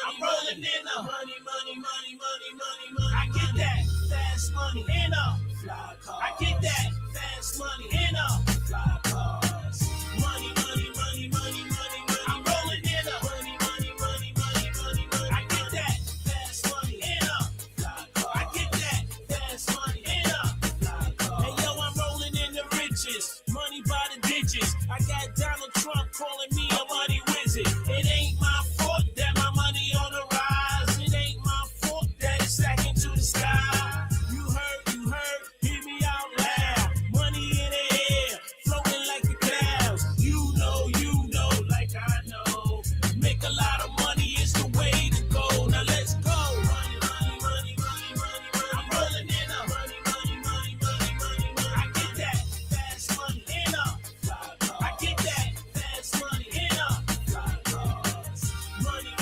I'm rolling in a money. I get that fast money in a fly cars. I get that fast money in a fly cars. Money. I'm rolling in a money. I get that fast money in a fly cars. I get that fast money in a fly cars. Hey yo, I'm rolling in the riches, money by the digits. I got Donald Trump calling me a money wizard. It ain't my fault that my money on the rise. It ain't my fault that it's stacking to the sky. You heard, hear me out loud. Money in the air, floating like the clouds. You know, like I know. Make a lot of money is the way to go. Now let's go. Money. I'm rolling in a money. I get that fast money in a fly car. I get that fast money in a fly cars. Money.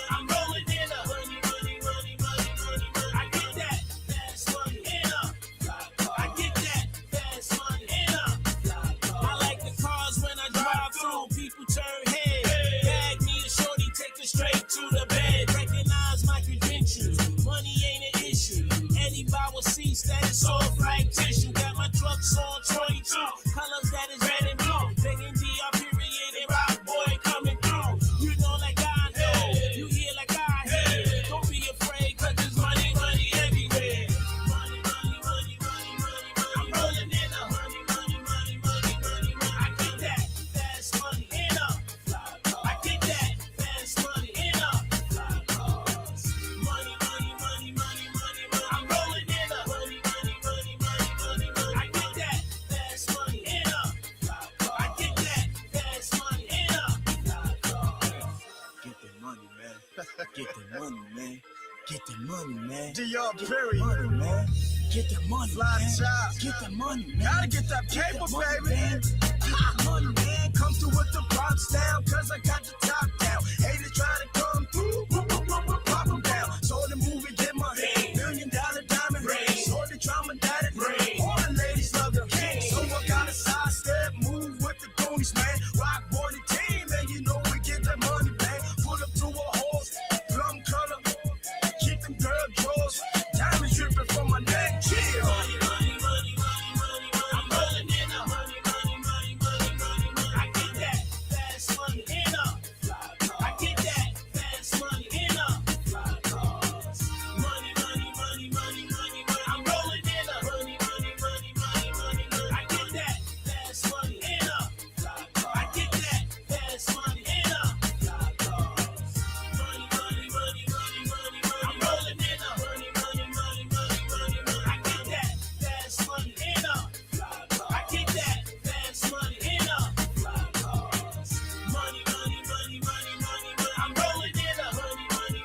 I'm rolling in a money. I get that fast money in a fly car. I get that fast money in a fly car. I like the cars when I drive through. People turn head. Bag me a shorty, take it straight to the bed. Recognize my credentials. Money ain't an issue. Anybody will see status soft like tissue. Got my trucks on 22. Colors that is red and blue. Thinking DR period and rock boy coming through. You know like I know. You hear like I hear. Don't be afraid cause there's money everywhere. Money. I'm rolling in a money. I get that fast money in a fly car. I get that fast money in a fly cars. Money. I'm rolling in a money. I get that fast money in a fly car. I get that fast money in a fly car. Get the money, man. Get the money, man. Get the money, man. DR Get period. the money, man. Get the money, Fly man. job. Get the money, man. Gotta get that Get paper, the money, baby. man. Get the money, man. Come through with the props down, cause I got the top down. Haters try to come through, pop them down. So the movie get my $1 million diamond ring. So the drama that it ring. All the ladies love the king. So I got a sidestep move with the goonies, man. Rock boy the team, and you know we get that money, man. Pull up to a horse, plum color. Keep them girl drawers. Diamonds dripping from my neck. Chill. Money. I'm rolling in a money. I get that fast money in a fly car. I get that fast money in a fly cars. Money. I'm rolling in a money. I get that fast money in a fly car. I get that fast money in a fly cars. Money. I'm rolling in a money. I get that fast money in a fly car. I get that fast money in a fly cars. Money. I'm rolling in a money.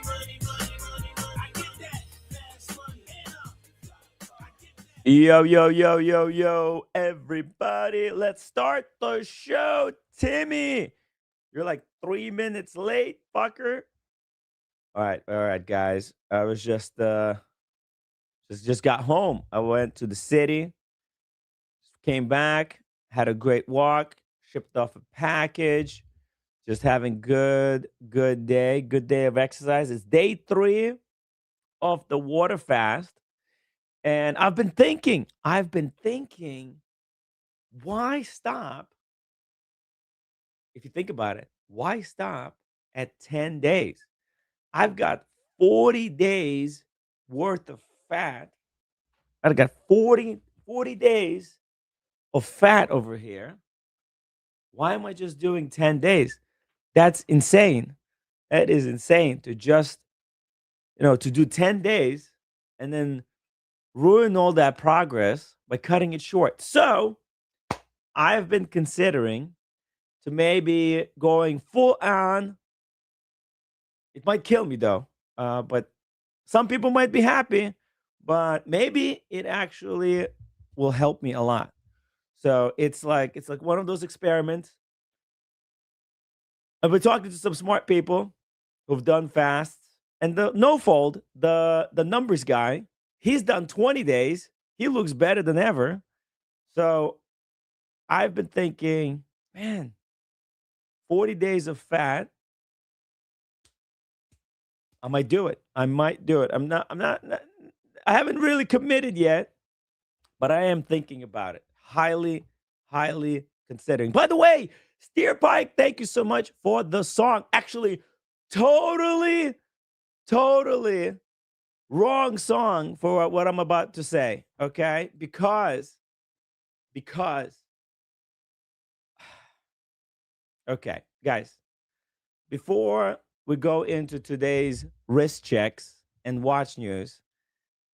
I get that fast money in a fly car. I get that. Yo, everybody. Let's start the show. Timmy, you're like 3 minutes late, fucker. All right, guys. I was just got home. I went to the city, came back, had a great walk, shipped off a package, just having good day of exercise. It's day 3 of the water fast. And I've been thinking, why stop? If you think about it, why stop at 10 days? I've got 40 days worth of fat. I've got 40 days of fat over here. Why am I just doing 10 days? That's insane. That is insane to just, to do 10 days and then ruin all that progress by cutting it short. So I've been considering to maybe going full on. It might kill me though, but some people might be happy, but maybe it actually will help me a lot. So it's like one of those experiments. I've been talking to some smart people who've done fasts, and the No Fold, the numbers guy, he's done 20 days. He looks better than ever. So I've been thinking, man, 40 days of fat, I might do it. I might do it. I haven't really committed yet, but I am thinking about it. Highly, highly considering. By the way, Steer Pike, thank you so much for the song. Actually, totally, totally wrong song for what I'm about to say. Okay, because okay, guys, before we go into today's wrist checks and watch news,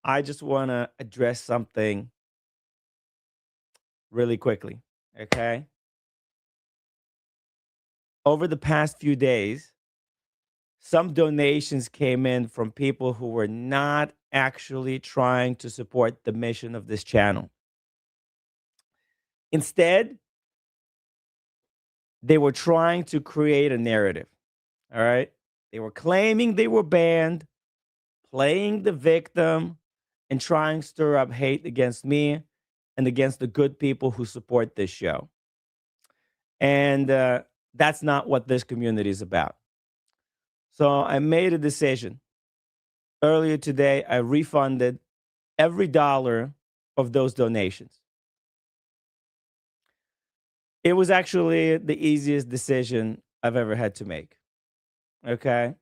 I just want to address something really quickly. Okay. Over the past few days, some donations came in from people who were not actually trying to support the mission of this channel. Instead, they were trying to create a narrative. All right. They were claiming they were banned, playing the victim, and trying to stir up hate against me and against the good people who support this show. And that's not what this community is about. So I made a decision. Earlier today, I refunded every dollar of those donations. It was actually the easiest decision I've ever had to make. Okay.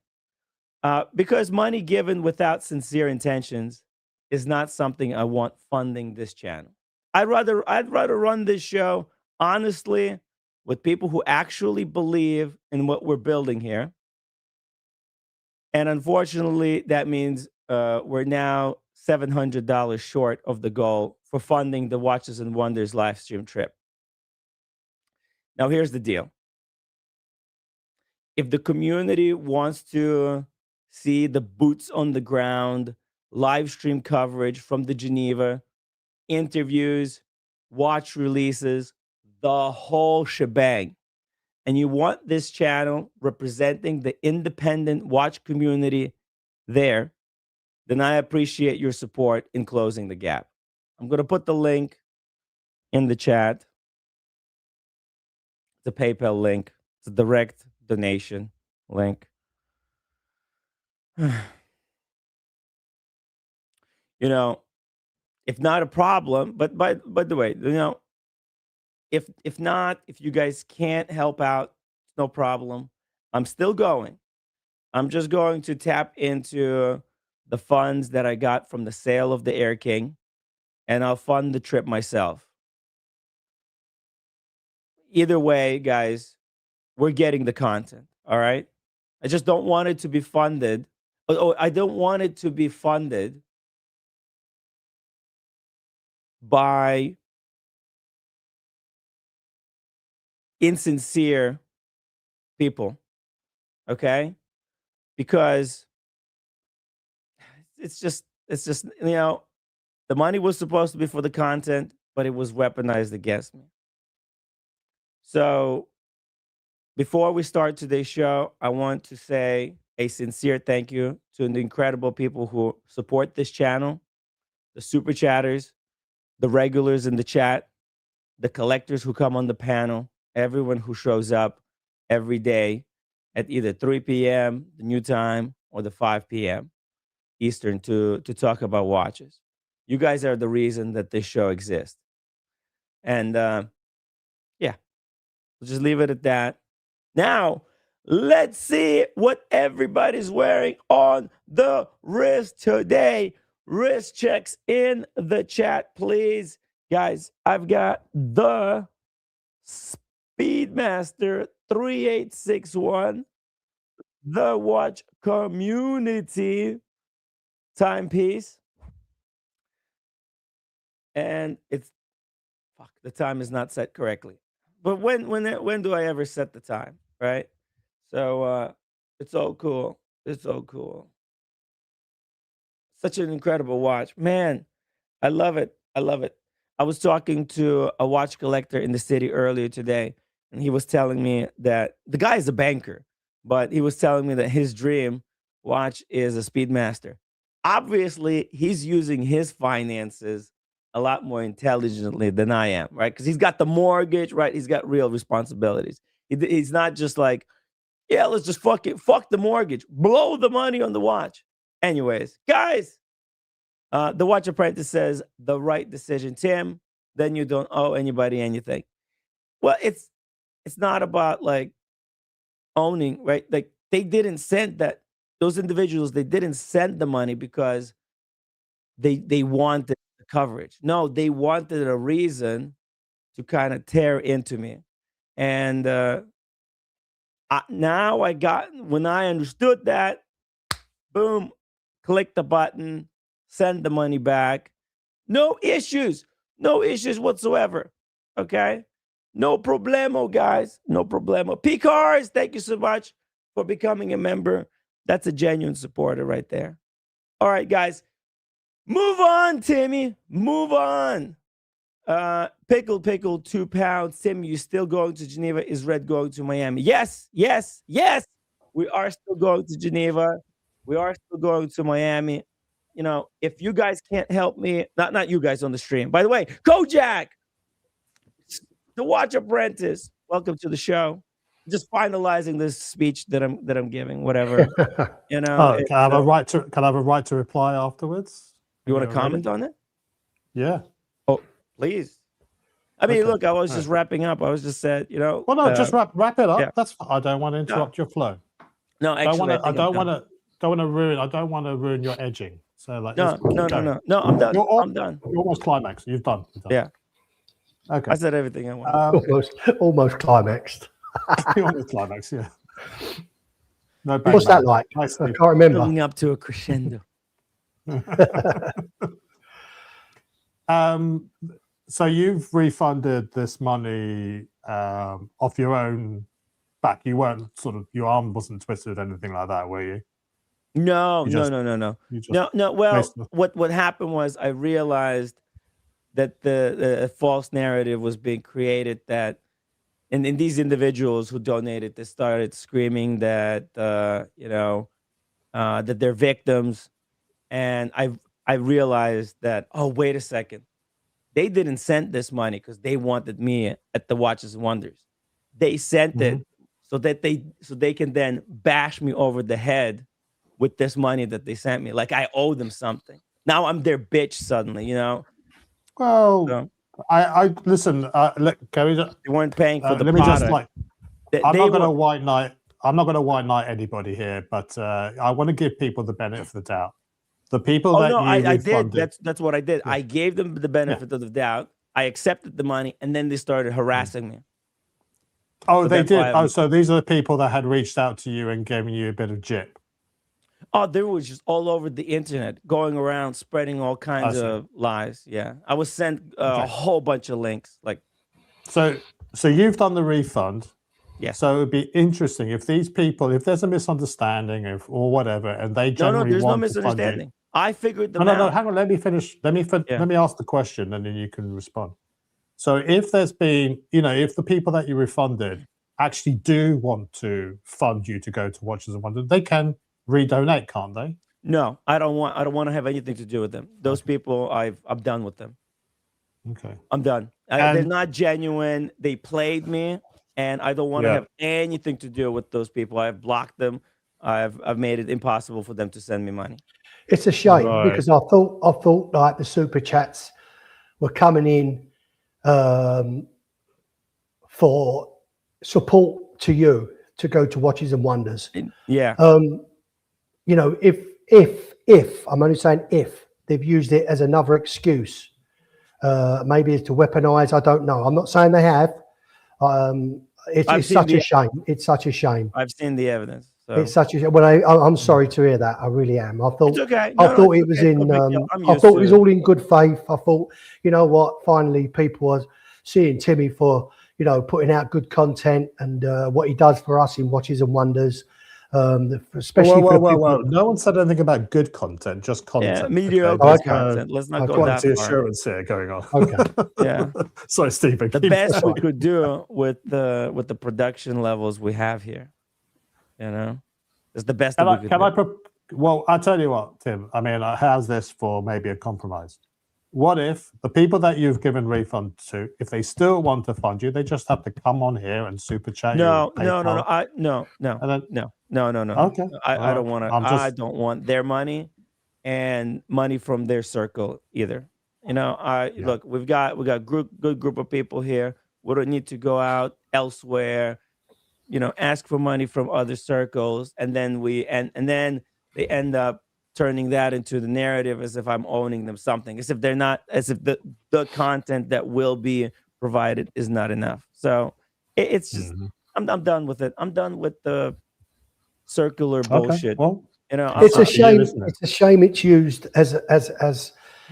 Because money given without sincere intentions is not something I want funding this channel. I'd rather run this show honestly with people who actually believe in what we're building here. And unfortunately, that means we're now $700 short of the goal for funding the Watches and Wonders live stream trip. Now, here's the deal. If the community wants to see the boots on the ground, live stream coverage from the Geneva, interviews, watch releases, the whole shebang, and you want this channel representing the independent watch community there, then I appreciate your support in closing the gap. I'm going to put the link in the chat. The PayPal link. It's a direct donation link. You know, if not a problem, but by the way, you know, if you guys can't help out, no problem. I'm still going. I'm just going to tap into the funds that I got from the sale of the Air King, and I'll fund the trip myself. Either way, guys, we're getting the content. All right. I just don't want it to be funded. I don't want it to be funded by insincere people. Okay. Because it's just, you know, the money was supposed to be for the content, but it was weaponized against me. So before we start today's show, I want to say a sincere thank you to the incredible people who support this channel, the super chatters, the regulars in the chat, the collectors who come on the panel, everyone who shows up every day at either 3 p.m., the new time, or the 5 p.m. Eastern to talk about watches. You guys are the reason that this show exists. And yeah, we'll just leave it at that. Now, let's see what everybody's wearing on the wrist today. Wrist checks in the chat, please. Guys, I've got the Speedmaster 3861, the Watch Community timepiece. And it's, fuck, the time is not set correctly. But when do I ever set the time, right? So it's all cool. It's all cool. Such an incredible watch. Man, I love it. I love it. I was talking to a watch collector in the city earlier today, and he was telling me that the guy is a banker, but he was telling me that his dream watch is a Speedmaster. Obviously, he's using his finances a lot more intelligently than I am, right? Because he's got the mortgage, right? He's got real responsibilities. He's not just like Yeah, let's just fuck the mortgage, blow the money on the watch. Anyways, guys, the Watch Apprentice says the right decision, Tim. Then you don't owe anybody anything. Well, it's not about like owning, right? Like they didn't send that. Those individuals, they didn't send the money because they wanted the coverage. No, they wanted a reason to kind of tear into me. And now when I understood that, boom, click the button, send the money back. No issues whatsoever. Okay. No problemo, guys. No problemo. P-Cars, thank you so much for becoming a member. That's a genuine supporter right there. All right, guys. Move on, Timmy. Move on. Pickle, 2 pounds. Tim, you still going to Geneva? Is Red going to Miami? Yes. We are still going to Geneva. We are still going to Miami. You know, if you guys can't help me, not you guys on the stream. By the way, Kojak, the Watch Apprentice, welcome to the show. Just finalizing this speech that I'm giving, whatever. You know, can I have a right to reply afterwards? You want to comment on it? Yeah. Oh, please. I mean, look, I was just wrapping up. I was just said, you know. Well, no, just wrap it up. Yeah. That's. I don't want to interrupt your flow. No, actually, I don't want to ruin your edging. So like, no. I'm done. I'm done. You're almost climax. You've done. Yeah. Okay. I said everything I wanted. Almost climaxed. Almost climax. Yeah. No. What's that like? I can't remember. Building up to a crescendo. So you've refunded this money off your own back. You weren't your arm wasn't twisted or anything like that, were you? No. Well, what happened was I realized that the false narrative was being created that, and these individuals who donated, they started screaming that that they're victims, and I realized that, oh, wait a second, they didn't send this money because they wanted me at the Watches and Wonders. They sent it so that they can then bash me over the head with this money that they sent me. Like I owe them something. Now I'm their bitch suddenly, you know. Well, so, I listen. Look, can we just, they weren't paying for the let me product. just like. I'm not going to white knight. I'm not going to white knight anybody here, but I want to give people the benefit of the doubt. The people I did. That's what I did. Yeah. I gave them the benefit of the doubt. I accepted the money, and then they started harassing me. Oh, so they did. So these are the people that had reached out to you and giving you a bit of jip. Oh, they were just all over the internet, going around spreading all kinds of lies. Yeah, I was sent a whole bunch of links. Like, so you've done the refund. Yeah. So it would be interesting if these people, if there's a misunderstanding or whatever, and they generally there's want no misunderstanding. I figured them out. No, hang on. Let me finish. Let me ask the question, and then you can respond. So if there's been, if the people that you refunded actually do want to fund you to go to Watches and Wonders, they can redonate, can't they? No, I don't want to have anything to do with them. Those people, I'm done with them. Okay. I'm done. They're not genuine. They played me, and I don't want to have anything to do with those people. I've blocked them. I've made it impossible for them to send me money. It's a shame because I thought like the super chats were coming in for support to you to go to Watches and Wonders. Yeah. If I'm only saying if they've used it as another excuse, maybe it's to weaponize. I don't know. I'm not saying they have. It's such a shame. It's such a shame. I've seen the evidence. So. It's such a. Well, I'm sorry to hear that. I really am. I thought. It's okay. I thought it was in. I thought it was all in good faith. I thought, you know what? Finally, people are seeing Timmy for putting out good content and what he does for us in Watches and Wonders. Especially well. No one said anything about good content, just content. Yeah, mediocre content. Let's not go that far. Assurance here going on. Okay. Yeah. Sorry, Stephen. The best we could do with the production levels we have here, it's the best we could do. Well, I'll tell you what, Tim. I mean, how's this for maybe a compromise? what if the people that you've given refund to, if they still want to fund you, they just have to come on here and super chat No. you? No. Okay. I don't want to. I don't want their money and money from their circle either. Look, we've got good group of people here. We don't need to go out elsewhere, ask for money from other circles, and then then they end up turning that into the narrative as if I'm owning them something, as if the content that will be provided is not enough. So it's just I'm done with it. I'm done with the circular bullshit. Well, it's a shame. It's a shame it's used as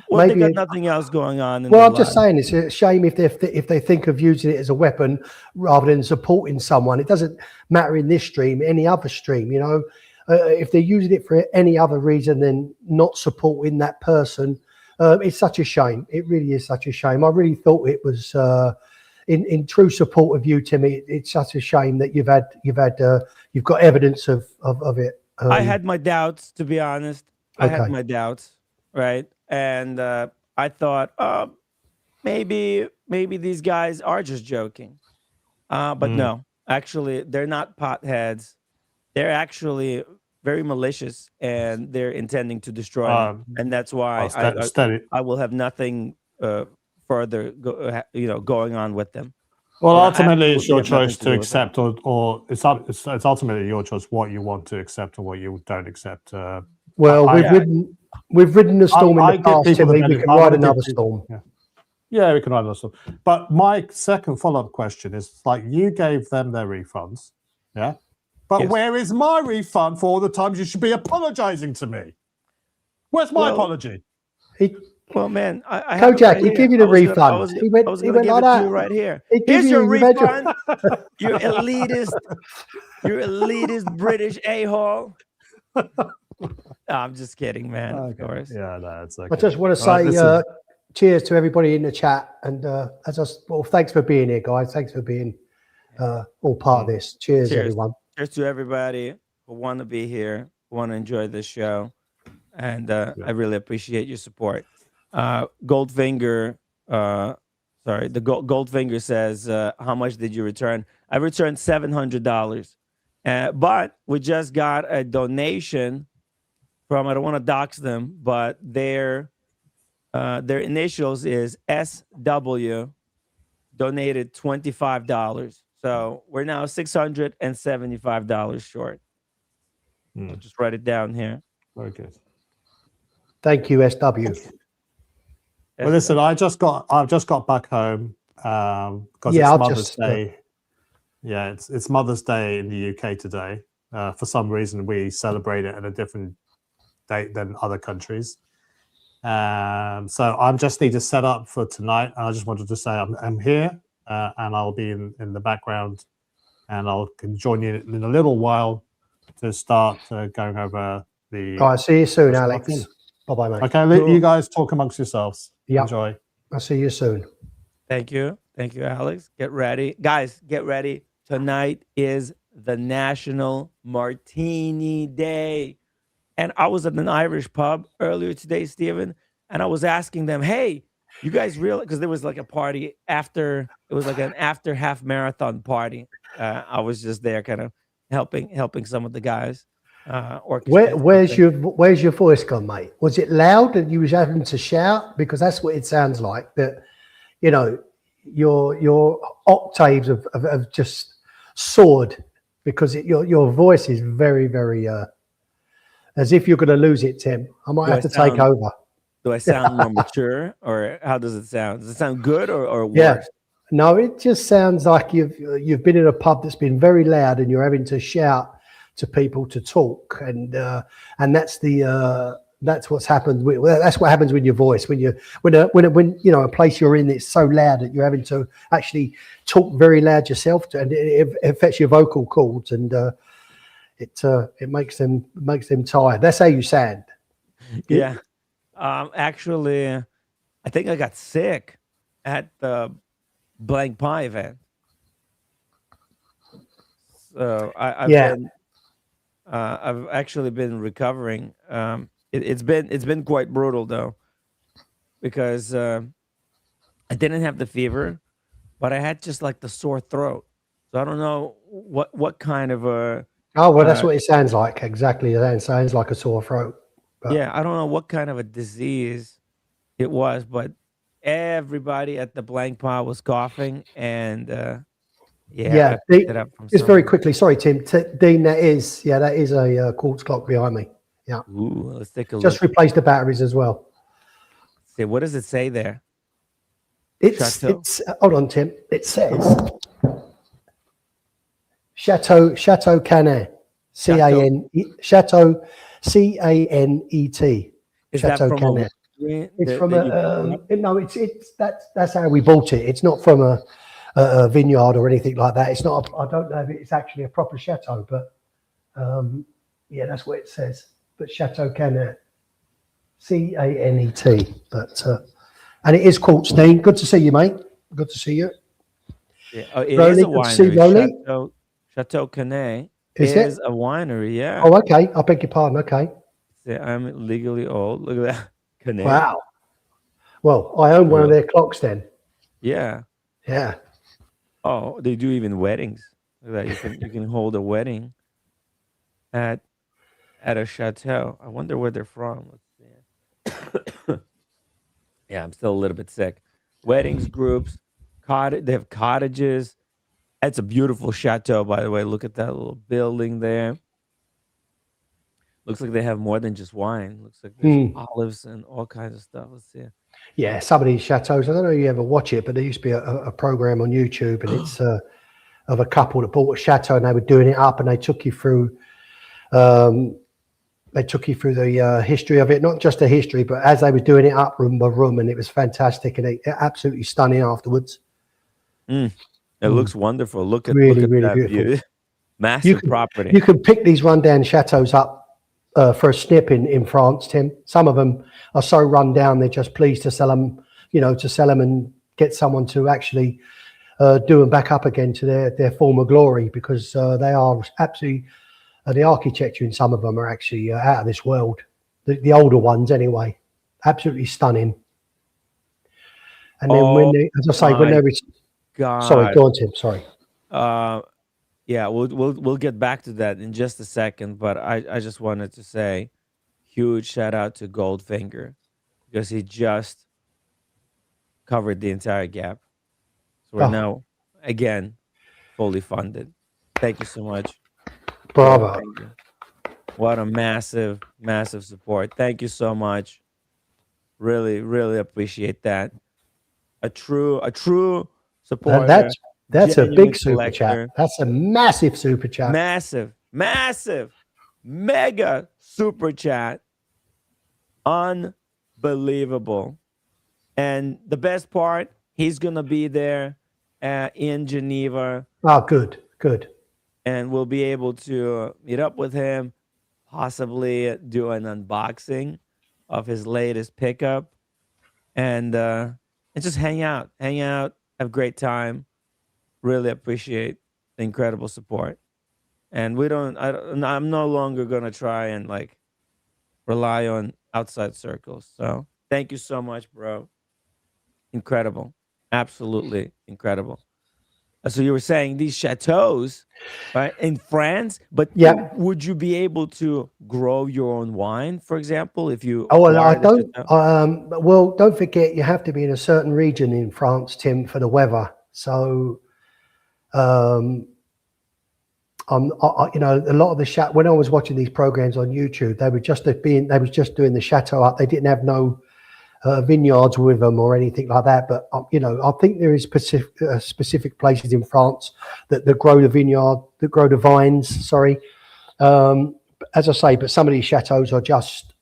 well, maybe they got nothing else going on. Well, I'm just saying, it's a shame if they think of using it as a weapon rather than supporting someone. It doesn't matter in this stream, any other stream. If they're using it for any other reason than not supporting that person, it's such a shame. It really is such a shame. I really thought it was in true support of you, Timmy. It's such a shame that you've got evidence of it. I had my doubts, to be honest. I had my doubts, right? And I thought, maybe these guys are just joking. But no, actually, they're not potheads. They're actually very malicious, and they're intending to destroy me. And that's why I will have nothing further going on with them. Well, ultimately, it's your choice to accept, or it's ultimately your choice what you want to accept or what you don't accept. We've ridden the storm in the past, Timmy. We can ride another storm. Yeah, we can ride another storm. But my second follow-up question is, like, you gave them their refunds, yeah? But where is my refund for all the times you should be apologizing to me? Where's my apology? Well, man, I Kojak, he gave you the refund. He went like that. Right here. Here's your refund. You elitist British a-hole. I'm just kidding, man. Of course. Yeah, that's okay. I just want to say cheers to everybody in the chat, and thanks for being here, guys. Thanks for being all part of this. Cheers, everyone. Cheers to everybody who want to be here, who want to enjoy this show, and I really appreciate your support. Goldfinger, Goldfinger says, how much did you return? I returned $700, but we just got a donation from, I don't want to dox them, but their initials is SW, donated $25. So we're now $675 short. I'll just write it down here. Very good. Thank you, SW. Well, listen, I've just got back home because it's Mother's Day. Yeah, it's Mother's Day in the UK today. For some reason, we celebrate it at a different date than other countries. So I just need to set up for tonight. And I just wanted to say I'm here, and I'll be in the background, and can join you in a little while to start going over the. All right, see you soon, Alex. Bye-bye, mate. Okay, let you guys talk amongst yourselves. Yeah. Enjoy. I'll see you soon. Thank you, Alex. Get ready, guys. Get ready. Tonight is the National Martini Day. And I was at an Irish pub earlier today, Stephen, and I was asking them, hey, you guys realize, because there was like a party after, it was like an after half marathon party. I was just there kind of helping some of the guys. Where's your voice gone, mate? Was it loud and you was having to shout? Because that's what it sounds like, that, your octaves have just soared, because your voice is very, very, as if you're going to lose it, Tim. I might have to take over. Do I sound more mature, or how does it sound? Does it sound good or worse? Yeah. No, it just sounds like you've been in a pub that's been very loud and you're having to shout to people to talk, and that's what's happened. That's what happens with your voice when a place you're in it's so loud that you're having to actually talk very loud yourself, and it affects your vocal cords, and it makes them tired. That's how you sound. Yeah. Actually, I think I got sick at the Blank Pie event. So I've actually been recovering. It's been quite brutal though. because I didn't have the fever, but I had just like the sore throat. So I don't know what kind of a Oh, well, that's what it sounds like. Exactly. That sounds like a sore throat. But yeah, I don't know what kind of a disease it was, but everybody at the blank pot was coughing, and I picked it up from just very somewhere. quickly. Sorry, Tim. Dean, that is a quartz clock behind me. Yeah. Ooh, let's take a Just look. replace the batteries as well. See, what does it say there? It's Chateau. hold on, Tim. It says Chateau Canet. Chateau CANET. Is Chateau that from Canet. It's from no, it's that's how we bought it. It's not from a vineyard or anything like that. It's not. I don't know if it's actually a proper chateau, but yeah, that's what it says. But Chateau Canet, CANET. But and it is quartz, Dean. Good to see you, mate. Good to see you. Yeah, it is a winery. Chateau Canet is a winery. Yeah. Oh, okay. I beg your pardon. Okay. See, I'm legally old. Look at that. Canet. Wow. Well, I own one of their clocks then. Yeah. Yeah. Oh, they do even weddings. Look at that. You can hold a wedding at a chateau. I wonder where they're from. Let's see. Yeah, I'm still a little bit sick. Weddings, groups, they have cottages. It's a beautiful chateau, by the way. Look at that little building there. Looks like they have more than just wine. Looks like there's olives and all kinds of stuff. Let's see. Yeah, some of these chateaus, I don't know if you ever watch it, but there used to be a program on YouTube, and it's of a couple that bought a chateau, and they were doing it up, and they took you through the history of it, not just the history, but as they were doing it up room by room, and it was fantastic, and it absolutely stunning afterwards. It looks wonderful. Look at really that beautiful view. Massive property. You can pick these rundown chateaus up for a snip in France, Tim. Some of them are so run down, they're just pleased to sell them, and get someone to actually do them back up again to their former glory, because they are absolutely, the architecture in some of them are actually out of this world. The older ones, anyway, absolutely stunning. And then when they God. Sorry, go on, Tim. Sorry. Yeah, we'll get back to that in just a second, but I just wanted to say huge shout out to Goldfinger, because he just covered the entire gap. So we're now again fully funded. Thank you so much. Bravo. What a massive support. Thank you so much. Really, really appreciate that. A true supporter. That's a big super collector. chat. That's a massive super chat. Massive, mega super chat. Unbelievable. And the best part, he's going to be there in Geneva. Oh, good. And we'll be able to meet up with him, possibly do an unboxing of his latest pickup, and just hang out, have a great time. Really appreciate the incredible support. And I'm no longer going to try and rely on outside circles. So thank you so much, bro. Incredible. Absolutely incredible. So you were saying these chateaus, right, in France, but would you be able to grow your own wine, for example, if you? Oh, well, I don't. Well, don't forget, you have to be in a certain region in France, Tim, for the weather. So, a lot of the when I was watching these programs on YouTube, they were just doing the chateau up. They didn't have no vineyards with them or anything like that. But I think there is specific places in France that grow the vines. Sorry, as I say, but some of these chateaus are just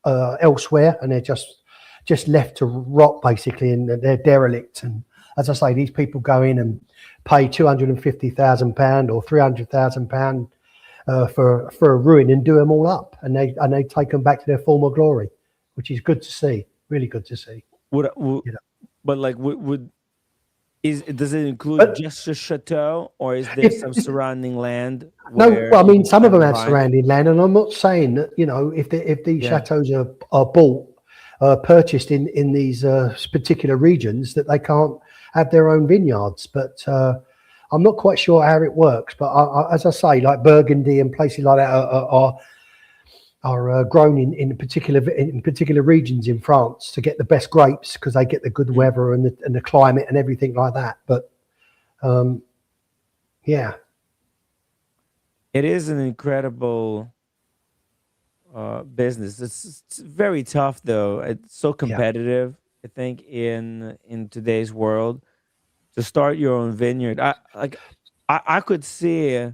elsewhere, and they're just left to rot basically, and they're derelict. And as I say, these people go in and pay £250,000 or £300,000 for a ruin and do them all up, and they take them back to their former glory, which is good to see. Really good to see. But does it include just a chateau, or is there some surrounding land? No, well, I mean, some of them have surrounding land, and I'm not saying that if these chateaus are bought purchased in these particular regions that they can't have their own vineyards. But I'm not quite sure how it works. But as I say, like Burgundy and places like that are grown in particular regions in France to get the best grapes because they get the good weather and the climate and everything like that. But yeah, it is an incredible business. It's very tough though. It's so competitive. I think in today's world, to start your own vineyard, I could see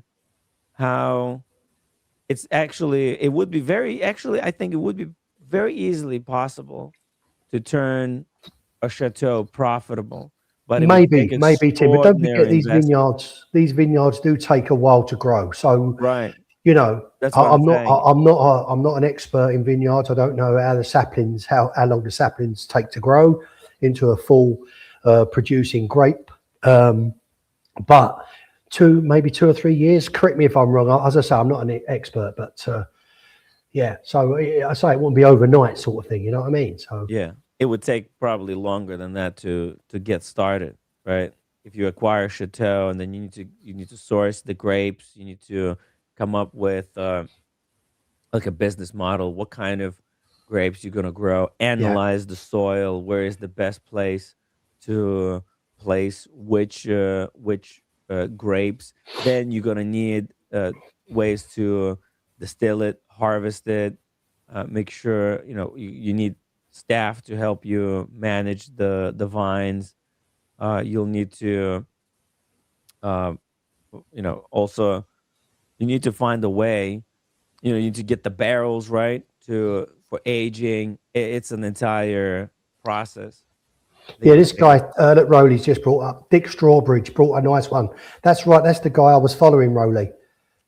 how it's actually, it would be very, actually, I think it would be very easily possible to turn a chateau profitable. But it would take maybe, Tim. But don't forget, investment. these vineyards do take a while to grow. So, Right. you know, That's what I'm not an expert in vineyards. I don't know how the saplings, how long the saplings take to grow into a full producing grape. But maybe 2 or 3 years. Correct me if I'm wrong. As I say, I'm not an expert, but yeah. So I say it won't be overnight, sort of thing. You know what I mean? So yeah, it would take probably longer than that to get started, right? If you acquire Chateau, and then you need to source the grapes, you need to come up with like a business model. What kind of grapes you're gonna grow? Analyze the soil. Where is the best place to place which grapes? Then you're gonna need ways to distill it, harvest it, make sure you need staff to help you manage the vines. You'll need to also you need to find a way. You need to get the barrels right for aging. It's an entire process. Yeah, this guy that Rowley's just brought up, Dick Strawbridge, brought a nice one. That's right. That's the guy I was following, Rowley.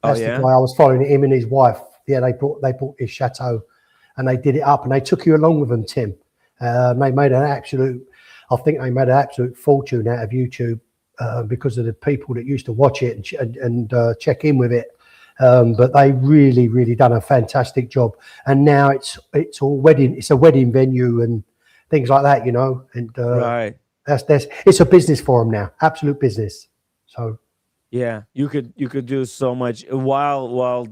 That's the guy I was following, him and his wife. Yeah, they bought his chateau, and they did it up, and they took you along with them, Tim. They made I think they made an absolute fortune out of YouTube because of the people that used to watch it and check in with it. But they really, really done a fantastic job. And now it's a wedding venue and things like that, and right. It's a business for them now, absolute business. So yeah, you could do so much while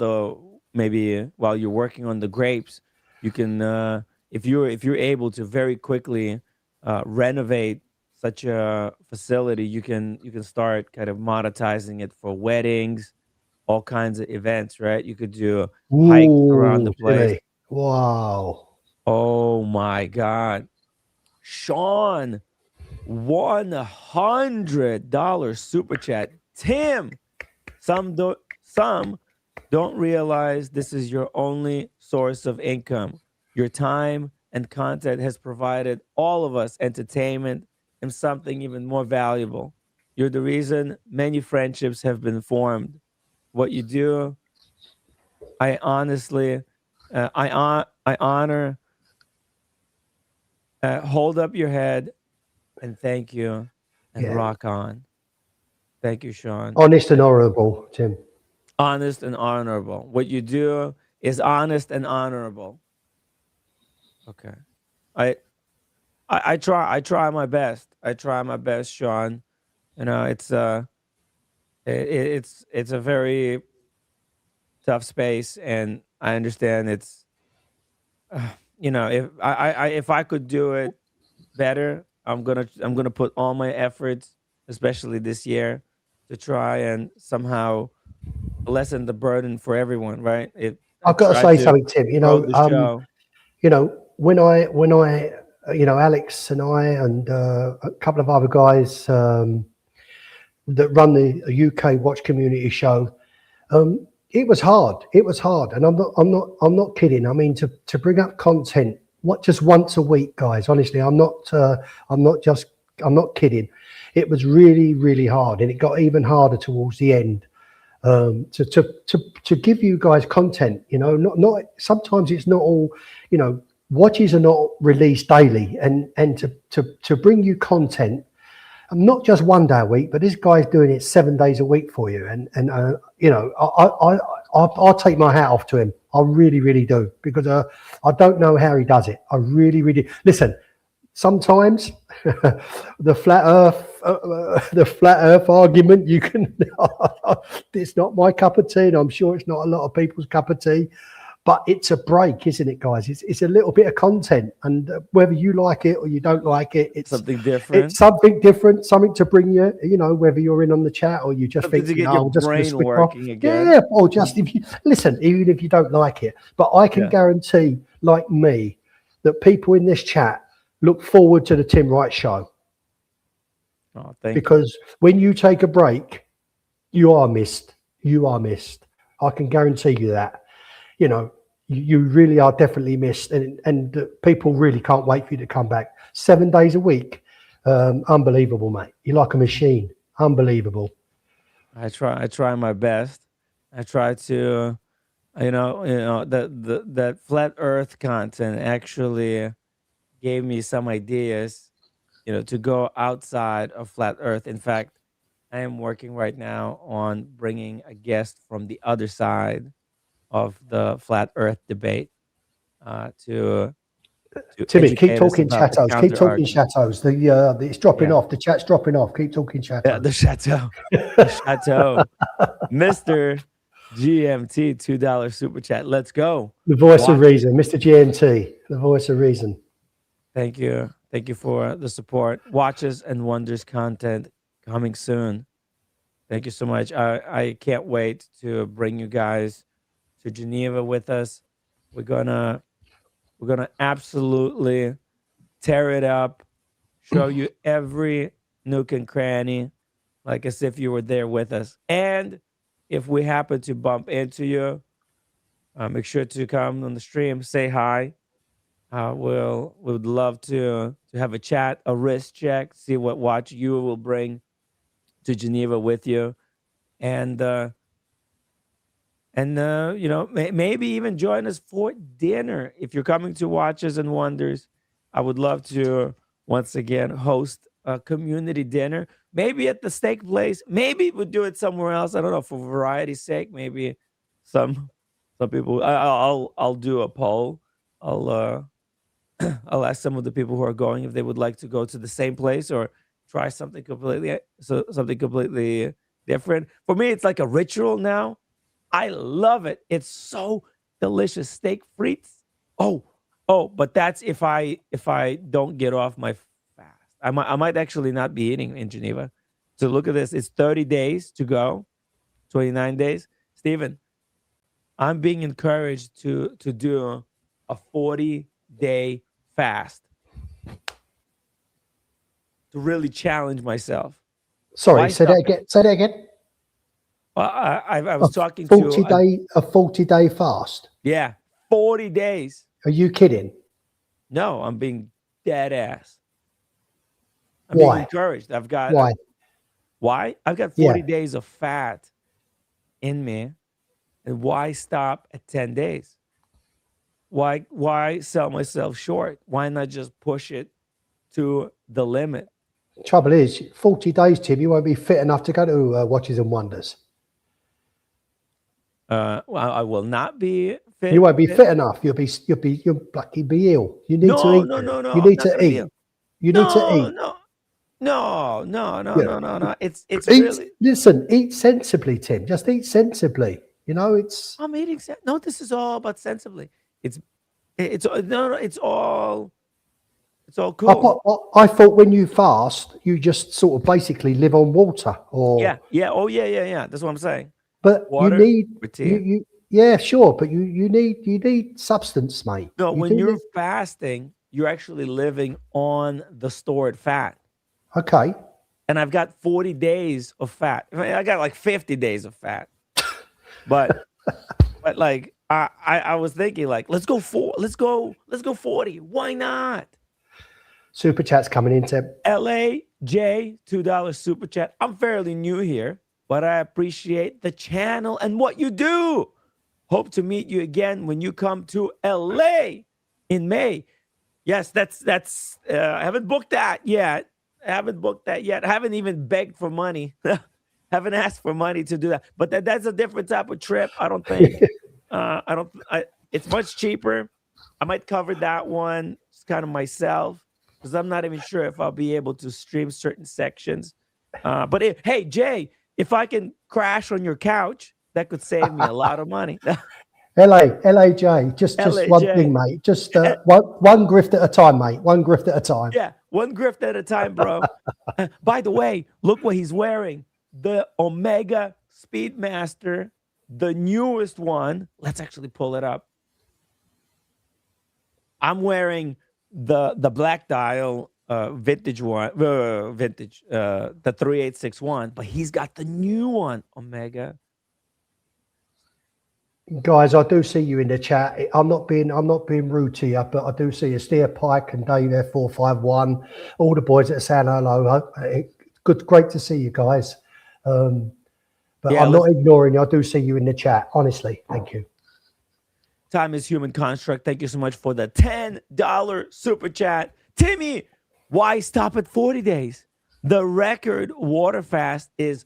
you're working on the grapes. You can if you're able to very quickly renovate such a facility, you can start kind of monetizing it for weddings, all kinds of events, right? You could do hikes around the place. Really? Wow. Oh my God. Sean, $100 super chat. Tim, some don't realize this is your only source of income. Your time and content has provided all of us entertainment and something even more valuable. You're the reason many friendships have been formed. What you do, I honestly, I honor. Hold up your head and thank you and rock on. Thank you, Sean. Honest and honorable, Tim. Honest and honorable. What you do is honest and honorable. Okay. I try my best. I try my best, Sean. It's a very tough space, and I understand it's if I could do it better, I'm gonna put all my efforts, especially this year, to try and somehow lessen the burden for everyone. Right? I've got to say something, Tim. When I Alex and I and a couple of other guys that run the UK Watch Community Show, it was hard. It was hard, and I'm not kidding. I mean, to bring up content, just once a week, guys. Honestly, I'm not kidding. It was really, really hard, and it got even harder towards the end. To give you guys content, not sometimes it's not all, watches are not released daily, and to bring you content not just 1 day a week, but this guy's doing it 7 days a week for you. And you know, I'll take my hat off to him. I really, really do, because I don't know how he does it. I really, really listen. Sometimes the flat Earth argument, you can. It's not my cup of tea, and I'm sure it's not a lot of people's cup of tea. But it's a break, isn't it, guys? It's a little bit of content, and whether you like it or you don't like it, it's something different. It's something different, something to bring you. You know, whether you're in on the chat or you just something think, to get no, your I'm just brain working again. Yeah, or just if you listen, even if you don't like it. But I can guarantee, like me, that people in this chat look forward to the Tim Wright show. Oh, because when you take a break, you are missed. You are missed. I can guarantee you that. You know, you really are definitely missed, and people really can't wait for you to come back 7 days a week. Unbelievable, mate. You're like a machine. Unbelievable. I try my best. I try to, that flat Earth content actually gave me some ideas, to go outside of flat Earth. In fact, I am working right now on bringing a guest from the other side of the flat Earth debate to Timmy, keep talking Chateaus. Keep talking Chateaus. It's dropping off. The chat's dropping off. Keep talking Chateaus. Yeah, the Chateau, the Chateau, Mr. GMT $2 super chat. Let's go. The voice of reason, Mr. GMT, the voice of reason. Thank you for the support. Watches and Wonders content coming soon. Thank you so much. I can't wait to bring you guys to Geneva with us. We're gonna absolutely tear it up, show you every nook and cranny, like as if you were there with us. And if we happen to bump into you, make sure to come on the stream, say hi. We would love to have a chat, a wrist check, see what watch you will bring to Geneva with you, and maybe even join us for dinner if you're coming to Watches and Wonders. I would love to once again host a community dinner, maybe at the steak place. Maybe we'll do it somewhere else. I don't know, for variety's sake. Maybe some people. I'll do a poll. I'll ask some of the people who are going if they would like to go to the same place or try something completely different. For me, it's like a ritual now. I love it. It's so delicious. Steak frites. Oh, but that's if I don't get off my fast. I might actually not be eating in Geneva. So look at this. It's 30 days to go. 29 days. Steven, I'm being encouraged to do a 40-day fast to really challenge myself. Sorry, say that again. I was talking to a 40-day fast. Yeah, 40 days. Are you kidding? No, I'm being dead ass. I'm Why? being encouraged. I've got why? Why? I've got 40 days of fat in me, and why stop at 10 days? Why sell myself short? Why not just push it to the limit? Trouble is, 40 days, Tim, you won't be fit enough to go to Watches and Wonders. Well, I will not be fit. You won't be fit enough. You'll be ill. You need to eat. No. You need to eat. You need to eat. No. It's eat, really. Listen, eat sensibly, Tim. Just eat sensibly. I'm eating. No, this is all about sensibly. It's all cool. I thought when you fast, you just sort of basically live on water. Or yeah. That's what I'm saying. But water, you need but you need substance, mate. No, when you're fasting, you're actually living on the stored fat. Okay. And I've got 40 days of fat. I got like 50 days of fat. But like I was thinking, like, let's go 40. Why not? Super chat's coming in, Tim. LAJ $2 super chat. I'm fairly new here, but I appreciate the channel and what you do. Hope to meet you again when you come to LA in May. Yes, that's I haven't booked that yet. haven't booked that yet. I haven't even begged for money. Haven't asked for money to do that. But that's a different type of trip. I don't think. It's much cheaper. I might cover that one. It's kind of myself because I'm not even sure if I'll be able to stream certain sections. But hey, Jay, if I can crash on your couch, that could save me a lot of money. LAJ, just one thing, mate. Just one grift at a time, mate. One grift at a time. Yeah, one grift at a time, bro. By the way, look what he's wearing. The Omega Speedmaster, the newest one. Let's actually pull it up. I'm wearing the black dial vintage one, the 3861, but he's got the new one, Omega. Guys, I do see you in the chat. I'm not being rude to you, but I do see you, Steer Pike and Dave F451, all the boys that saying hello. Great to see you guys. But yeah, I'm not ignoring you. I do see you in the chat. Honestly, thank you. Time is human construct. Thank you so much for the $10 super chat. Timmy, why stop at 40 days? The record water fast is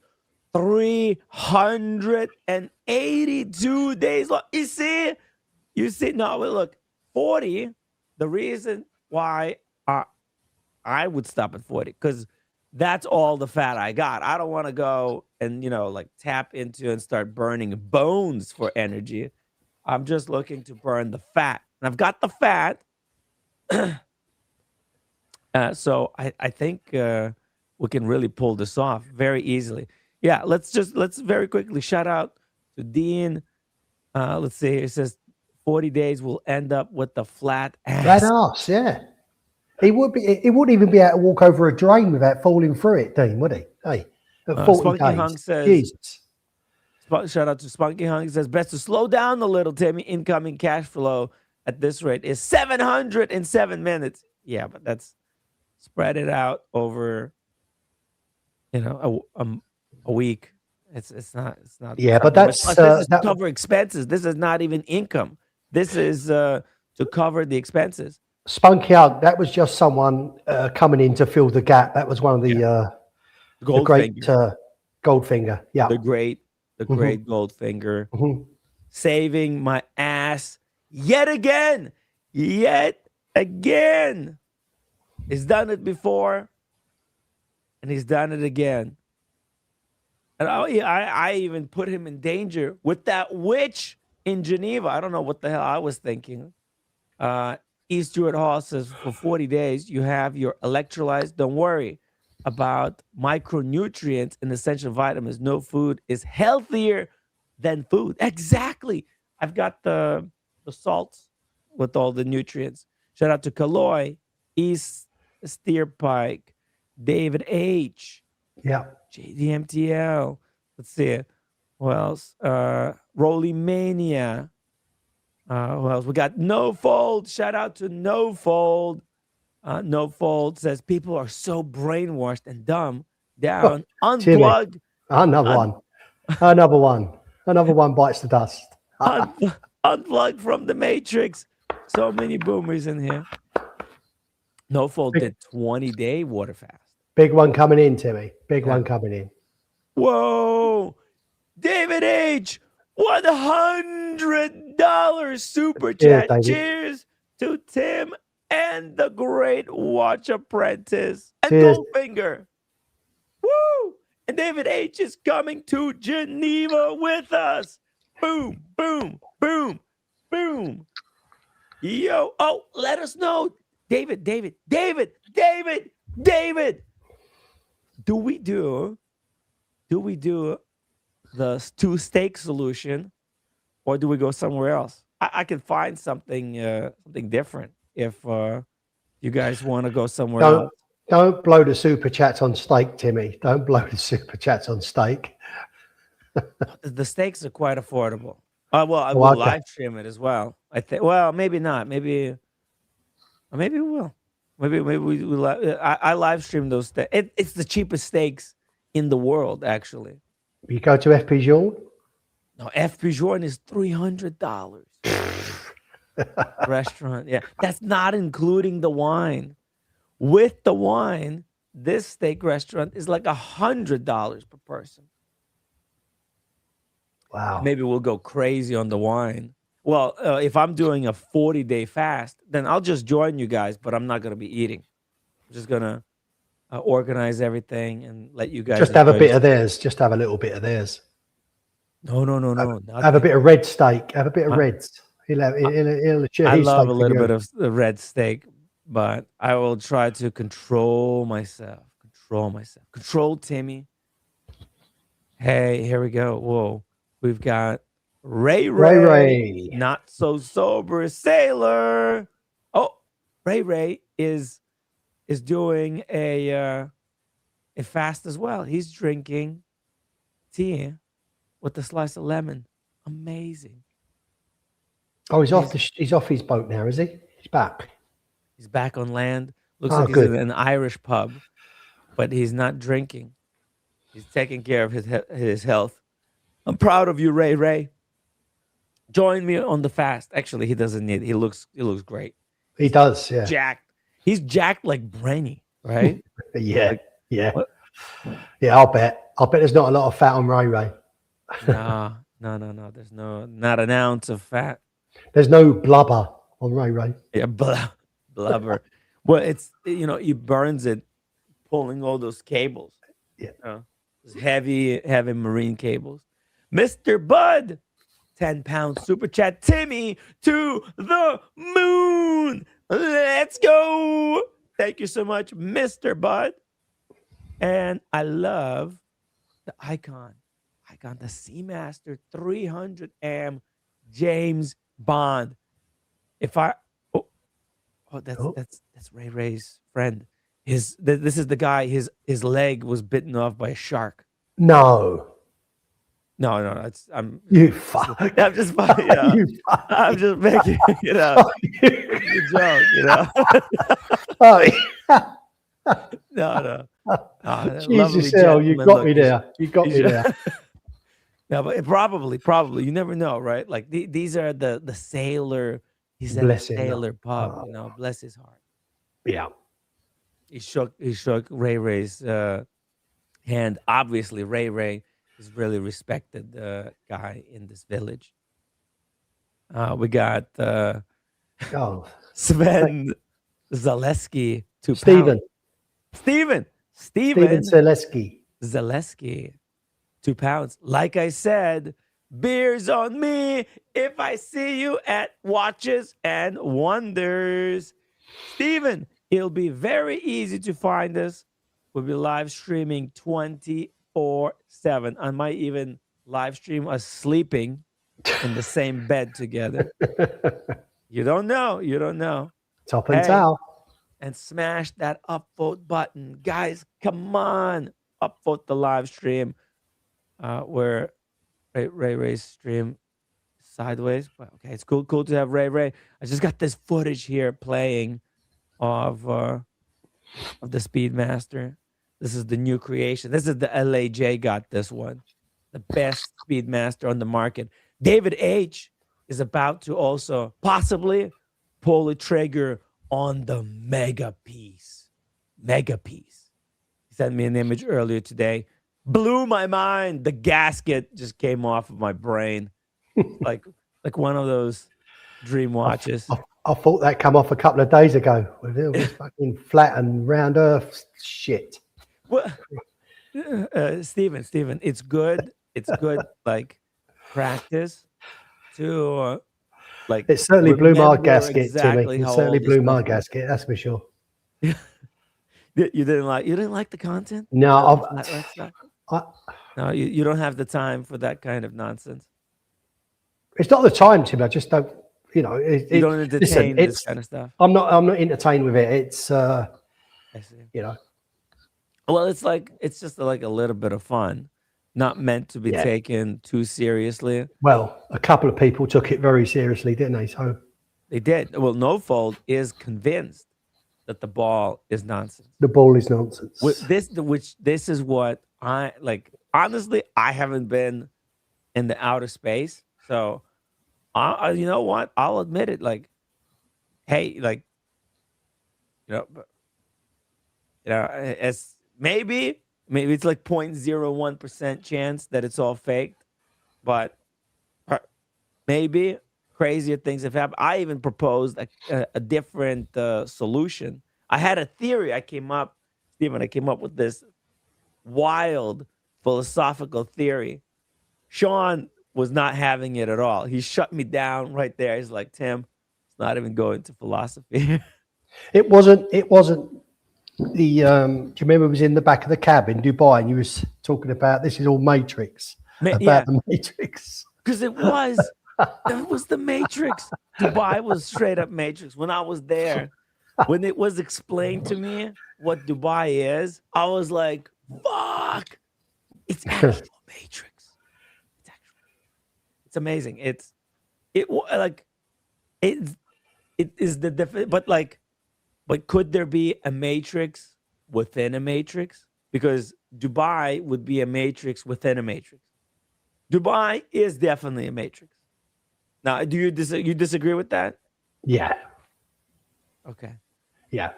382 days long. You see? No, look, 40. The reason why I would stop at 40, because that's all the fat I got. I don't want to go and, like tap into and start burning bones for energy. I'm just looking to burn the fat. And I've got the fat. So I think we can really pull this off very easily. Yeah, let's very quickly shout out to Dean. Let's see. It says 40 days will end up with the flat ass. Flat ass, yeah. He wouldn't even be able to walk over a drain without falling through it, Dean, would he? Hey, at 40 Spunky days. Hung says, Jesus. Shout out to Spunky Hung. He says, best to slow down a little, Timmy. Incoming cash flow at this rate is 707 minutes. Yeah, but that's spread it out over, a week. It's not. Yeah, but that's this is to cover expenses. This is not even income. This is to cover the expenses. Spunky Hug, that was just someone coming in to fill the gap. That was one of the great Goldfinger. Yeah, the great Goldfinger, saving my ass yet again. He's done it before, and he's done it again. And I even put him in danger with that witch in Geneva. I don't know what the hell I was thinking. E. Stewart Hall says, for 40 days, you have your electrolytes. Don't worry about micronutrients and essential vitamins. No food is healthier than food. Exactly. I've got the salts with all the nutrients. Shout out to Kaloy, East Steerpike, David H. Yeah. JDMTL. Let's see. Who else? Roly Mania. Who else? We got No Fold. Shout out to No Fold. No Fold says people are so brainwashed and dumb. Down. Unplug. Another one bites the dust. Unplug from the Matrix. So many boomers in here. No Fold did 20-day water fast. Big one coming in, Timmy. Big one coming in. Whoa. David H. $100 super chat. Cheers to Tim and the great Watch Apprentice and Goldfinger. Woo! And David H is coming to Geneva with us. Boom, boom, boom, boom. Yo, let us know. David. Do we do the two-steak solution, or do we go somewhere else? I can find something different if you guys want to go somewhere else. Don't blow the super chats on steak, Timmy. Don't blow the super chats on steak. The steaks are quite affordable. I will live stream it as well. I think. Well, maybe not. Maybe we will. Maybe we I live stream those steaks. It's the cheapest steaks in the world, actually. You go to FP Journe? No, FP Journe is $300. Restaurant, yeah. That's not including the wine. With the wine, this steak restaurant is like $100 per person. Wow. Maybe we'll go crazy on the wine. Well, if I'm doing a 40-day fast, then I'll just join you guys, but I'm not going to be eating. I'm just going to organize everything and let you guys just have a enjoy bit this. of theirs. Just have a little bit of theirs. No. Have a bit of red steak. Have a bit of reds. He'll share I his love steak a with little you. bit of the red steak, but I will try to control myself. Control Timmy. Hey, here we go. Whoa. We've got Ray, not so sober sailor. Oh, Ray is doing a fast as well. He's drinking tea with a slice of lemon. Amazing. Oh, he's off his boat now, is he? He's back. He's back on land. Looks like he's in an Irish pub, but he's not drinking. He's taking care of his health. I'm proud of you, Ray. Join me on the fast. Actually, he doesn't need. He looks great. He does, yeah. Jacked. He's jacked like Brenny, right? Yeah, like, yeah. What? Yeah, I'll bet there's not a lot of fat on Ray. No. There's not an ounce of fat. There's no blubber on Ray. Yeah, blubber. Well, it's he burns it, pulling all those cables. Yeah, heavy marine cables. Mr. Bud, 10-pound super chat. Timmy to the moon. Let's go. Thank you so much, Mr. Bud. And I love the icon, the Seamaster 300 AM James Bond. If I that's Ray's friend. This is the guy. His leg was bitten off by a shark. No. I'm you fuck. I'm just funny. I'm just making a joke. Oh, no. Jesus, you got me there. You got me there. No, but probably you never know, right? Like these are the sailor. He's at a sailor pub. Bless his heart. Yeah. He shook Ray's hand. Obviously, Ray is really respected guy in this village. We got Sven Zaleski, Steven Zaleski, 2 pounds. Like I said, beers on me if I see you at Watches and Wonders. Steven, it'll be very easy to find us. We'll be live streaming 24/7. I might even live stream us sleeping in the same bed together. You don't know. Top and tail. And smash that upvote button. Guys, come on. Upvote the live stream. Where Ray's stream sideways. But okay, it's cool to have Ray. I just got this footage here playing of the Speedmaster. This is the new creation. This is the LAJ got this one. The best Speedmaster on the market. David H is about to also possibly pull a trigger on the mega piece. He sent me an image earlier today. Blew my mind. The gasket just came off of my brain. like one of those dream watches. I thought that come off a couple of days ago. It was fucking flat and round earth shit. Well, Steven, it's good. It's good, like practice to like. It certainly blew my gasket, exactly Timmy. It certainly blew my gasket. That's for sure. You didn't like the content? No, no, you don't have the time for that kind of nonsense. It's not the time, Timmy. I just don't. You don't entertain this kind of stuff. I'm not entertained with it. It's I see. Well, it's just like a little bit of fun, not meant to be taken too seriously. Well, a couple of people took it very seriously, didn't they? So they did. Well, No Fold is convinced that the ball is nonsense. The ball is nonsense. This is what I like. Honestly, I haven't been in the outer space, so you know what? I'll admit it. Like, hey, like, You know, as maybe it's like 0.01% chance that it's all faked, but maybe crazier things have happened. I even proposed a different solution. I had a theory. I came up with this wild philosophical theory. Sean was not having it at all. He shut me down right there. He's like, Tim, it's not even going to philosophy. It wasn't the do you remember it was in the back of the cab in Dubai and you was talking about this is all Matrix. The Matrix. Because it was the Matrix. Dubai was straight up Matrix. When I was there, when it was explained to me what Dubai is, I was like, fuck. It's actual Matrix. It's amazing. It is but could there be a Matrix within a Matrix? Because Dubai would be a Matrix within a Matrix. Dubai is definitely a Matrix. Now, do you disagree with that? Yeah. Okay. Yeah.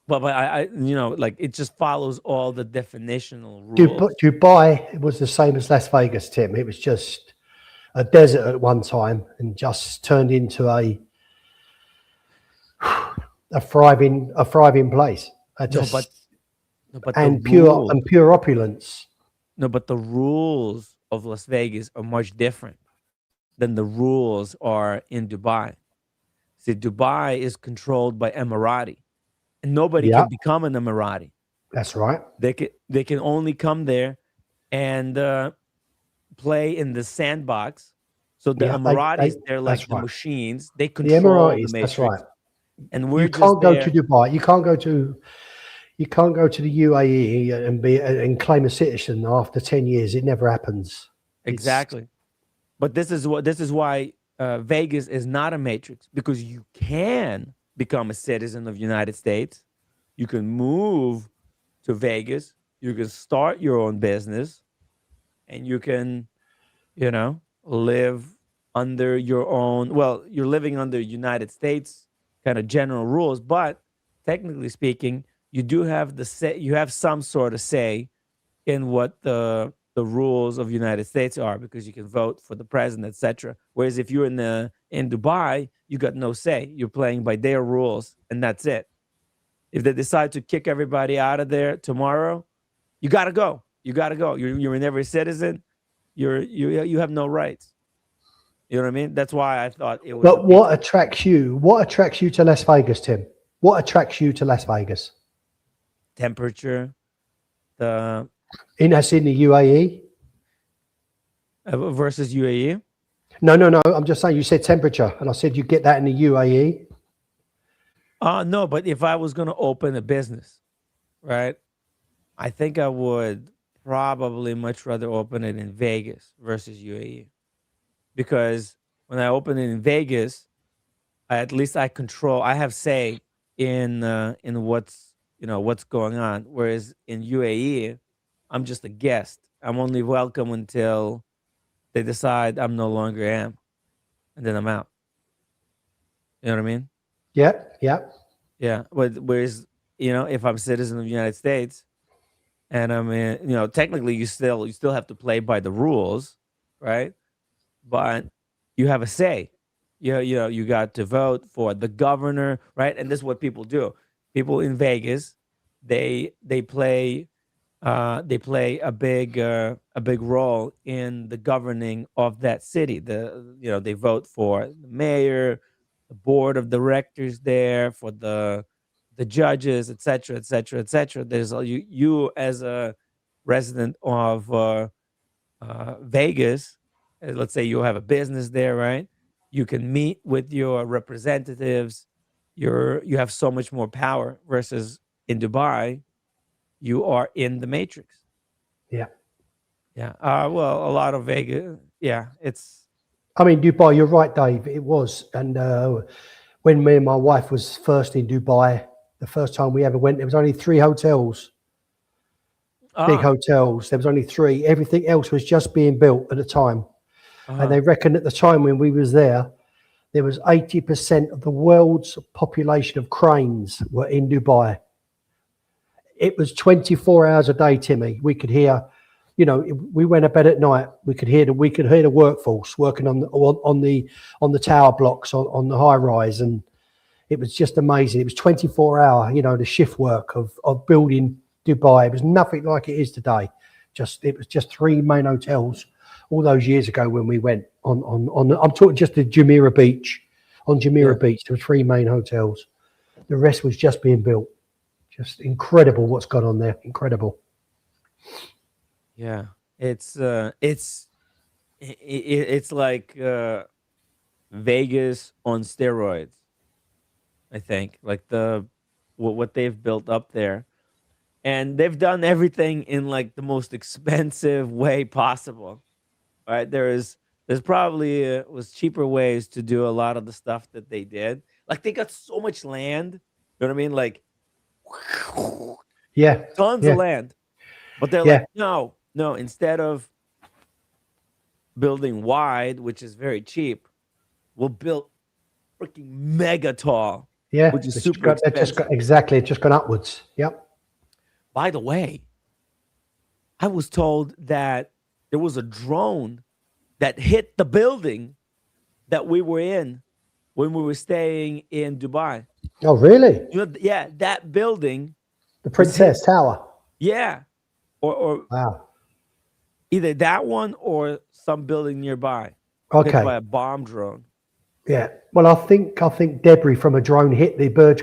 But I it just follows all the definitional rules. Dubai was the same as Las Vegas, Tim. It was just a desert at one time and just turned into a thriving place. Pure opulence. No, but the rules of Las Vegas are much different than the rules are in Dubai. See, Dubai is controlled by Emirati, and nobody can become an Emirati. That's right. They can only come there and play in the sandbox. So the Emiratis, they're like the machines. They control the Matrix. That's right. And you can't go to Dubai. You can't go to the UAE and claim a citizen after 10 years. It never happens. Exactly. But this is why Vegas is not a Matrix, because you can become a citizen of the United States. You can move to Vegas. You can start your own business, and you can, live under your own. Well, you're living under United States kind of general rules, but technically speaking, you do have you have some sort of say in what the rules of the United States are, because you can vote for the president, etc. Whereas if you're in Dubai, you got no say. You're playing by their rules, and that's it. If they decide to kick everybody out of there tomorrow, you got to go. You got to go. You're never a citizen. You have no rights. You know what I mean? That's why I thought it was. But what attracts you? What attracts you to Las Vegas, Tim? What attracts you to Las Vegas? Temperature. That's in the UAE versus UAE. No. I'm just saying. You said temperature, and I said you get that in the UAE. No, but if I was going to open a business, right, I think I would probably much rather open it in Vegas versus UAE, because when I open it in Vegas, I have say in what's going on. Whereas in UAE, I'm just a guest. I'm only welcome until they decide I'm no longer am, and then I'm out. You know what I mean? Yeah. But whereas, if I'm a citizen of the United States, and I'm in, technically you still have to play by the rules, right? But you have a say. You got to vote for the governor, right? And this is what people do. People in Vegas, they play a big role in the governing of that city. They vote for the mayor, the board of directors there, for the judges, etc., etc., etc. There's you as a resident of Vegas. Let's say you have a business there, right? You can meet with your representatives. You have so much more power, versus in Dubai, you are in the Matrix. Yeah. Well, a lot of Vegas. Yeah, Dubai. You're right, Dave. It was, and when me and my wife was first in Dubai, the first time we ever went, there was only 3 hotels, big hotels. There was only 3. Everything else was just being built at the time. And they reckon at the time when we was there, there was 80% of the world's population of cranes were in Dubai. It was 24 hours a day, Timmy. We could hear, you know, we went to bed at night. We could hear the workforce working on the tower blocks on the high rise, and it was just amazing. It was 24-hour, you know, the shift work of building Dubai. It was nothing like it is today. It was just 3 main hotels all those years ago when we went on I'm talking just the Jumeirah Beach. On Jumeirah Beach, there were 3 main hotels. The rest was just being built. Just incredible what's gone on there. Incredible. Yeah, it's like Vegas on steroids. I think like what they've built up there, and they've done everything in like the most expensive way possible. Right? There's probably was cheaper ways to do a lot of the stuff that they did. Like they got so much land. You know what I mean? Like yeah, tons of land. But they're like, no. Instead of building wide, which is very cheap, we'll build freaking mega tall. Yeah, which is super expensive. It's just gone upwards. Yep. By the way, I was told that there was a drone that hit the building that we were in when we were staying in Dubai. Oh, really? You know, yeah, that building, the Princess Tower. Yeah, or wow, either that one or some building nearby. Okay, hit by a bomb drone. Yeah, well, I think debris from a drone hit the Burj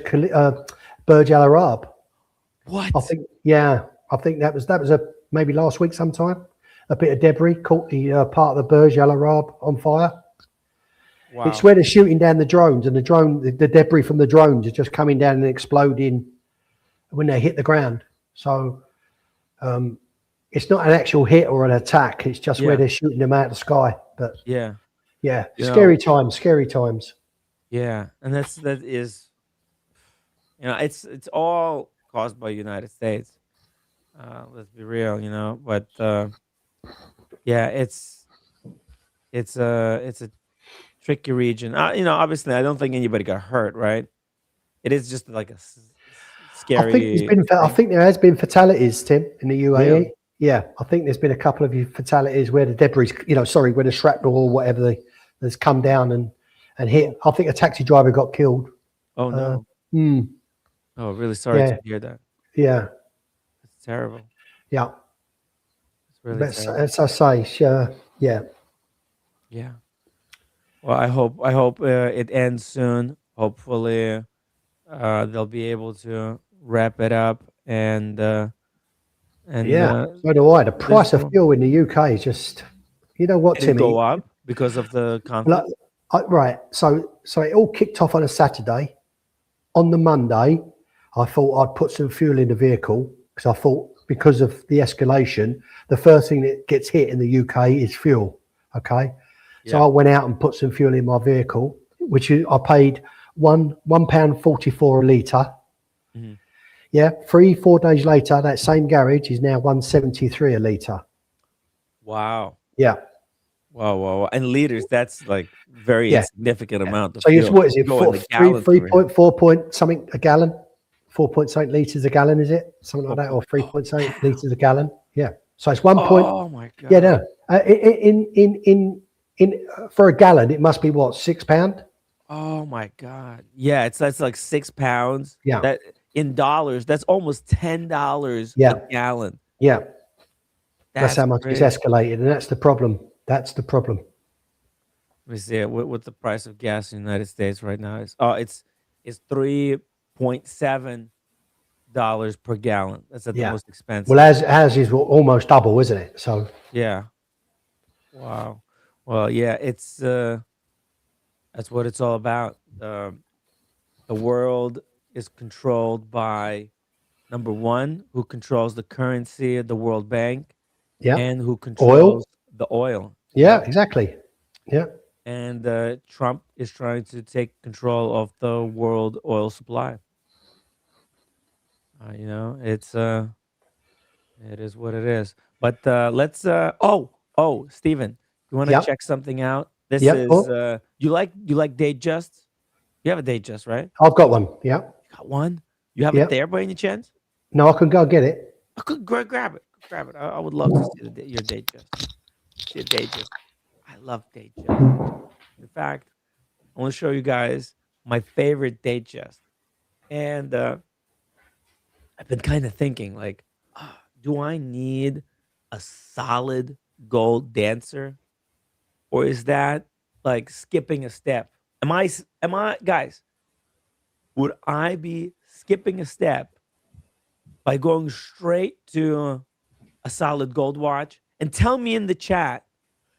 Al Arab. What? I think that was maybe last week sometime. A bit of debris caught the part of the Burj Al Arab on fire. Wow. It's where they're shooting down the drones, and the debris from the drones is just coming down and exploding when they hit the ground. So it's not an actual hit or an attack. It's just where they're shooting them out of the sky. But yeah, scary times. Yeah, and that is, you know, it's all caused by United States. Let's be real, you know. But yeah, it's a tricky region. You know, obviously, I don't think anybody got hurt, right? It is just like a scary. I think there has been fatalities, Tim, in the UAE. Really? Yeah, I think there's been a couple of fatalities where the debris, where the shrapnel or whatever has come down and hit. I think a taxi driver got killed. Oh no! Oh, really sorry to hear that. Yeah, it's terrible. Yeah, it's really terrible. As I say, yeah. Well, I hope it ends soon. Hopefully, they'll be able to wrap it up and so do I. The price of fuel in the UK is just, you know what, Timmy? Go up because of the conflict. Right. So it all kicked off on a Saturday. On the Monday, I thought I'd put some fuel in the vehicle because I thought because of the escalation, the first thing that gets hit in the UK is fuel. Okay. Yeah. So I went out and put some fuel in my vehicle, which I paid £1.44 a litre. Mm-hmm. Yeah, 3-4 days later, that same garage is now $1.73 a litre. Wow. Yeah. Wow. And liters, that's like very insignificant amount of so fuel. What is it? 3.4 point something a gallon? 4 point something litres a gallon, is it? Something like that, or 3 point something litres a gallon. Yeah. So it's 1 point. Oh my god. Yeah, no. In for a gallon, it must be what, £6? Oh my god. Yeah, that's like £6. Yeah. That in dollars, that's almost $10 a gallon. Yeah. That's how much it's escalated, and that's the problem. That's the problem. Let me see what the price of gas in the United States right now is. Oh, it's $3.7 per gallon. That's at the most expensive. Well, as is almost double, isn't it? So yeah. Wow. Well, yeah, it's that's what it's all about. The world is controlled by, number one, who controls the currency of the World Bank, and who controls the oil. Yeah, exactly. Yeah. And Trump is trying to take control of the world oil supply. You know, it is what it is. But let's. Steven, you want to check something out? This Yep, is cool. you like Datejust? You have a Datejust, right? I've got one. Yeah. You got one? You have Yep. it there by any chance? No, I can go get it. I could grab it. Grab it. I would love to see your Datejust. See a Datejust. I love Datejust. In fact, I want to show you guys my favorite Datejust. And I've been kind of thinking, like, do I need a solid gold dancer, or is that like skipping a step? Am I guys? Would I be skipping a step by going straight to a solid gold watch? And tell me in the chat,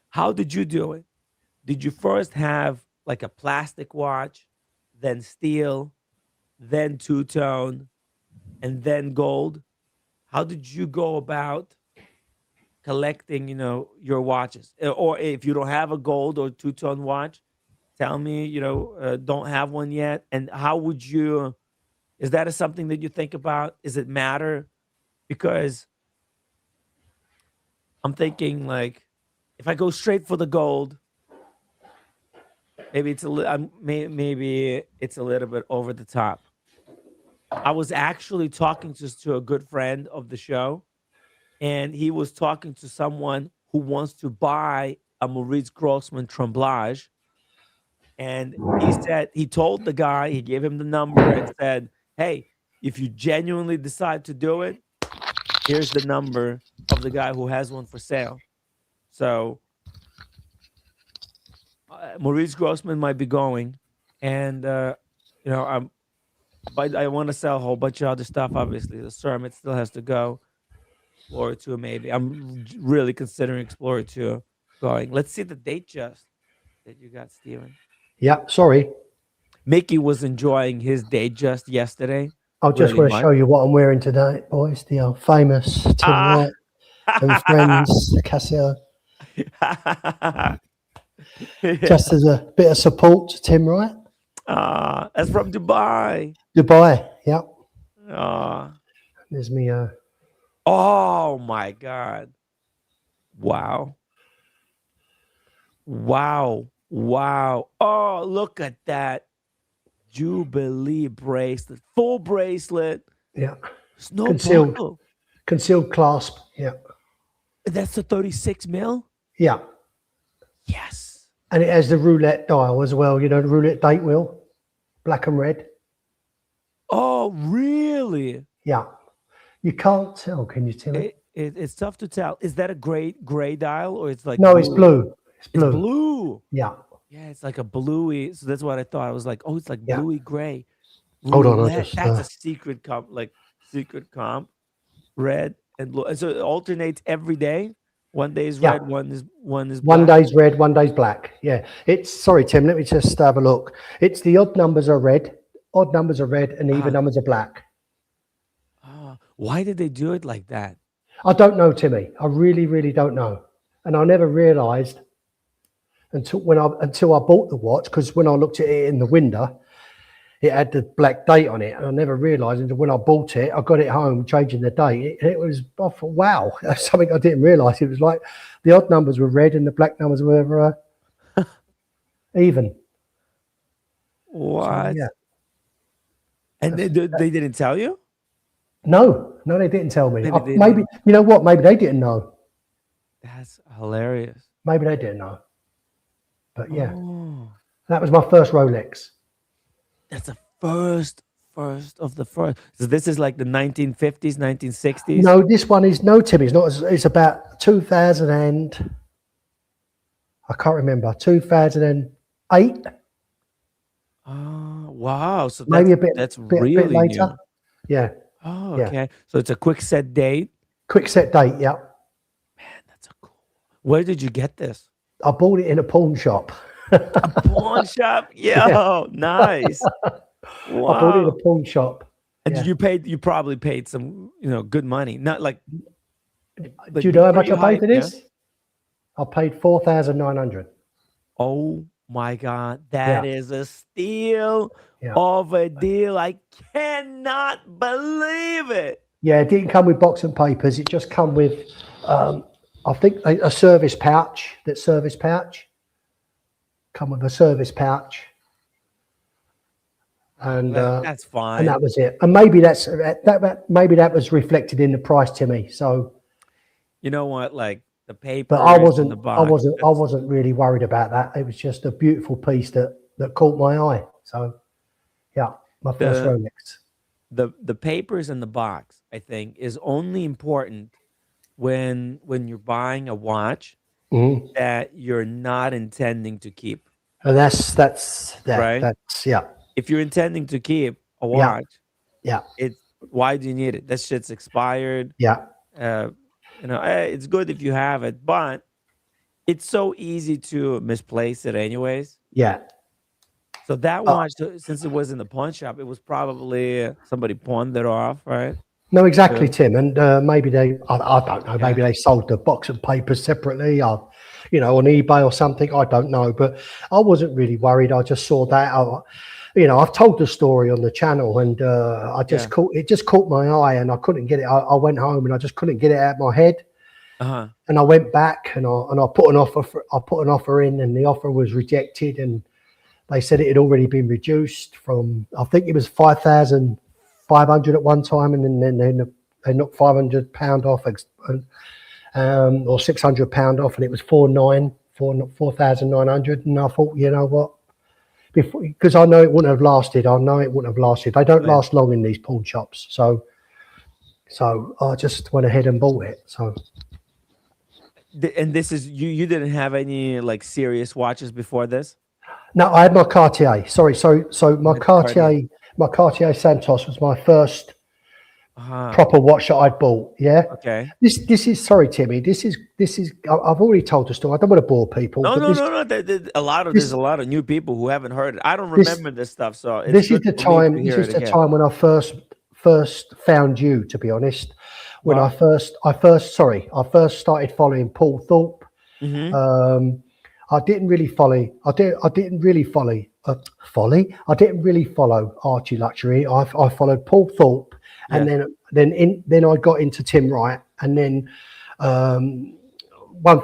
how did you do it? Did you first have like a plastic watch, then steel, then two-tone, and then gold? How did you go about collecting, your watches? Or if you don't have a gold or two-tone watch, tell me, don't have one yet. And how would you, is that something that you think about? Does it matter? Because I'm thinking, like, if I go straight for the gold, maybe it's maybe it's a little bit over the top. I was actually talking to a good friend of the show, and he was talking to someone who wants to buy a Maurice Grossman Tremblage. And he told the guy, he gave him the number and said, hey, if you genuinely decide to do it, here's the number of the guy who has one for sale. So Maurice Grossman might be going, and but I want to sell a whole bunch of other stuff. Obviously, the Cermet still has to go. Explorer 2, maybe. I'm really considering Explorer 2 going. Let's see the Datejust that you got, Steven. Yeah, sorry. Mickey was enjoying his Datejust yesterday. I just want to show you what I'm wearing today, boys. The famous Tim Wright and Friends Casio. Just as a bit of support to Tim Wright. That's from Dubai. Dubai, yeah. There's me. Oh my God! Wow! Wow! Wow! Oh, look at that Jubilee bracelet, full bracelet. Yeah. No concealed clasp. Yeah. That's the 36 mil. Yeah. Yes. And it has the roulette dial as well. You know, the roulette date wheel, black and red. Oh, really? Yeah. You can't tell. Can you tell it? It's tough to tell. Is that a gray dial, or it's like no? It's blue. It's blue. It's blue. Yeah. Yeah, it's like a bluey. So that's what I thought. I was like, oh, it's like bluey gray. Hold on, that's a secret comp, red and blue. And so it alternates every day. One day is red, one is black. One day's red, one day's black. Yeah. Sorry, Tim, let me just have a look. It's the odd numbers are red, and even numbers are black. Why did they do it like that? I don't know, Timmy. I really, really don't know. And I never realized until I bought the watch, because when I looked at it in the window, it had the black date on it, and I never realized until when I bought it, I got it home changing the date. I thought, wow, that's something I didn't realize. It was like the odd numbers were red and the black numbers were even. What? So, yeah. And they didn't tell you? No, they didn't tell me. Maybe you know what? Maybe they didn't know. That's hilarious. Maybe they didn't know. But yeah, that was my first Rolex. That's the first of the first. So this is like the 1950s, 1960s. No, this one is Tim. It's not. It's about 2000 and I can't remember. 2008. Wow! So maybe that's bit really later. new. Yeah. Oh, okay. Yeah. So it's a quick set date. Quick set date. Yeah. Man, that's a cool. Where did you get this? I bought it in a pawn shop. A pawn shop? Yeah. Nice. Wow. I bought it in a pawn shop. And you probably paid some, good money. Not like. Do you know how much I paid for this? Yeah? I paid 4,900. Oh my God, that is a steal of a deal! I cannot believe it. Yeah, it didn't come with box and papers. It just come with, I think, a service pouch. come with a service pouch, and that's fine. And that was it. And maybe maybe that was reflected in the price to me. So, you know what, like the paper, but I wasn't really worried about that. It was just a beautiful piece that caught my eye. So, yeah, my first Rolex. The papers in the box, I think, is only important when you're buying a watch that you're not intending to keep. And that's right. That's yeah. If you're intending to keep a watch, it's why do you need it? That shit's expired. Yeah. It's good if you have it, but it's so easy to misplace it anyways. Yeah. So that watch, since it was in the pawn shop, it was probably somebody pawned it off, right? No, exactly, Tim. And maybe I don't know, maybe they sold the box of papers separately, on eBay or something. I don't know, but I wasn't really worried. I just saw that. I've told the story on the channel, and it just caught my eye, and I couldn't get it. I went home and I just couldn't get it out of my head. And I went back and I put an offer in, and the offer was rejected, and they said it had already been reduced from, I think it was 5,500 at one time, and then they knocked £500 off, or £600 off, and it was 4,900. And I thought, you know what? Because I know it wouldn't have lasted. They don't last long in these pawn shops. So I just went ahead and bought it. So. And this is you didn't have any like serious watches before this? No, I had my Cartier. Sorry. So my Cartier Santos was my first proper watch that I'd bought. Yeah. Okay. This is, sorry, Timmy. This is. I've already told the story. I don't want to bore people. No. There's a lot of new people who haven't heard it. I don't remember this stuff. So this is the time. This is the time when I first found you. To be honest, when I first started following Paul Thorpe. I didn't really follow Archie Luxury. I followed Paul Thorpe, and then I got into Tim Wright, and then one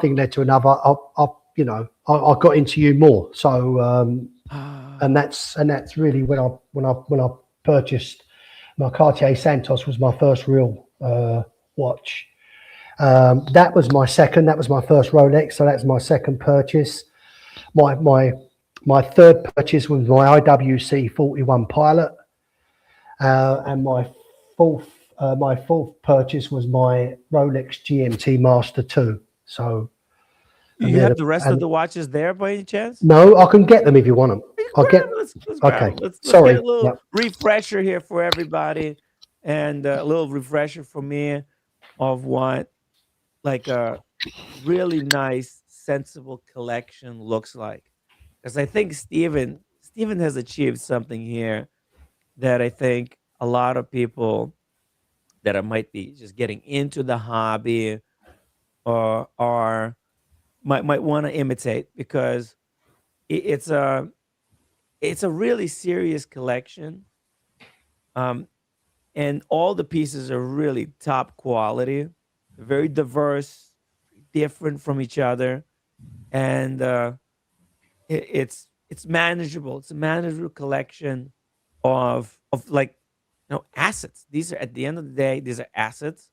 thing led to another. I got into you more. So and that's really when I purchased my Cartier Santos. Was my first real watch. That was my second. That was my first Rolex. So that's my second purchase. My third purchase was my IWC 41 Pilot, and my fourth purchase was my Rolex GMT Master 2. So you have the rest of the watches there by any chance? No, I can get them if you want them. Let's okay. Let's Sorry. get a little refresher here for everybody, and a little refresher for me of what like a really nice, sensible collection looks like. Because I think Steven has achieved something here that I think a lot of people that might be just getting into the hobby or might want to imitate, because it's a really serious collection, and all the pieces are really top quality, very diverse, different from each other, and it's manageable. It's a manageable collection of like assets. These are, at the end of the day, these are assets,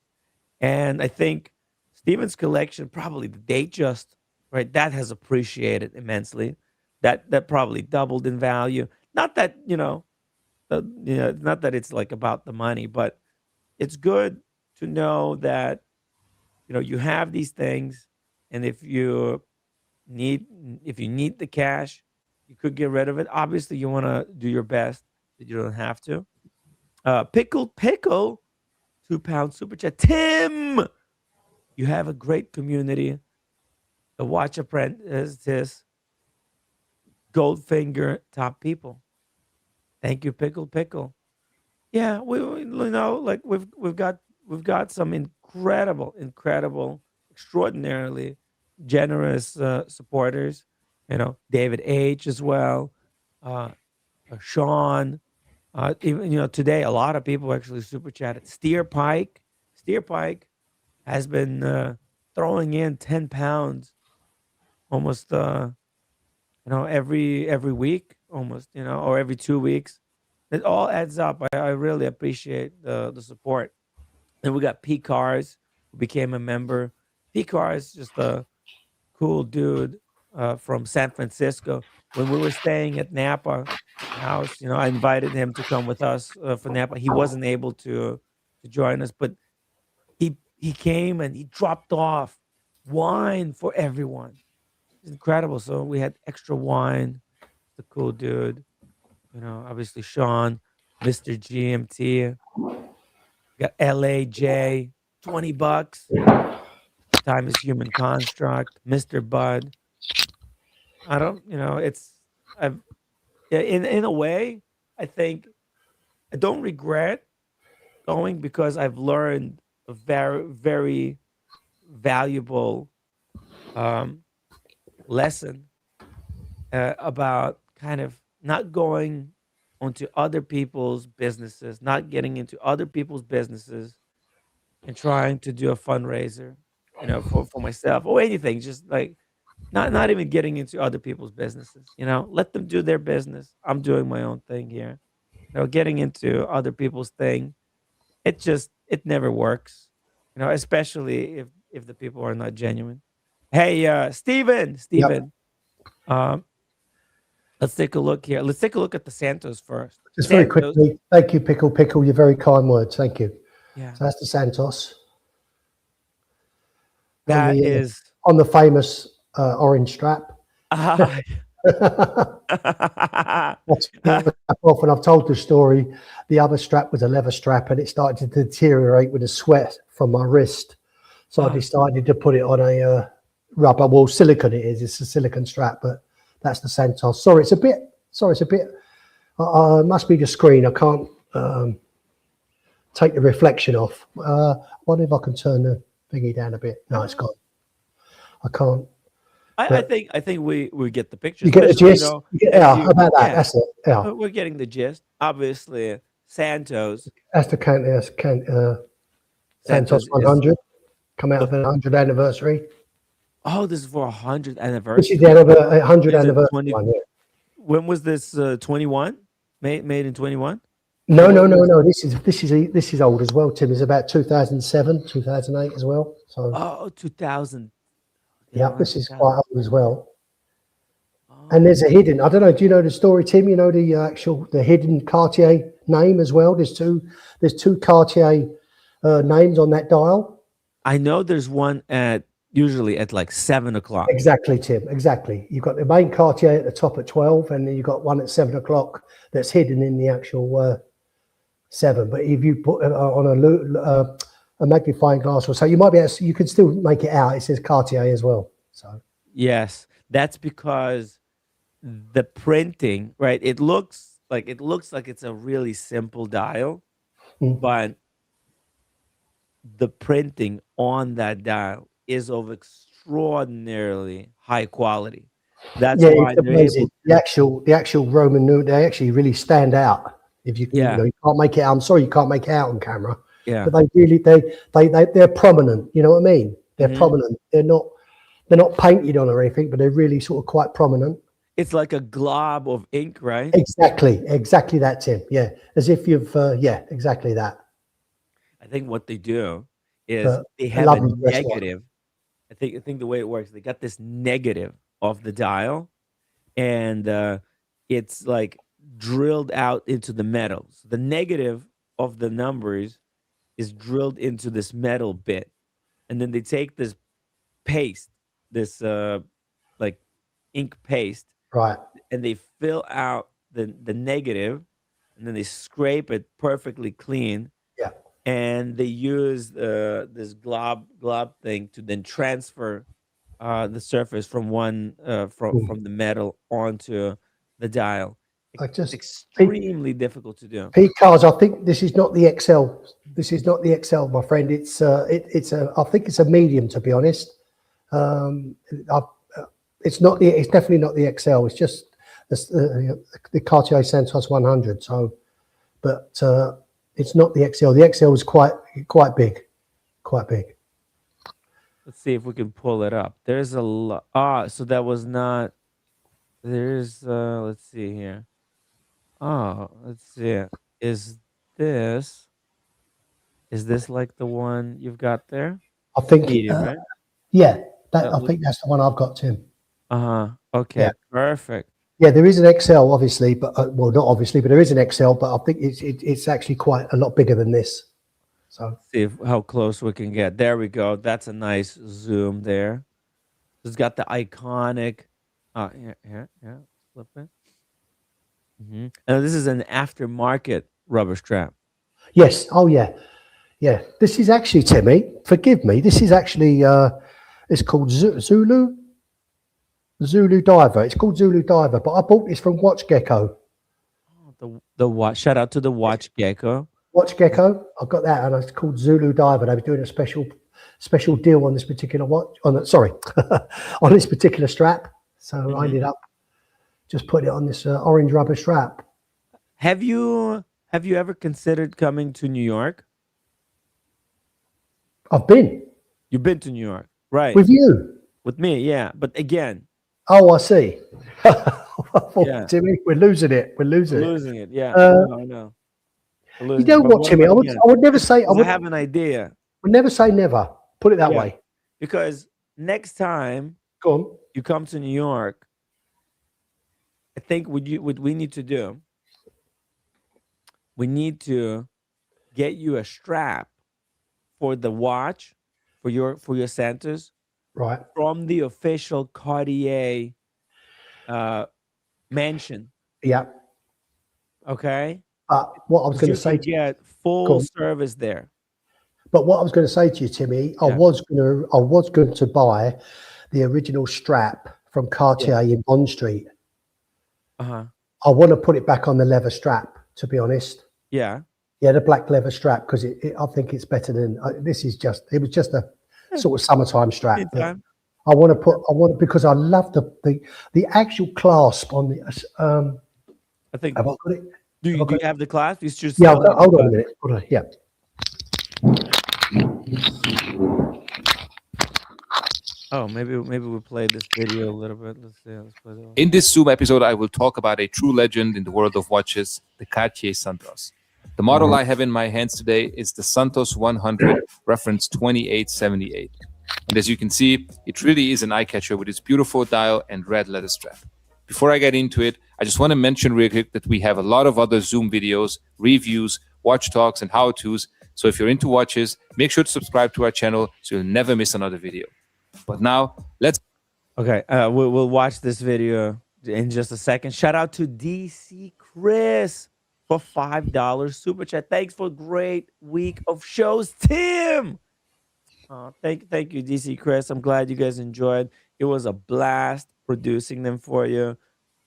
and I think Steven's collection, probably the Datejust, right, that has appreciated immensely. That probably doubled in value. Not that not that it's like about the money, but it's good to know that you have these things, and if you need the cash, you could get rid of it. Obviously, you want to do your best that you don't have to. Pickle, £2 super chat. Tim, you have a great community. The Watch Apprentice, Goldfinger, top people. Thank you, Pickle. Yeah, we've got some incredible, extraordinarily generous supporters. David H as well, Sean. Even today, a lot of people actually super chatted. Steer Pike has been throwing in £10, almost every week almost, or every 2 weeks. It all adds up. I really appreciate the support. And we got P Cars, who became a member. P Cars, just a cool dude from San Francisco. When we were staying at Napa house, I invited him to come with us for Napa. He wasn't able to join us, but he came and he dropped off wine for everyone. It's incredible. So we had extra wine. The cool dude, obviously Sean, Mr. GMT, got LAJ, $20. Time is human construct, Mr. Bud. I don't, I've, in a way, I think I don't regret going because I've learned a very, very valuable lesson about kind of not going onto other people's businesses, not getting into other people's businesses and trying to do a fundraiser, for myself or anything, just like not even getting into other people's businesses, let them do their business. I'm doing my own thing here. Getting into other people's thing, it never works, especially if the people are not genuine. Hey, Steven, Yep. let's take a look here. Let's take a look at the Santos first. Just very quickly, thank you, Pickle. Your very kind words. Thank you. Yeah. So that's the Santos. That is on the famous orange strap. Often I've told the story. The other strap was a leather strap, and it started to deteriorate with the sweat from my wrist. So I decided to put it on a rubber. Well, silicone it is. It's a silicone strap, but that's the Santos. Sorry, it's a bit. Must be the screen. I can't take the reflection off. I wonder if I can turn the thingy down a bit. No, it's gone. I can't. I think we get the picture. You get the gist. How about that? Yeah. That's it. Yeah, we're getting the gist. Obviously, Santos. That's the Santos 100. Come out of the 100th anniversary. Oh, this is for 100th anniversary. This is the 100th anniversary one. Yeah. When was this? 21? Made in 21? No. This is old as well. Tim, is about 2007, 2008 as well. So 2000. Yeah, this is quite old as well. And there's a hidden. I don't know. Do you know the story, Tim? You know the hidden Cartier name as well. There's two Cartier names on that dial. I know there's one usually at like 7 o'clock. Exactly, Tim. Exactly. You've got the main Cartier at the top at 12, and then you've got one at 7 o'clock that's hidden in the actual 7. But if you put it on a magnifying glass or so, you might be able to, you can still make it out. It says Cartier as well. So yes, that's because the printing, right? It looks like it's a really simple dial, but the printing on that dial is of extraordinarily high quality. That's why the actual Roman numerals, they actually really stand out. If you can't make it out. I'm sorry you can't make it out on camera. Yeah, but they really they're prominent. You know what I mean? They're prominent. They're not painted on or anything, but they're really sort of quite prominent. It's like a glob of ink, right? Exactly that, Tim. Yeah, as if you've exactly that. I think what they do is they have a negative. I think the way it works, they got this negative of the dial, and it's like drilled out into the metal. So the negative of the numbers is drilled into this metal bit, and then they take this paste, this like ink paste, right, and they fill out the negative, and then they scrape it perfectly clean. Yeah, and they use this glob thing to then transfer the surface from one from the metal onto the dial. It's extremely difficult to do. Because I think this is not the XL. This is not the XL, my friend. I think it's a medium, to be honest. It's definitely not the XL. It's just the Cartier Santos 100. So, but it's not the XL. The XL is quite big, quite big. Let's see if we can pull it up. There's a lot. So that was not. There's let's see here. Oh, let's see. Is this like the one you've got there? I think, Medium, right? yeah, That I look. think that's the one I've got, Tim. Okay, Yeah. perfect. Yeah, there is an XL, obviously, but well, not obviously, but there is an XL, but I think it's actually quite a lot bigger than this. So See how close we can get. There we go. That's a nice zoom there. It's got the iconic. Here, flip it. And this is an aftermarket rubber strap. yes, oh yeah, yeah. This is actually, Timmy, forgive me. This is actually it's called Zulu Diver. It's called Zulu Diver, but I bought this from Watch Gecko. The watch. Shout out to the Watch Gecko. Watch Gecko. I've got that, and it's called Zulu Diver. They were doing a special deal on this particular watch. On this particular strap. So I ended up just putting it on this orange rubber strap. Have you ever considered coming to New York? I've been. You've been to New York, right? With you. With me, yeah. But again. Oh, I see. Yeah. Timmy, we're losing it. We're losing it. Yeah. I know. You know what, Timmy? I would never say. I have an idea. Would never say never. Put it that way. Because next time you come to New York, I think what we need to do, we need to get you a strap for the watch for your Santas, right? From the official Cartier mansion. Yeah. Okay. What I was going to say, get full service there. But what I was going to say to you, Timmy, I was going to buy the original strap from Cartier in Bond Street. I want to put it back on the leather strap, to be honest. Yeah. Yeah, the black leather strap, because I think it's better than this. It was just a sort of summertime strap. I want to because I love the actual clasp on the. I think. Have I got it? Do you have the clasp? It's just hold on a minute. Hold on. Yeah. Oh, maybe we'll play this video a little bit. Let's see. Let's play that. In this Zoom episode, I will talk about a true legend in the world of watches, the Cartier Santos. The model I have in my hands today is the Santos 100, reference 2878. And as you can see, it really is an eye-catcher with its beautiful dial and red leather strap. Before I get into it, I just want to mention real quick that we have a lot of other Zoom videos, reviews, watch talks, and how-tos. So if you're into watches, make sure to subscribe to our channel so you'll never miss another video. But now, let's... Okay, we'll watch this video in just a second. Shout out to DC Chris for $5 super chat. Thanks for a great week of shows, Tim. Thank you, DC Chris. I'm glad you guys enjoyed. It was a blast producing them for you.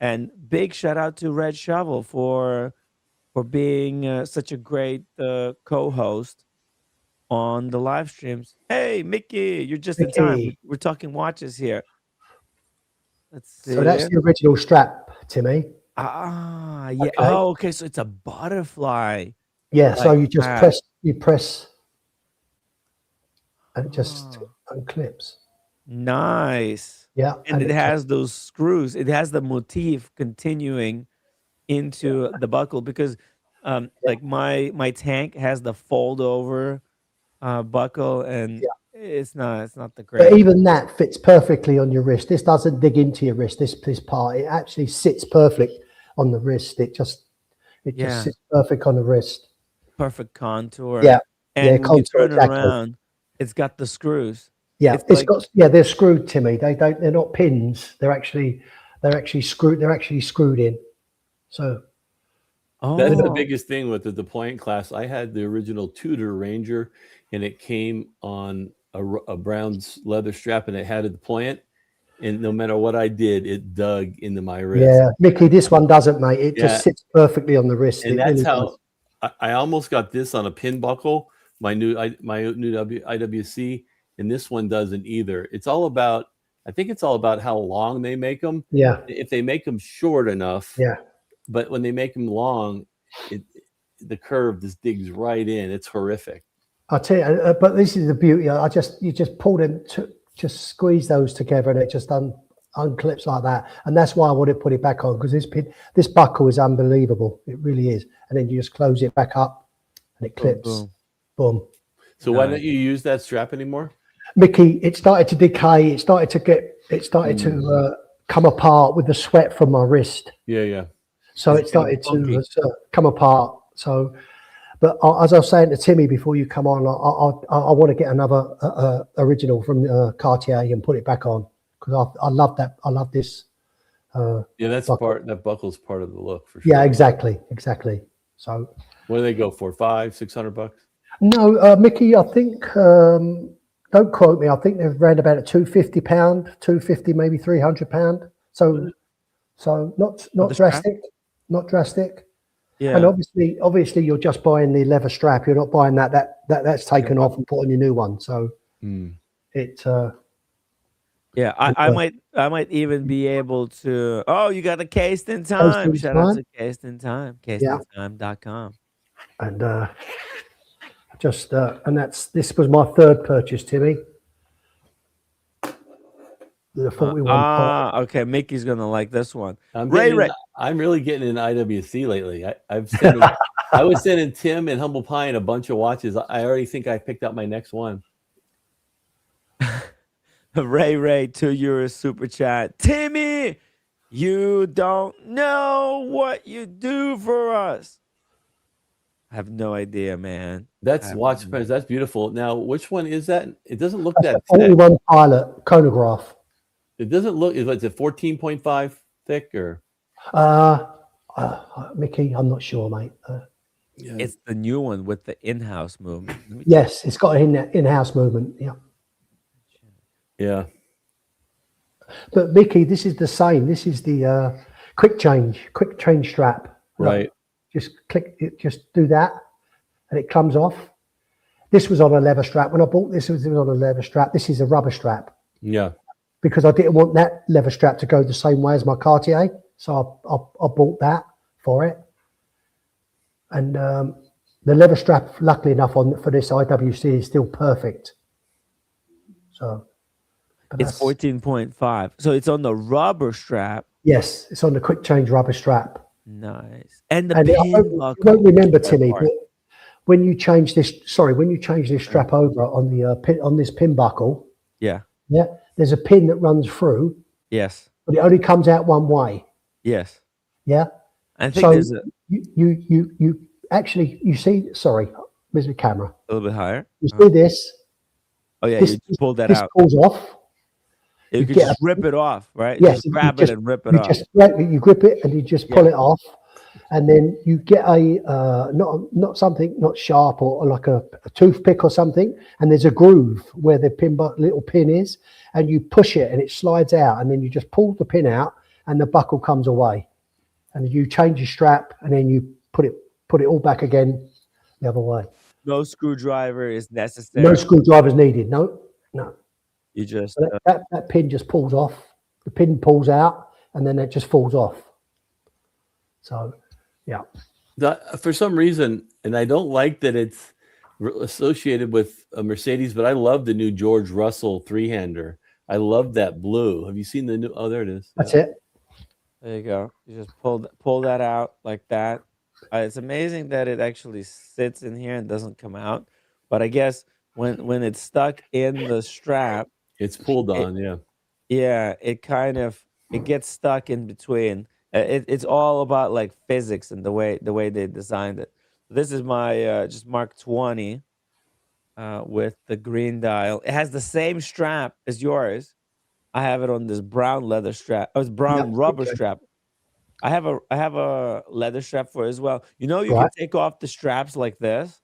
And big shout out to Red Shovel for being such a great co-host on the live streams. Hey, Mickey, you're just in time. We're talking watches here. Let's see. So that's the original strap, Timmy. Yeah. Okay. Oh, okay. So it's a butterfly. Yeah. So you just press, and it just unclips. Nice. Yeah. And it has those screws. It has the motif continuing into the buckle because, like my tank has the fold over buckle, and it's not the greatest. But even that fits perfectly on your wrist. This doesn't dig into your wrist. This part, it actually sits perfect on the wrist. It just sits perfect on the wrist. Perfect contour. Yeah. And when you turn it around, it's got the screws. Yeah, they're screwed, Timmy. They're not pins. They're actually screwed. They're actually screwed in. So that's the biggest thing with the deployment class. I had the original Tudor Ranger, and it came on a brown leather strap, and it had a deployment. And no matter what I did, it dug into my wrist. Yeah, Mickey, this one doesn't, mate. It just sits perfectly on the wrist. And that's how I almost got this on a pin buckle. My new IWC. And this one doesn't either. It's all about, I think it's all about how long they make them. Yeah. If they make them short enough. Yeah. But when they make them long, the curve just digs right in. It's horrific. I'll tell you, but this is the beauty. You just pull them, just squeeze those together, and it just unclips like that, and that's why I want to put it back on, because this buckle is unbelievable. It really is. And then you just close it back up, and it clips. Boom. So why don't you use that strap anymore? Mickey, it started to decay. It started to come apart with the sweat from my wrist. Yeah. So it started to come apart. So, but as I was saying to Timmy before you come on, I want to get another original from Cartier and put it back on, because I love that. I love this. That's buckle. that buckle's part of the look for sure. Yeah, exactly. So what do they go for? $500-600? No, Mickey, I think, don't quote me, I think they're around about £250, £250, maybe £300. So not drastic, not drastic. Yeah. And obviously you're just buying the leather strap. You're not buying that's taken off and put on your new one. So it yeah, I might even be able to. Oh, you got a Cased in Time. Shout out to Cased in Time. CasedInTime.com. And this was my third purchase, Timmy. The 41. Okay. Mickey's gonna like this one. I'm really getting in IWC lately. I was sending Tim and Humble Pie a bunch of watches. I already think I picked up my next one. Ray, €2 super chat. Timmy, you don't know what you do for us. I have no idea, man. That's Watchmakers. That's beautiful. Now, which one is that? It doesn't look that thick. 41 Pilot chronograph. It doesn't look. Is it 14.5 thick or? Mickey, I'm not sure, mate. It's the new one with the in-house movement. Yes, it's got an in-house movement. Yeah. Yeah. But Mickey, this is the same. This is the quick change strap. Right. Just click it, just do that, and it comes off. This was on a leather strap. When I bought this, it was on a leather strap. This is a rubber strap. Yeah. Because I didn't want that leather strap to go the same way as my Cartier. So I bought that for it. And the leather strap, luckily enough, for this IWC is still perfect. So it's 14.5. So it's on the rubber strap. Yes, it's on the quick change rubber strap. Nice. And the pin buckle. You won't remember, Timmy, but when you change this strap over on the on this pin buckle, yeah, there's a pin that runs through. Yes. But it only comes out one way. Yes. Yeah. I think there's you actually see. Sorry, where's the camera? A little bit higher. You see this? Oh yeah, you pull that out. This pulls off. You could just rip it off, right? Yes, just grab it and rip it off. You grip it and you just pull it off, and then you get a not something not sharp or like a toothpick or something, and there's a groove where the little pin is, and you push it and it slides out, and then you just pull the pin out and the buckle comes away, and you change your strap and then you put it all back again the other way. No screwdriver is necessary. No screwdriver is needed. No. You just that pin just pulls off. The pin pulls out, and then it just falls off. So, yeah. For some reason, and I don't like that it's associated with a Mercedes, but I love the new George Russell 3-hander. I love that blue. Have you seen the new? Oh, there it is. That's it. There you go. You just pull that out like that. It's amazing that it actually sits in here and doesn't come out. But I guess when it's stuck in the strap, it's pulled on. Yeah. It gets stuck in between. It's all about like physics and the way they designed it. This is my just Mark 20 with the green dial. It has the same strap as yours. I have it on this brown leather strap. Oh, it's brown rubber strap. I have a leather strap for it as well. You know, you can take off the straps like this.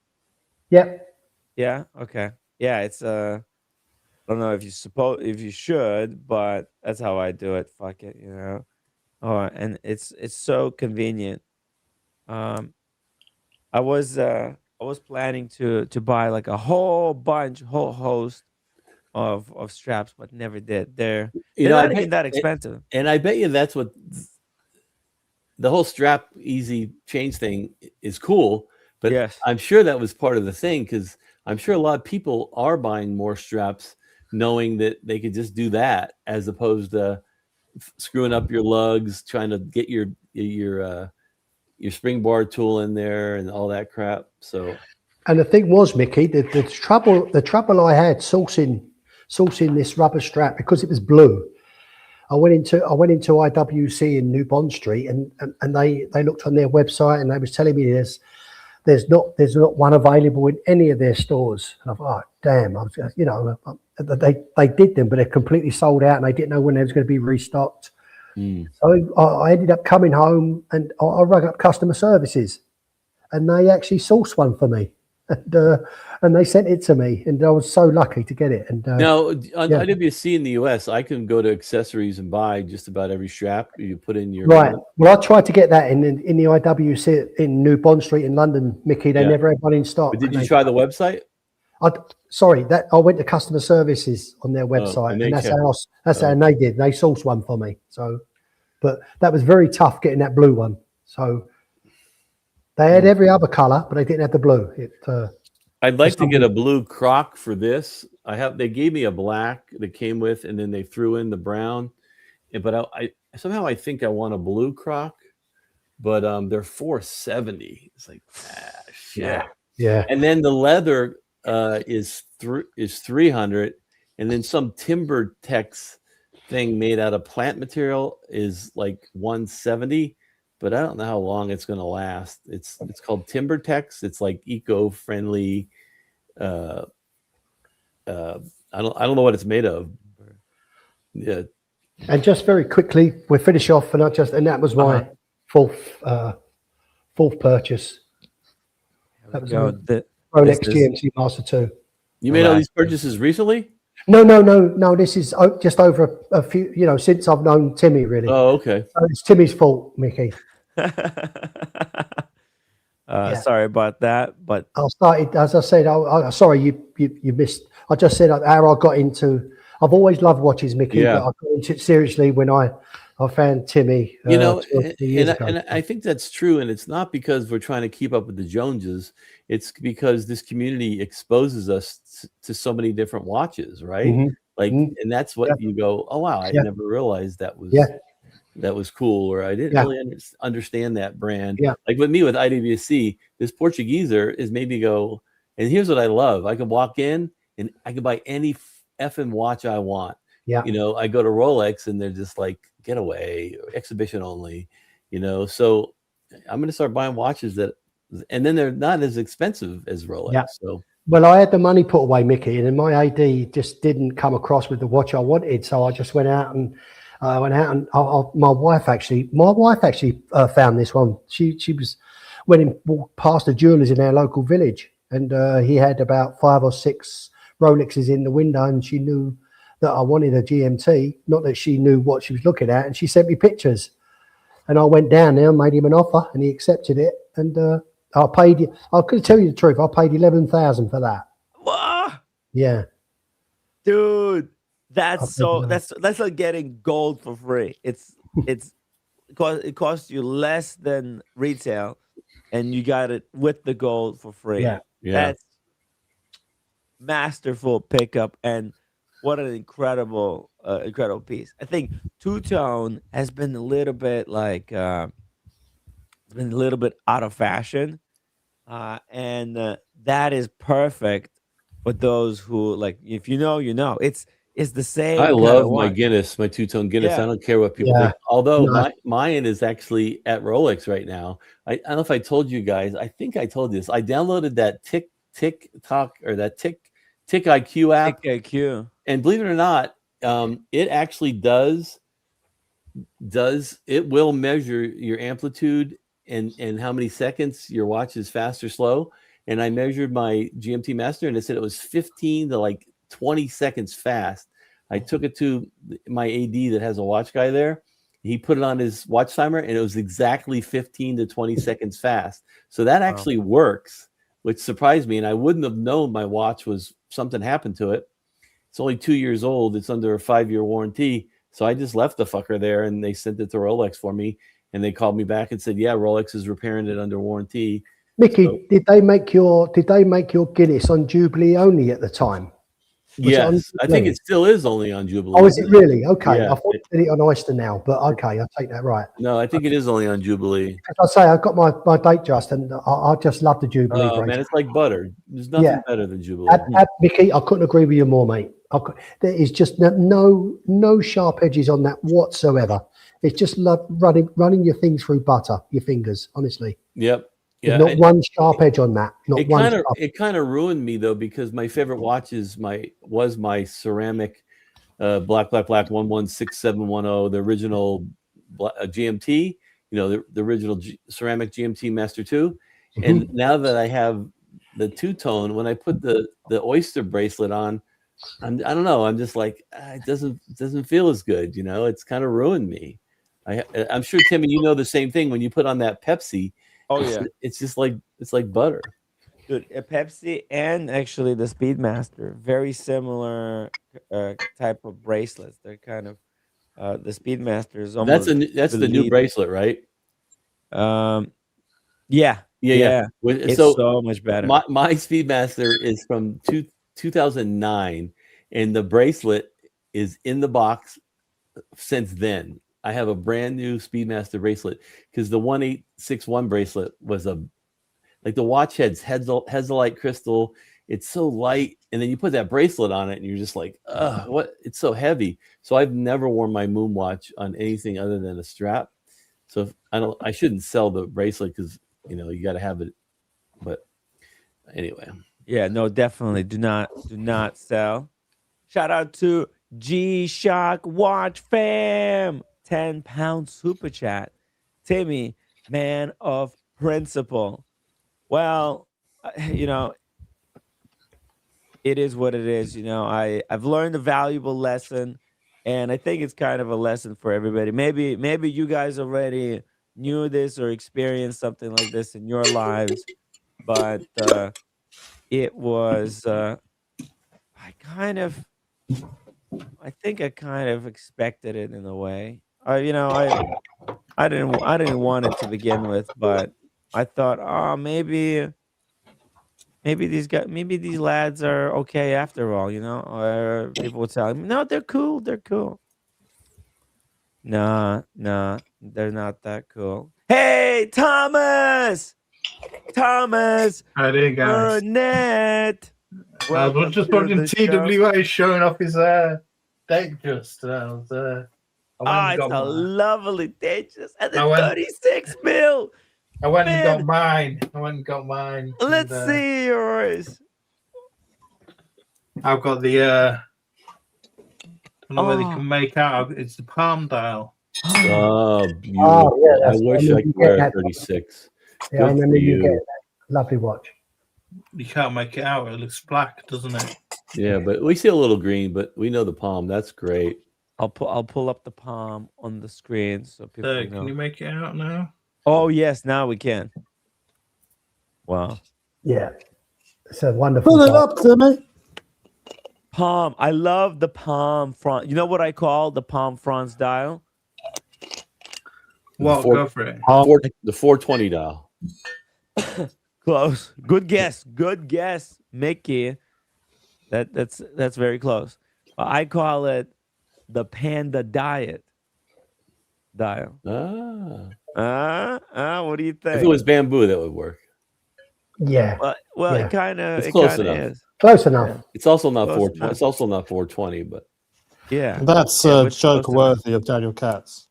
Yep. Yeah. Okay. Yeah. It's I don't know if you should, but that's how I do it. Fuck it, you know. Oh, and it's so convenient. I was planning to buy like a whole host of straps, but never did. They're not even that expensive. And I bet you that's what the whole strap easy change thing is cool. But yes, I'm sure that was part of the thing, because I'm sure a lot of people are buying more straps knowing that they could just do that, as opposed to screwing up your lugs, trying to get your springboard tool in there and all that crap. So, and the thing was, Mickey, the trouble I had sourcing this rubber strap, because it was blue. I went into IWC in New Bond Street, and they looked on their website, and they was telling me there's not one available in any of their stores. And I thought, oh, damn, I was, you know, they did them, but they're completely sold out, and they didn't know when they was going to be restocked. So I ended up coming home, and I rang up customer services, and they actually sourced one for me, and they sent it to me, and I was so lucky to get it. And now on IWC in the US, I can go to accessories and buy just about every strap you put in your right. Well, I tried to get that in the IWC in New Bond Street in London, Mickey. They never had one in stock. But did you try the website? I went to customer services on their website, and that's how they did. They sourced one for me. So, but that was very tough getting that blue one. So they had every other color, but they didn't have the blue. I'd like to get a blue croc for this. They gave me a black that came with, and then they threw in the brown. But I somehow I think I want a blue croc, but they're $470. It's like shit. Yeah. And then the leather is $300, and then some timber tex thing made out of plant material is like $170, but I don't know how long it's going to last. It's called timber tex. It's like eco-friendly. I don't know what it's made of. Yeah. And just very quickly, we finish off, and that was my fourth purchase. That was the Rolex GMT Master 2. You made all these purchases recently? No. This is just over a few, since I've known Timmy, really. Oh, okay. So it's Timmy's fault, Mickey. Sorry about that, but I started, as I said, sorry you missed. I just said how I got into. I've always loved watches, Mickey, but I got into it seriously when I found Timmy. And I think that's true, and it's not because we're trying to keep up with the Joneses. It's because this community exposes us to so many different watches, right? And that's what you go, oh wow, I never realized that was cool, or I didn't really understand that brand. Like with me with IWC, this Portugueser is made me go, and here's what I love. I can walk in and I can buy any effing watch I want. I go to Rolex and they're just like, get away, exhibition only, so I'm going to start buying watches and then they're not as expensive as Rolex. So, well, I had the money put away, Mickey, and then my AD just didn't come across with the watch I wanted. So I just went out and my wife actually found this one. She went in, walked past the jewelers in our local village, and he had about 5 or 6 Rolexes in the window, and she knew that I wanted a GMT. Not that she knew what she was looking at, and she sent me pictures. And I went down there and made him an offer, and he accepted it. And I paid. I could tell you the truth. I paid $11,000 for that. What? Yeah, dude, that's like getting gold for free. It costs you less than retail, and you got it with the gold for free. Yeah. That's masterful pickup, and what an incredible piece. I think two-tone has been a little bit like it's been a little bit out of fashion, and that is perfect for those who like. If you know, it's the same. I love my Guinness, my two-tone Guinness. I don't care what people think. Although mine is actually at Rolex right now. I don't know if I told you guys. I think I told you this. I downloaded that TikTok or that Tick IQ app. Tick IQ. And believe it or not, it actually does it will measure your amplitude and how many seconds your watch is fast or slow. And I measured my GMT Master, and it said it was 15 to like 20 seconds fast. I took it to my AD that has a watch guy there. He put it on his watch timer, and it was exactly 15 to 20 seconds fast. So that actually works, which surprised me. And I wouldn't have known my watch was something happened to it. It's only 2 years old. It's under a 5-year warranty. So I just left the fucker there, and they sent it to Rolex for me. And they called me back and said, yeah, Rolex is repairing it under warranty. Mickey, did they make your Guinness on Jubilee only at the time? Yes, I think it still is only on Jubilee. Oh, is it really? Okay, Yeah. I thought you did it on Oyster now, but okay, I take that right. No, I think it is only on Jubilee. As I say, I've got my Datejust, and I just love the Jubilee bracelet. Man, it's like butter. There's nothing better than Jubilee. Mickey, I couldn't agree with you more, mate. There is just no sharp edges on that whatsoever. It's just like running your thing through butter, your fingers, honestly. Yep. Yeah. There's not one sharp edge on that. It kind of ruined me though, because my favorite watch was my ceramic black 116710, the original GMT. You know, the original ceramic GMT Master 2. And now that I have the two-tone, when I put the Oyster bracelet on, I don't know. I'm just like, it doesn't feel as good. You know, it's kind of ruined me. I'm sure, Timmy, you know the same thing. When you put on that Pepsi, it's just like, it's like butter. Dude, a Pepsi and actually the Speedmaster, very similar type of bracelets. They're kind of the Speedmaster is almost that's the new bracelet, right? Yeah. It's so much better. My Speedmaster is from 2009, and the bracelet is in the box since then. I have a brand new Speedmaster bracelet because the 1861 bracelet was like the watch head's hezolite crystal. It's so light, and then you put that bracelet on it, and you're just like, what? It's so heavy. So I've never worn my moon watch on anything other than a strap. So I shouldn't sell the bracelet because you know you got to have it. But anyway, yeah, no, definitely do not sell. Shout out to G-Shock Watch Fam, £10 super chat. Timmy, man of principle. Well, you know, it is what it is. You know, I've learned a valuable lesson, and I think it's kind of a lesson for everybody. Maybe you guys already knew this or experienced something like this in your lives, but it was I think I kind of expected it in a way. You know, I didn't want it to begin with, but I thought, oh, maybe these lads are okay after all, you know. Or people would tell me, no, they're cool. Nah, they're not that cool. Hey, Thomas. How do you guys? Burnett. I was just watching TWA showing off his Datejust. It's a lovely Datejust. And the 36 mil. I went and got mine. Let's see yours. I've got the I don't know whether you can make out. It's the palm dial. Oh, beautiful. Yeah, I wish I could wear a 36. Yeah, I remember you get that. Lovely watch. You can't make it out. It looks black, doesn't it? Yeah, but we see a little green, but we know the palm. That's great. I'll pull up the palm on the screen so people know. Can you make it out now? Oh yes, now we can. Wow. Yeah, it's a wonderful. Pull it up, Timmy. Palm. I love the palm front. You know what I call the palm fronts dial? Well, go for it. The 420 dial. Close. Good guess, Mickey. That's very close. I call it the Panda Diet dial. What do you think? If it was bamboo, that would work. Yeah. Well, yeah. It kind of is. Close enough. It's also not 420. It's also not 420, but yeah. That's a joke worthy of Daniel Katz.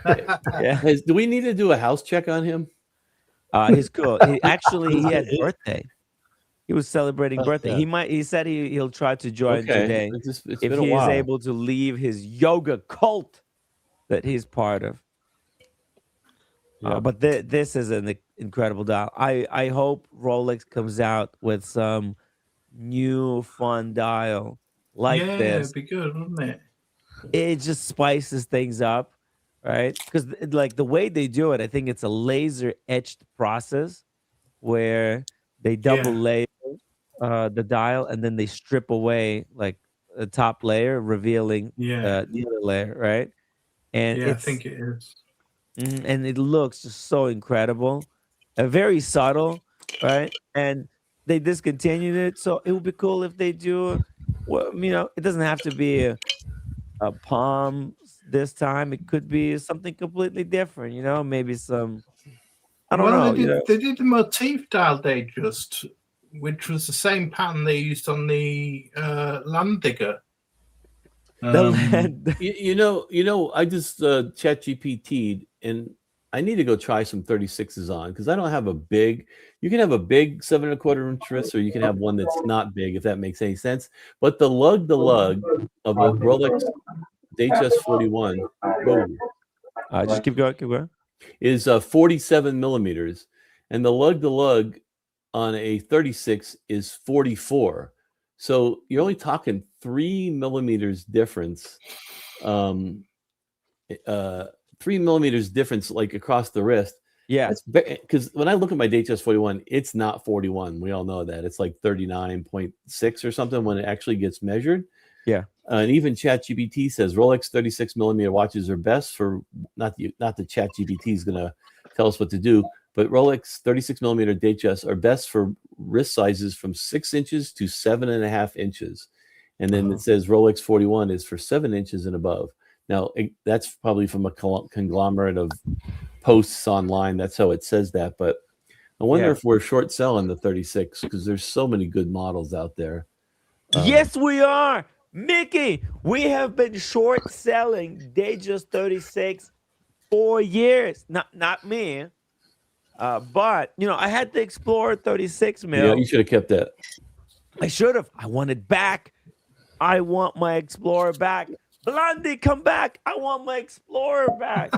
Yeah. Do we need to do a house check on him? He's cool. He had birthday. He was celebrating birthday. He said he'll try to join today if he is able to leave his yoga cult that he's part of. Yeah. But this is an incredible dial. I hope Rolex comes out with some new fun dial like this. Yeah, it'd be good, wouldn't it? It just spices things up, right? Because like the way they do it, I think it's a laser etched process where they double layer the dial and then they strip away like the top layer, revealing the other layer, right? And I think it is. And it looks just so incredible, very subtle, right? And they discontinued it, so it would be cool if they do Well, it doesn't have to be a palm this time. It could be something completely different. Maybe some. I don't know. They did the motif dial Datejust, which was the same pattern they used on the Land Digger. I just chat GPT'd, and I need to go try some 36s on because I don't have a big. You can have a big 7¼ inch wrist, or you can have one that's not big, if that makes any sense. But the lug of a Rolex Datejust 41. Just keep going. Is 47 millimeters, and the lug on a 36 is 44. So you're only talking 3 millimeters difference. 3 millimeters difference, like across the wrist. Yeah. Because when I look at my Datejust 41, it's not 41. We all know that. It's like 39.6 or something when it actually gets measured. Yeah. And even ChatGPT says Rolex 36 millimeter watches are best for not the ChatGPT is going to tell us what to do, but Rolex 36 millimeter Datejust are best for wrist sizes from 6 inches to 7.5 inches. And then it says Rolex 41 is for 7 inches and above. Now, that's probably from a conglomerate of posts online. That's how it says that. But I wonder if we're short selling the 36 because there's so many good models out there. Yes, we are. Mickey, we have been short selling Datejust 36 for years. Not me. But, I had the Explorer 36 mil. Yeah, you should have kept that. I should have. I want it back. I want my Explorer back. Blondie, come back. I want my Explorer back.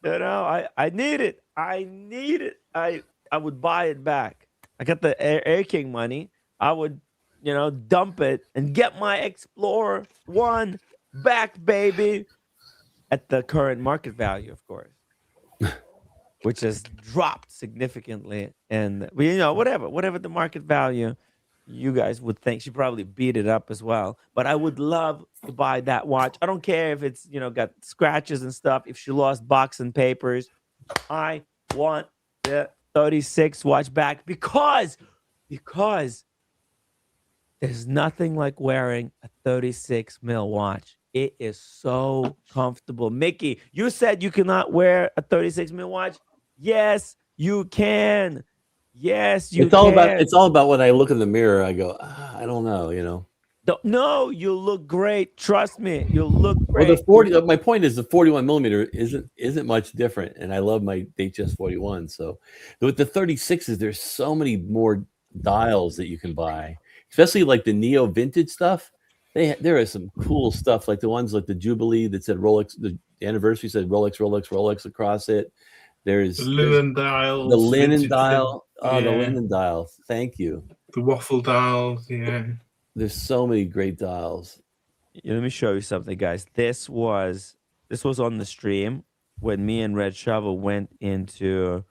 I need it. I need it. I would buy it back. I got the Air King money. I would, dump it and get my Explorer 1 back, baby, at the current market value, of course, which has dropped significantly. And whatever the market value, you guys would think she probably beat it up as well. But I would love to buy that watch. I don't care if it's got scratches and stuff. If she lost box and papers, I want the 36 watch back because there's nothing like wearing a 36 mil watch. It is so comfortable. Mickey, you said you cannot wear a 36 mil watch. Yes, you can. Yes, you can. It's all about when I look in the mirror. I go, I don't know. No, you look great. Trust me, you look great. Well, my point is the 41 millimeter isn't much different, and I love my Datejust 41. So with the 36s, there's so many more dials that you can buy, especially like the Neo vintage stuff. There is some cool stuff, like the ones like the Jubilee that said Rolex. The anniversary said Rolex across it. There's the linen dial. The linen dial. Oh, the linen dial. Thank you. The waffle dials. Yeah. There's so many great dials. Let me show you something, guys. This was on the stream when me and Red Shovel went into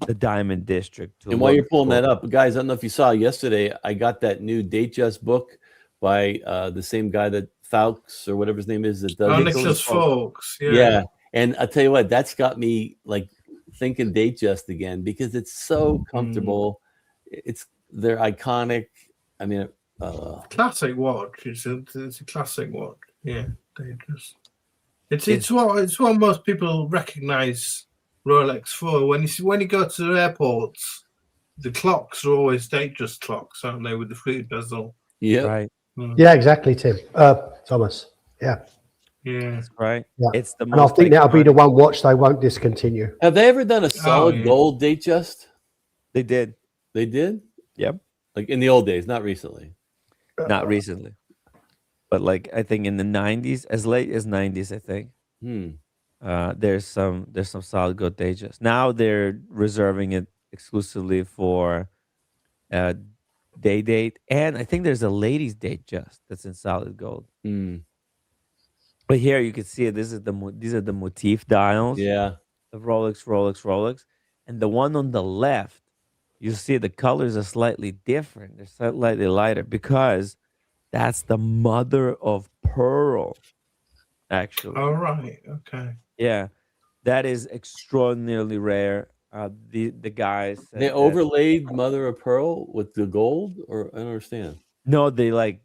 the Diamond District. And while you're pulling that up, guys, I don't know if you saw yesterday, I got that new Datejust book by the same guy that Fawkes or whatever his name is. Nicholas Fawkes. Yeah. And I'll tell you what, that's got me like thinking Datejust again because it's so comfortable. They're iconic. I mean, classic watch. It's a classic watch. Yeah, Datejust. It's what most people recognize Rolex for. When you go to the airports, the clocks are always Datejust clocks, aren't they, with the fluted bezel? Yeah, right. Yeah, exactly, Tim. Thomas. Yeah. Yeah, that's right. Yeah. It's the most. And I think that'll be the one watch they won't discontinue. Have they ever done a solid gold Datejust? They did. They did? Yep. Like in the old days, not recently. Not recently, but like I think in the 90s, as late as 90s, I think. There's some solid gold Datejust. Now they're reserving it exclusively for day date, and I think there's a ladies' Datejust that's in solid gold. But here you can see it. These are the motif dials. Yeah. Of Rolex, and the one on the left, you see the colors are slightly different. They're slightly lighter because that's the mother of pearl. Actually. All right. Okay. Yeah, that is extraordinarily rare. The guys they overlaid mother of pearl with the gold, or I don't understand. No, they like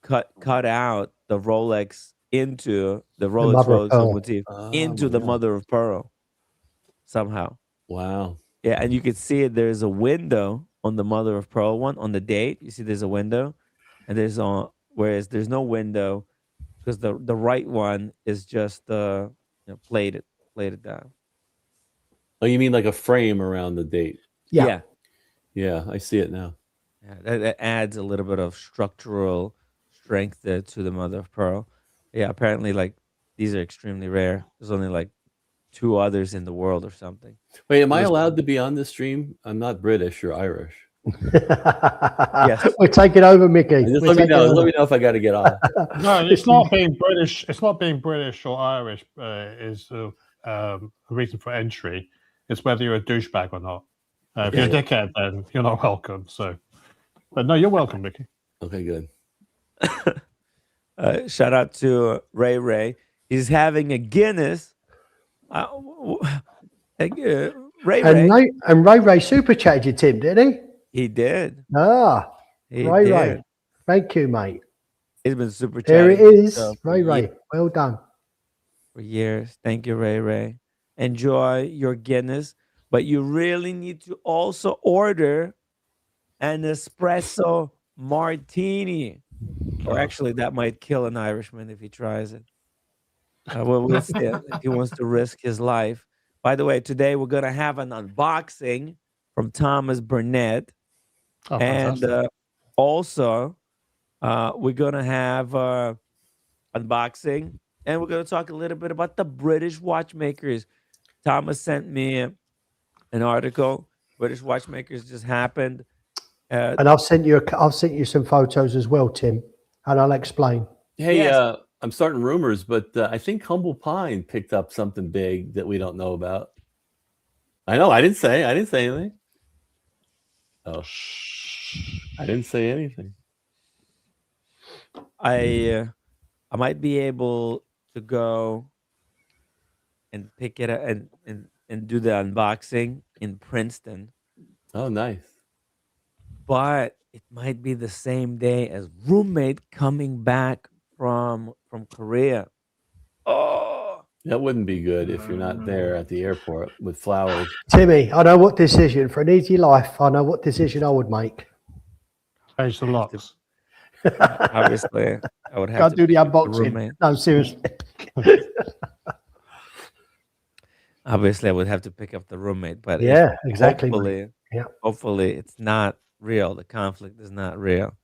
cut out the Rolex into the Rolex mother of pearl. motif Oh, into my the God. mother of pearl somehow. Wow. Yeah, and you can see it. There's a window on the mother of pearl one on the date. You see, there's a window, and whereas there's no window because the right one is just plated down. Oh, you mean like a frame around the date? Yeah. Yeah, I see it now. Yeah, that adds a little bit of structural strength there to the mother of pearl. Yeah, apparently, like these are extremely rare. There's only like 2 others in the world or something. Wait, am I allowed to be on this stream? I'm not British or Irish. Yes. We're taking over, Mickey. Just let me know if I got to get on. No, it's not being British. It's not being British or Irish is a reason for entry. It's whether you're a douchebag or not. If you're a dickhead, then you're not welcome. So, but no, you're welcome, Mickey. Okay, good. Shout out to Ray. He's having a Guinness. Ray. And Ray super chatted you, Tim, didn't he? He did. He did. Ray. Thank you, mate. He's been super There chatting. it is. Ray. Well done. For years. Thank you, Ray. Enjoy your Guinness, but you really need to also order an espresso martini. Or actually, that might kill an Irishman if he tries it. We'll see if he wants to risk his life. By the way, today we're going to have an unboxing from Thomas Burnett. And also, we're going to have unboxing. And we're going to talk a little bit about the British watchmakers. Thomas sent me an article. British watchmakers just happened. And I've sent you some photos as well, Tim. And I'll explain. Hey, Yes. I'm starting rumors, but I think Humble Pine picked up something big that we don't know about. I know. I didn't say anything. Oh, I didn't say anything. I might be able to go and pick it up and do the unboxing in Princeton. Oh, nice. But it might be the same day as roommate coming back from Korea. Oh, That wouldn't be good if you're not there at the airport with flowers. Timmy, I know what decision for an easy life. I know what decision I would make. Change the locks. obviously, I would have Can't to do the pick up unboxing. roommate. No, seriously. Obviously, I would have to pick up the roommate. But Yeah, exactly. Mate. Hopefully, it's not real. The conflict is not real.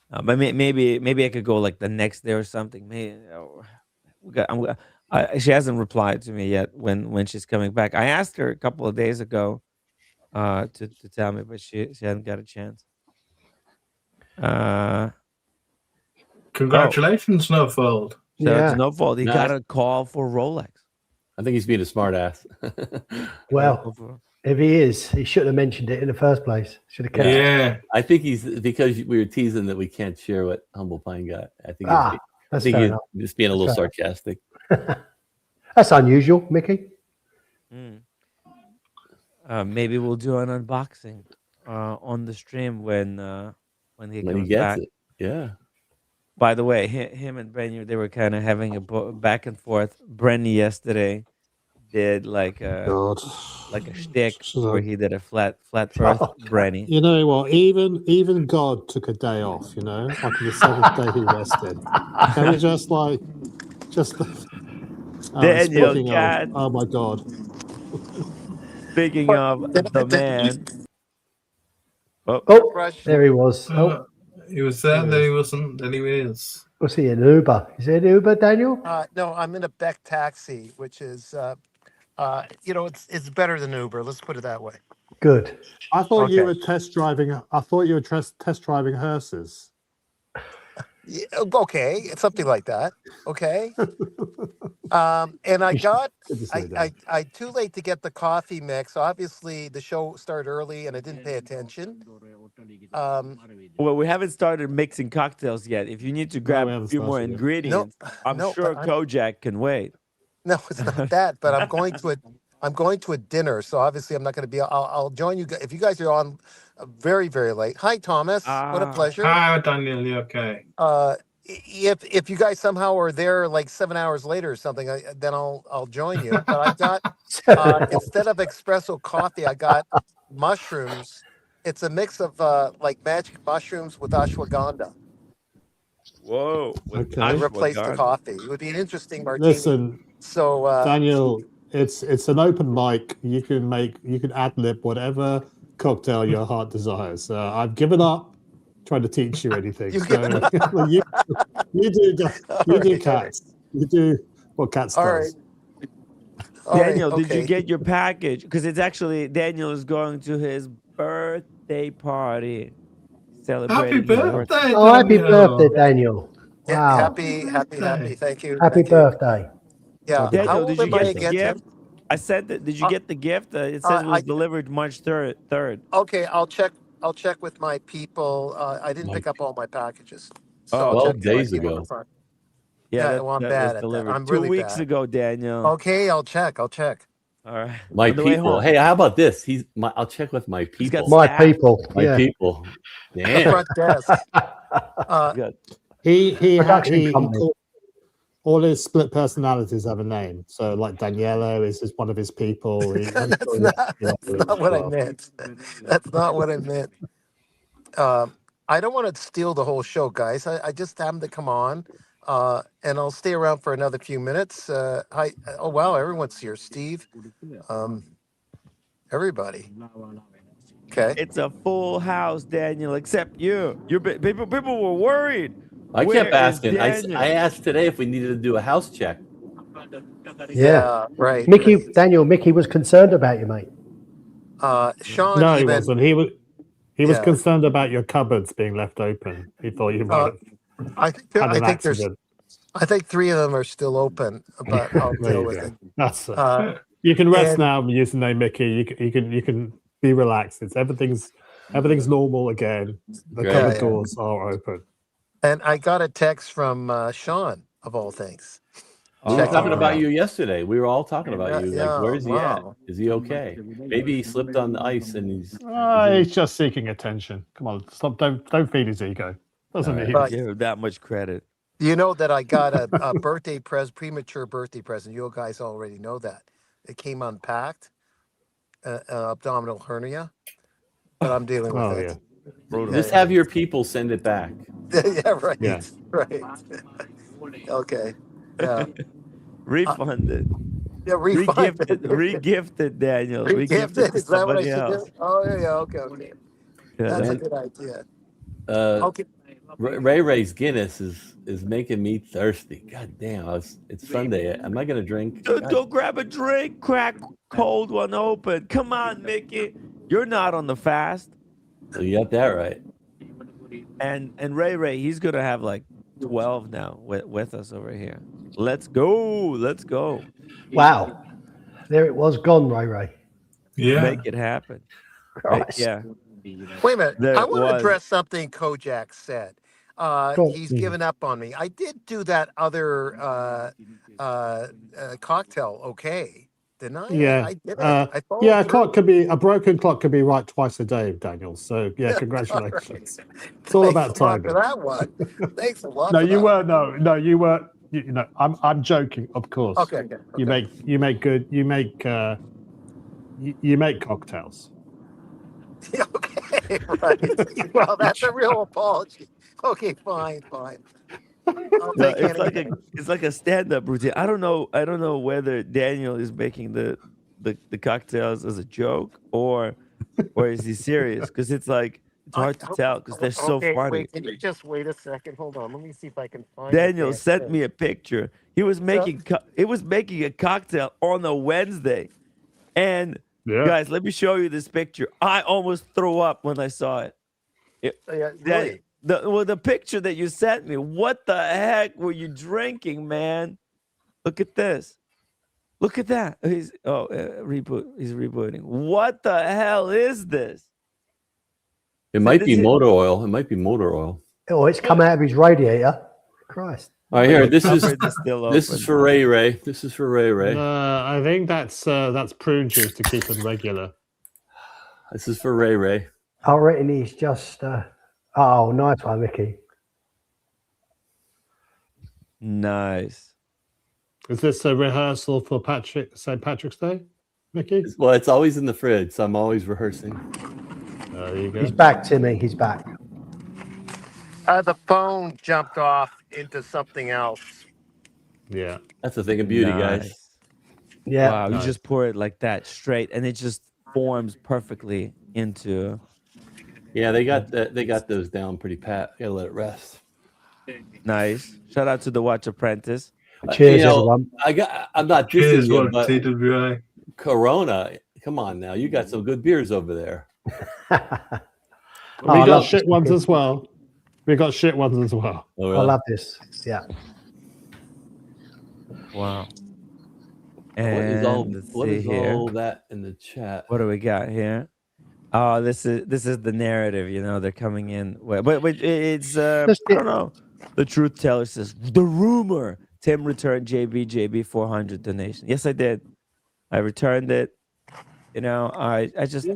But maybe I could go like the next day or something. Maybe she hasn't replied to me yet when she's coming back. I asked her a couple of days ago to tell me, but she hasn't got a chance. Congratulations, Snowfold. So no fault. He got a call for Rolex. I think he's being a smart ass. Well, if he is, he should have mentioned it in the first place. Should have kept it. Yeah. I think he's because we were teasing that we can't share what Humble Pine got. I think he's just being a little sarcastic. That's unusual, Mickey. Maybe we'll do an unboxing on the stream when he comes gets back. it. Yeah. By the way, him and Brenny, they were kind of having a back and forth. Brenny yesterday did like a shtick where he did a flat earth Brenny. You know what? Even God took a day off. You know, like on the 7th day he rested. And it's just Daniel, God. Oh my God. Speaking of the man. Oh, there he was. Oh, he was there, then he wasn't, then he is. Was he an Uber? Is it an Uber, Daniel? No, I'm in a Beck taxi, which is, it's better than Uber. Let's put it that way. Good. I thought you were test driving. I thought you were test driving hearses. Yeah, okay, something like that. Okay. And I got, I too late to get the coffee mix. Obviously, the show started early, and I didn't pay attention. Well, we haven't started mixing cocktails yet. If you need to grab a few more ingredients, I'm sure Kojak can wait. No, it's not that. But I'm going to I'm going to a dinner, so obviously I'm not going to be. I'll join you if you guys are on very, very late. Hi, Thomas. What a pleasure. Hi, Daniel. You okay? If you guys somehow are there like 7 hours later or something, then I'll join you. But I got instead of espresso coffee, I got mushrooms. It's a mix of like magic mushrooms with ashwagandha. Whoa! I replaced the coffee. It would be an interesting martini. Listen, so Daniel, it's an open mic. You can ad lib whatever cocktail your heart desires. I've given up trying to teach you anything. you do cats. You do what cats does. Daniel, did you get your package? Because it's actually Daniel is going to his birthday party. Celebrating happy birthday! Oh, happy birthday, Daniel! Wow. Happy. Thank you. Happy birthday. Yeah. Daniel, did you get the gift? I said that. Did you get the gift? It says it was delivered March 3rd. Okay, I'll check with my people. I didn't pick up all my packages. So 12 days ago. Yeah, well, I'm bad at that. I'm really 2 weeks ago, Daniel. Okay, I'll check. All right. My people. Hey, how about this? I'll check with my people. My people. My people. The front desk. He all his split personalities have a name. So like Daniello is one of his people. That's not what I meant. That's not what I meant. I don't want to steal the whole show, guys. I just happened to come on. And I'll stay around for another few minutes. Hi. Oh, wow. Everyone's here. Steve. Everybody. Okay. It's a full house, Daniel, except you. People were worried. I kept asking. I asked today if we needed to do a house check. Yeah, right. Mickey was concerned about you, mate. Sean. No, he wasn't. He was concerned about your cupboards being left open. He thought you might have I think 3 of them are still open, but I'll deal with it. That's you can rest now using the name Mickey. You can be relaxed. Everything's normal again. The cupboard doors are open. And I got a text from Sean, of all things. We were talking about you yesterday. We were all talking about you. Like, where's he at? Is he okay? Maybe he slipped on the ice and he's just seeking attention. Come on, stop! Don't feed his ego. Doesn't he? Give him that much credit. You know that I got a premature birthday present. You guys already know that. It came unpacked, abdominal hernia, but I'm dealing with it. Yeah. Just have your people send it back. Yeah, right. Yeah. Right. Okay. Yeah. Refunded. Yeah, refunded. Regifted, Daniel. Regifted. Is that what I should do? Oh, yeah. Okay. That's a good idea. Okay. Ray's Guinness is making me thirsty. God damn, it's Sunday. Am I gonna drink? Go grab a drink. Crack cold one open. Come on, Mickey. You're not on the fast. So you got that right. And Ray, he's gonna have like 12 now with us over here. Let's go. Wow. There it was, gone, Ray. Yeah. Make it happen. Christ. Yeah. Wait a minute. I want to address something Kojak said. He's given up on me. I did do that other cocktail okay, didn't I? Yeah. I did a broken clock could be right twice a day, Daniel. So yeah, congratulations. Right. It's all about timing. For that one. Thanks a lot. No, you were you were. I'm joking, of course. Okay. You make cocktails. Okay, right. Well, that's a real apology. Okay, fine. It's like a stand-up routine. I don't know whether Daniel is making the cocktails as a joke or is he serious? Because it's hard to tell because they're so funny. Wait, can you just wait a second? Hold on, let me see if I can find. Daniel sent me a picture. He was making a cocktail on a Wednesday, and guys, let me show you this picture. I almost threw up when I saw it. Really? The picture that you sent me. What the heck were you drinking, man? Look at this. Look at that. He's rebooting. What the hell is this? It might be motor oil. It might be motor oil. Oh, it's come out of his radiator. Christ. All right, here. This This is for Ray Ray. This is for Ray Ray. I think that's prune juice to keep it regular. This is for Ray Ray. I reckon he's just. Oh, nice one, Mickey. Nice. Is this a rehearsal for St. Patrick's Day, Mickey? Well, it's always in the fridge, so I'm always rehearsing. There you go. He's back, Timmy. He's back. The phone jumped off into something else. Yeah. That's the thing of beauty, guys. Nice. Yeah. Wow, Nice. you just pour it like that straight, and it just forms perfectly into. Yeah, they got those down pretty pat. Gotta let it rest. Nice. Shout out to the Watch Apprentice. Cheers, everyone. I'm not Cheers, dissing you, what but TWA. Corona. Come on now, you got some good beers over there. We got shit ones as well. We got shit ones as well. Oh, I really? love this. Yeah. Wow. What is And all let's what see is here. all that in the chat? What do we got here? Oh, this is the narrative. You know, they're coming in. But it's I don't know. The truth teller says the rumor. Tim returned JB 400 donation. Yes, I did. I returned it. You know, I just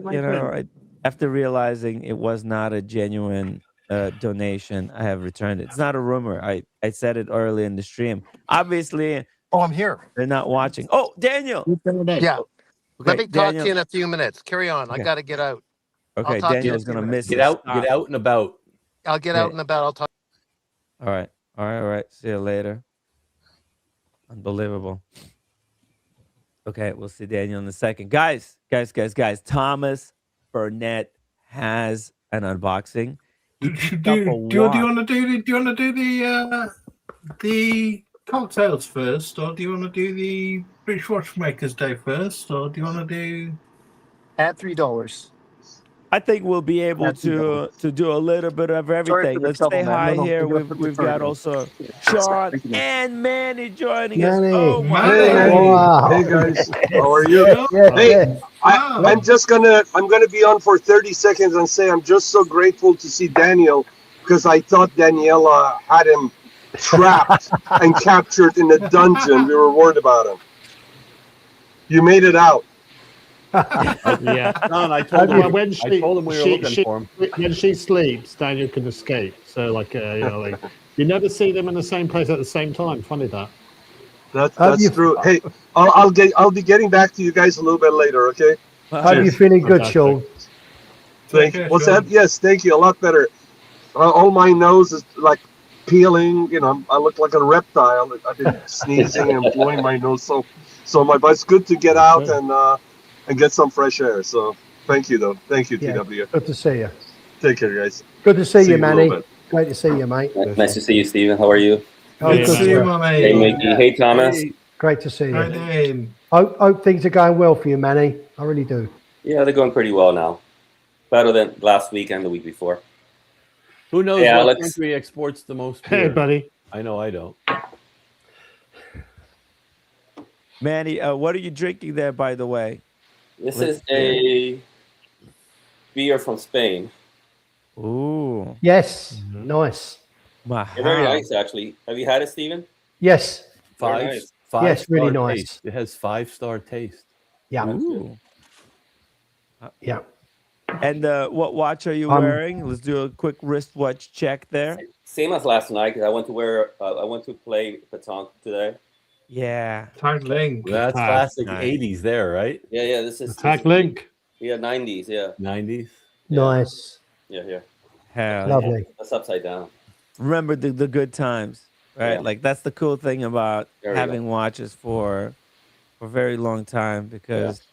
after realizing it was not a genuine donation, I have returned it. It's not a rumor. I said it early in the stream. Obviously, I'm here. they're not watching. Oh, Daniel. Yeah. Let me talk Daniel. to you in a few minutes. Carry on. Okay. I got to get out. Okay, I'll talk to you Daniel's in a few gonna minutes. miss. Get out and about. I'll get out and about. I'll talk. All right. See you later. Unbelievable. Okay, we'll see Daniel in a second. Guys. Thomas Burnett has an unboxing. Do you want to do the cocktails first, or do you want to do the British Watchmakers Day first, or do you want to do? At $3. I think we'll be able to do a little bit of everything. Let's say hi here. We've got also Sean and Manny joining us. Oh my Wow. Hey guys, how are you? Yeah, Hey, I'm gonna be on for 30 seconds and say I'm just so grateful to see Daniel, because I thought Daniela had him trapped and captured in a dungeon. We were worried about him. You made it out. Yeah. No, I told him. When I told him we were looking for him. When she sleeps, Daniel can escape. So, you never see them in the same place at the same time. Funny that. That's true. Hey, I'll be getting back to you guys a little bit later. Okay. How are you feeling? Good, Sean. Thank you. What's that? Yes, thank you. A lot better. All my nose is like peeling. You know, I look like a reptile. I've been sneezing and blowing my nose. So but it's good to get out and get some fresh air. So thank you, though. Thank you, TW. Good to see you. Take care, guys. Good to see you, in a Manny. little bit. Great to see you, mate. Nice to see you, Stephen. How are you? Good to see you, my mate. Hey, Mickey. Hey, Thomas. Great to see Hi, you. Dane. Hope things are going well for you, Manny. I really do. Yeah, they're going pretty well now. Better than last week and the week before. Who knows Hey, what Alex. country exports the most Hey, beer? buddy. I know I don't. Manny, what are you drinking there, by the way? This is a beer from Spain. Ooh. Yes. Nice. Wow. They're very nice, actually. Have you had it, Stephen? Yes. Very nice. Yes, really Five-star nice. taste. It has 5-star taste. Yeah. Ooh. Yeah. And what watch are you wearing? Let's do a quick wristwatch check there. Same as last night, because I went to play pétanque today. Yeah. Tag Link. That's classic 80s there, right? Yeah. This is Tag Link. Yeah, 90s. Yeah. 90s. Nice. Yeah. Hell Lovely. yeah. That's upside down. Remember the good times, right? Yeah. Like that's the cool thing about There we having watches for a very long time, because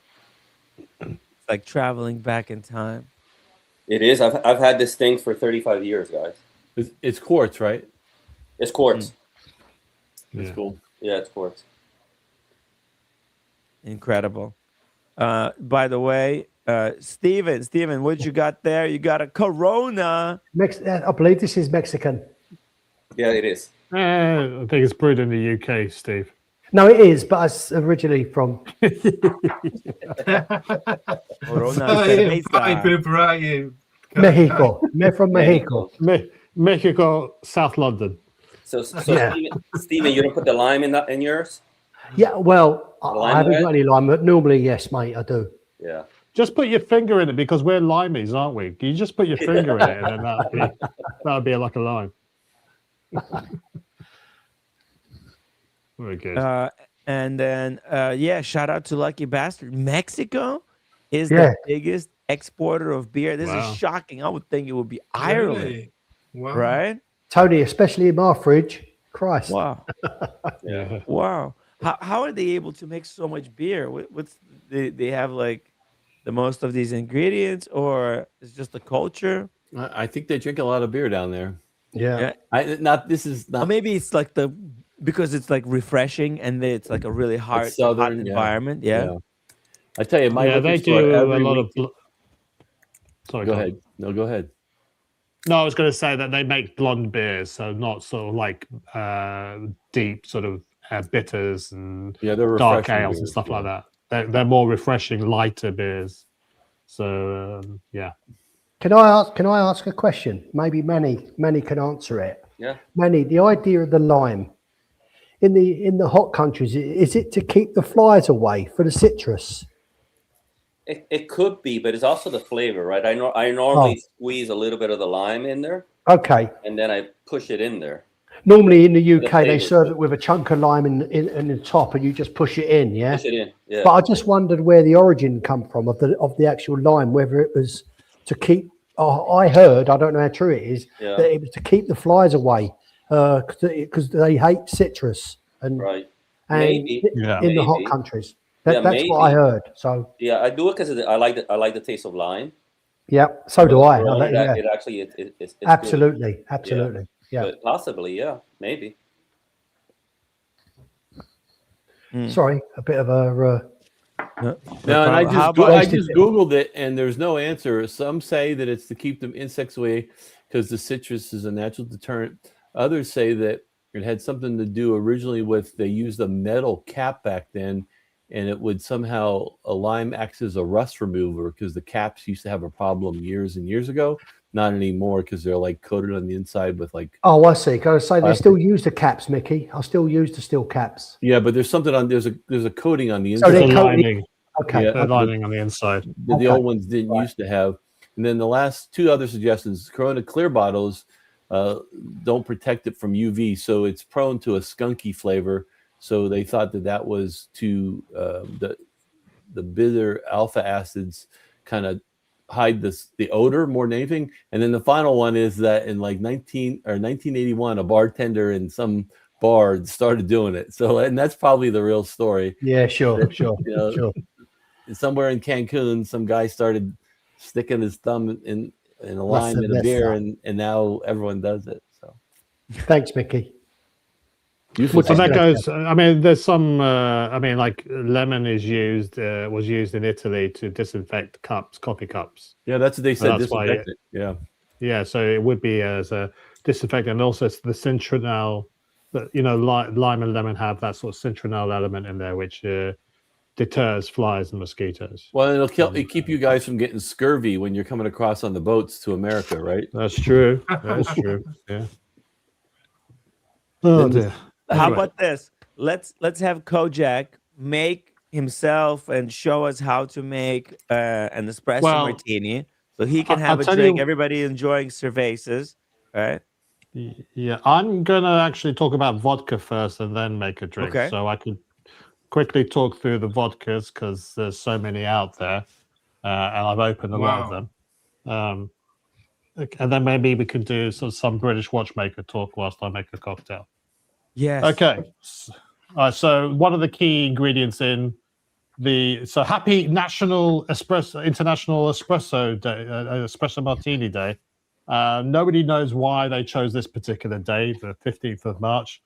it's like traveling back in time. It is. I've had this thing for 35 years, guys. It's quartz, right? It's quartz. It's cool. Yeah, it's quartz. Incredible. By the way, Steven, what you got there? You got a Corona. I believe this is Mexican. Yeah, it is. I think it's brewed in the UK, Steve. No, it is, but it's originally from. Corona Mexico. From Mexico. Mexico, South London. So Yeah. Stephen, you don't put the lime in yours? Yeah, well, Lime I haven't red? got any lime, but normally, yes, mate, I do. Yeah. Just put your finger in it because we're limeys, aren't we? You just put your finger in it, and then that'd be like a lime. Very good. And then, shout out to Lucky Bastard. Mexico is Yeah. the biggest exporter of beer. This Wow. is shocking. I would think it would be Ireland, Really? Wow. right? Tony, especially in my fridge. Christ. Wow. Yeah. Wow. How are they able to make so much beer? What's they have like the most of these ingredients, or it's just the culture? I think they drink a lot of beer down there. Yeah. This is Or not. maybe it's like because it's like refreshing and it's like a really hot southern, environment. Yeah. I tell you, my Yeah, they liquor store do a every lot week- of. Sorry, Go Tom. ahead. No, go ahead. No, I was going to say that they make blonde beers, so not sort of like deep sort of bitters and they're dark refreshing ales and beers, stuff like that. They're more refreshing, lighter beers. So yeah. Can I ask a question? Maybe Manny can answer it. Yeah. Manny, the idea of the lime in the hot countries, is it to keep the flies away for the citrus? It could be, but it's also the flavor, right? I normally squeeze a little bit of the lime in there. Okay. And then I push it in there. Normally in the UK, they flavor. serve it with a chunk of lime in the top, and you just push it in. Yeah. Push it in. Yeah. But I just wondered where the origin come from of the actual lime, whether it was to keep. I heard, I don't know how true it is, that it was to keep the flies away because they hate citrus and Maybe. in the hot countries. That's maybe. what I heard. So yeah, I do it because I like the taste of lime. yeah, so do I. It actually it's absolutely, good. absolutely. Yeah. But possibly, yeah, maybe. Sorry, a bit of a. No, and I just Googled it, and there's no answer. Some say that it's to keep the insects away because the citrus is a natural deterrent. Others say that it had something to do originally with they used a metal cap back then, and it would somehow a lime acts as a rust remover because the caps used to have a problem years and years ago. Not anymore because they're like coated on the inside with like. Oh, I see. Gotta say they still use the caps, Mickey. I still use the steel caps. Yeah, but there's something on there's a coating on the inside. So they're lining. Okay. Yeah, lining on the inside. The old ones didn't used to have. And then the last two other suggestions: Corona clear bottles don't protect it from UV, so it's prone to a skunky flavor. So they thought that was to the bitter alpha acids kind of hide the odor more than anything. And then the final one is that in like 1981, a bartender in some bar started doing it. So, and that's probably the real story. Yeah, sure. Sure. Somewhere in Cancun, some guy started sticking his thumb in a lime in a beer, and now everyone does it. So, thanks, Mickey. So that goes. I mean, there's some. I mean, like lemon was used in Italy to disinfect cups, coffee cups. Yeah, that's what they said. That's disinfect it. Yeah. Yeah, so it would be as a disinfectant, and also it's the citronal. Lime and lemon have that sort of citronal element in there, which deters flies and mosquitoes. Well, it'll keep you guys from getting scurvy when you're coming across on the boats to America, right? That's true. That's true. Yeah. Oh dear. How about this? Let's have Kojak make himself and show us how to make an espresso martini, so he can have a drink. Everybody enjoying cervezas, right? Yeah, I'm gonna actually talk about vodka first and then make a drink. Okay. So I could quickly talk through the vodkas because there's so many out there, and I've opened a lot of them. And then maybe we can do some British watchmaker talk whilst I make a cocktail. Yes. Okay. So one of the key ingredients in happy International Espresso Day, Espresso Martini Day. Nobody knows why they chose this particular day, the 15th of March.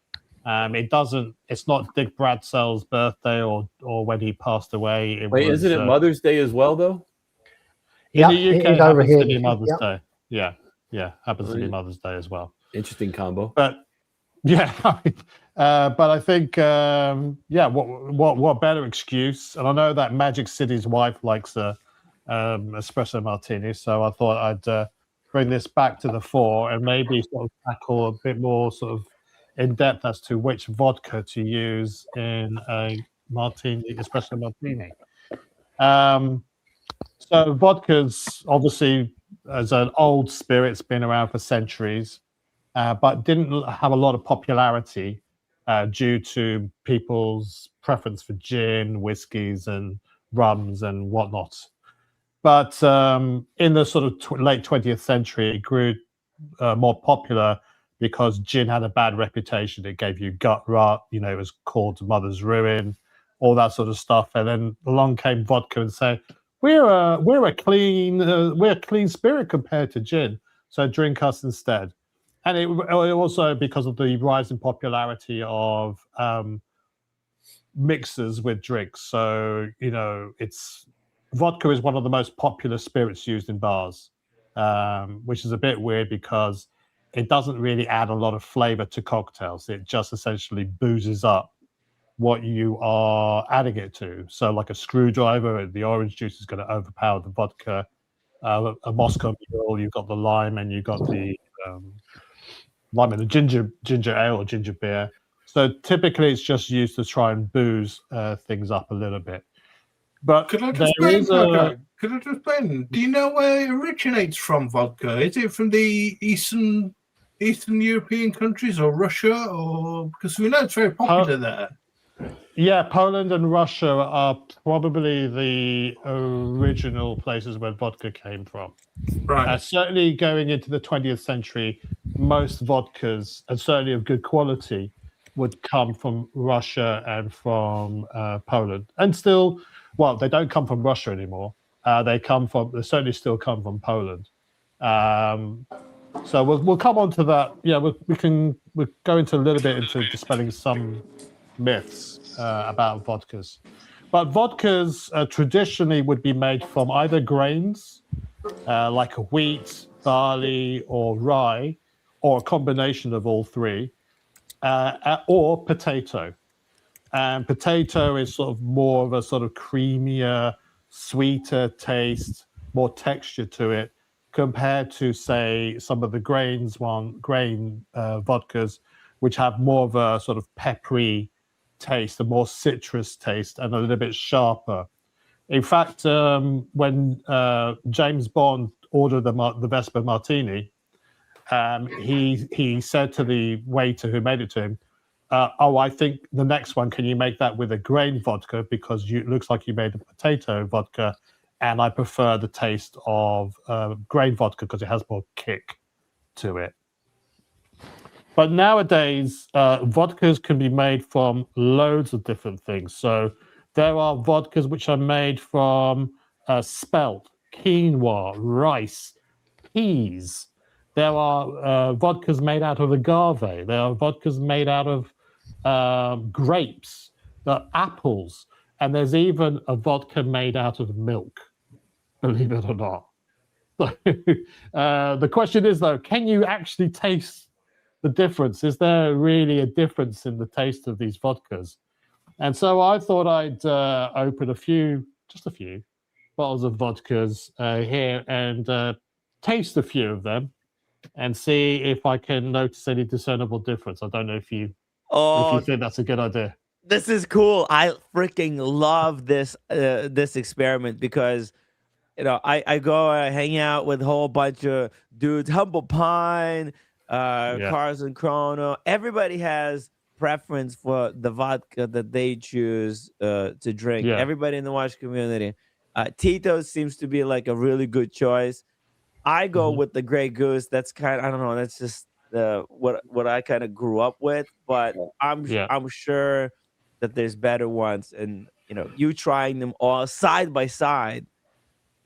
It's not Dick Bradsell's birthday or when he passed away. Isn't it Mother's Day as well, though? In the UK, it happens to be Mother's Day. Yeah, happens to be Mother's Day as well. Interesting combo. But yeah, but I think what better excuse? And I know that Magic City's wife likes espresso martini, so I thought I'd bring this back to the fore and maybe sort of tackle a bit more sort of in depth as to which vodka to use in a martini, espresso martini. So vodka's obviously, as an old spirit, it's been around for centuries, but didn't have a lot of popularity due to people's preference for gin, whiskies, and rums and whatnot. But in the sort of late 20th century, it grew more popular because gin had a bad reputation. It gave you gut rot, you know, it was called mother's ruin, all that sort of stuff. And then along came vodka and said, we're a clean spirit compared to gin, so drink us instead. And it also, because of the rise in popularity of mixers with drinks. So, you know, vodka is one of the most popular spirits used in bars, which is a bit weird because it doesn't really add a lot of flavor to cocktails. It just essentially boozes up what you are adding it to. So like a screwdriver, the orange juice is going to overpower the vodka. A Moscow Mule, you've got the lime and you've got the lime and the ginger ale or ginger beer. So typically it's just used to try and booze things up a little bit. But could I just blend? Do you know where it originates from, vodka? Is it from the Eastern European countries or Russia, or because we know it's very popular there? Yeah, Poland and Russia are probably the original places where vodka came from. Right. Certainly going into the 20th century, most vodkas, and certainly of good quality, would come from Russia and from Poland. And still, well, they don't come from Russia anymore. They certainly still come from Poland. So we'll come on to that. Yeah, we'll go into a little bit into dispelling some myths about vodkas. But vodkas traditionally would be made from either grains, like wheat, barley, or rye, or a combination of all three, or potato. And potato is sort of more of a sort of creamier, sweeter taste, more texture to it, compared to, say, some of the grain vodkas, which have more of a sort of peppery taste, a more citrus taste, and a little bit sharper. In fact, when James Bond ordered the Vesper Martini, he said to the waiter who made it to him, I think the next one, can you make that with a grain vodka, because it looks like you made a potato vodka, and I prefer the taste of grain vodka because it has more kick to it. But nowadays, vodkas can be made from loads of different things. So there are vodkas which are made from spelt, quinoa, rice, peas. There are vodkas made out of agave. There are vodkas made out of grapes, apples. And there's even a vodka made out of milk, believe it or not. The question is, though, can you actually taste the difference? Is there really a difference in the taste of these vodkas? And so I thought I'd open just a few bottles of vodkas here and taste a few of them and see if I can notice any discernible difference. I don't know if you think that's a good idea. This is cool. I freaking love this experiment because, you know, I go hang out with a whole bunch of dudes, Humble Pine, Cars and Chrono. Everybody has preference for the vodka that they choose to drink. Everybody in the watch community. Tito's seems to be like a really good choice. I go with the Grey Goose. That's kind of, I don't know, that's just what I kind of grew up with, but I'm sure that there's better ones, and you know, you trying them all side by side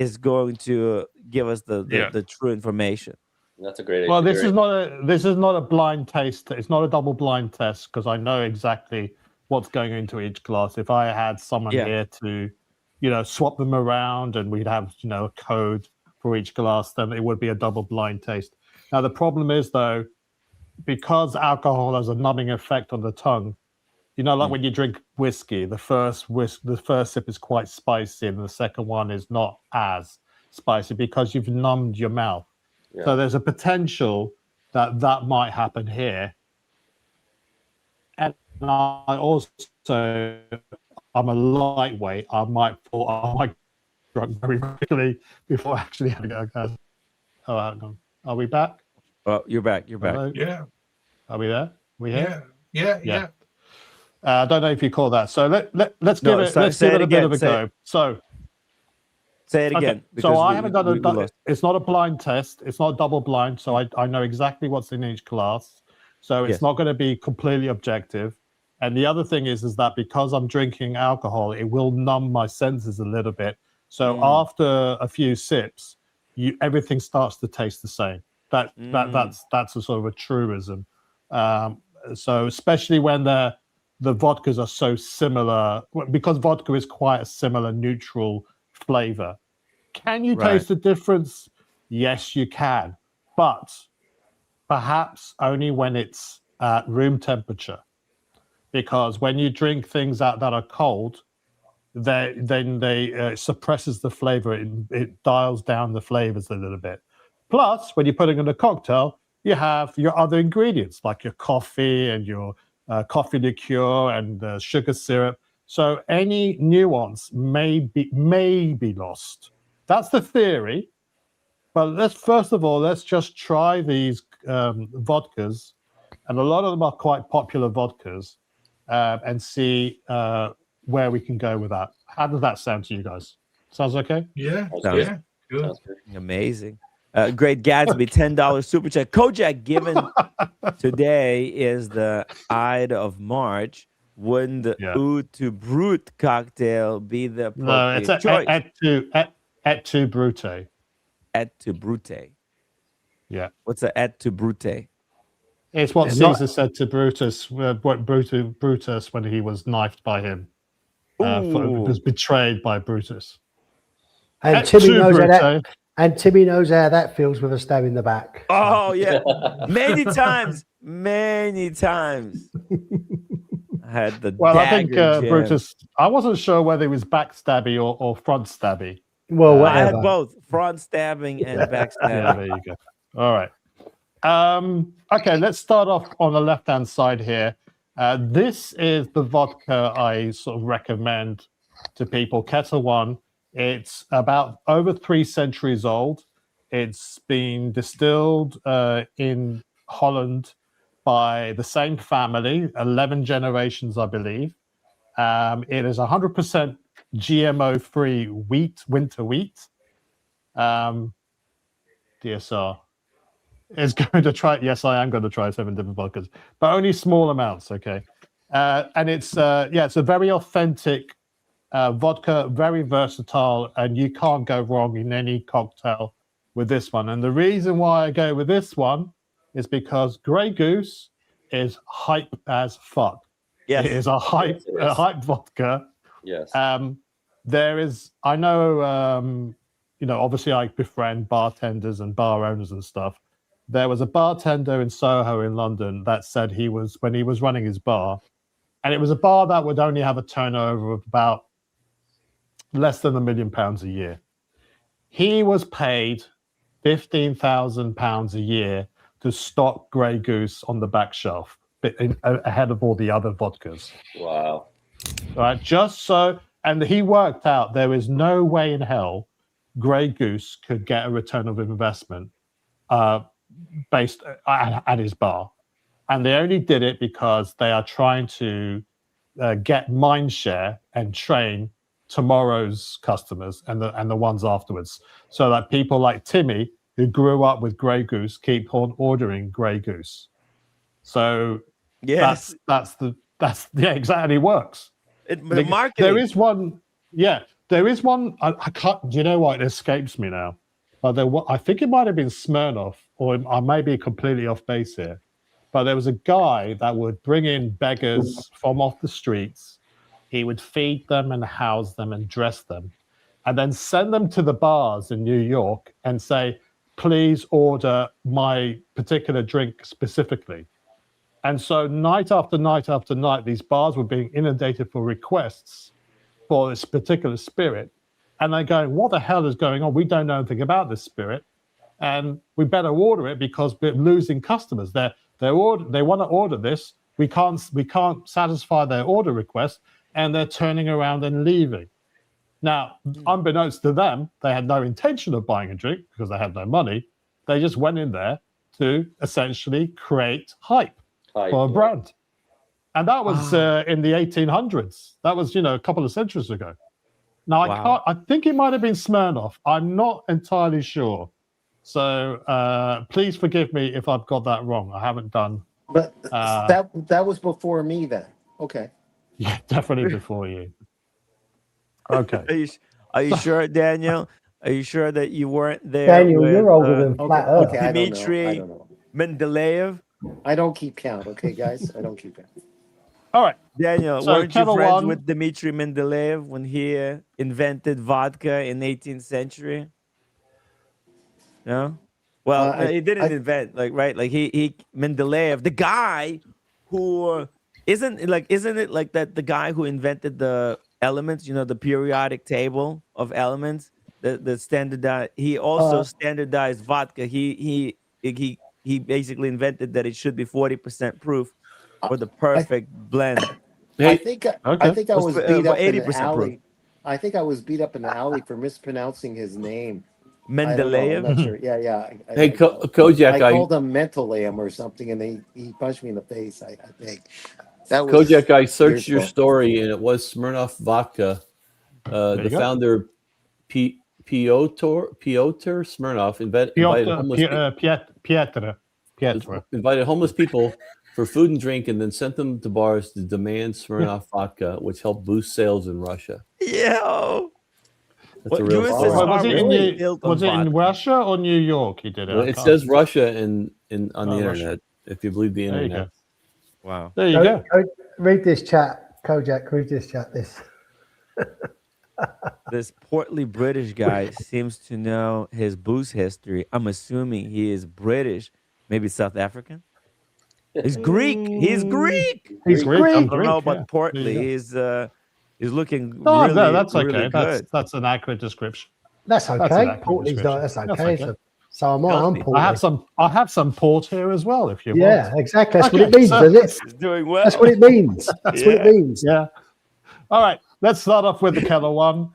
is going to give us the true information. That's a great. Well, this is not a blind taste. It's not a double blind test because I know exactly what's going into each glass. If I had someone here to, you know, swap them around and we'd have, you know, a code for each glass, then it would be a double blind taste. Now the problem is, though, because alcohol has a numbing effect on the tongue, you know, like when you drink whiskey, the first sip is quite spicy and the second one is not as spicy because you've numbed your mouth. So there's a potential that might happen here. I also, I'm a lightweight. I might drunk very quickly before actually having a go. Oh, hang on. Are we back? Oh, you're back. You're back. Hello? Yeah. Are we there? We here? Yeah. I don't know if you call that. So let's give it a bit of a go. So say it again. Okay. So I haven't done it's not a blind test. It's not double blind. So I know exactly what's in each class. So it's not going to be completely objective. And the other thing is that because I'm drinking alcohol, it will numb my senses a little bit. So after a few sips, everything starts to taste the same. That's a sort of a truism. So especially when the vodkas are so similar, because vodka is quite a similar neutral flavor. Can you taste the difference? Yes, you can, but perhaps only when it's at room temperature. Because when you drink things that are cold, they suppresses the flavor. It dials down the flavors a little bit. Plus, when you're putting in a cocktail, you have your other ingredients like your coffee and your coffee liqueur and sugar syrup. So any nuance may be lost. That's the theory. But let's just try these vodkas, and a lot of them are quite popular vodkas, and see where we can go with that. How does that sound to you guys? Sounds okay? Yeah. Sounds Good. Amazing. Great Gatsby, $10 super chat. Kojak, given today is the Ide of March, wouldn't the Oud to Brut cocktail be the appropriate choice? Et tu Brute. Et tu Brute. Yeah. What's a Et tu Brute? It's what Caesar said to Brutus, Brutus when he was knifed by him. Was betrayed by Brutus. And Timmy knows how that. And Timmy knows how that feels with a stab in the back. Oh yeah, many times. I had the I think jam. Brutus. I wasn't sure whether it was backstabby or front stabby. Well, I had both front stabbing and back stabbing. Yeah, there you go. All right. Okay, let's start off on the left-hand side here. This is the vodka I sort of recommend to people. Kettle One. It's about over 3 centuries old. It's been distilled in Holland by the same family, 11 generations, I believe. It is 100% GMO-free wheat, winter wheat. DSR is going to try. Yes, I am going to try 7 different vodkas, but only small amounts. Okay, and it's it's a very authentic vodka, very versatile, and you can't go wrong in any cocktail with this one. And the reason why I go with this one is because Grey Goose is hype as fuck. Yes. It is a hype vodka. Yes. There is, I know, obviously I befriend bartenders and bar owners and stuff. There was a bartender in Soho in London that said when he was running his bar, and it was a bar that would only have a turnover of about less than £1 million a year. He was paid £15,000 a year to stock Grey Goose on the back shelf ahead of all the other vodkas. Wow. Right, just so, and he worked out there is no way in hell Grey Goose could get a return of investment based at his bar. And they only did it because they are trying to get mind share and train tomorrow's customers and the ones afterwards, so that people like Timmy, who grew up with Grey Goose, keep on ordering Grey Goose. So yes, that's exactly works. The marketing. There is one. Yeah, there is one. I can't. Do you know what? It escapes me now. But I think it might have been Smirnoff, or I may be completely off base here. But there was a guy that would bring in beggars from off the streets. He would feed them and house them and dress them, and then send them to the bars in New York and say, please order my particular drink specifically. And so night after night after night, these bars were being inundated for requests for this particular spirit. And they're going, what the hell is going on? We don't know anything about this spirit. And we better order it because we're losing customers. They want to order this. we can't satisfy their order request, and they're turning around and leaving. Now, unbeknownst to them, they had no intention of buying a drink because they had no money. They just went in there to essentially create hype for a brand. And that was in the 1800s. That was, a couple of centuries ago. Now, I think it might have been Smirnoff. I'm not entirely sure. So please forgive me if I've got that wrong. I haven't done. But that was before me then. Okay. Yeah, definitely before you. Okay. Are you sure, Daniel? Are you sure that you weren't there? Daniel, you're older than Flat Earth. Okay, Dmitry Mendeleev? I don't keep count, okay, guys? I don't keep count. All right. Daniel, weren't you friends with Dmitry Mendeleev when he invented vodka in the 18th century? No? Well, he didn't invent, right? Like he Mendeleev, the guy who isn't it like that the guy who invented the elements, the periodic table of elements, the standardized, he also standardized vodka. He basically invented that it should be 40% proof for the perfect blend. I think I was beat up in the 80% alley. proof. I think I was beat up in the alley for mispronouncing his name. Mendeleev. I'm not sure. Yeah. Hey, Kojak, I called him Mentalium or something, and he punched me in the face. I think that was Kojak. I searched your story, and it was Smirnoff vodka. The founder, Piotr Smirnoff, invited homeless people for food and drink, and then sent them to bars to demand Smirnoff vodka, which helped boost sales in Russia. Yo. That's a real story. Was it in Russia or New York? He did it. Well, it says Russia on the internet. Russia. If you believe the internet. Wow. There you go. Read this chat, Kojak. Read this chat. This portly British guy seems to know his booze history. I'm assuming he is British, maybe South African. He's Greek. He's Greek. He's Greek. I don't know about portly. He's looking really, that's okay. Really good. That's an accurate description. That's okay. Portly's that's okay. So am I. I'm portly. I have some port here as well, if you want. Yeah, exactly. That's what it means, doesn't it? He's doing well. That's what it means. That's what it means. Yeah. All right. Let's start off with the Keller one.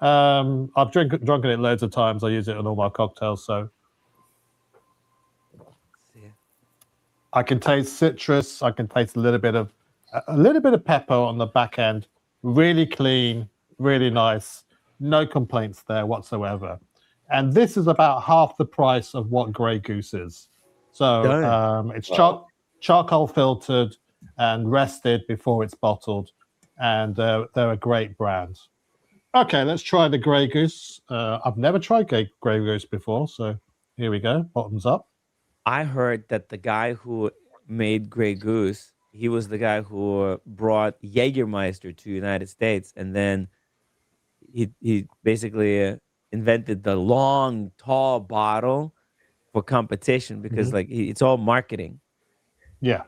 I've drunken it loads of times. I use it in all my cocktails, so I can taste citrus. I can taste a little bit of pepper on the back end. Really clean, really nice. No complaints there whatsoever. And this is about half the price of what Grey Goose is. So it's charcoal filtered and rested before it's bottled. And they're a great brand. Okay, let's try the Grey Goose. I've never tried Grey Goose before, so here we go. Bottoms up. I heard that the guy who made Grey Goose, he was the guy who brought Jägermeister to the United States, and then he basically invented the long, tall bottle for competition because it's all marketing. Yeah.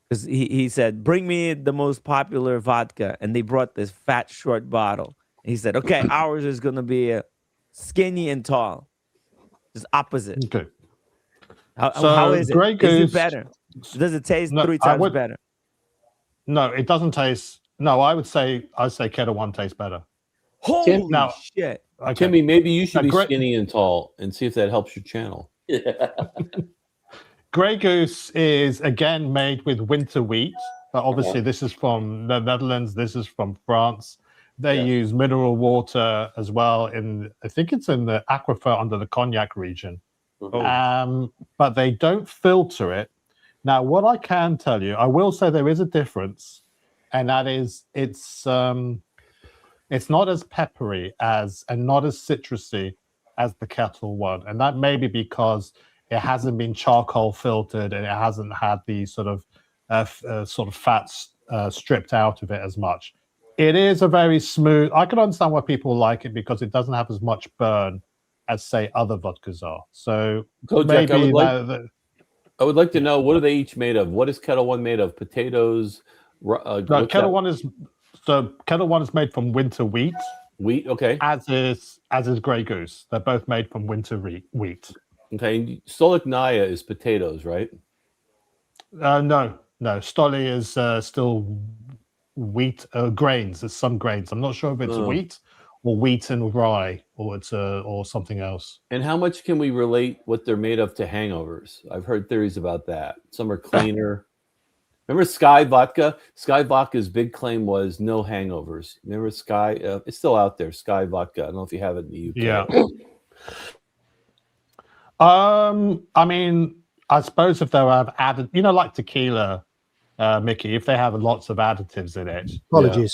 Because he said, bring me the most popular vodka. And they brought this fat, short bottle. And he said, okay, ours is going to be skinny and tall. Just opposite. Okay. How is it? Grey Goose, is it better? Does it taste 3 times better? No, it doesn't taste. No, I'd say Keller One tastes better. Holy shit. Okay. Timmy, maybe you should be skinny and tall and see if that helps your channel. Grey Goose is again made with winter wheat, but obviously this is from the Netherlands. This is from France. They use mineral water as well. I think it's in the aquifer under the Cognac region, but they don't filter it. Now, what I can tell you, I will say there is a difference, and that is it's not as peppery and not as citrusy as the Kettle One, and that may be because it hasn't been charcoal filtered and it hasn't had the sort of fats stripped out of it as much. It is a very smooth. I can understand why people like it because it doesn't have as much burn as say other vodkas are. So Kojak, I would like to know, what are they each made of? What is Kettle One made of? Potatoes? No, Kettle One is made from winter wheat. Wheat, okay. As is Grey Goose. They're both made from winter wheat. Okay, Stolichnaya is potatoes, right? No, No, Stoli is still wheat grains. There's some grains. I'm not sure if it's wheat or wheat and rye, or it's or something else. And how much can we relate what they're made of to hangovers? I've heard theories about that. Some are cleaner. Remember Sky Vodka? Sky Vodka's big claim was no hangovers. Remember Sky? It's still out there, Sky Vodka. I don't know if you have it in the UK. Yeah. I mean, I suppose if they have added, like tequila, Mickey, if they have lots of additives in it, apologies,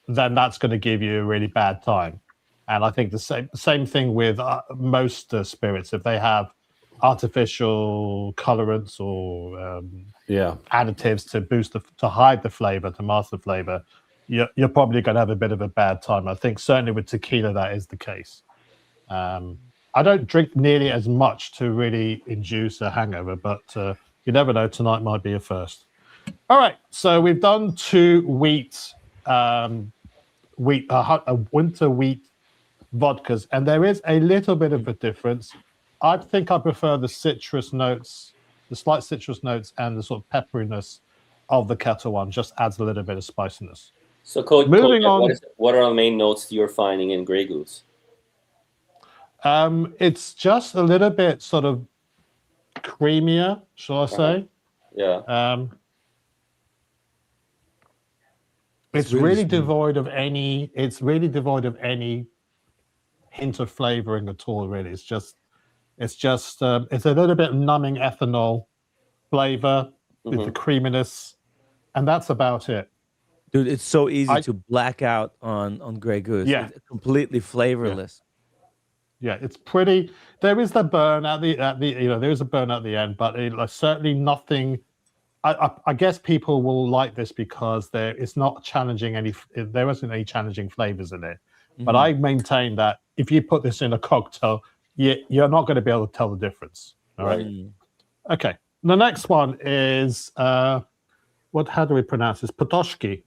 then that's going to give you a really bad time. And I think the same thing with most spirits. If they have artificial colorants or additives to boost to hide the flavor, to mask the flavor, you're probably going to have a bit of a bad time. I think certainly with tequila that is the case. I don't drink nearly as much to really induce a hangover, but you never know. Tonight might be a first. All right, so we've done 2 winter wheat vodkas, and there is a little bit of a difference. I think I prefer the citrus notes, the slight citrus notes, and the sort of pepperiness of the Chateau one. Just adds a little bit of spiciness. So, Coach, moving on. What are the main notes you're finding in Grey Goose? It's just a little bit sort of creamier, shall I say? Yeah. It's really devoid of any. It's really devoid of any hint of flavoring at all. Really, it's a little bit numbing ethanol flavor with the creaminess, and that's about it. Dude, it's so easy to black out on Grey Goose. Yeah, it's completely flavorless. Yeah, it's pretty. There is the burn at the there is a burn at the end, but certainly nothing. I guess people will like this because it's not challenging there isn't any challenging flavors in it. But I maintain that if you put this in a cocktail, you're not going to be able to tell the difference. All right. Okay. The next one is how do we pronounce this? Potoczki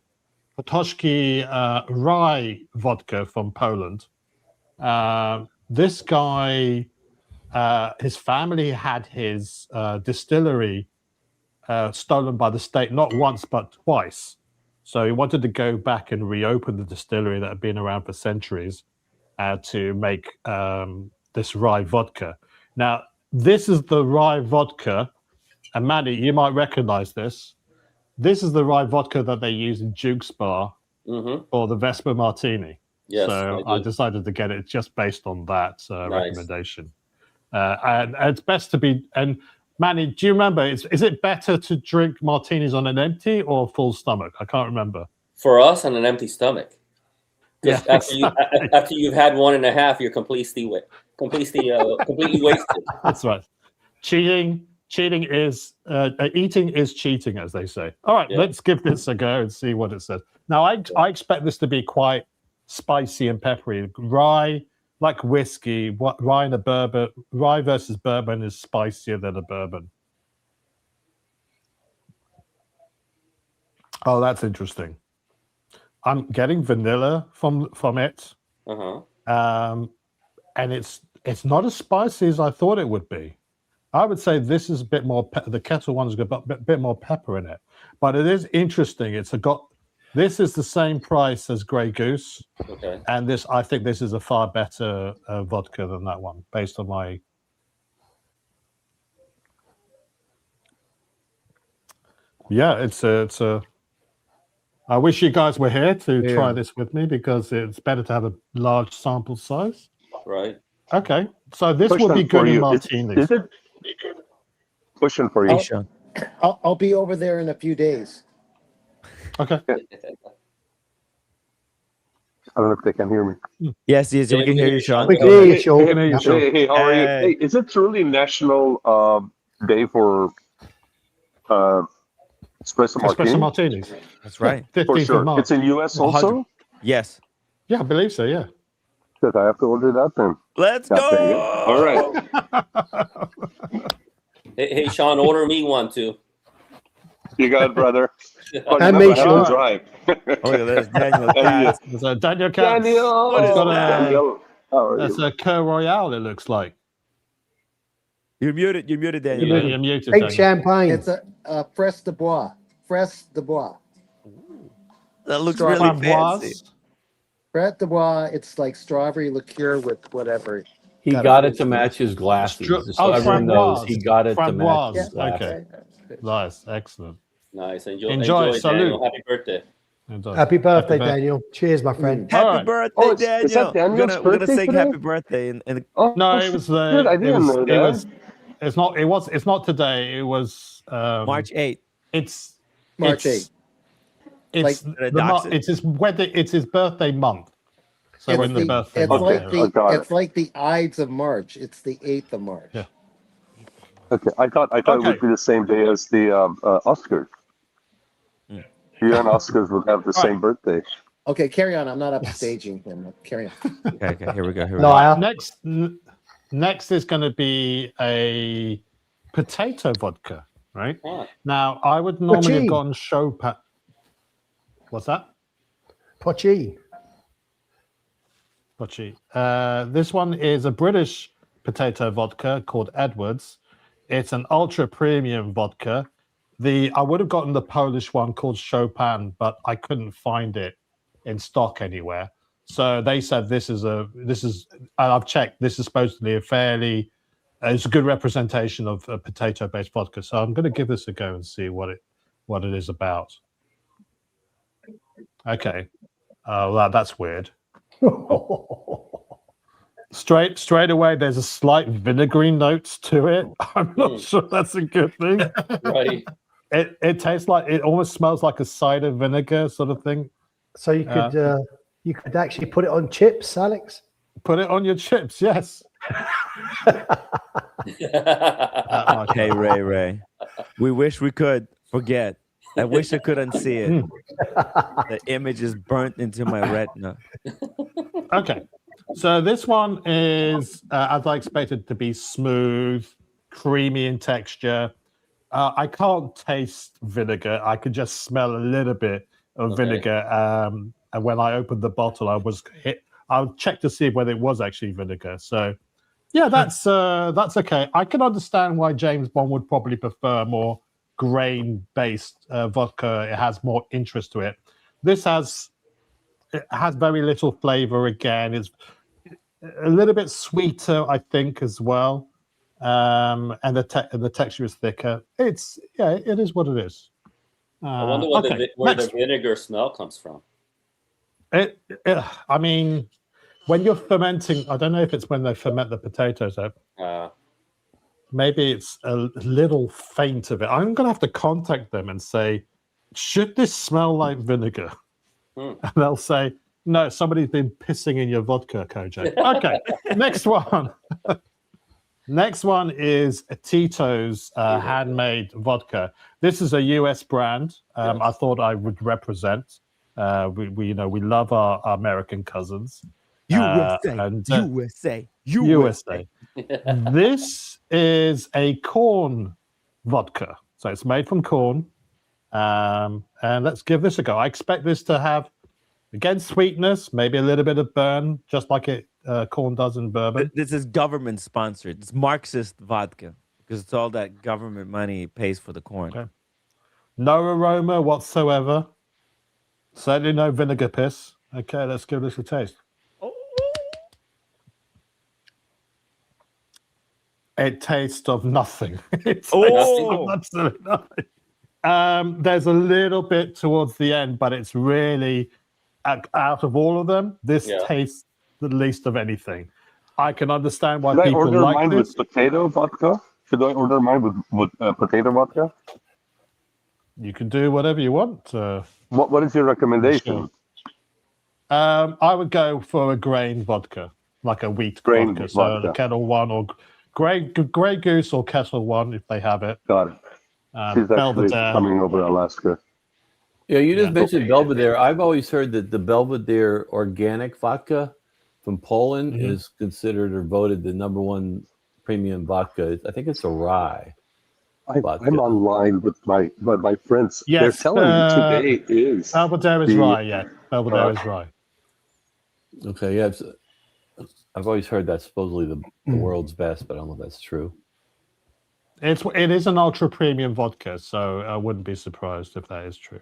rye vodka from Poland. This guy, his family had his distillery stolen by the state not once but twice. So he wanted to go back and reopen the distillery that had been around for centuries to make this rye vodka. Now, this is the rye vodka, and Manny, you might recognize this. This is the rye vodka that they use in Duke's Bar for the Vesper Martini. Yes, so I decided to get it just based on that recommendation. And it's best to be. And Manny, do you remember? Is it better to drink martinis on an empty or full stomach? I can't remember. For us, on an empty stomach. Yeah, after you've had 1.5, you're completely wasted. That's right. Eating is cheating, as they say. All right, let's give this a go and see what it says. Now, I expect this to be quite spicy and peppery. Rye, like whiskey, rye versus bourbon is spicier than a bourbon. Oh, that's interesting. I'm getting vanilla from it, and it's not as spicy as I thought it would be. I would say this is a bit more. The Kettle one's got a bit more pepper in it, but it is interesting. This is the same price as Grey Goose, and I think this is a far better vodka than that one, based on my. Yeah, it's a. I wish you guys were here to try this with me because it's better to have a large sample size. Right. Okay, so this would be good in martinis. Is it? Question for you. I'll be over there in a few days. Okay. I don't know if they can hear me. Yes, we can hear you, Sean. We can hear you, Sean. Hey, how are you? Hey, is it truly National Day for Espresso Martinis? That's right. 15th for sure. of March. It's in US also? Yes. Yeah, I believe so, yeah. Because I have to order that then. Let's go. All right. Hey, Sean, order me one too. You got it, brother. And make sure. Drive. Oh, yeah, there's Daniel Katz. So Daniel Katz. Daniel. That's a Cœur Royale, it looks like. You're muted. You're muted, Daniel. You're muted. Pink Daniel. champagne. It's a Fres de Bois. Fres de Bois. That looks Strawberry really fancy. Fres de Bois. It's like strawberry liqueur with whatever. He got it to match his glasses. Just so everyone knows, he got it to match his glasses. Okay. Nice. Excellent. Nice. Enjoy. Daniel. Salute. Happy birthday. Happy birthday, Daniel. Cheers, my friend. Happy birthday, Daniel. Is that Daniel's we're gonna birthday sing today? happy birthday. And No, it was Good, I didn't know that. It's not. It was. It's not today. It was March 8th. It's March 8th. It's Like it's his wedding. It's his birthday month. So we're in the birthday It's month. it's like the Ides of March. It's the 8th of March. Yeah. Okay, I thought it would be the same day as the Oscars. You and Oscars would have the same birthday. Okay, carry on. I'm not upstaging him. Carry on. Okay, here we go. Next is going to be a potato vodka, right? Oh. Now, I would normally have gone Chopin. What's that? Pochi. This one is a British potato vodka called Edwards. It's an ultra premium vodka. I would have gotten the Polish one called Chopin, but I couldn't find it in stock anywhere. So they said I've checked, this is supposed to be it's a good representation of a potato-based vodka. So I'm going to give this a go and see what it is about. Okay. That's weird. Straight away, there's a slight vinegary notes to it. I'm not sure that's a good thing. Right. It tastes like, it almost smells like a cider vinegar sort of thing. So you could actually put it on chips, Alex. Put it on your chips, yes. Okay, Ray. We wish we could forget. I wish I could unsee it. The image is burnt into my retina. Okay. So this one is, as I expected, to be smooth, creamy in texture. I can't taste vinegar. I could just smell a little bit of vinegar. And when I opened the bottle, I'll check to see whether it was actually vinegar. So, yeah, that's okay. I can understand why James Bond would probably prefer more grain-based vodka. It has more interest to it. It has very little flavor. Again, it's a little bit sweeter, I think, as well. And the texture is thicker. It is what it is. I wonder where the vinegar smell comes from. I mean, when you're fermenting, I don't know if it's when they ferment the potatoes out. Maybe it's a little faint of it. I'm going to have to contact them and say, should this smell like vinegar? And they'll say, no, somebody's been pissing in your vodka, Kojak. Okay, next one. Next one is Tito's handmade vodka. This is a US brand. I thought I would represent. We love our American cousins. USA. This is a corn vodka. So it's made from corn. And let's give this a go. I expect this to have, again, sweetness, maybe a little bit of burn, just like corn does in bourbon. This is government sponsored. It's Marxist vodka because it's all that government money pays for the corn. Okay. No aroma whatsoever. Certainly no vinegar piss. Okay, let's give this a taste. It tastes of nothing. It tastes of absolutely nothing. There's a little bit towards the end, but it's really, out of all of them, this tastes the least of anything. I can understand why people like this. Should I order mine with potato vodka? Should I order mine with potato vodka? You can do whatever you want. What is your recommendation? Sure. I would go for a grain vodka, like a wheat grain vodka. vodka. So Kettle One or Grey Goose or Kettle One if they have it. Got it. She's actually coming over to Alaska. Yeah, you just mentioned Belvedere. I've always heard that the Belvedere organic vodka from Poland is considered or voted the #1 premium vodka. I think it's a rye. I'm online with my friends. Yes, they're telling me today is Belvedere is rye. Yeah, Belvedere is rye. Okay, yeah. I've always heard that's supposedly the world's best, but I don't know if that's true. It is an ultra premium vodka, so I wouldn't be surprised if that is true.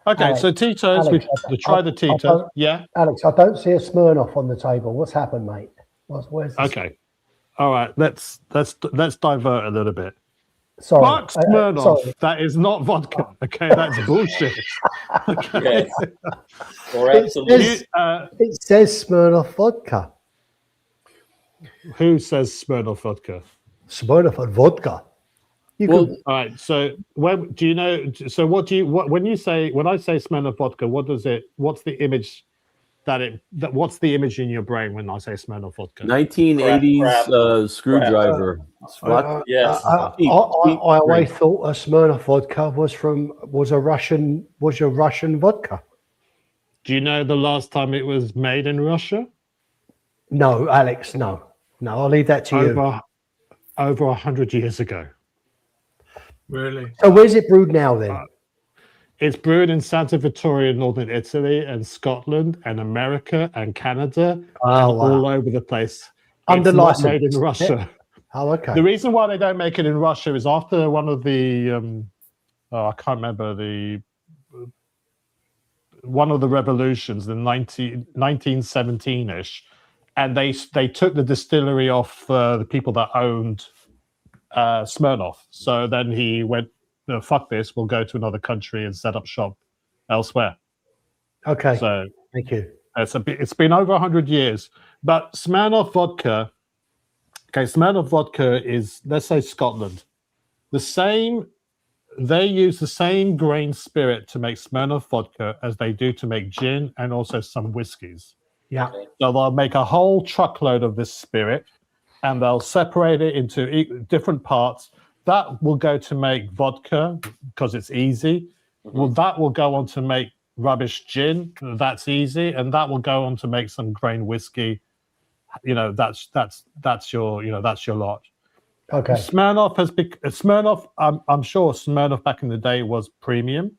Okay, Alex, so Tito's, we tried the Tito. Yeah, Alex, I don't see a Smirnoff on the table. What's happened, mate? Where's the okay, all right. Let's divert a little bit. Sorry, Fuck Smirnoff. sorry. That is not vodka. Okay, that's bullshit. Okay. Or absolutely. It says Smirnoff vodka. Who says Smirnoff vodka? Smirnoff and vodka. All right. So, when do you know? So, when I say Smirnoff vodka, what's the image what's the image in your brain when I say Smirnoff vodka? 1980s screwdriver. Yes. I always thought a Smirnoff vodka was a Russian vodka. Do you know the last time it was made in Russia? No, Alex. No. I'll leave that to you. Over 100 years ago. Really? So where's it brewed now then? It's brewed in Santa Vittoria, northern Italy, and Scotland, and America, and Canada, all over the place. Under it's not license. made in Russia. Oh, okay. The reason why they don't make it in Russia is after one of the, I can't remember one of the revolutions, the 1917-ish, and they took the distillery off the people that owned Smirnoff. So then he went, fuck this, we'll go to another country and set up shop elsewhere. Okay. So thank you. It's been over 100 years. But Smirnoff vodka, Smirnoff vodka is, let's say, Scotland. They use the same grain spirit to make Smirnoff vodka as they do to make gin and also some whiskies. Yeah. So they'll make a whole truckload of this spirit and they'll separate it into different parts. That will go to make vodka because it's easy. Well, that will go on to make rubbish gin. That's easy, and that will go on to make some grain whiskey. That's your lot. Okay. Smirnoff. I'm sure Smirnoff back in the day was premium,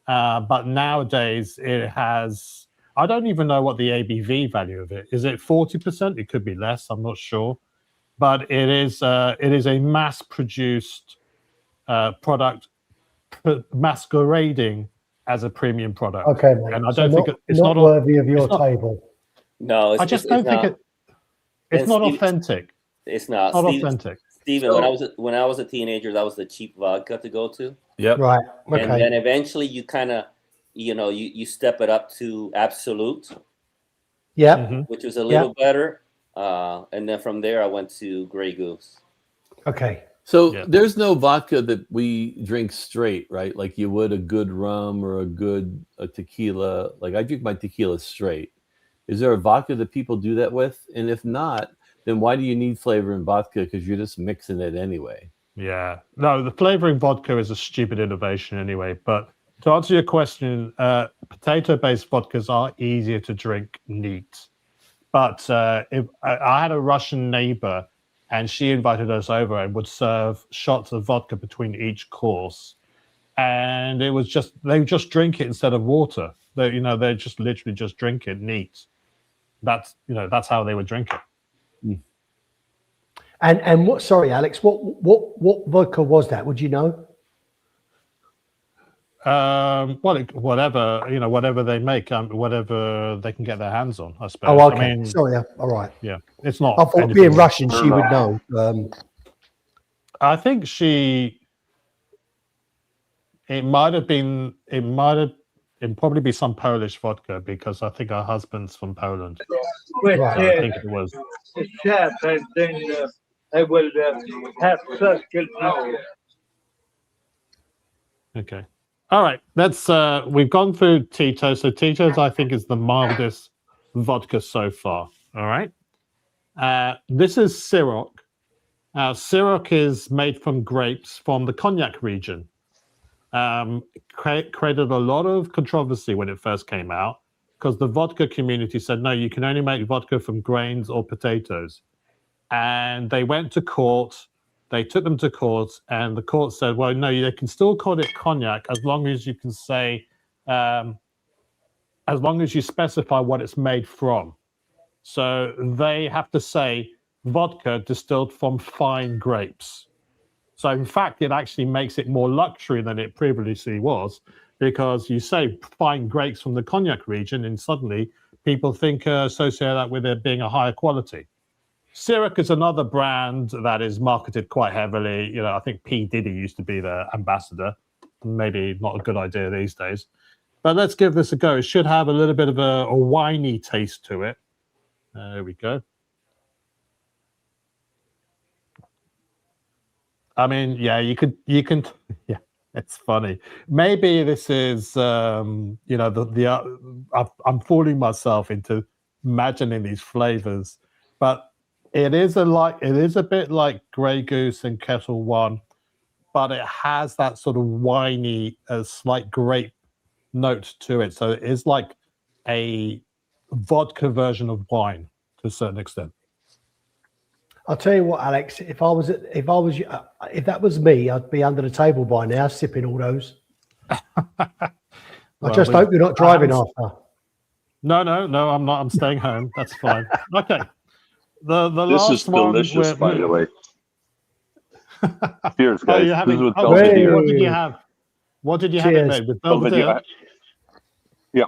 but nowadays it has. I don't even know what the ABV value of it is. It 40%? It could be less. I'm not sure. But it is a mass-produced product, masquerading as a premium product. Okay, mate. And I don't think it's not worthy of your table. No, I just don't think it's not authentic. It's not. Authentic. Stephen, when I was a teenager, that was the cheap vodka to go to. Yep. Right. Okay. And then eventually, you kind of, you step it up to Absolute. Yeah. Which was a little better. And then from there, I went to Grey Goose. Okay. So there's no vodka that we drink straight, right? Like you would a good rum or a tequila. Like I drink my tequila straight. Is there a vodka that people do that with? And if not, then why do you need flavor in vodka? Because you're just mixing it anyway. Yeah. No, the flavoring vodka is a stupid innovation anyway. But to answer your question, potato-based vodkas are easier to drink neat. But if I had a Russian neighbor, and she invited us over and would serve shots of vodka between each course, and it was they would just drink it instead of water. They just literally just drink it neat. That's how they would drink it. And what? Sorry, Alex. What vodka was that? Would you know? Whatever they make, whatever they can get their hands on, I suppose. Oh, okay. I mean, sorry. All right. Yeah, it's not. I thought being Russian, she would know. I think it probably be some Polish vodka because I think her husband's from Poland. Right. I think it was. The chef, and then I will have circle now. Okay. All right. We've gone through Tito. So Tito's, I think, is the mildest vodka so far. All right. This is Ciroc. Ciroc is made from grapes from the Cognac region. Created a lot of controversy when it first came out because the vodka community said, no, you can only make vodka from grains or potatoes. And they went to court. They took them to court, and the court said, well, no, they can still call it cognac as long as you can say, as long as you specify what it's made from. So they have to say vodka distilled from fine grapes. So in fact, it actually makes it more luxury than it previously was, because you say fine grapes from the cognac region, and suddenly people think associate that with it being a higher quality. Syrah is another brand that is marketed quite heavily. You know, I think P. Diddy used to be the ambassador. Maybe not a good idea these days. But let's give this a go. It should have a little bit of a winey taste to it. There we go. I mean, yeah, you can, yeah, it's funny. Maybe this is, you know, I'm fooling myself into imagining these flavors, but it is a bit like Grey Goose and Kettle One, but it has that sort of winey, slight grape note to it. So it is like a vodka version of wine to a certain extent. I'll tell you what, Alex. If that was me, I'd be under the table by now, sipping all those. I just hope you're not driving after. No, I'm not. I'm staying home. That's fine. Okay. The this last is delicious, one, by the way. Cheers, Oh, guys. you're having, This is with oh, Belvedere. what did you have? What did you have it made with? Belvedere? Yeah,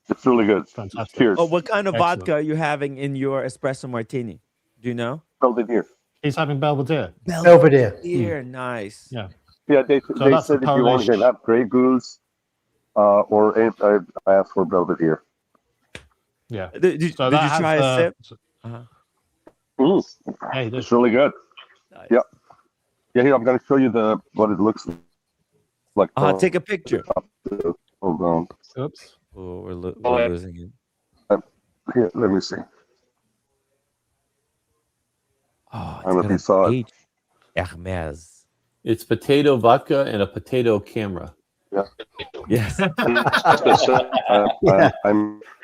it's really good. Fantastic. Cheers. Oh, what kind of Excellent. vodka are you having in your espresso martini? Do you know? Belvedere. He's having Belvedere. Belvedere. Nice. Yeah. Yeah, they that's said if you want to have Grey Goose, or I asked for Belvedere. Yeah. Did you try a sip? Hey, it's really good. Nice. Yeah. Yeah, here I'm going to show you what it looks like. Take a picture. Hold on. Oops. Oh, we're losing it. Here, let me see. Oh, I don't know if you saw it. Hermes. It's potato vodka and a potato camera. Yeah. Yes. I'm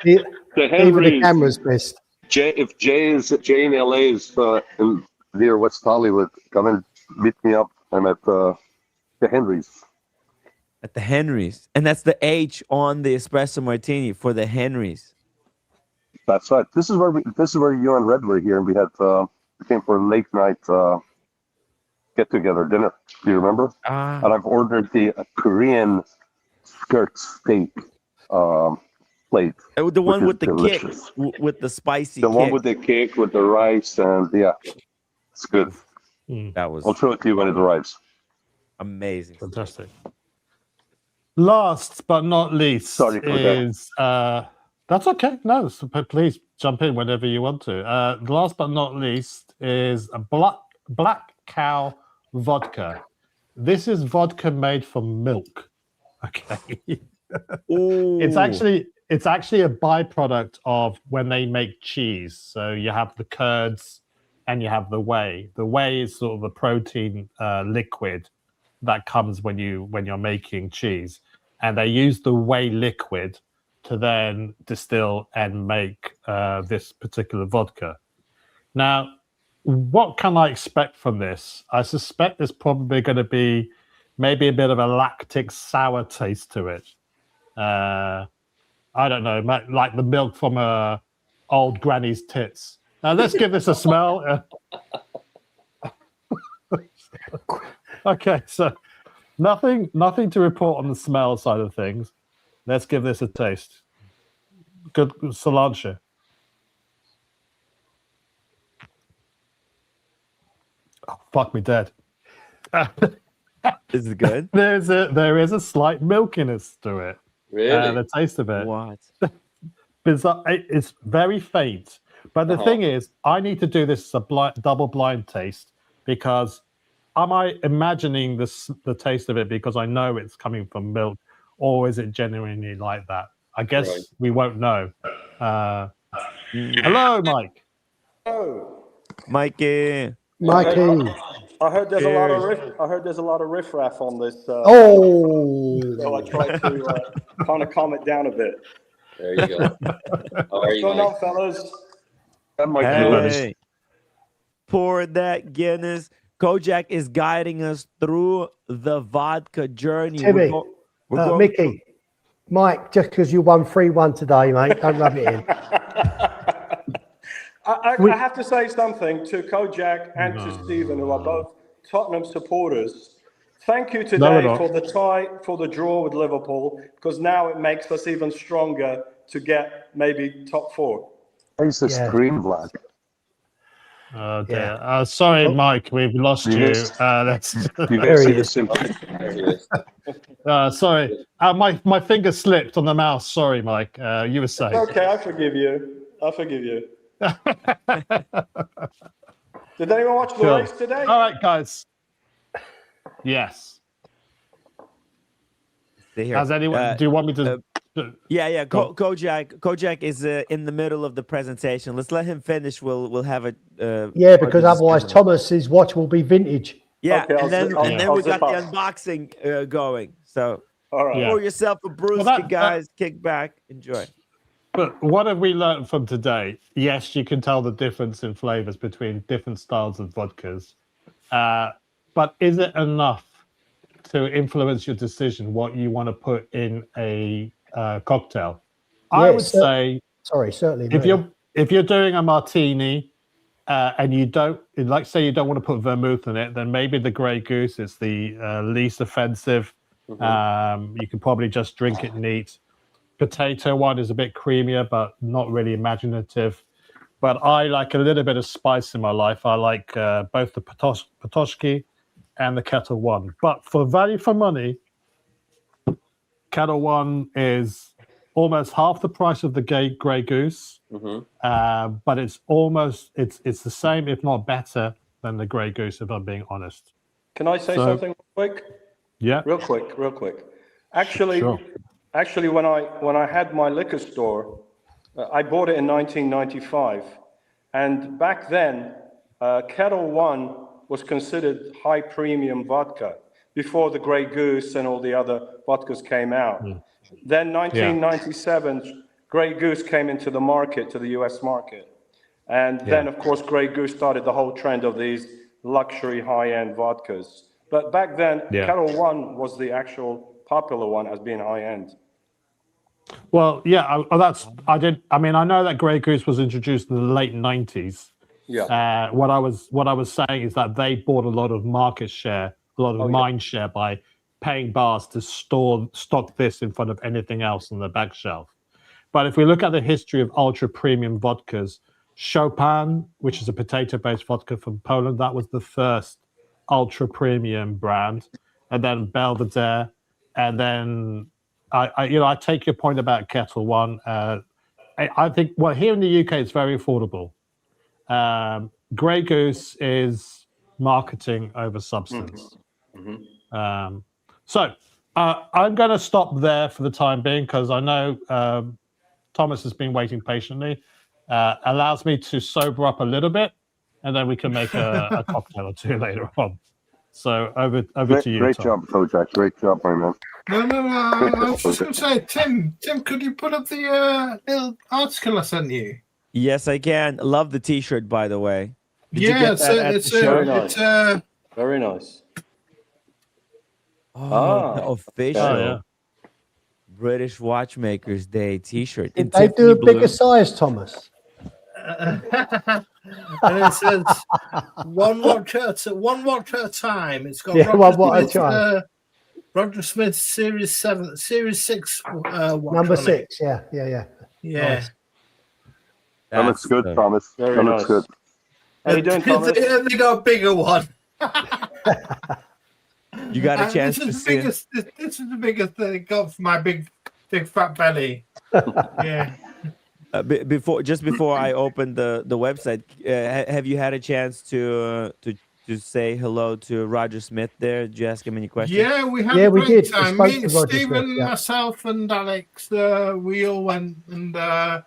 Even the camera's pissed. If Jay in LA is near West Hollywood, come and meet me up. I'm at the Henry's. At the Henry's, and that's the H on the espresso martini for the Henry's. That's right. This is where you and Red were here, and we came for a late night get together dinner. Do you remember? And I've ordered the Korean skirt steak plate. The one with the delicious. kick, with the spicy. The one with the cake, with the rice, and yeah, it's good. That was. I'll show it to you when it arrives. Amazing. Fantastic. Last but not least is that's okay. No, so please jump in whenever you want to. Last but not least is a Black Cow vodka. This is vodka made from milk. Okay. It's actually a byproduct of when they make cheese. So you have the curds and you have the whey. The whey is sort of a protein liquid that comes when you're making cheese, and they use the whey liquid to then distill and make this particular vodka. Now, what can I expect from this? I suspect there's probably going to be maybe a bit of a lactic sour taste to it. I don't know, like the milk from a old granny's tits. Now let's give this a smell. Okay, so nothing to report on the smell side of things. Let's give this a taste. Good cilantro. Oh, fuck me dead. Is it good? There is a slight milkiness to it. Really? The taste of it. What? It's very faint. But the thing is, I need to do this as a double blind taste, because am I imagining the taste of it because I know it's coming from milk, or is it genuinely like that? I guess we won't know. Hello, Mike. Oh, Mikey. I heard there's a lot of riffraff on this. So I tried to kind of calm it down a bit. There you go. How are you, What's going Mike? on, fellas? Hey, pour that Guinness. Kojak is guiding us through the vodka journey. Timmy, Mickey, Mike, just because you won 3-1 today, mate, don't rub it in. I have to say something to Kojak and to Stephen, who are both Tottenham supporters, thank you today for the tie, for the draw with Liverpool, because now it makes us even stronger to get maybe top 4. Where's the screen black? Oh dear. Sorry, Mike, we've lost you. That's you guys see the symbol? Sorry, my finger slipped on the mouse. Sorry, Mike. You were saying. Okay, I forgive you. I forgive you. Did anyone watch the race today? All right, guys. Yes. Has anyone? Do you want me to? Yeah. Kojak is in the middle of the presentation. Let's let him finish. We'll have a. Because otherwise Thomas's watch will be vintage. Yeah, okay, and then we got the unboxing going. So pour yourself a brewski, guys. Kick back, enjoy. But what have we learned from today? Yes, you can tell the difference in flavors between different styles of vodkas. But is it enough to influence your decision what you want to put in a cocktail? I would say, certainly. If you're doing a martini and you don't, like say you don't want to put vermouth in it, then maybe the Grey Goose is the least offensive. You can probably just drink it neat. Potato one is a bit creamier, but not really imaginative. But I like a little bit of spice in my life. I like both the Patoshki and the Kettle One. But for value for money, Kettle One is almost half the price of the Grey Goose. But it's it's the same, if not better, than the Grey Goose, if I'm being honest. Can I say something real quick? Yeah. Real quick. Actually, when I had my liquor store, I bought it in 1995, and back then, Kettle One was considered high premium vodka before the Grey Goose and all the other vodkas came out. Then 1997, Grey Goose came into the market, to the US market, and then of course Grey Goose started the whole trend of these luxury high-end vodkas. But back then, Kettle One was the actual popular one as being high-end. Well, I mean, I know that Grey Goose was introduced in the late 90s. Yeah. What I was saying is that they bought a lot of market share, a lot of mind share by paying bars to stock this in front of anything else on the back shelf. But if we look at the history of ultra premium vodkas, Chopin, which is a potato-based vodka from Poland, that was the first ultra premium brand, and then Belvedere, and then I take your point about Kettle One. I think here in the UK it's very affordable. Grey Goose is marketing over substance. So I'm going to stop there for the time being because I know Thomas has been waiting patiently. Allows me to sober up a little bit, and then we can make a cocktail or two later on. So over to you. Great Tom. job, Kojak. Great job, my man. No. I was just going to say, Tim, could you put up the little article I sent you? Yes, I can. Love the T-shirt, by the way. It's very nice. Very nice. Official British Watchmakers Day T-shirt. Did they do a bigger size, Thomas? And it says one watch at a time. It's got Roger Smith Series 6 watch. Number 6, yeah. Nice. That looks good, Thomas. Very that nice. looks good. How you doing, Thomas? They got a bigger one. You got a chance to see this is the biggest thing I got for my big fat belly. Yeah. Before I open the website, have you had a chance to say hello to Roger Smith there? Did you ask him any questions? Yeah, we had a great time. Me and Stephen, myself, and Alex, we all went, and I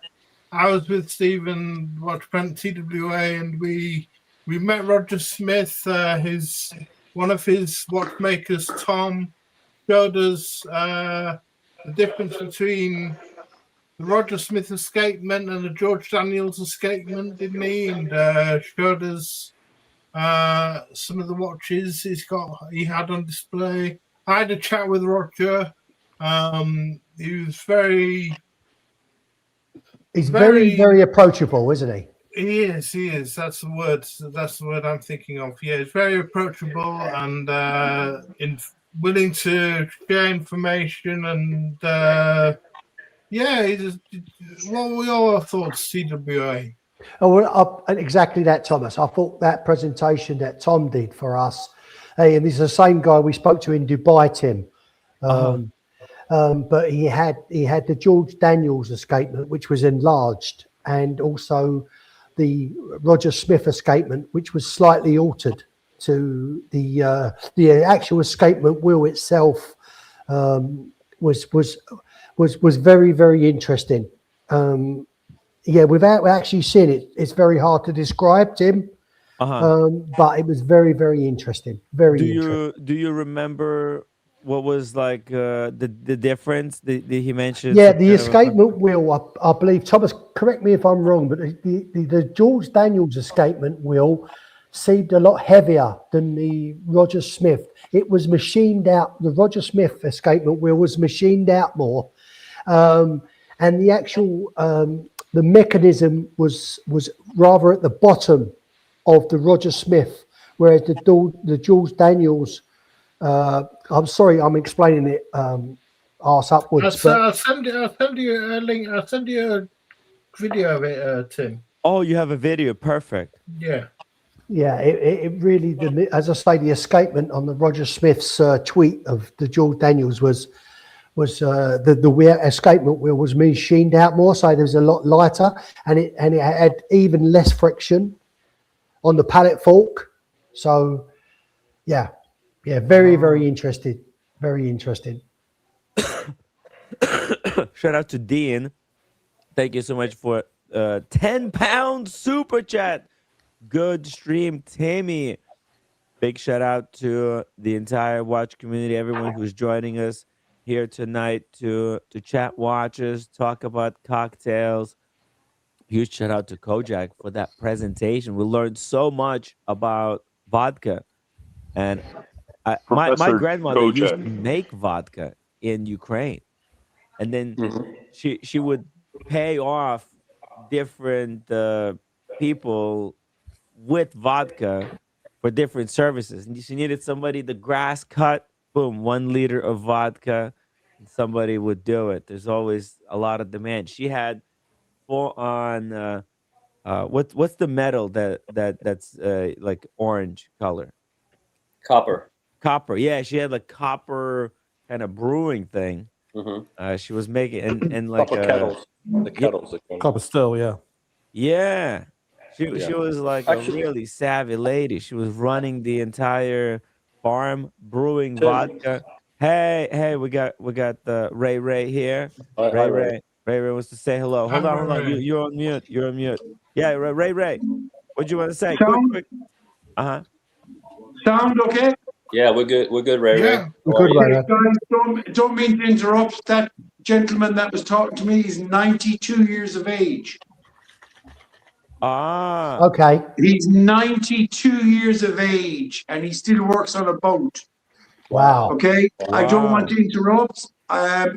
was with Stephen, Watchmaking TWA, and we met Roger Smith. One of his watchmakers, Tom, showed us the difference between the Roger Smith Escapement and the George Daniels Escapement, didn't he? And showed us some of the watches he had on display. I had a chat with Roger. He was very very approachable, isn't he? He is. That's the word. That's the word I'm thinking of. Yeah, he's very approachable and willing to share information. And yeah, what we all thought CWA. Oh, well, exactly that, Thomas. I thought that presentation that Tom did for us, and this is the same guy we spoke to in Dubai, Tim. But he had the George Daniels escapement, which was enlarged, and also the Roger Smith escapement, which was slightly altered to the actual escapement wheel itself. Was very, very interesting. Yeah, without actually seeing it, it's very hard to describe, Tim. But it was very, very interesting. Very interesting. Do you remember what was like the difference that he mentioned? Yeah, the escapement wheel, I believe, Thomas, correct me if I'm wrong, but the George Daniels escapement wheel seemed a lot heavier than the Roger Smith. It was machined out. The Roger Smith escapement wheel was machined out more. And the actual, the mechanism was rather at the bottom of the Roger Smith, whereas the George Daniels, I'm sorry, I'm explaining it arse upwards. I'll send you a link. I'll send you a video of it, Tim. Oh, you have a video. Perfect. Yeah. Yeah, it really, as I say, the escapement on the Roger Smith's tweet of the George Daniels was the escapement wheel was machined out more, so it was a lot lighter, and it had even less friction on the pallet fork. So, yeah, very, very interesting. Very interesting. Shout out to Dean. Thank you so much for £10 super chat. Good stream, Timmy. Big shout out to the entire watch community, everyone who's joining us here tonight to chat watches, talk about cocktails. Huge shout out to Kojak for that presentation. We learned so much about vodka, and my grandmother used to make vodka in Ukraine, and then she would pay off different people with vodka for different services. And she needed somebody, the grass cut, boom, 1 liter of vodka, and somebody would do it. There's always a lot of demand. She had full on what's the metal that's like orange color? Copper. Yeah, she had like copper kind of brewing thing. She was making and like copper kettles. The kettles. Copper still, yeah. Yeah. She was like a really savvy lady. She was running the entire farm, brewing vodka. Hey, we got the Ray here. Ray wants to say hello. Hold on. You're on mute. Yeah, Ray. What do you want to say? Quick. Sound okay? Yeah, we're good, Ray. Good, Ray. Don't mean to interrupt. That gentleman that was talking to me is 92 years of age. Okay. He's 92 years of age and he still works on a boat. Wow. Okay. Wow. I don't want to interrupt. I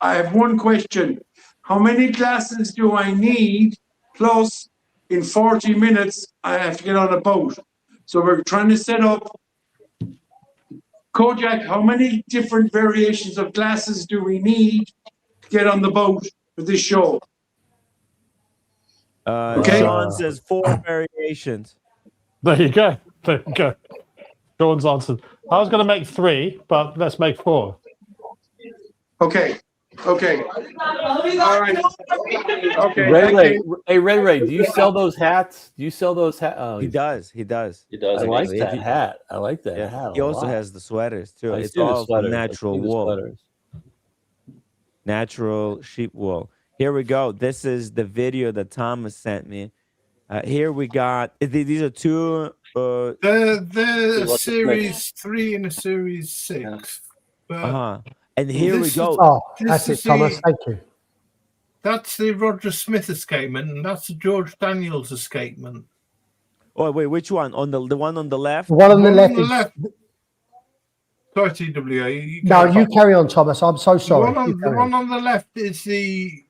have one question. How many glasses do I need? Plus, in 40 minutes, I have to get on a boat. So we're trying to set up. Kojak, how many different variations of glasses do we need to get on the boat for this show? Okay. Sean says 4 variations. There you go. Sean's answered. I was going to make 3, but let's make 4. Okay. All right. Okay. Ray. Hey, Ray. Do you sell those hats? Oh, he does. I like that hat. I like that hat. He also has the sweaters too. It's all natural wool. Natural sheep wool. Here we go. This is the video that Thomas sent me. Here we got. These are 2. They're series 3 and a series 6. And here we go. Oh, that's it, Thomas. Thank you. That's the Roger Smith escapement, and that's the George Daniels escapement. Oh wait, which one? On the one on the left? The one on the left. Sorry, TWA. You carry on, Thomas. I'm so sorry. The one on the left is the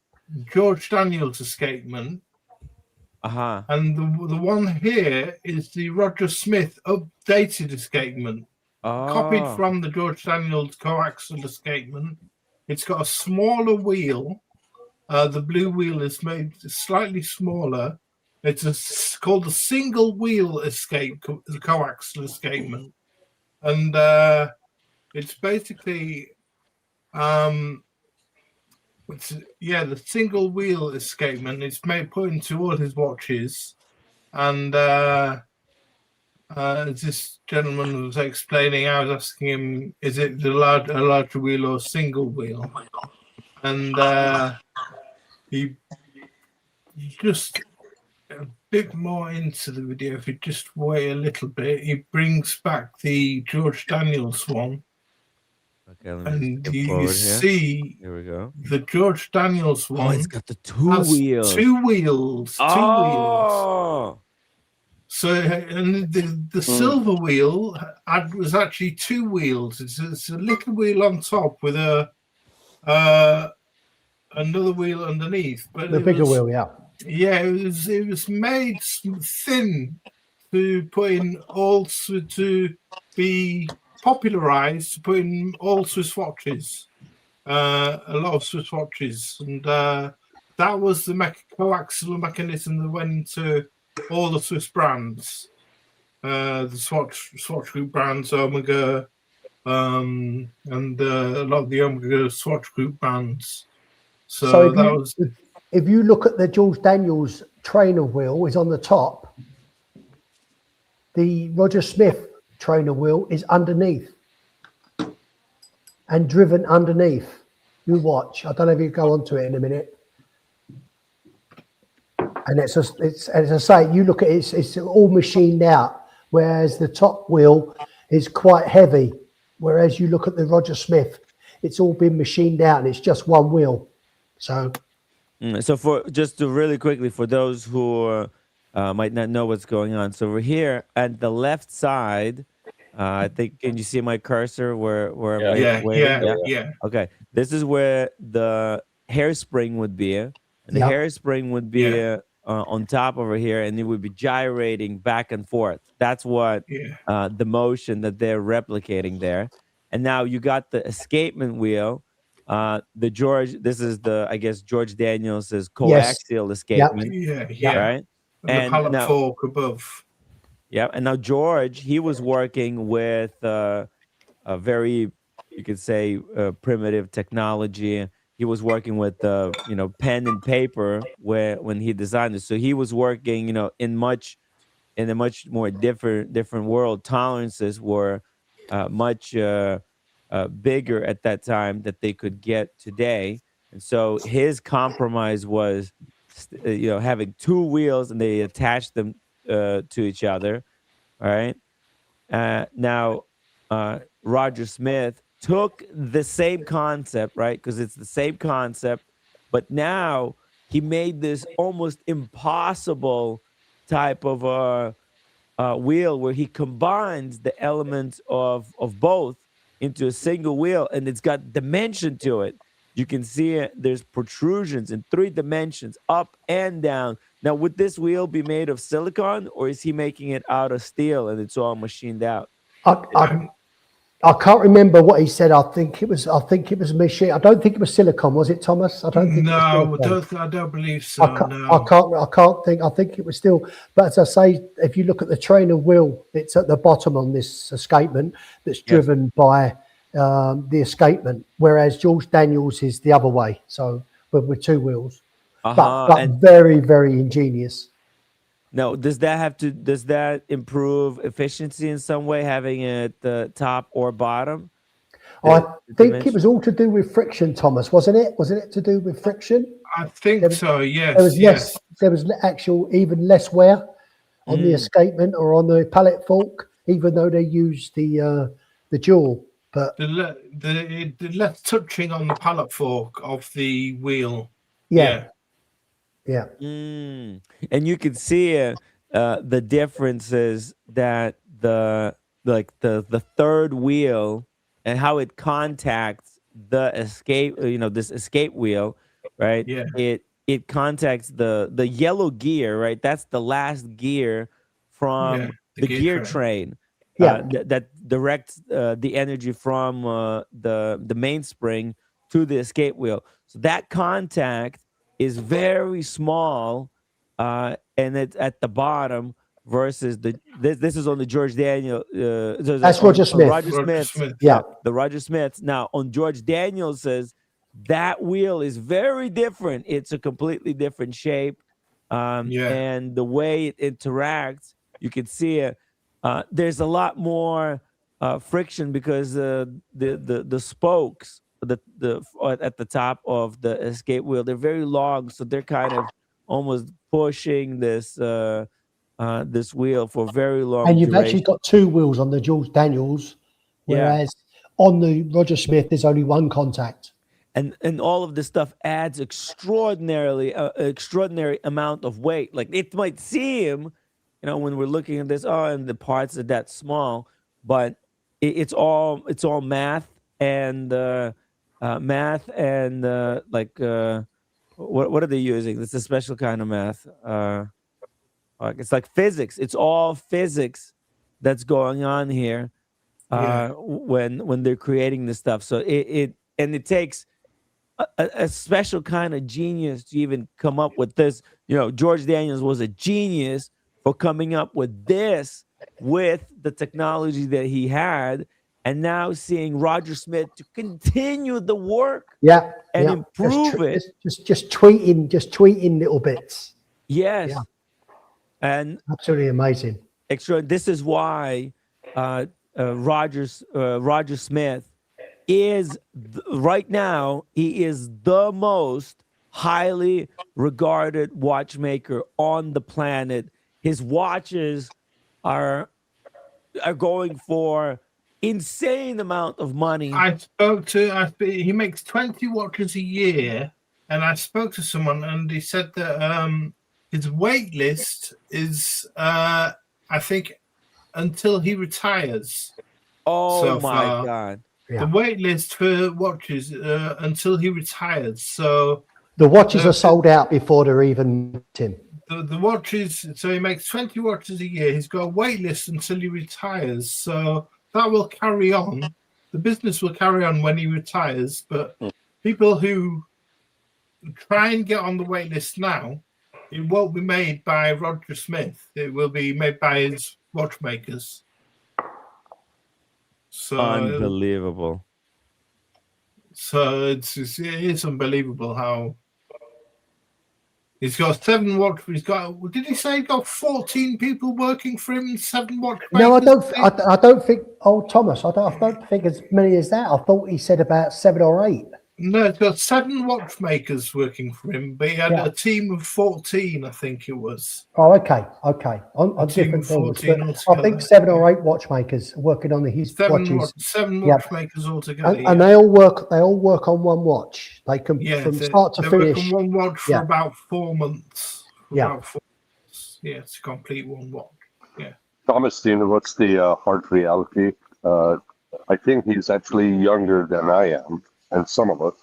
George Daniels escapement. And the one here is the Roger Smith updated escapement, copied from the George Daniels coaxial escapement. It's got a smaller wheel. The blue wheel is made slightly smaller. It's called the single wheel coaxial escapement, and it's basically the single wheel escapement. It's put into all his watches, and this gentleman was explaining. I was asking him, "Is it a larger wheel or single wheel?" And he just a bit more into the video. If you just wait a little bit, he brings back the George Daniels one. Okay, let me and skip you forward see here we go. the George Daniels one. It's got the two wheels. Two wheels. Oh. So, and the silver wheel was actually two wheels. It's a little wheel on top with another wheel underneath. But the bigger wheel, yeah. Yeah, it was made thin to put in to be popularized to put in all Swiss watches, a lot of Swiss watches, and that was the coaxial mechanism that went into all the Swiss brands, the Swatch Group brands, Omega, and a lot of the Omega Swatch Group brands. So that was. If you look at the George Daniels trainer wheel, is on the top. The Roger Smith trainer wheel is underneath and driven underneath. You watch. I don't know if you go onto it in a minute. And it's as I say, you look at it, it's all machined out, whereas the top wheel is quite heavy. Whereas you look at the Roger Smith, it's all been machined out and it's just one wheel. So for just to really quickly, for those who might not know what's going on, so we're here at the left side. I think, can you see my cursor where I'm waving? Yeah. Okay, this is where the hairspring would be, and the hairspring would be on top over here, and it would be gyrating back and forth. That's what the motion that they're replicating there. And now you got the escapement wheel. This is I guess George Daniels' coaxial escapement. Right? And the pallet fork above. Yeah, and now George, he was working with a very, you could say, primitive technology. He was working with pen and paper when he designed it. So he was working, in a much more different world. Tolerances were much bigger at that time that they could get today. And so his compromise was, having two wheels, and they attached them to each other. All right. Now, Roger Smith took the same concept, right? Because it's the same concept, but now he made this almost impossible type of wheel where he combines the elements of both into a single wheel, and it's got dimension to it. You can see it. There's protrusions in 3 dimensions, up and down. Now, would this wheel be made of silicone, or is he making it out of steel and it's all machined out? I can't remember what he said. I think it was machine. I don't think it was silicone, was it, Thomas? I don't think. No, I don't believe so. I can't think. I think it was still. But as I say, if you look at the trainer wheel, it's at the bottom on this escapement that's driven by the escapement, whereas George Daniels is the other way. So with 2 wheels, but very, very ingenious. Now, does that improve efficiency in some way, having it the top or bottom? I think it was all to do with friction, Thomas, wasn't it? Wasn't it to do with friction? I think so, yes. There was actual even less wear on the escapement or on the pallet fork, even though they used the jewel. But the less touching on the pallet fork of the wheel. Yeah. And you can see the differences that the third wheel and how it contacts the escape, this escape wheel, right? Yeah. it contacts the yellow gear, right? That's the last gear from the gear train. That directs the energy from the mainspring to the escape wheel. So that contact is very small, and it's at the bottom. Versus this is on the George Daniel. That's Roger Smith. Roger Smith. Yeah, the Roger Smith. Now on George Daniels says that wheel is very different. It's a completely different shape, and the way it interacts, you can see it. There's a lot more friction because the spokes at the top of the escape wheel, they're very long, so they're kind of almost pushing this this wheel for very long. And you've actually got two wheels on the George Daniels, whereas on the Roger Smith there's only one contact. And all of this stuff adds extraordinary amount of weight. Like it might seem, when we're looking at this, and the parts are that small, but it's all math and like what are they using? It's a special kind of math. It's like physics. It's all physics that's going on here when they're creating this stuff. So it takes a special kind of genius to even come up with this. George Daniels was a genius for coming up with this with the technology that he had, and now seeing Roger Smith to continue the work and improve it. Just tweeting little bits. Yes. Yeah. And absolutely amazing. Extra. This is why Roger Smith is right now. He is the most highly regarded watchmaker on the planet. His watches are going for insane amount of money. He makes 20 watches a year, and I spoke to someone, and he said that his wait list is, I think, until he retires. Oh my God! The wait list for watches until he retires. So the watches are sold out before they're even him. The watches. So he makes 20 watches a year. He's got a wait list until he retires. So that will carry on. The business will carry on when he retires. But people who try and get on the wait list now, it won't be made by Roger Smith. It will be made by his watchmakers. So unbelievable. So it's unbelievable how he's got 7 watch. He's got. Did he say he's got 14 people working for him? 7 watchmakers. No, I don't think. Oh, Thomas, I don't think as many as that. I thought he said about 7 or 8. No, he's got 7 watchmakers working for him, but he had a team of 14, I think it was. Oh, okay. On different things. I think 7 or 8 watchmakers working on his watches. 7 watchmakers altogether. And they all work on one watch. They can from start to finish. They work on one watch for about 4 months. Yeah, to complete one watch. Yeah. Thomas, do you know what's the hard reality? I think he's actually younger than I am. And some of us,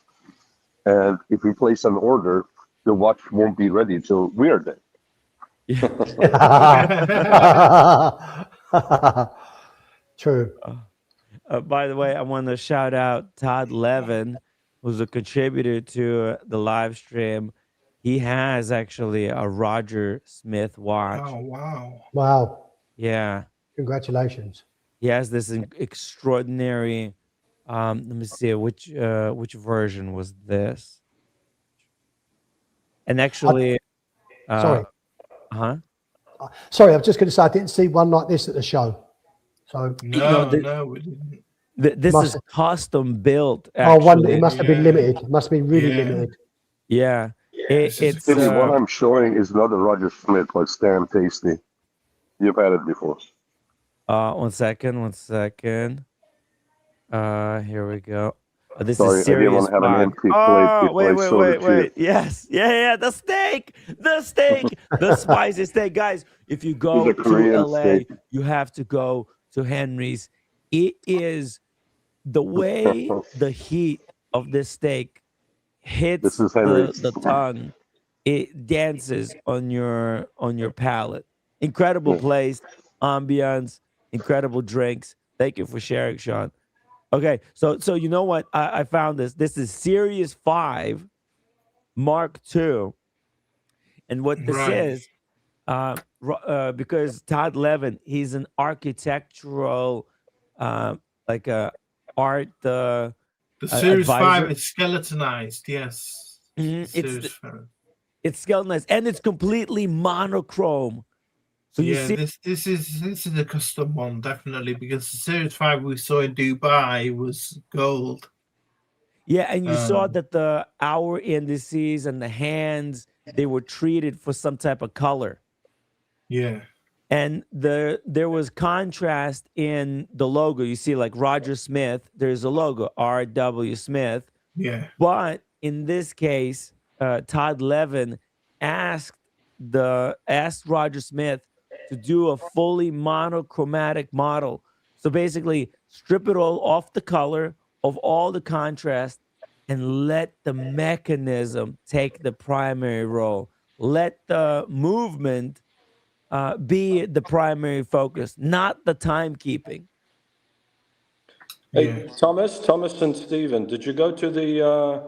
and if we place an order, the watch won't be ready till we are dead. True. By the way, I want to shout out Todd Levin, who's a contributor to the live stream. He has actually a Roger Smith watch. Oh wow! Wow! Yeah. Congratulations. He has this extraordinary. Let me see which version was this. And actually, sorry. Sorry, I was just going to say I didn't see one like this at the show. So no, we didn't. This is custom built. It must have been limited. It must have been really limited. Yeah, it's what I'm showing is not a Roger Smith, but it's damn tasty. You've had it before. 1 second. Here we go. This Sorry, is serious. Have an empty plate Wait. Yes. Yeah. The steak, the spicy steak. Guys, if you go to LA, steak. You have to go to Henry's. It is the way the heat of this steak hits the tongue. it dances on your palate. Incredible place, ambiance, incredible drinks. Thank you for sharing, Sean. Okay, so you know what? I found this. This is Series 5 Mark II. And what this is, because Todd Levin, he's an architectural, like a art the Series advisor. 5 is skeletonized, yes. It's skeletonized, and it's completely monochrome. So you see, this is a custom one, definitely, because the Series 5 we saw in Dubai was gold. Yeah, and you saw that the hour indices and the hands, they were treated for some type of color. Yeah. And there was contrast in the logo. You see, like Roger Smith, there's a logo, R.W. Smith. Yeah. But in this case, Todd Levin asked Roger Smith to do a fully monochromatic model. So basically, strip it all off the color of all the contrast and let the mechanism take the primary role. Let the movement be the primary focus, not the timekeeping. Hey, Thomas and Stephen, did you go to the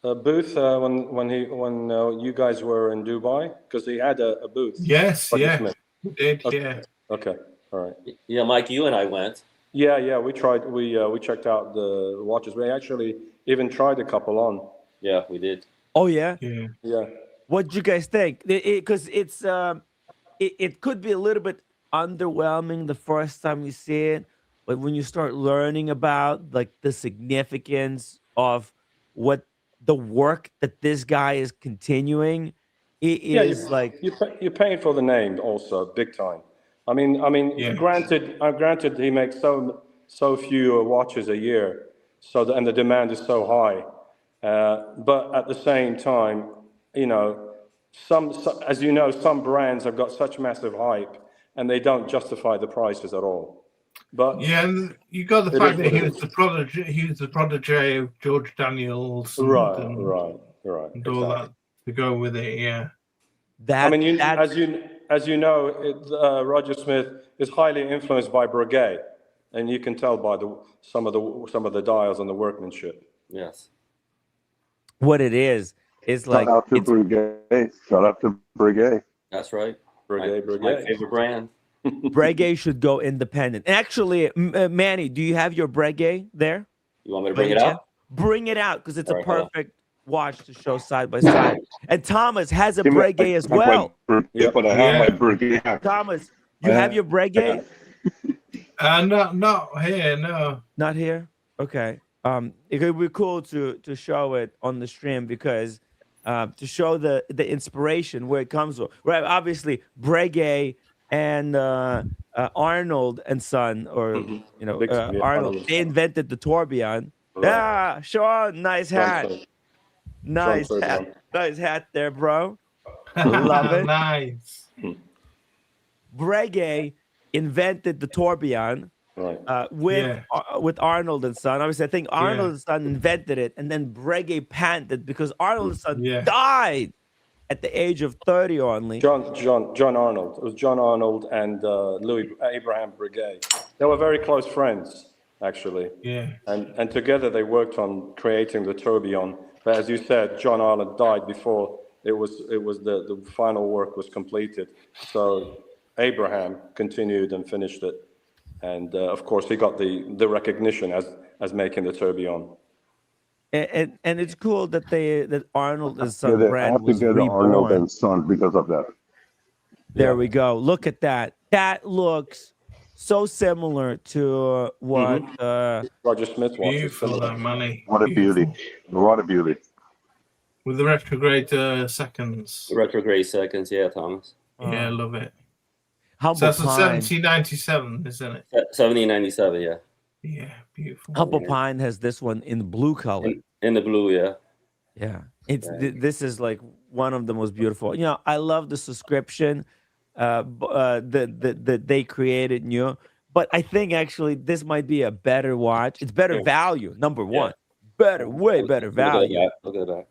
booth when you guys were in Dubai? Because he had a booth. Yes, yeah, we did, yeah. Okay, all right. Yeah, Mike, you and I went. Yeah, we tried. We checked out the watches. We actually even tried a couple on. Yeah, we did. Oh yeah, yeah. What did you guys think? Because it could be a little bit underwhelming the first time you see it, but when you start learning about like the significance of what the work that this guy is continuing, you're paying for the name also big time. I mean, granted, he makes so few watches a year, and the demand is so high. But at the same time, you know, as you know, some brands have got such massive hype, and they don't justify the prices at all. But yeah, and you got the fact that he was the protege of George Daniels, right, and exactly. all that to go with it. Yeah, as you know, Roger Smith is highly influenced by Breguet, and you can tell by some of the dials and the workmanship. Yes. What it is like. Shout out to Breguet. Shout out to Breguet. That's right. Breguet. My favorite brand. Breguet should go independent. Actually, Manny, do you have your Breguet there? You want me to bring it out? Bring it out, because it's a perfect watch to show side by side. And Thomas has a Breguet as well. But I have my Breguet. Thomas, you have your Breguet? Not here, no. Not here? Okay. It would be cool to show it on the stream, because to show the inspiration where it comes from. Right, obviously Breguet and Arnold and Son, or Arnold, they invented the tourbillon. Right. Yeah, Sean, nice hat. Nice hat there, bro. Love it. Nice. Breguet invented the tourbillon. With Arnold and Son. Obviously, I think Arnold and Son invented it, and then Breguet patented, because Arnold and Son died at the age of 30 only. John Arnold. It was John Arnold and Louis Abraham Breguet. They were very close friends, actually. Yeah. And together they worked on creating the tourbillon. But as you said, John Arnold died before it was the final work was completed. So Abraham continued and finished it. And of course, he got the recognition as making the tourbillon. And it's cool that Arnold and Son brand was reborn. Arnold and Son because of that. There we go. Look at that. That looks so similar to what Roger Smith was. Beautiful, that money. What a beauty! What a beauty! With the retrograde seconds. The retrograde seconds, yeah, Thomas. Yeah, I love it. Humble so that's Pine. 1797, isn't it? 1797, yeah. Yeah, beautiful. Humble Pine has this one in the blue color. In the blue, yeah. Yeah, this is like one of the most beautiful. You know, I love the subscription that they created new, but I think actually this might be a better watch. It's better value, number one. Way better value. Look at that.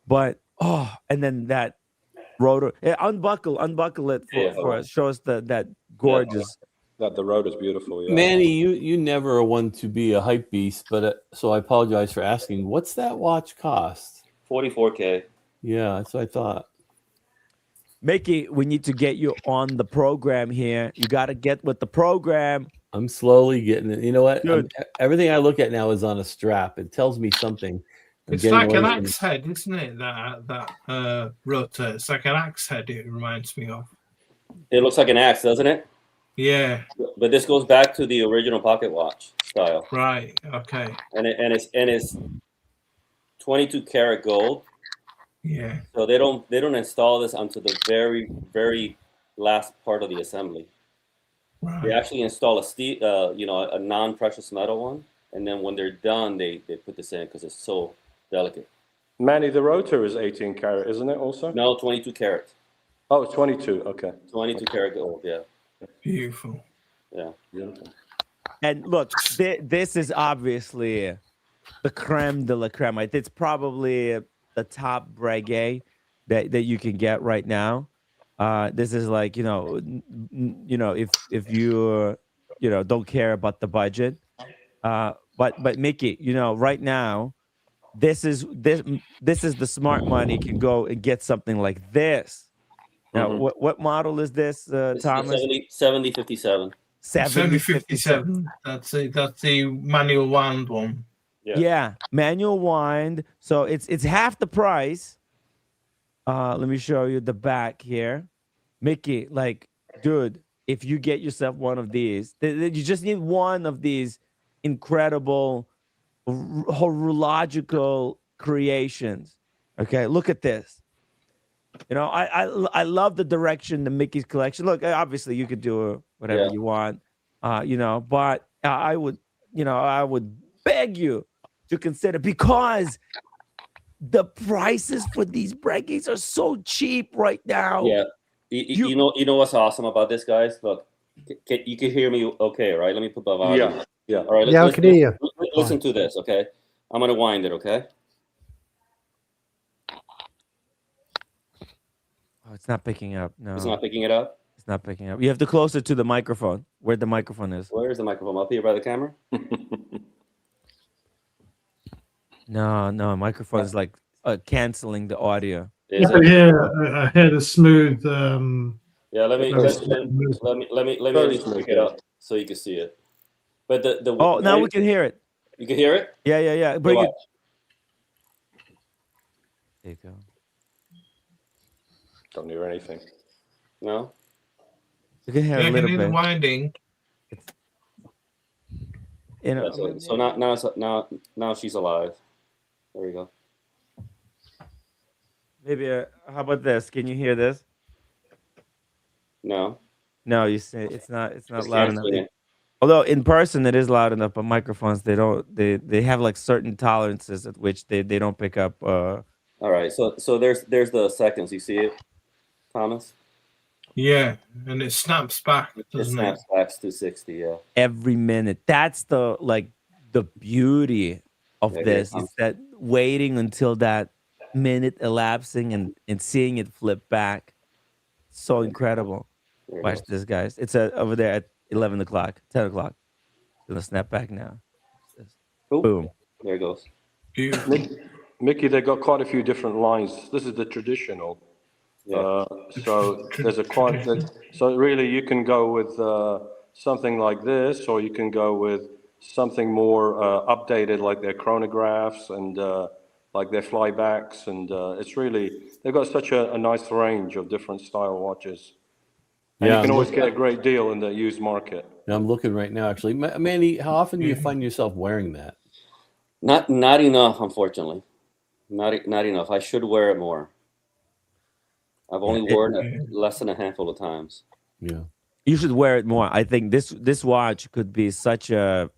But Oh, and then that rotor. Unbuckle it for us. Show us that gorgeous. That the rotor's beautiful. Yeah. Manny, you never are one to be a hype beast, but so I apologize for asking. What's that watch cost? $44K. Yeah, that's what I thought. Mickey, we need to get you on the program here. You got to get with the program. I'm slowly getting it. You know what? Everything I look at now is on a strap. It tells me something. It's like an axe head, isn't it? That rotor. It's like an axe head. It reminds me of. It looks like an axe, doesn't it? Yeah. But this goes back to the original pocket watch style. Right. Okay. And it's 22 karat gold. Yeah. So they don't install this onto the very, very last part of the assembly. Right. They actually install a steel, a non-precious metal one, and then when they're done, they put this in because it's so delicate. Manny, the rotor is 18 karat, isn't it? Also. No, 22 karat. Oh, 22. Okay. 22 karat gold. Yeah. Beautiful. Yeah. Beautiful. And look, this is obviously the creme de la creme. It's probably the top breguet that you can get right now. This is like, if you don't care about the budget, but Mickey, right now, this is the smart money can go and get something like this. Now, what model is this, Thomas? 7057. 7057. That's the manual wind one. Yeah, manual wind. So it's half the price. Let me show you the back here. Mickey, dude, if you get yourself one of these, you just need one of these incredible horological creations. Okay, look at this. I love the direction the Mickey's collection. Look, obviously you could do whatever you want, but I would beg you to consider, because the prices for these breguets are so cheap right now. Yeah. You know what's awesome about this, guys? Look, you can hear me okay, right? Let me put the volume. Yeah. All right. I can hear you. Listen to this, okay? I'm going to wind it, okay? Oh, it's not picking up. No. It's not picking it up? It's not picking up. You have to close it to the microphone, where the microphone is. Where is the microphone? Up here by the camera? No, microphone is like canceling the audio. I had a smooth. Yeah, let me at least pick it up so you can see it. But now we can hear it. You can hear it? Yeah. Bring it. There you go. Don't hear anything. No. You can hear a little bit. Winding. So now she's alive. There we go. Maybe how about this? Can you hear this? No. No, you say it's not loud enough. Although in person it is loud enough, but microphones they have like certain tolerances at which they don't pick up. All right, so there's the seconds. You see it, Thomas? Yeah, and it snaps back. It snaps back to 60. Yeah. Every minute. That's the beauty of this is that waiting until that minute elapsing and seeing it flip back. So incredible. Watch this, guys. It's over there at 11 o'clock, 10 o'clock. It's gonna snap back now. Boom. There it goes. Mickey, they got quite a few different lines. This is the traditional. So there's so really you can go with something like this, or you can go with something more updated, like their chronographs and like their flybacks, and it's really, they've got such a nice range of different style watches. And you can always get a great deal in the used market. Now I'm looking right now, actually. Manny, how often do you find yourself wearing that? Not enough, unfortunately. Not enough. I should wear it more. I've only worn it less than a handful of times. Yeah. You should wear it more. I think this watch could be such a,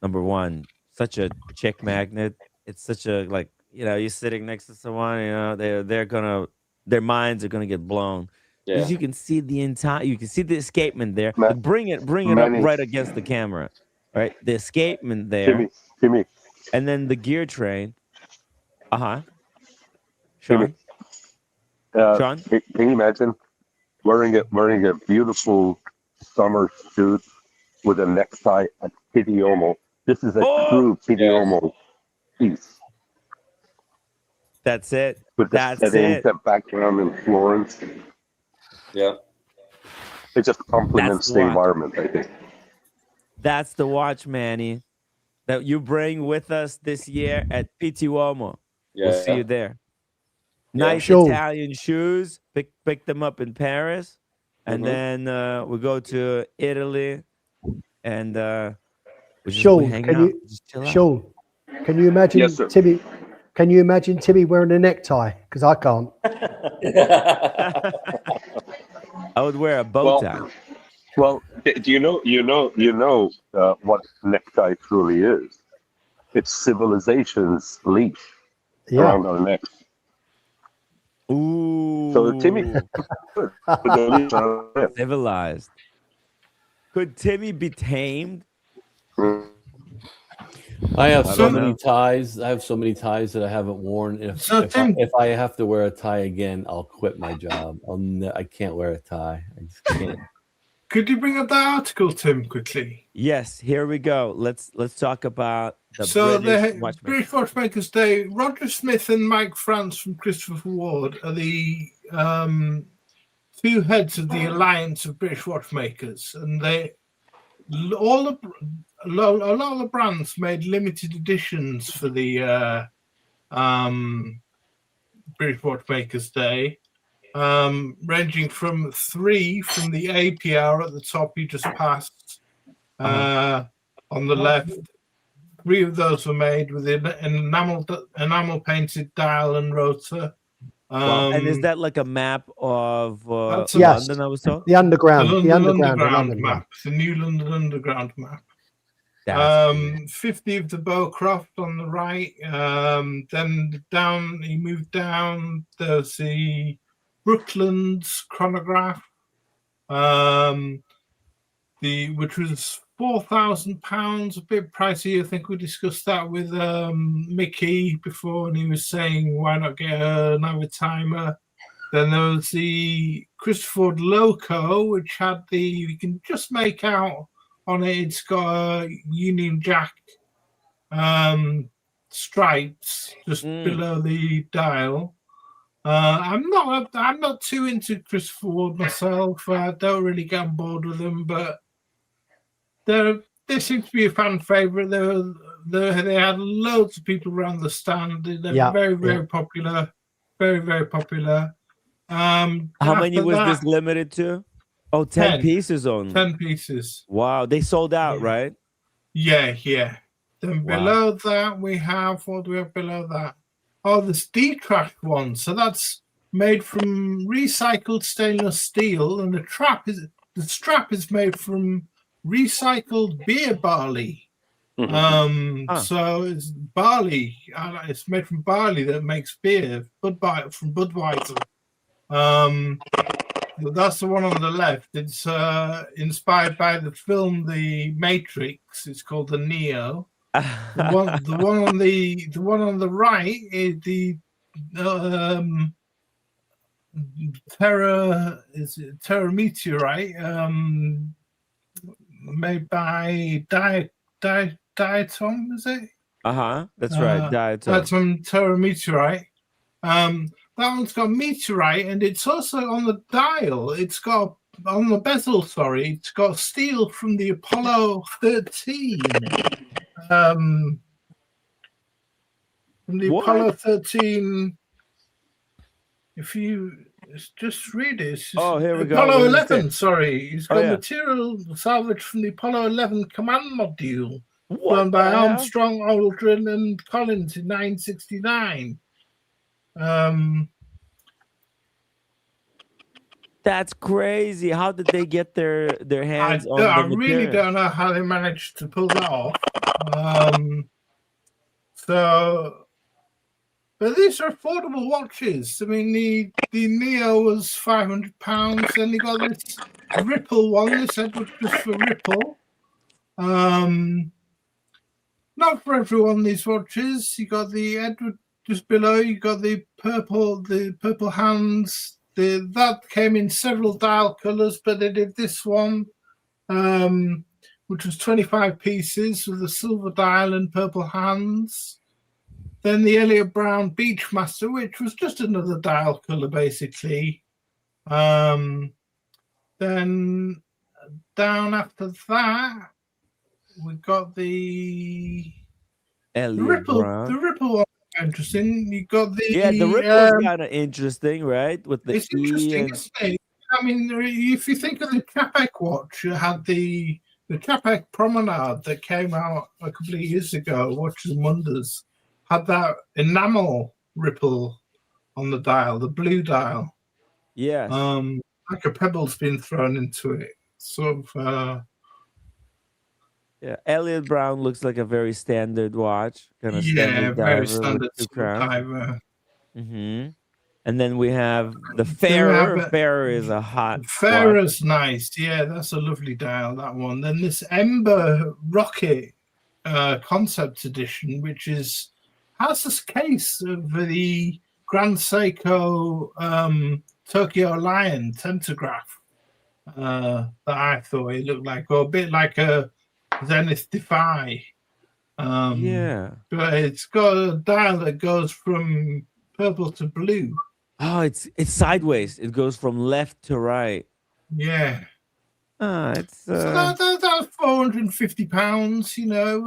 number one, such a chick magnet. It's such a, you're sitting next to someone, their minds are gonna get blown. Yeah. Because you can see you can see the escapement there. Bring it up right against the camera, right? The escapement there. Jimmy. And then the gear train. Sean? Sean? Can you imagine wearing a beautiful summer suit with a necktie at Pidiomo? This is a true Pidiomo piece. That's it. With the setting, the background in Florence. Yeah. It just complements the environment, I think. That's the watch, Manny, that you bring with us this year at PT Uomo. Yeah. We'll see you there. Yeah. Nice Italian shoes. Pick them up in Paris. And then we go to Italy. And we Sean, hang can out. Just chill out. Can you imagine Yes, sir. Timmy? Can you imagine Timmy wearing a necktie? Because I can't. I would wear a bow tie. Well, do you know what necktie truly is? It's civilization's leash around our necks. Ooh. So Timmy, civilized. Could Timmy be tamed? I have so many ties. I have so many ties that I haven't worn. If I have to wear a tie again, I'll quit my job. I can't wear a tie. I just can't. Could you bring up that article, Tim, quickly? Yes, here we go. Let's talk about the British Watchmakers Day. Roger Smith and Mike France from Christopher Ward are the two heads of the Alliance of British Watchmakers, and a lot of the brands made limited editions for the British Watchmakers Day. Ranging from 3 from the APR at the top you just passed on the left. 3 of those were made with an enamel painted dial and rotor. And is that like a map of yes, London? I was told the underground, the underground map, the new London Underground map. 50 of the Bowcroft on the right. Then down, he moved down. There's the Brooklands chronograph, which was £4,000, a bit pricey. I think we discussed that with Mickey before, and he was saying why not get another timer. Then there was the Christopher Ward Loco, which had you can just make out on it. It's got a Union Jack stripes just below the dial. I'm not too into Christopher Ward myself. I don't really get on board with them, but they seem to be a fan favorite. They had loads of people around the stand. They're very popular, very popular. How many was this limited to? Oh, 10 pieces only. 10 pieces. Wow, they sold out, right? Yeah. Then below that we have, what do we have below that? Oh, this D-track one. So that's made from recycled stainless steel, and the strap is made from recycled beer barley. So it's barley. It's made from barley that makes beer. From Budweiser. That's the one on the left. It's inspired by the film The Matrix. It's called the Neo. The one on the right is the Terra Meteorite, made by Diatom, is it? That's right, Diatom. That's from Terra Meteorite. That one's got meteorite, and it's also on the dial. It's got on the bezel. Sorry, it's got steel from the Apollo 13. From the Apollo 13. If you just read it, here we go. Apollo 11. Sorry, it's got material salvaged from the Apollo 11 command module, flown by Armstrong, Aldrin, and Collins in 1969. That's crazy. How did they get their hands on the I material? really don't know how they managed to pull that off. But these are affordable watches. I mean, the Neo was £500. Then you got this Ripple one. This Edward Christopher Ripple. Not for everyone, these watches. You got the Edward just below you got the purple hands. That came in several dial colors, but they did this one, which was 25 pieces with a silver dial and purple hands. Then the Elliot Brown Beachmaster, which was just another dial color, basically. Then down after that, we got the Ripple. Brown. The Ripple one, interesting. You got the the Ripple's kind of interesting, right? With the it's interesting, isn't it? I mean, if you think of the Chapek watch, you had the Chapek Promenade that came out a couple of years ago, Watches and Wonders, had that enamel ripple on the dial, the blue dial. Yes. Like a pebble's been thrown into it. Sort of. Yeah, Elliot Brown looks like a very standard watch, kind of standard diver, very standard diver. And then we have the Fairer. Fairer is a hot. Fairer's nice. Yeah, that's a lovely dial, that one. Then this Ember Rocket Concept Edition, which has this case of the Grand Seiko Tokyo Lion Tentograph that I thought it looked like, or a bit like a Zenith Defy. But it's got a dial that goes from purple to blue. Oh, it's sideways. It goes from left to right. Yeah. It's so that was £450. You know,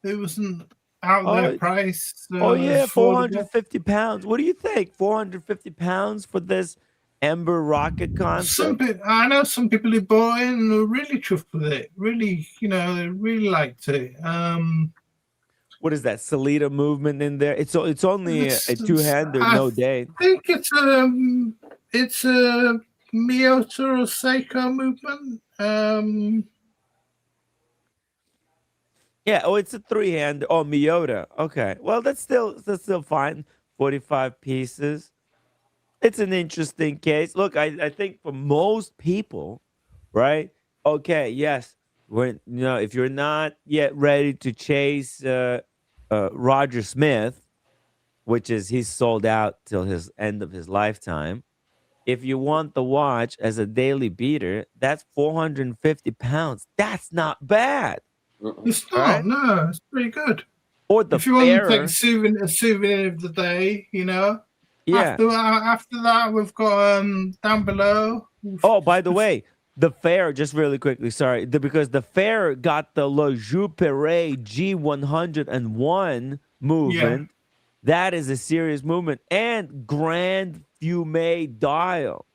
it wasn't out there price. £450. What do you think? £450 for this Ember Rocket concept? I know some people who bought it and were really chuffed with it. Really, they really liked it. What is that? Salida movement in there? It's only a two-hander, no date. I think it's a Miyota or Seiko movement. It's a three-hander. Oh, Miyota. Okay. Well, that's still fine. 45 pieces. It's an interesting case. Look, I think for most people, right? Okay, yes. If you're not yet ready to chase Roger Smith, which is he's sold out till his end of his lifetime. If you want the watch as a daily beater, that's £450. That's not bad. It's not. Right? No, it's pretty good. Or if you want to take a souvenir of the day, Yeah. After that, we've got down below. Oh, by the way, the Fair, just really quickly, sorry, because the Fair got the Le Jouperet G101 movement. Yeah. That is a serious movement. And Grand Fume dial.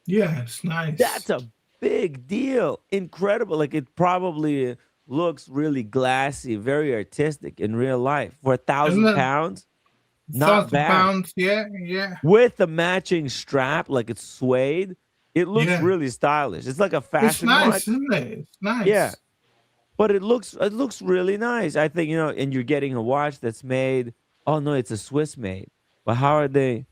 Yeah, it's nice. That's a big deal. Incredible. Like, it probably looks really glassy, very artistic in real life. For £1,000, not bad. Yeah. With the matching strap, like it's suede. It looks really stylish. It's like a fashion watch. It's nice, isn't it? It's nice. Yeah. But it looks really nice. I think, and you're getting a watch that's made. Oh, no, it's a Swiss made. But how are they?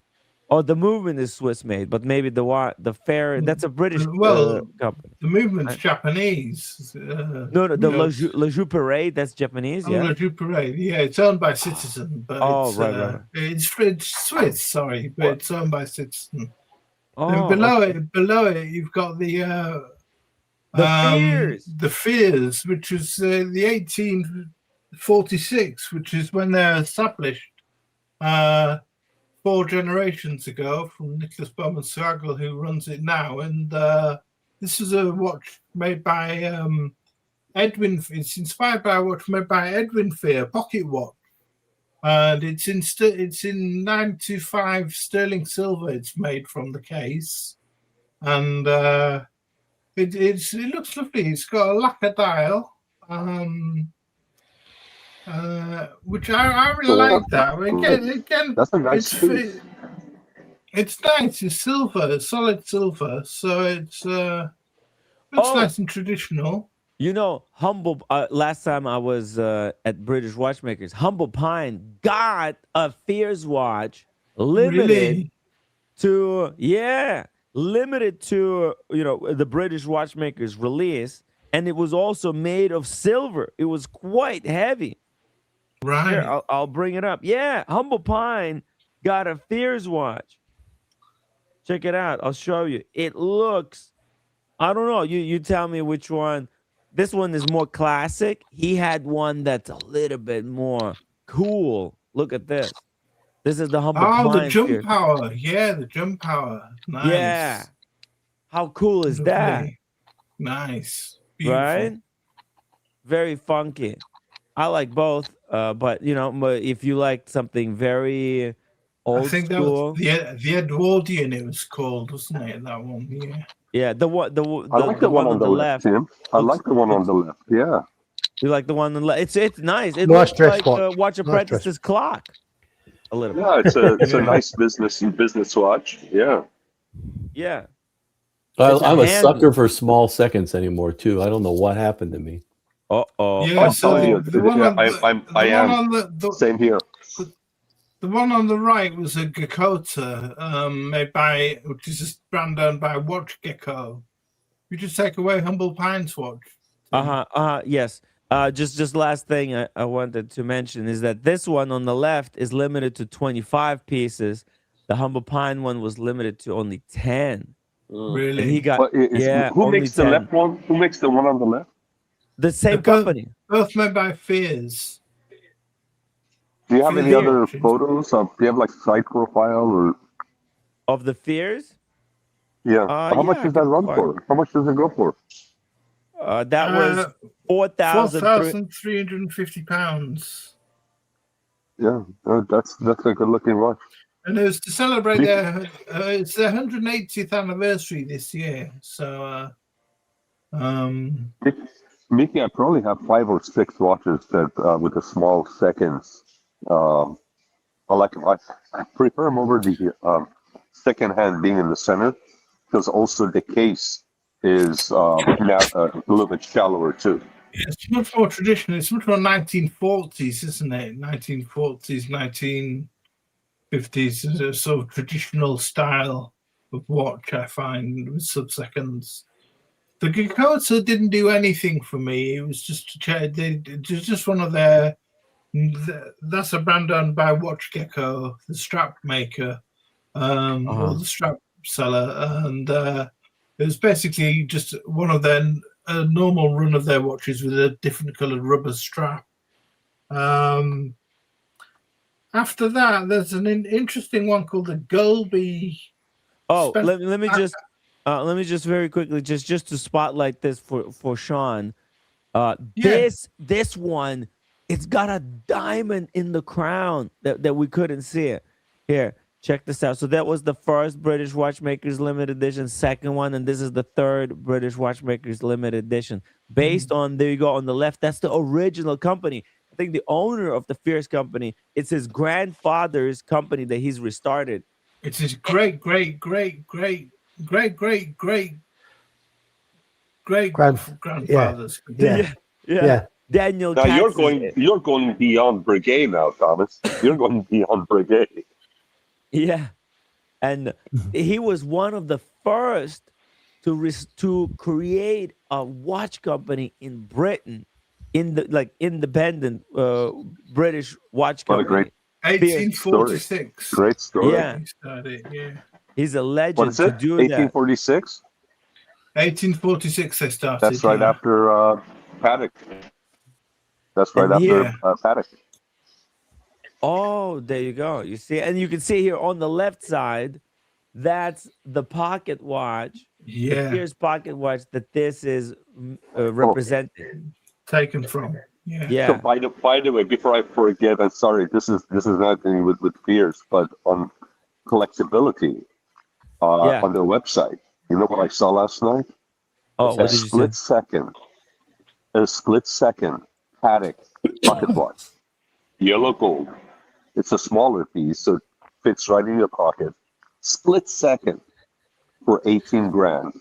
Oh, the movement is Swiss made, but maybe the Fair, that's a British company. The movement's Japanese. No, the Le Jouperet, that's Japanese, yeah? Le Jouperet, yeah, it's owned by Citizen. But right. It's Swiss, sorry, but it's owned by Citizen. Oh, and below it, you've got the Fears, which is the 1846, which is when they're established 4 generations ago from Nicholas Bowman Straggle, who runs it now. And this is a watch made by Edwin. It's inspired by a watch made by Edwin Fear, pocket watch. And it's in 925 sterling silver. It's made from the case, and it looks lovely. It's got a lacquer dial, which I really like that. Again, that's a nice piece. It's nice. It's silver, it's solid silver, so it's nice and traditional. Humble. Last time I was at British Watchmakers, Humble Pine got a Fears watch limited to the British Watchmakers release, and it was also made of silver. It was quite heavy. Right. Here, I'll bring it up. Yeah, Humble Pine got a Fears watch. Check it out. I'll show you. It looks, I don't know. You tell me which one. This one is more classic. He had one that's a little bit more cool. Look at this. This is the Humble Pine. The jump Fears. power. Yeah, the jump power. Nice. Yeah. How cool is that? Nice. Beautiful. Right? Very funky. I like both, but if you like something very old I think school, that was the Edwardian. It was called, wasn't it? That one. Yeah. Yeah. The I like the one on the left, Tim. I like the one on the left. Yeah. You like the one on the left? It's nice. It Nice looks dress like watch. Watch Nice Apprentice's clock. A little. Yeah, it's a nice business watch. Yeah. Yeah. I'm a sucker for small seconds anymore too. I don't know what happened to me. Yeah, so the one Same here. The one on the right was a Gecko, made by, which is a brand owned by Watch Gecko. You just take away Humble Pine's watch. Yes. Just last thing I wanted to mention is that this one on the left is limited to 25 pieces. The Humble Pine one was limited to only 10. Really? And he got Who makes the 10. left one? Who makes the one on the left? The same company. Both made by Fears. Do you have any other photos? Do you have like site profile or of the Fears? Yeah. How much does that run for? How much does it go for? That was £4,350. Yeah, that's a good looking watch. And it was to celebrate it's their 180th anniversary this year. So, Mickey, I probably have 5 or 6 watches that with the small seconds. I like them. I prefer them over the second hand being in the center because also the case is now a little bit shallower too. It's much more traditional. It's much more 1940s, isn't it? 1940s, 1950s, a sort of traditional style of watch, I find, with sub-seconds. The Gecko didn't do anything for me. It was just one of their. That's a brand owned by Watch Gecko, the strap maker, or the strap seller, and it was basically just one of their a normal run of their watches with a different coloured rubber strap. After that, there's an interesting one called the Golby. Let me just very quickly just to spotlight this for Sean. This one, it's got a diamond in the crown that we couldn't see it. Here, check this out. So that was the first British Watchmakers limited edition, second one, and this is the third British Watchmakers limited edition. Based on, there you go, on the left, that's the original company. I think the owner of the Fierce company, it's his grandfather's company that he's restarted. It's his grandfather's. Yeah. Daniel. Now you're going beyond Breguet now, Thomas. You're going beyond Breguet. Yeah, and he was one of the first to create a watch company in Britain, in the independent British watch company. What a great 1846. Great story. Yeah. He's a legend. What is it? To do 1846. 1846 they started. That's right after Paddock. That's right after Paddock. Oh, there you go. You see, and you can see here on the left side, that's the pocket watch. Yeah. Here's pocket watch that this is representing. Taken from. So by the way, before I forget, I'm sorry. This is nothing with fears, but on collectability on their website. You know what I saw last night? Oh, a split second Paddock pocket watch, yellow gold. It's a smaller piece, so it fits right in your pocket. Split second for 18 grand,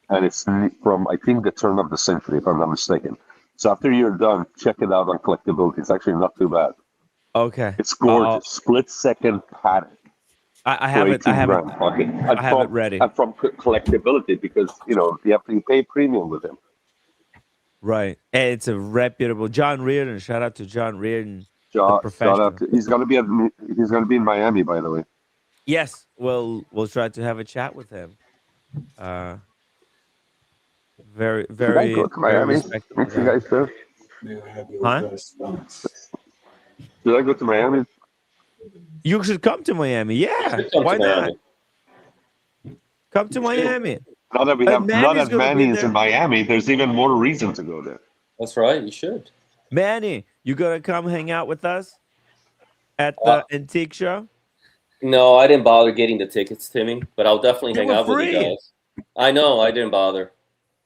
and it's from I think the turn of the century, if I'm not mistaken. So after you're done, check it out on collectability. It's actually not too bad. Okay, it's gorgeous. Split second Paddock. I have it ready. I'm from collectability because you have to pay premium with him. Right, and it's a reputable John Reardon. Shout out to John Reardon. He's gonna be in Miami, by the way. Yes, we'll try to have a chat with him. Very, very, Should I go to very Miami? respectable Make sure guy. you guys there. Huh? Should I go to Miami? You should come to Miami. Yeah, why not? Come to Miami. Now that Manny is in Miami, there's even more reason to go there. That's right. You should. Manny, you gonna come hang out with us at the antique show? No, I didn't bother getting the tickets, Timmy. But I'll definitely hang out with you guys. I know. I didn't bother.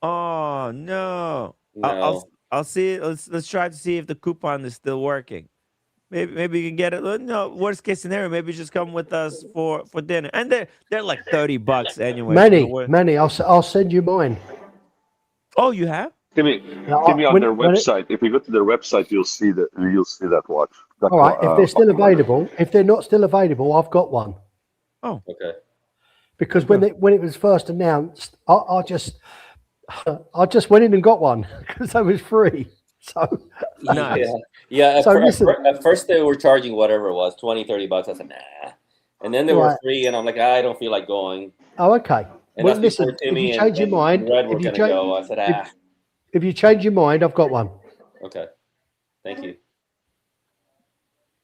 Oh no! I'll see. Let's try to see if the coupon is still working. Maybe you can get it. No, worst case scenario, maybe just come with us for dinner. And they're like $30 anyway. Manny, I'll send you mine. Oh, you have? Timmy, on their website. If you go to their website, you'll see that watch. All right. If they're still available, if they're not still available, I've got one. Oh, okay. Because when it was first announced, I just went in and got one because I was free. So nice. Yeah. So at first they were charging whatever it was, $20-$30. I said nah, and then they were free, and I'm like, I don't feel like going. Oh, okay. And well, that's listen, Timmy if you change your mind, Red were going to go. I said, If you change your mind, I've got one. Okay. Thank you.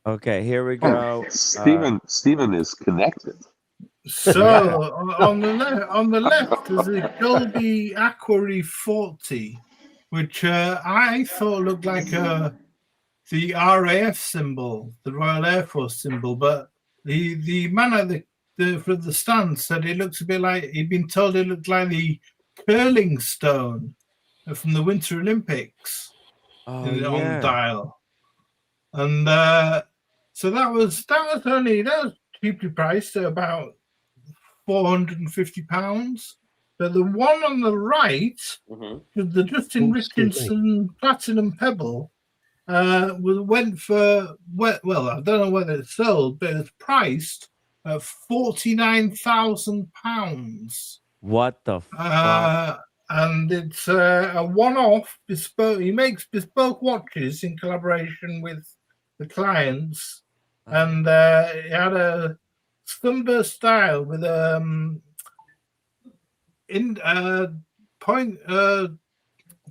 Okay, here we go. Steven is connected. So on the left there's a Dolby Aquari 40, which I thought looked like the RAF symbol, the Royal Air Force symbol, but the man at for the stand said it looks a bit like he'd been told it looked like the curling stone from the Winter Olympics on the dial, and so that was cheaply priced at about £450. But the one on the right, the Justin Richardson Platinum Pebble, went for I don't know whether it's sold, but it's priced at £49,000. What the fuck? And it's a one-off bespoke. He makes bespoke watches in collaboration with the clients, and he had a Sunburst style with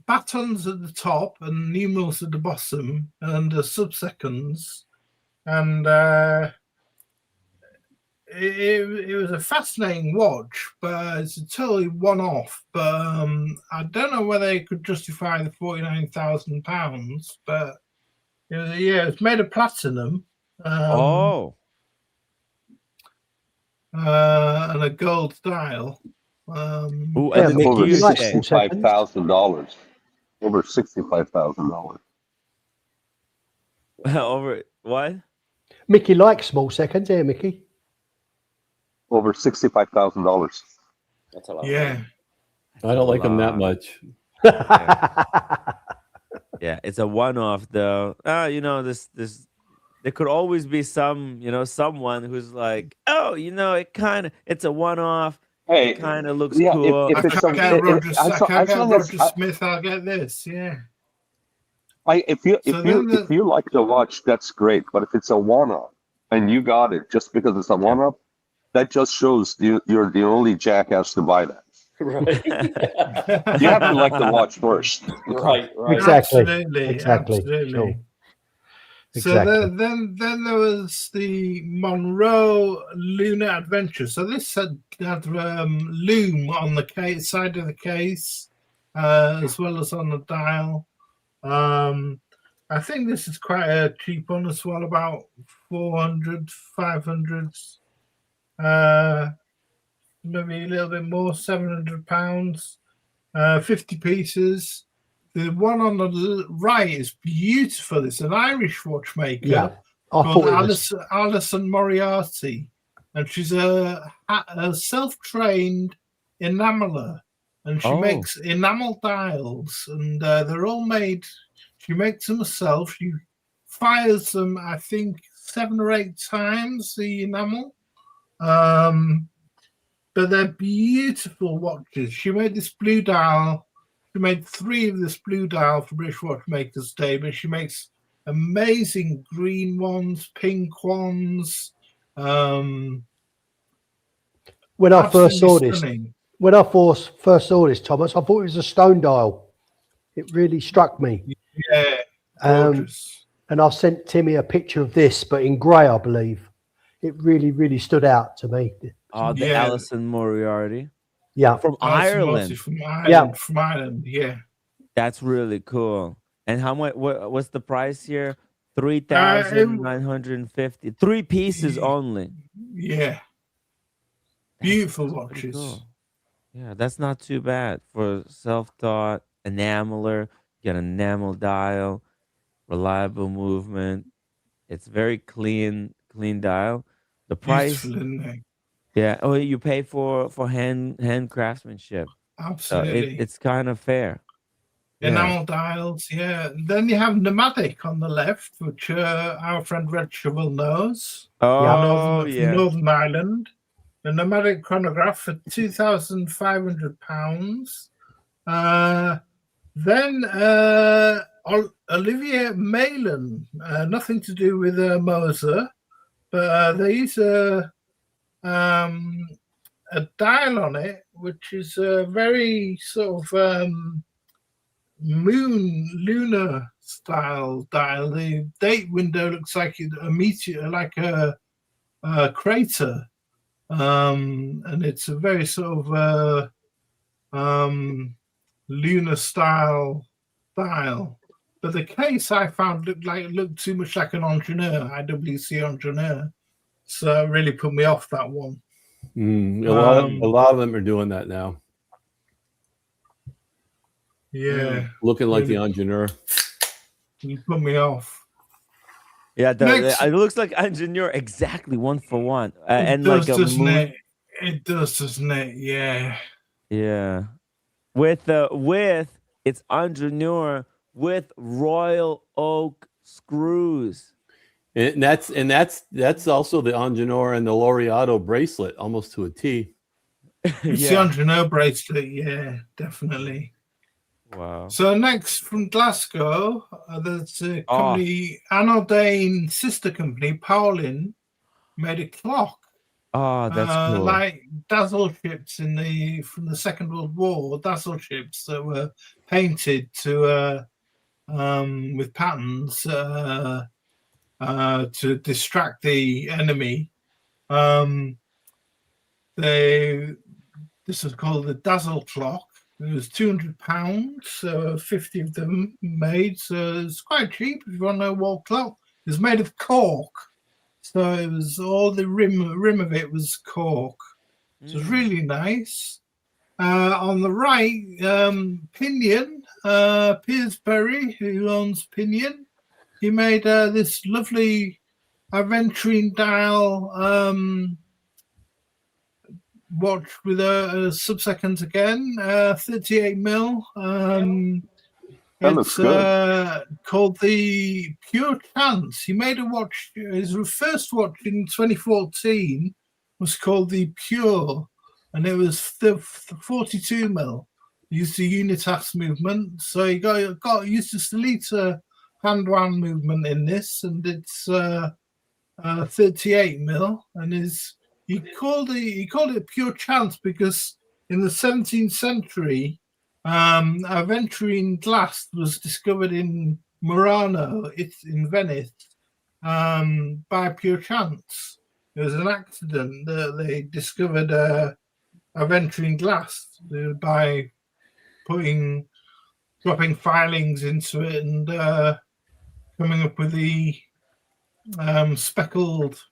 batons at the top and numerals at the bottom and sub-seconds, and it was a fascinating watch, but it's a totally one-off. But I don't know whether it could justify the £49,000. But it's made of platinum. And a gold dial. Over $65,000. Over $65,000. Over what? Mickey likes small seconds, here, Mickey. Over $65,000. That's a lot. Yeah. I don't like them that much. Yeah, it's a one-off though. This there could always be someone who's like, it's a one-off. Hey, it kind of looks yeah, cool. If it's Roger Smith, I'll get this. Yeah. If you like the watch, that's great. But if it's a one-off and you got it just because it's a one-off, that just shows you're the only jackass to buy that. Right. You have to like the watch first. Right. Exactly. Sure. So then there was the Monroe Lunar Adventure. So this had loom on the side of the case, as well as on the dial. I think this is quite a cheap one as well, about 400, 500, maybe a little bit more, £700, 50 pieces. The one on the right is beautiful. It's an Irish watchmaker called Alison Moriarty, and she's a self-trained enameler, and she makes enamel dials, and they're all made. She makes them herself. She fires them, I think, 7 or 8 times the enamel. But they're beautiful watches. She made this blue dial. She made 3 of this blue dial for British Watchmakers Day, but she makes amazing green ones, pink ones. When I first saw this, stunning. when I first saw this, Thomas, I thought it was a stone dial. It really struck me. Yeah, gorgeous. And I've sent Timmy a picture of this, but in grey, I believe. It really, really stood out to me. Oh, the Alison Moriarty. Yeah, from Ireland. From Ireland. From Ireland. Yeah, that's really cool. And how much? What's the price here? 3,950. 3 pieces only. Yeah, beautiful watches. Cool. Yeah, that's not too bad for self-taught enameler. Get an enamel dial, reliable movement. It's very clean dial. The price, yeah. Oh, you pay for hand craftsmanship. Absolutely, so it's kind of fair. Enamel dials, yeah. Then you have pneumatic on the left, which our friend Red Shovel knows. Oh, yeah. Northern Ireland. A pneumatic chronograph for £2,500. Then Olivier Malin, nothing to do with Moser, but they use a dial on it, which is a very sort of lunar style dial. The date window looks like a meteor, like a crater, and it's a very sort of lunar style dial. But the case I found looked too much like an Ingenieur, IWC Ingenieur, so it really put me off that one. A lot of them are doing that now. Yeah, looking like the Ingenieur. You put me off. Yeah, it looks like Ingenieur exactly 1 for 1, and like a moon. It does, doesn't it? Yeah. Yeah, with it's Ingenieur with Royal Oak screws. And that's also the Ingenieur and the Laureato bracelet, almost to a T. It's the Ingenieur bracelet, yeah, definitely. Wow. So next from Glasgow, there's a company, Anodane sister company, Paulin, made a clock. Oh, that's cool. Like dazzle ships from the Second World War, dazzle ships that were painted to with patterns to distract the enemy. This is called the Dazzle Clock. It was £200, so 50 of them made. So it's quite cheap if you want to know what clock. It was made of cork, so it was all the rim of it was cork. So it was really nice. On the right, Pinion, Piers Berry, who owns Pinion, he made this lovely aventurine dial watch with a sub-second again, 38 mil. It's called the Pure Chance. He made a watch. His first watch in 2014 was called the Pure, and it was 42 mil. He used the unitas movement, so he got used to Salita hand-wound movement in this, and it's 38 mil, and he called it Pure Chance because in the 17th century, aventurine glass was discovered in Murano, in Venice, by pure chance. It was an accident that they discovered aventurine glass by dropping filings into it and coming up with the speckled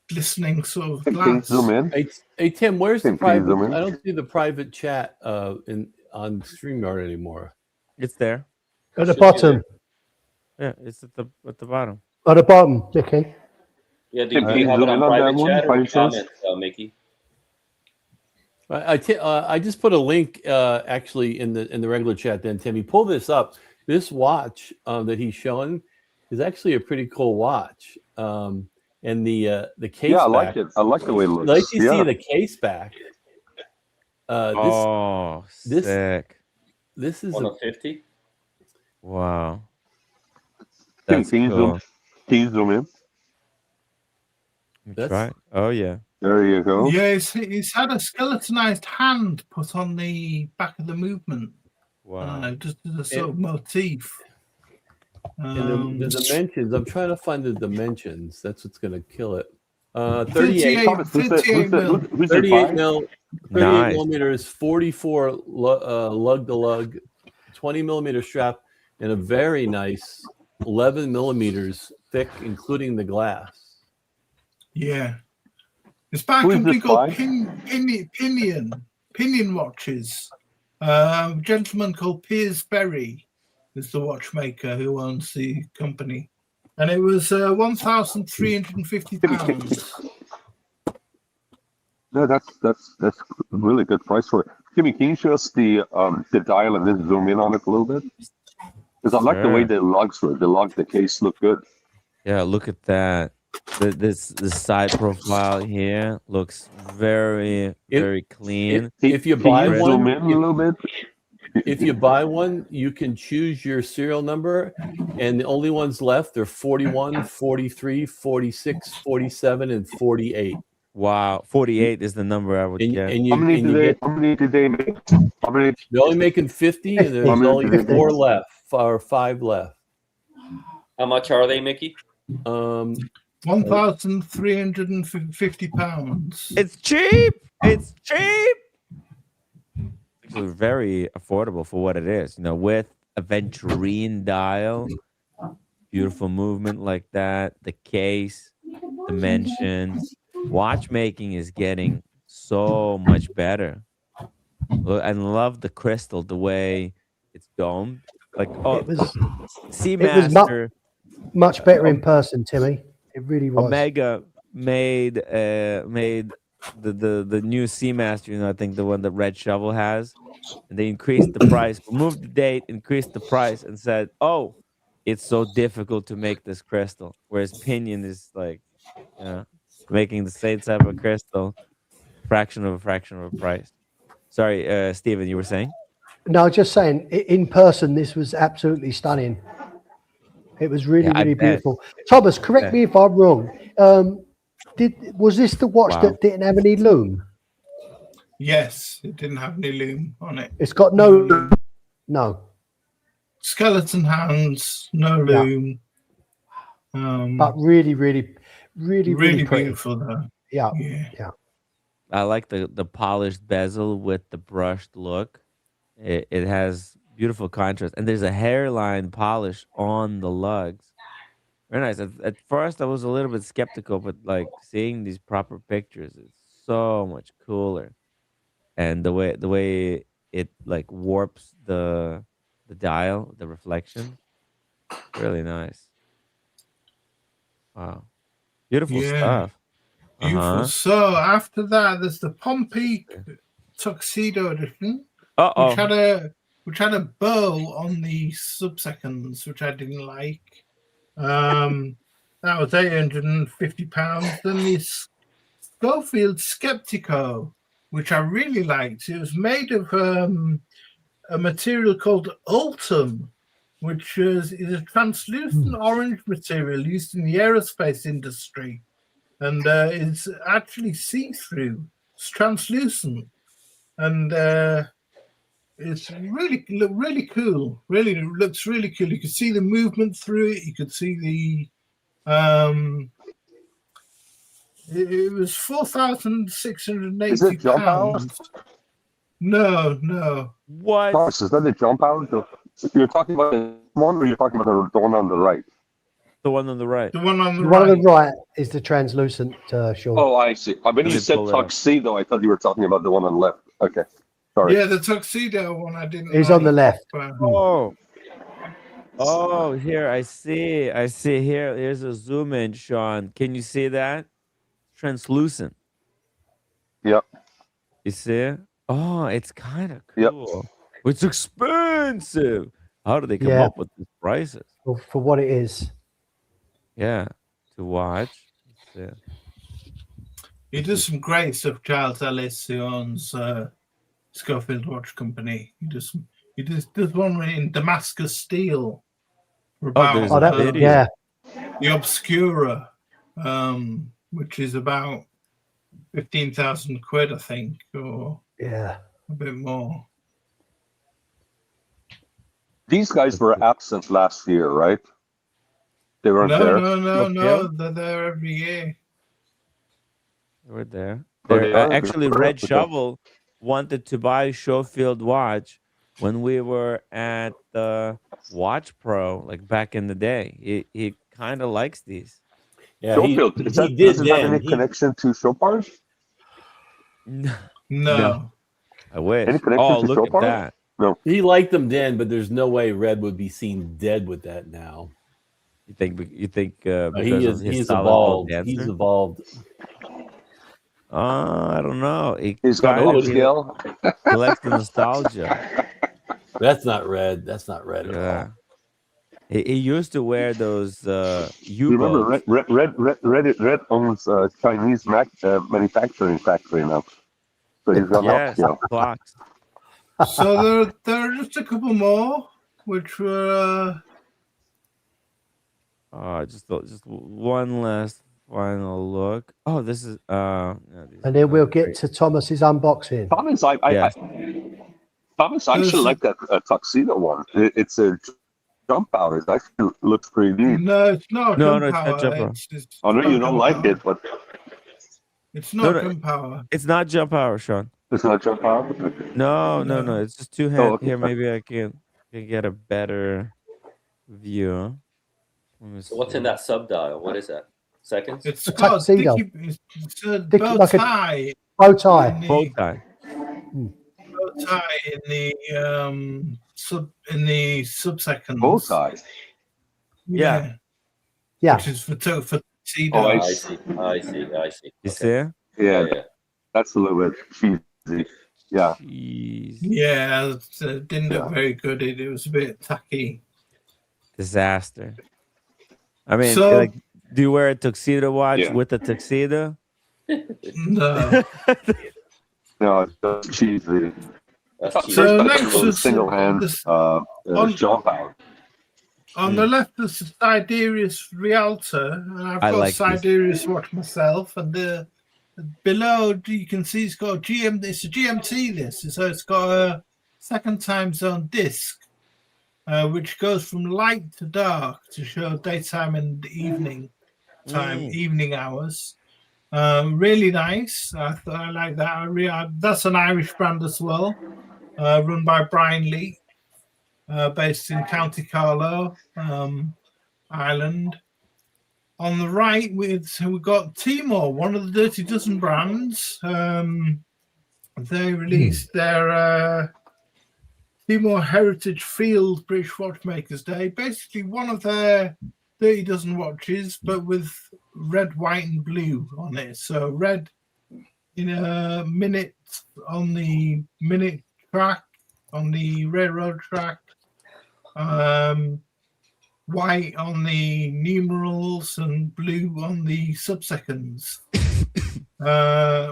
glistening sort of glass. Zoom in. Hey Tim, where's the private? I don't see the private chat on StreamYard anymore. It's there at the bottom. Yeah, it's at the bottom. At the bottom, okay. Yeah, do you have it on private chat or comments, Mickey? I just put a link actually in the regular chat. Then Timmy, pull this up. This watch that he's showing is actually a pretty cool watch. And the case. Yeah, I back, like it. I like the way it looks. Like you see the case back. Sick. This is 150. Wow. That's cool. Can you zoom in? That's right. Oh yeah. There you go. Yeah, it's had a skeletonized hand put on the back of the movement. Wow. Just as a sort of motif. And the dimensions, I'm trying to find the dimensions. That's what's going to kill it. 38 mil, 38 millimeters, 44 lug to lug, 20 millimeter strap, and a very nice 11 millimeters thick, including the glass. Yeah. It's by a company called Pinion Watches. A gentleman called Piers Berry is the watchmaker who owns the company. And it was £1,350. No, that's a really good price for it. Kimmy, can you show us the dial and then zoom in on it a little bit? Because I like the way the lugs were. The case look good. Yeah, look at that. The side profile here looks very clean. If you buy one, zoom in a little bit. If you buy one, you can choose your serial number, and the only ones left are 41, 43, 46, 47, and 48. Wow, 48 is the number I would get. How many did they make? They're only making 50, and there's only 4 left, or 5 left. How much are they, Mickey? £1,350. It's cheap. It's cheap. It's very affordable for what it is. With a Venturine dial, beautiful movement like that, the case, dimensions. Watchmaking is getting so much better. I love the crystal, the way it's domed. Like Seamaster. Much better in person, Timmy. It really was. Omega made the new Seamaster, I think the one that Red Shovel has, and they increased the price, removed the date, increased the price, and said, "Oh, it's so difficult to make this crystal." Whereas Pinion is like, making the same type of crystal, fraction of a price. Sorry, Stephen, you were saying? No, just saying. In person, this was absolutely stunning. It was really beautiful. Thomas, correct me if I'm wrong. Was this the watch that didn't have any loom? Yes, it didn't have any loom on it. It's got no skeleton hands, no loom. But really beautiful though. Yeah. I like the polished bezel with the brushed look. It has beautiful contrast, and there's a hairline polish on the lugs. Very nice. At first, I was a little bit skeptical, but like seeing these proper pictures is so much cooler, and the way it like warps the dial, the reflection, really nice. Wow, beautiful stuff. Beautiful. So after that, there's the Pompey Tuxedo Edition, which had a bow on the sub-seconds, which I didn't like. That was £850. Then this Schofield Skeptico, which I really liked. It was made of a material called Ultum, which is a translucent orange material used in the aerospace industry, and it's actually see-through. It's translucent, and it's really cool. Really looks really cool. You could see the movement through it. You could see the it was £4,680. Is it jump out? No. What? Gosh, is that the jump out? You're talking about the one, or you're talking about the one on the right? The one on the right. The one on the right. On the right is the translucent Sean. Oh, I see. When you said tuxedo, I thought you were talking about the one on the left. Okay. Sorry. Yeah, the tuxedo one I didn't. He's on the left. Oh, here I see. Here. Here's a zoom in, Sean. Can you see that? Translucent. Yep. You see it? Oh, it's kind of cool. Yep. It's expensive. How do they come up with these prices? For what it is. Yeah, to watch. He does some great stuff. Giles Ellis, who owns Schofield Watch Company. He does one in Damascus steel. there's a video. The Obscura, which is about 15,000 quid, I think, or a bit more. These guys were absent last year, right? They weren't there. No. They're there every year. We're there. They are? Actually, Red Shovel wanted to buy a Schofield watch when we were at the Watch Pro, like back in the day. He kind of likes these. Yeah, Schofield, does it have any connection to Chopard? No. I wish. Any connection to look Chopard? at that. No. He liked them then, but there's no way Red would be seen dead with that now. You think because he's evolved. Dancer? He's evolved. I don't know. He's got a skill. He likes the nostalgia. That's not Red. That's not Red at all. He used to wear those U-boats. You remember Red owns a Chinese manufacturing factory now. So he's got clocks. So there are just a couple more, which were just one last final look. Oh, this is and then we'll get to Thomas's unboxing. Thomas, I actually like that tuxedo one. It's a jump out. It actually looks pretty neat. No, it's not. No, it's not jump out. I know you don't like it, but it's not jump power. It's not jump power, Sean. It's not jump power. No. It's just two hands. Here, maybe I can get a better view. So what's in that sub dial? What is that? Seconds? It's a tuxedo. It's a bow like tie. Bow tie. Bow tie. Bow tie in the sub-seconds. Bow tie. Yeah. Which is for tuxedo. Oh, I see. You see? Yeah. That's a little bit cheesy. Yeah. Yeah, it didn't look very good. It was a bit tacky. Disaster. I mean, So- do you wear a tuxedo watch with a tuxedo? No. No, it's cheesy. So next was single hand jump out. On the left is the Sidereus Rialto, and I've got a Sidereus watch myself. And below you can see it's got it's a GMT list, so it's got a second time zone disc, which goes from light to dark to show daytime and evening time, evening hours. Really nice. I like that. That's an Irish brand as well, run by Brian Lee, based in County Carlow, Ireland. On the right, we've got Timor, one of the Dirty Dozen brands. They released their Timor Heritage Field British Watchmakers Day, basically one of their 30 dozen watches, but with red, white, and blue on it. So red in a minute on the minute track, on the railroad track, white on the numerals, and blue on the subseconds,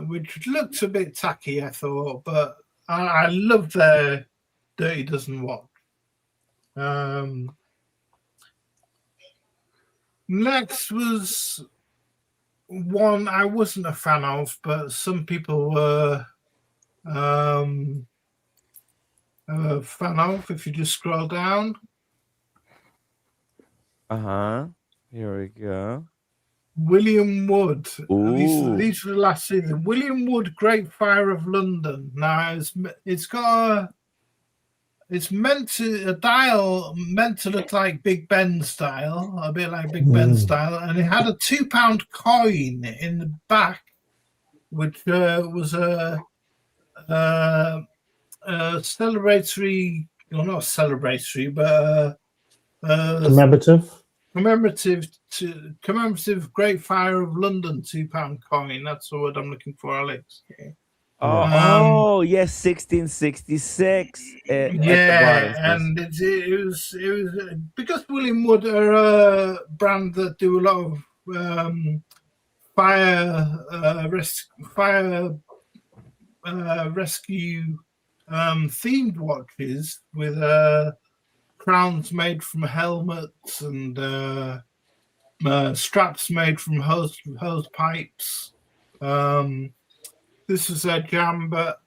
which looks a bit tacky, I thought, but I love their Dirty Dozen watch. Next was one I wasn't a fan of, but some people were a fan of. If you just scroll down. Here we go. William Wood. Ooh. These were the last season. William Wood Great Fire of London. Now it's got it's meant to a dial meant to look like Big Ben style, a bit like Big Ben style, and it had a £2 coin in the back, which was a celebratory, well, not celebratory, but commemorative Great Fire of London £2 coin. That's the word I'm looking for, Alex. Yes, 1666. And it was because William Wood are a brand that do a lot of rescue themed watches with crowns made from helmets and straps made from hose pipes. This was a jam, but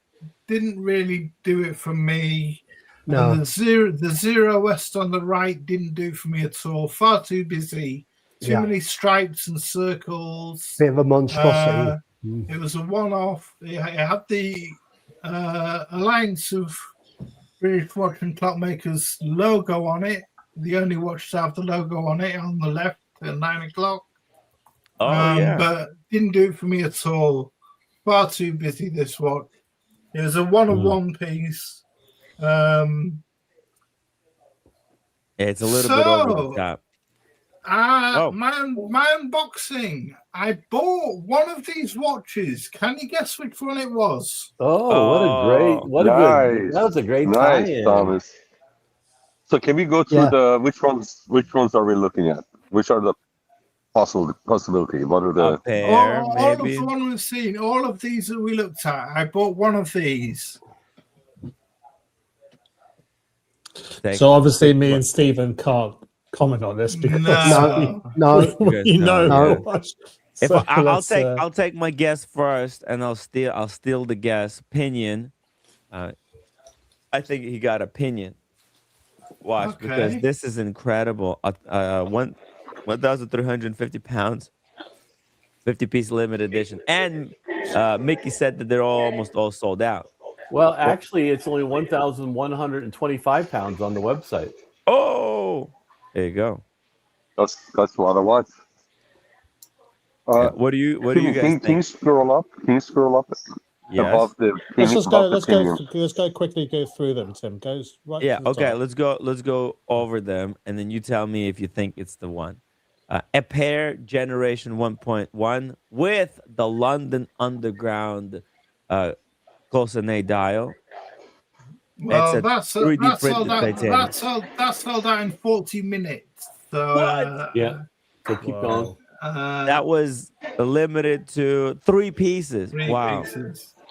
didn't really do it for me. No. And the Zero West on the right didn't do for me at all. Far too busy. Too many stripes and circles. Bit of a monstrosity. It was a one-off. It had the Alliance of British Watch and Clockmakers logo on it. The only watch to have the logo on it on the left at 9 o'clock. But didn't do it for me at all. Far too busy, this watch. It was a one-on-one piece. It's a little bit over the top. My unboxing. I bought one of these watches. Can you guess which one it was? That was a great tie-in. Thomas. So can we go through the which ones are we looking at? Which are the possibility? What are the all of the one we've seen, all of these that we looked at. I bought one of these. So obviously me and Stephen can't comment on this because we know. If I'll take my guess first, and I'll steal the guess. Pinion. I think he got a pinion watch because this is incredible. 1,350 pounds, 50-piece limited edition, and Mickey said that they're almost all sold out. Well, actually, it's only 1,125 pounds on the website. Oh, there you go. That's a lot of watch. What do you guys think? Can you scroll up? Yes. Above the let's go quickly go through them, Tim. Goes right. Yeah. Okay. Let's go over them, and then you tell me if you think it's the one. A pair generation 1.1 with the London Underground Close-A dial. Well, that's sold out in 40 minutes. So, so keep going. That was limited to 3 pieces. Wow.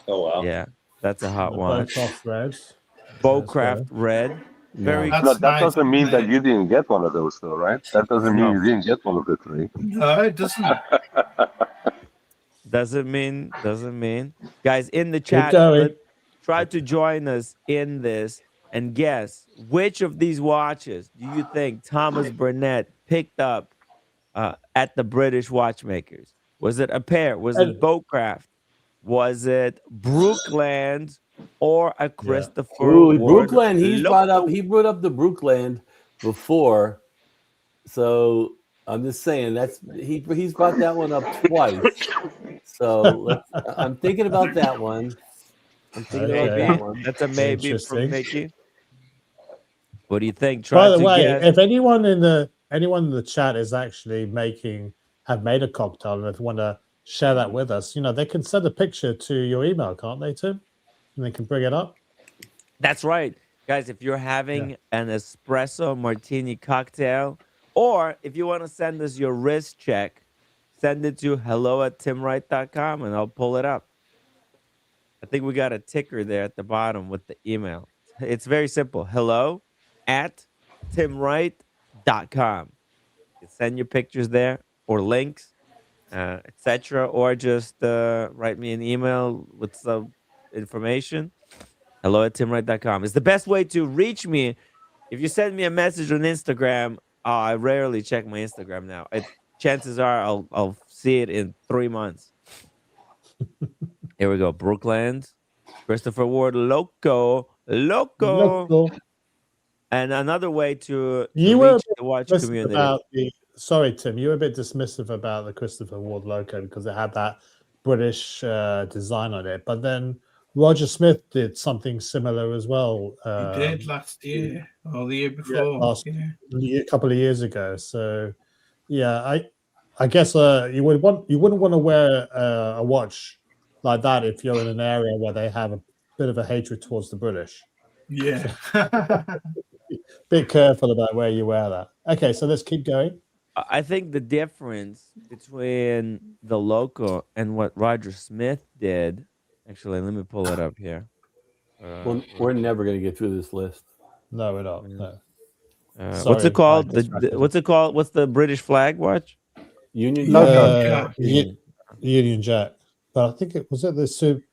Oh wow. Yeah, that's a hot one. Bowcraft red. Very. That doesn't mean that you didn't get one of those, though, right? That doesn't mean you didn't get one of the 3. No, it doesn't. Doesn't mean. Guys, in the chat, try to join us in this and guess which of these watches do you think Thomas Burnett picked up at the British Watchmakers? Was it a pair? Was it Bowcraft? Was it Brookland or a Christopher? Ooh, Brookland. He brought up the Brookland before, so I'm just saying he's brought that one up twice. So I'm thinking about that one. That's a maybe from Mickey. What do you think? By the way, if anyone in the chat is actually have made a cocktail, and if you want to share that with us, they can send a picture to your email, can't they, Tim? And they can bring it up. That's right, guys. If you're having an espresso martini cocktail, or if you want to send us your wrist check, send it to hello@timwright.com and I'll pull it up. I think we got a ticker there at the bottom with the email. It's very simple. hello@timwright.com. You can send your pictures there or links, etc., or just write me an email with some information. hello@timwright.com. It's the best way to reach me. If you send me a message on Instagram, I rarely check my Instagram now. Chances are I'll see it in 3 months. Here we go. Brookland, Christopher Ward, Loco. And another way to reach the watch community. Sorry, Tim, you were a bit dismissive about the Christopher Ward Loco because it had that British design on it. But then Roger Smith did something similar as well. He did last year or the year before. A couple of years ago. So, yeah, I guess you wouldn't want to wear a watch like that if you're in an area where they have a bit of a hatred towards the British. Yeah. Be careful about where you wear that. Okay, so let's keep going. I think the difference between the Loco and what Roger Smith did. Actually, let me pull it up here. We're never going to get through this list. No, we're not. No. What's it called? What's it called? What's the British flag watch? Union Jack. Union Jack. But I think it was at the soup.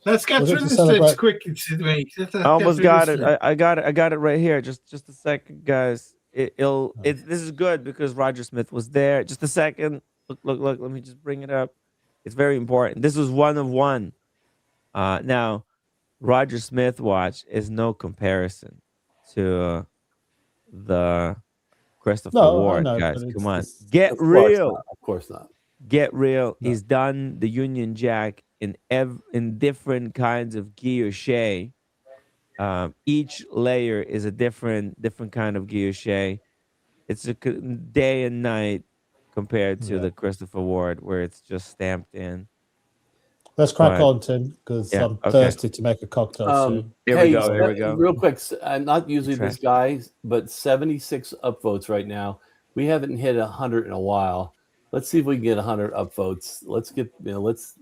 Let's get through this list quickly, Sidney. I almost got it. I got it. I got it right here. Just a second, guys. This is good because Roger Smith was there. Just a second. Look. Let me just bring it up. It's very important. This was one of one. Now, Roger Smith watch is no comparison to the Christopher Ward, guys. Come on, get real. Of course not. Get real. No. He's done the Union Jack in different kinds of guilloche. Each layer is a different kind of guilloche. It's a day and night compared to the Christopher Ward, where it's just stamped in. Let's crack on, Tim, because I'm thirsty to make a cocktail soon. Here we go. Real quick, I'm not usually this guy, but 76 upvotes right now. We haven't hit 100 in a while. Let's see if we can get 100 upvotes. Let's get, let's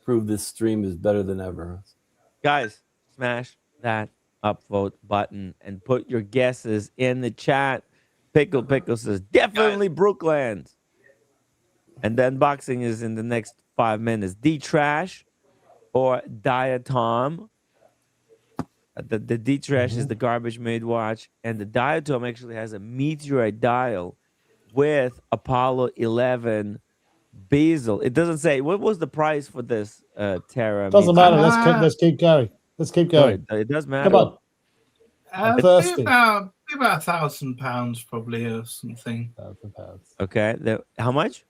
prove this stream is better than ever. Guys, smash that upvote button and put your guesses in the chat. Pickle says definitely Brooklands. And the unboxing is in the next 5 minutes. D-Trash or Diatom. The D-Trash is the garbage made watch, and the Diatom actually has a meteorite dial with Apollo 11 bezel. It doesn't say what was the price for this Terra. Doesn't matter. Let's keep going. Let's keep going. It does matter. Come on. Be about £1,000 probably or something. £1,000. Okay. How much?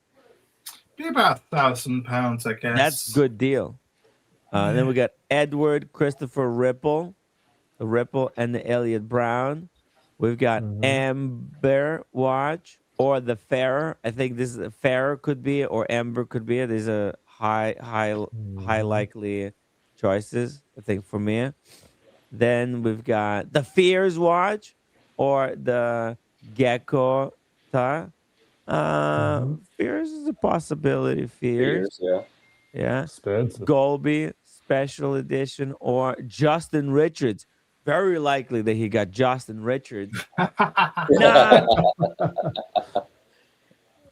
Be about £1,000, I guess. That's a good deal. Then we got Edward Christopher Ripple, the Ripple, and the Elliot Brown. We've got Amber watch or the Fairer. I think this is a Fairer could be, or Amber could be. These are high likely choices, I think, for me. Then we've got the Fears watch or the Gecko. Fears is a possibility. Fears, yeah. Expensive. Golby special edition or Justin Richards. Very likely that he got Justin Richards.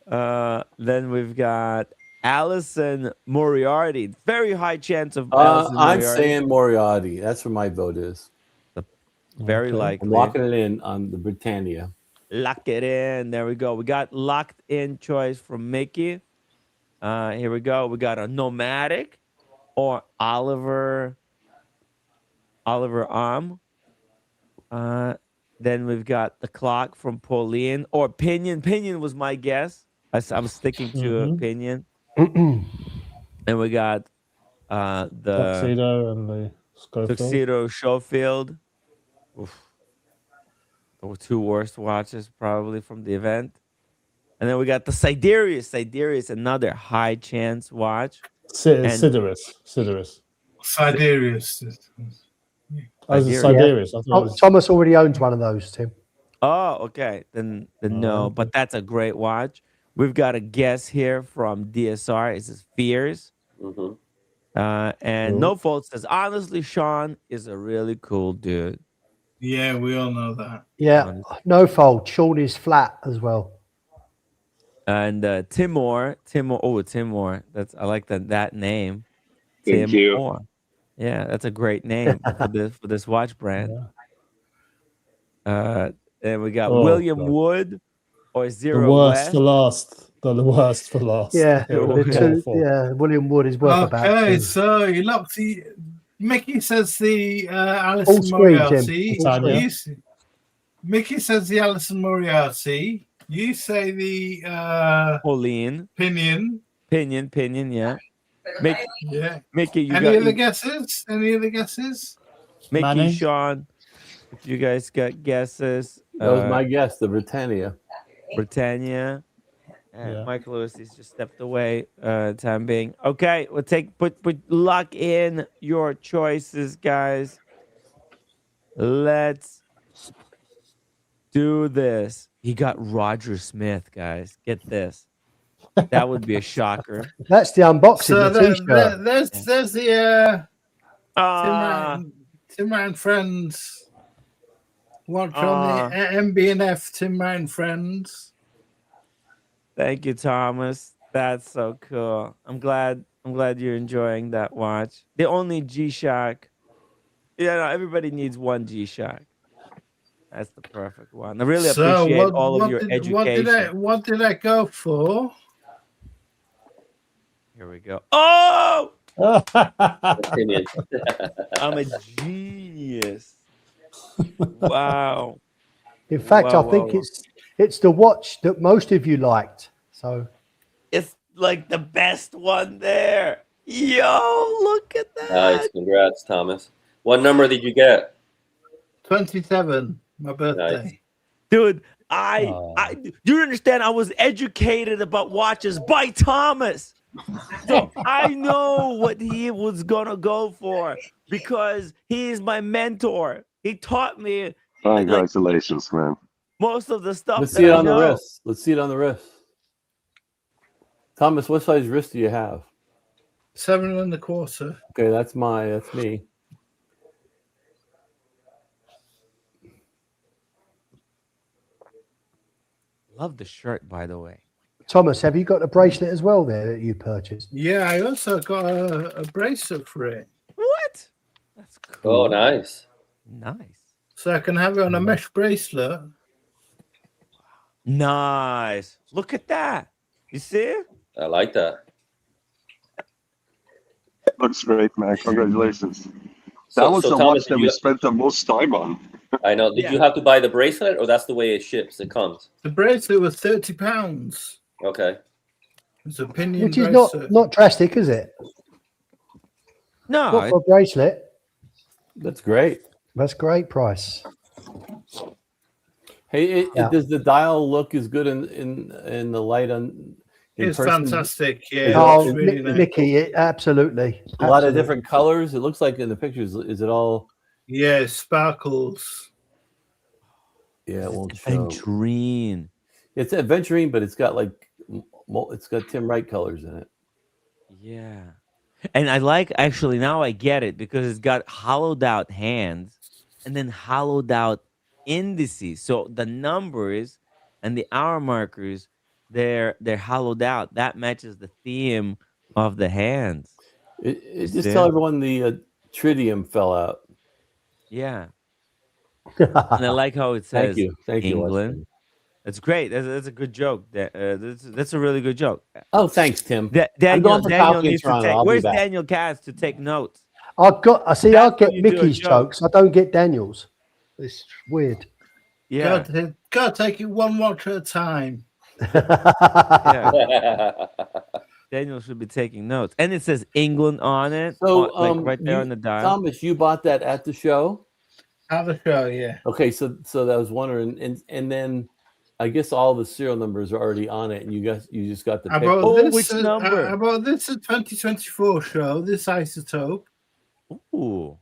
Then we've got Allison Moriarty. Very high chance of Allison Moriarty. I'm saying Moriarty. That's where my vote is. Very likely. I'm locking it in on the Britannia. Lock it in. There we go. We got locked in choice from Mickey. Here we go. We got a Nomadic or Oliver Arm. Then we've got the Clock from Pauline or Pinion. Pinion was my guess. I'm sticking to Pinion. And we got the Tuxedo and the Schofield. Tuxedo Schofield. Oof. The two worst watches probably from the event. And then we got the Sidereus. Sidereus, another high chance watch. Sidereus. Thomas already owns one of those, Tim. Oh, okay. Then no, but that's a great watch. We've got a guess here from DSR. It says Fears. And No Fault says, honestly, Sean is a really cool dude. Yeah, we all know that. Yeah, No Fault. Sean is flat as well. And Timor. I like that name. Thank Timor. Yeah, that's a great name for this watch brand. And we got William Wood or Zero the worst West. for last. The worst for last. Yeah, William Wood is worth about. Okay, so you locked the. Mickey says the Alison Moriarty. Mickey says the Alison Moriarty. You say the Pauline. Pinion. Yeah. Mickey, you Any other guesses? Mickey, Manny? Sean, if you guys got guesses. That was my guess, the Britannia. Michael Lewis, he's just stepped away time being. Okay, we'll lock in your choices, guys. Let's do this. He got Roger Smith, guys. Get this. That would be a shocker. That's the unboxing. So the t-shirt. there's the Tim and Friends Watch on the MB&F, Tim Ryan Friends. Thank you, Thomas. That's so cool. I'm glad you're enjoying that watch. The only G-Shock. Yeah, no, everybody needs one G-Shock. That's the perfect one. I really appreciate all of your education. What did I go for? Here we go. Oh! Opinion. I'm a genius. Wow. In fact, I think it's the watch that most of you liked. So it's like the best one there. Yo, look at that. Nice. Congrats, Thomas. What number did you get? 27. My birthday. Nice. Dude, you understand? I was educated about watches by Thomas. So I know what he was gonna go for because he is my mentor. He taught me. Congratulations, man. Most of the stuff. Let's see it on the wrist. Let's see it on the wrist. Thomas, what size wrist do you have? 7 1/4. Okay, that's me. Love the shirt, by the way. Thomas, have you got a bracelet as well there that you purchased? Yeah, I also got a bracelet for it. What? That's cool. Oh, nice. Nice. So I can have it on a mesh bracelet. Nice. Look at that. You see? I like that. Looks great, man. Congratulations. That was the Thomas, watch that we spent the most time on. I know. Did you have to buy the bracelet, or that's the way it ships? It comes. The bracelet was £30. Okay. It's a pinion Which is bracelet. not drastic, is it? No. Not for a bracelet. That's great. That's great price. Hey, does the dial look as good in the light on? It's person? fantastic. Yeah. Oh, really Nicky, absolutely. A lot of different colors. It looks like in the pictures. Is it all? Yeah, sparkles. Yeah, it won't show. Aventurine. It's aventurine, but it's got Tim Wright colors in it. Yeah. And I like, actually, now I get it because it's got hollowed out hands and then hollowed out indices. So the numbers and the hour markers, they're hollowed out. That matches the theme of the hands. Just tell everyone the tritium fell out. Yeah. And I like how it says Thank you, England. Weston. That's great. That's a good joke. That's a really good joke. Oh, thanks, Tim. Daniel needs to take. Where's Daniel Katz to take notes? I get Mickey's jokes. I don't get Daniel's. It's weird. Yeah. Gotta take it one watch at a time. Yeah. Daniel should be taking notes. And it says England on it. So right there on the dial. Thomas, you bought that at the show? At the show, yeah. Okay, so I was wondering, and then I guess all the serial numbers are already on it, and you just got the pick. Which number? I bought this at 2024 show, this isotope. Ooh.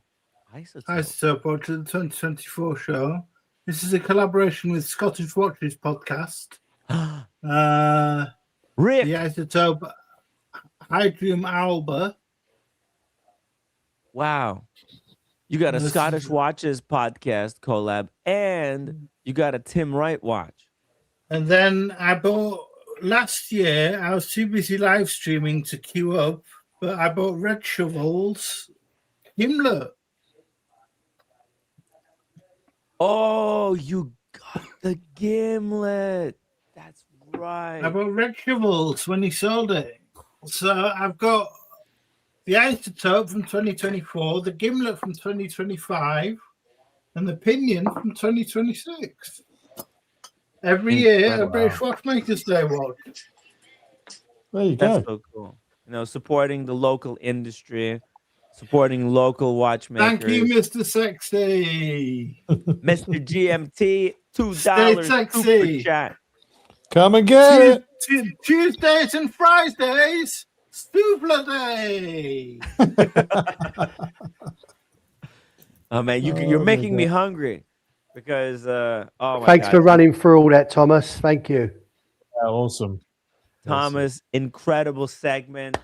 Isotope watch at the 2024 show. This is a collaboration with Scottish Watches podcast. Rick. The isotope Hydrium Alba. Wow. You got a Scottish Watches podcast collab, and you got a Tim Wright watch. And then I bought last year. I was too busy live streaming to queue up, but I bought Red Shovel's gimlet. Oh, you got the gimlet. That's right. I bought Red Shovel's when he sold it. So I've got the isotope from 2024, the gimlet from 2025, and the pinion from 2026. Every year, a British Watchmakers Day watch. There you go. That's so cool. Supporting the local industry, supporting local watchmakers. Thank you, Mr. Sexy. Mr. GMT, $2 super chat. Come and get it. Tuesdays and Fridays, Stupler Day. Oh man, you're making me hungry because thanks for running through all that, Thomas. Thank you. Yeah, awesome. Thomas, incredible segment.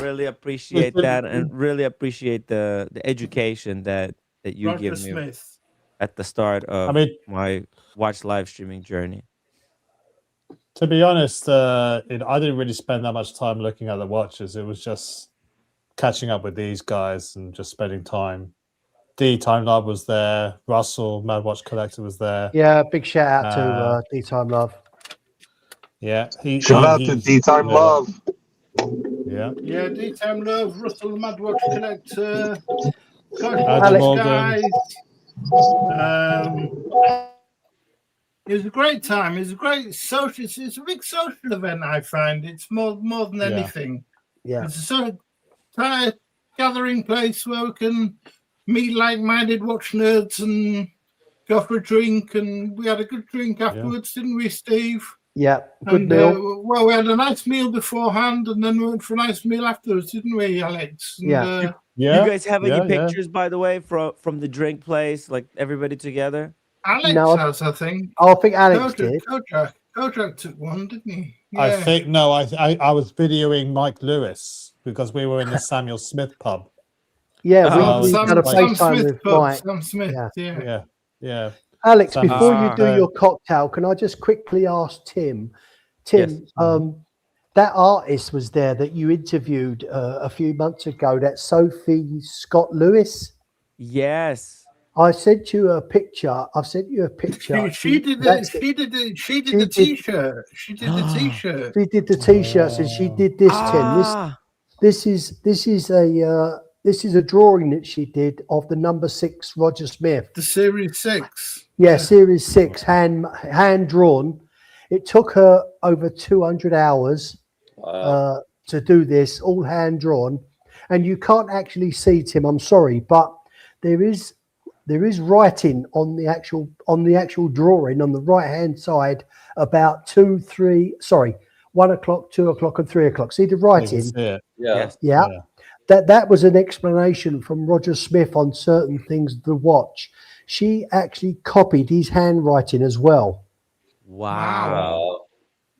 Really appreciate that, and really appreciate the education that you Roger give me. Smith. at the start of my watch live streaming journey. To be honest, I didn't really spend that much time looking at the watches. It was just catching up with these guys and just spending time. D Time Love was there. Russell, Mad Watch Collector, was there. Yeah, big shout out to D Time Love. Yeah, shout out to D Time Love. Yeah, D-Time Love, Russell, Mad Watch Collector, Alex guys. It was a great time. It was a great social. It's a big social event. I find it's more than anything. Yeah, it's a gathering place where we can meet like-minded watch nerds and go for a drink. And we had a good drink afterwards, didn't we, Steve? Yeah, good meal. Well, we had a nice meal beforehand, and then we went for a nice meal afterwards, didn't we, Alex? And, You guys have any pictures, by the way, from the drink place, like everybody together? Alex has, I think. I think Alex did. Kojak took one, didn't he? Yeah. I think I was videoing Mike Lewis because we were in the Samuel Smith pub. Yeah, we had a Sam FaceTime Smith with pub, Mike. Sam Smith, Yeah. Alex, before you do your cocktail, can I just quickly ask Tim? Tim, that artist was there that you interviewed a few months ago, that Sophie Scott Lewis? Yes. I sent you a picture. I've sent you a picture. She did the t-shirt. She did the t-shirt. She did the t-shirts and she did this, Tim. This is a drawing that she did of the number 6 Roger Smith. The Series 6. Yeah, Series 6, hand drawn. It took her over 200 hours to do this, all hand drawn. And you can't actually see, Tim, I'm sorry, but there is writing on the actual drawing on the right hand side about 1 o'clock, 2 o'clock, and 3 o'clock. See the writing? Yeah. That was an explanation from Roger Smith on certain things of the watch. She actually copied his handwriting as well. Wow.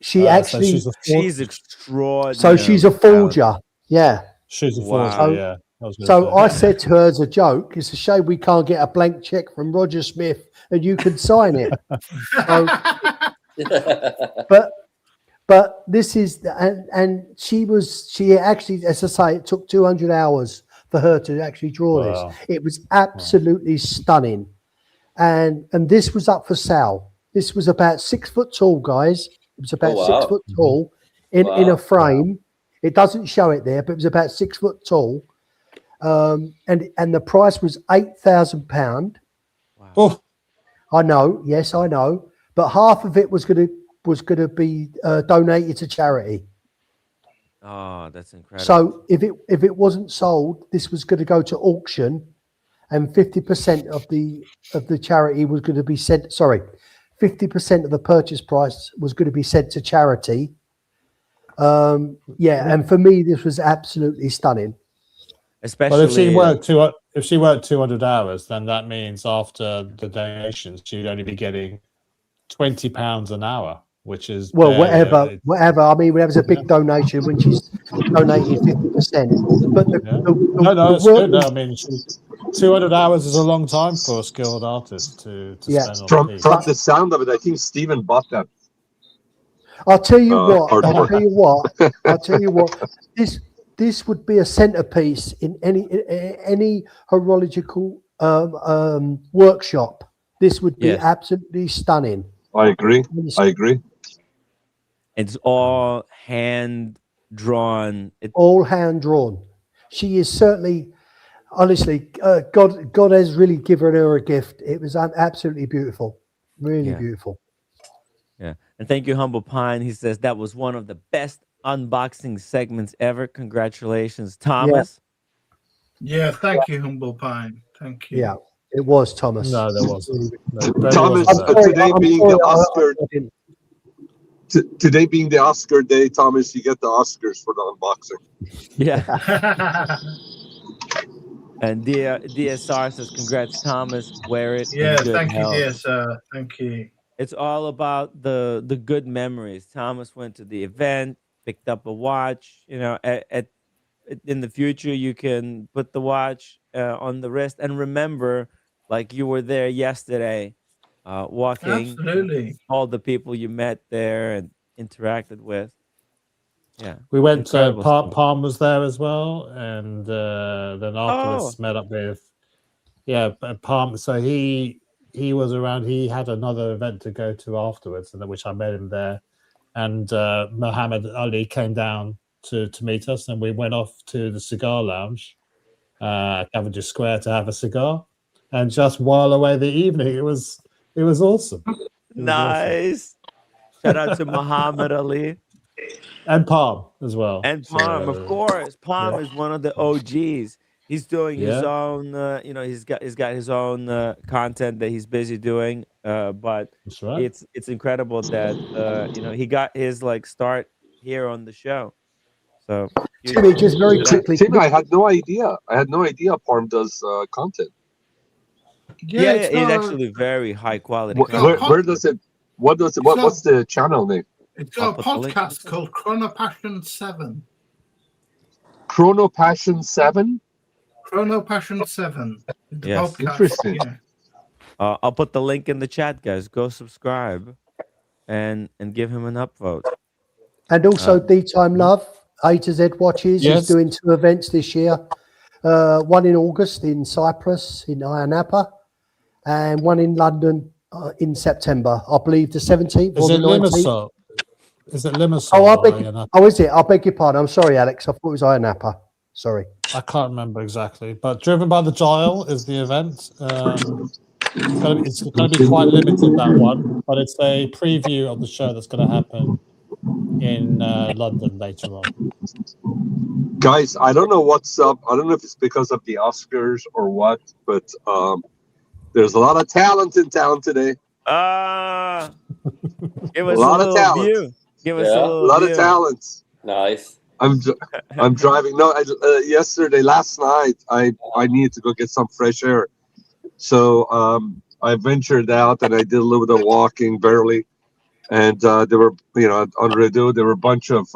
She actually she's extraordinary. So she's a forger. Yeah. She's a forger, yeah. I said to her as a joke, it's a shame we can't get a blank check from Roger Smith and you can sign it. But this is, and she actually, as I say, it took 200 hours for her to actually draw this. It was absolutely stunning. And this was up for sale. This was about 6 foot tall, guys. It was about 6 foot tall in a frame. It doesn't show it there, but it was about 6 foot tall. And the price was £8,000. Wow. Oh. I know, yes, I know. But half of it was going to be donated to charity. Oh, that's incredible. So if it wasn't sold, this was going to go to auction, and 50% of the charity was going to be sent. 50% of the purchase price was going to be sent to charity. And for me, this was absolutely stunning. Especially, but if she worked 200 hours, then that means after the donations, she'd only be getting £20 an hour, which is whatever. I mean, that was a big donation when she's donating 50%. But it's good. I mean, 200 hours is a long time for a skilled artist to spend on from the sound of it. I think Stephen bought that. I'll tell you what. This would be a centerpiece in any horological workshop. This would be absolutely stunning. I agree. It's all hand drawn. All hand drawn. She is certainly, honestly, God has really given her a gift. It was absolutely beautiful, really beautiful. Yeah, and thank you, Humble Pine. He says that was one of the best unboxing segments ever. Congratulations, Thomas. Yeah, thank you, Humble Pine. Thank you. Yeah, it was Thomas. No, there wasn't. Thomas, today being the Oscar day, Thomas, you get the Oscars for the unboxing. Yeah. And DSR says, congrats, Thomas. Wear it. Yeah, thank you, DSR. Thank you. It's all about the good memories. Thomas went to the event, picked up a watch. You know, in the future, you can put the watch on the wrist and remember like you were there yesterday, walking. Absolutely. All the people you met there and interacted with. Yeah, we went to incredible stuff. Palm was there as well, and then afterwards met up with Palm. So he was around. He had another event to go to afterwards, and which I met him there. And Muhammad Ali came down to meet us, and we went off to the cigar lounge, Cavendish Square, to have a cigar and just while away the evening. It was awesome. Nice. Shout out to Muhammad Ali and Palm as well. And Palm, of course. Palm is one of the OGs. He's doing his own, he's got his own content that he's busy doing. But that's right. It's incredible that he got his start here on the show. So Timmy, just very quickly. Timmy, I had no idea. Palm does content. Yeah, it's actually very high quality. Where does it? What's the channel name? It's got a podcast called Chrono Passion 7. Chrono Passion 7? Chrono Passion 7. Yes. Interesting. Yeah. I'll put the link in the chat, guys. Go subscribe and give him an upvote. And also D-Time Love, A to Z Watches. Yes. He's doing 2 events this year. One in August in Cyprus, in Ayia Napa, and one in London in September. I believe the 17th or the 19th. Is it Limassol? Is it? I beg your pardon. I'm sorry, Alex. I thought it was Ayia Napa. Sorry. I can't remember exactly. But Driven by the Dial is the event. It's going to be quite limited, that one. But it's a preview of the show that's going to happen in London later on. Guys, I don't know what's up. I don't know if it's because of the Oscars or what, but there's a lot of talent in town today. Give us a lot of talent. View. Give us a lot of talent. Nice. I'm driving. No, last night, I needed to go get some fresh air, so I ventured out and I did a little bit of walking, barely. And there were, on Redo, there were a bunch of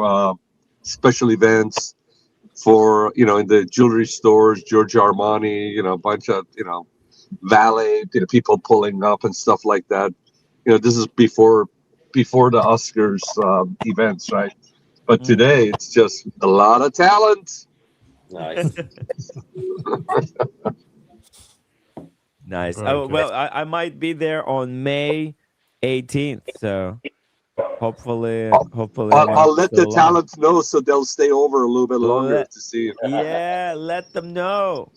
special events for, in the jewelry stores, Giorgio Armani, a bunch of, valet, people pulling up and stuff like that. This is before the Oscars events, right? But today it's just a lot of talent. Nice. Nice. Well, I might be there on May 18th, so hopefully I'll let the talent know so they'll stay over a little bit longer to see it. Yeah, let them know.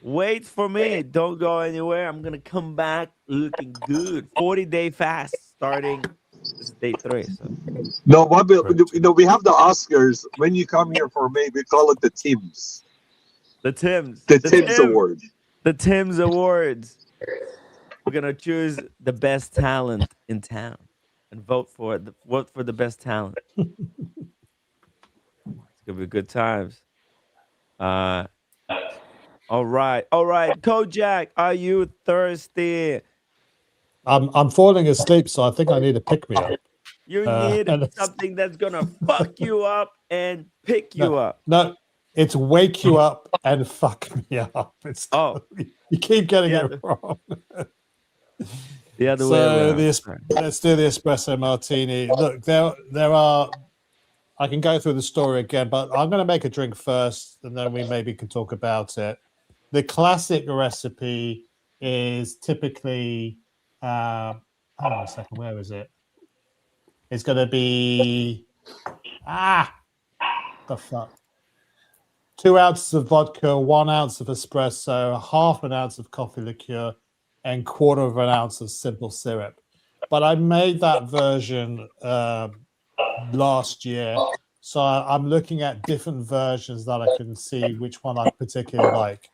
Wait for me. Don't go anywhere. I'm gonna come back looking good. 40-day fast starting. This is day 3. So. No, we have the Oscars. When you come here for May, we call it the Tims. The Tims. The Tims Award. The Tims Awards. We're gonna choose the best talent in town and vote for the best talent. It's gonna be good times. All right, Kojak, are you thirsty? I'm falling asleep, so I think I need a pick me up. You need something that's gonna fuck you up and pick you up. No, it's wake you up and fuck me up. You keep getting it wrong. The other way around. Let's do the espresso martini. Look, there are. I can go through the story again, but I'm going to make a drink first, and then we maybe can talk about it. The classic recipe is typically. Hold on a second. Where is it? It's going to be the fuck. 2 ounces of vodka, 1 ounce of espresso, half an ounce of coffee liqueur, and 1/4 of an ounce of simple syrup. But I made that version last year, so I'm looking at different versions that I can see which one I particularly like.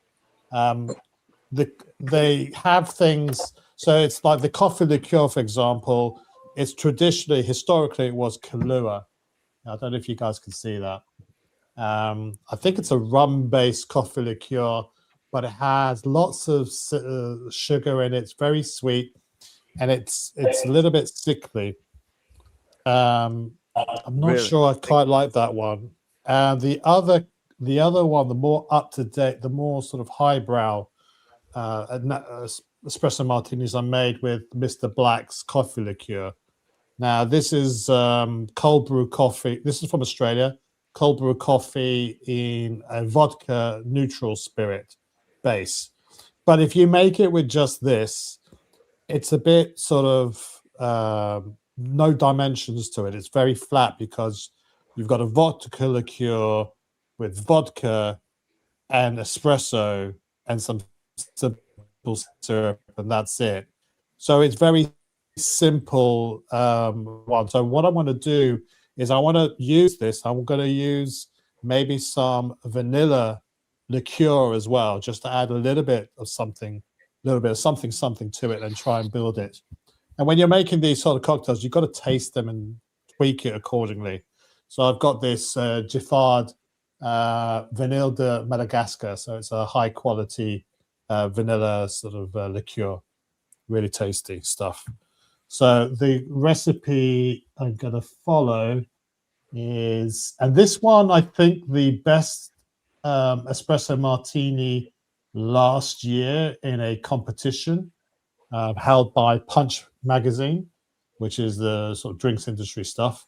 They have things, so it's like the coffee liqueur, for example. It's historically, it was Kahlua. I don't know if you guys can see that. I think it's a rum-based coffee liqueur, but it has lots of sugar in it. It's very sweet, and it's a little bit sickly. I'm not sure I quite like that one. And the other one, the more up to date, the more sort of highbrow espresso martinis are made with Mr. Black's coffee liqueur. Now, this is cold brew coffee. This is from Australia. Cold brew coffee in a vodka neutral spirit base. But if you make it with just this, it's a bit sort of no dimensions to it. It's very flat because you've got a vodka liqueur with vodka and espresso and some simple syrup, and that's it. So it's very simple one. So what I want to do is I want to use this. I'm going to use maybe some vanilla liqueur as well, just to add a little bit of something to it and try and build it. And when you're making these sort of cocktails, you've got to taste them and tweak it accordingly. So I've got this Giffard Vanille de Madagascar. So it's a high quality vanilla sort of liqueur. Really tasty stuff. So the recipe I'm going to follow is, and this one, I think the best espresso martini last year in a competition held by Punch magazine, which is the sort of drinks industry stuff.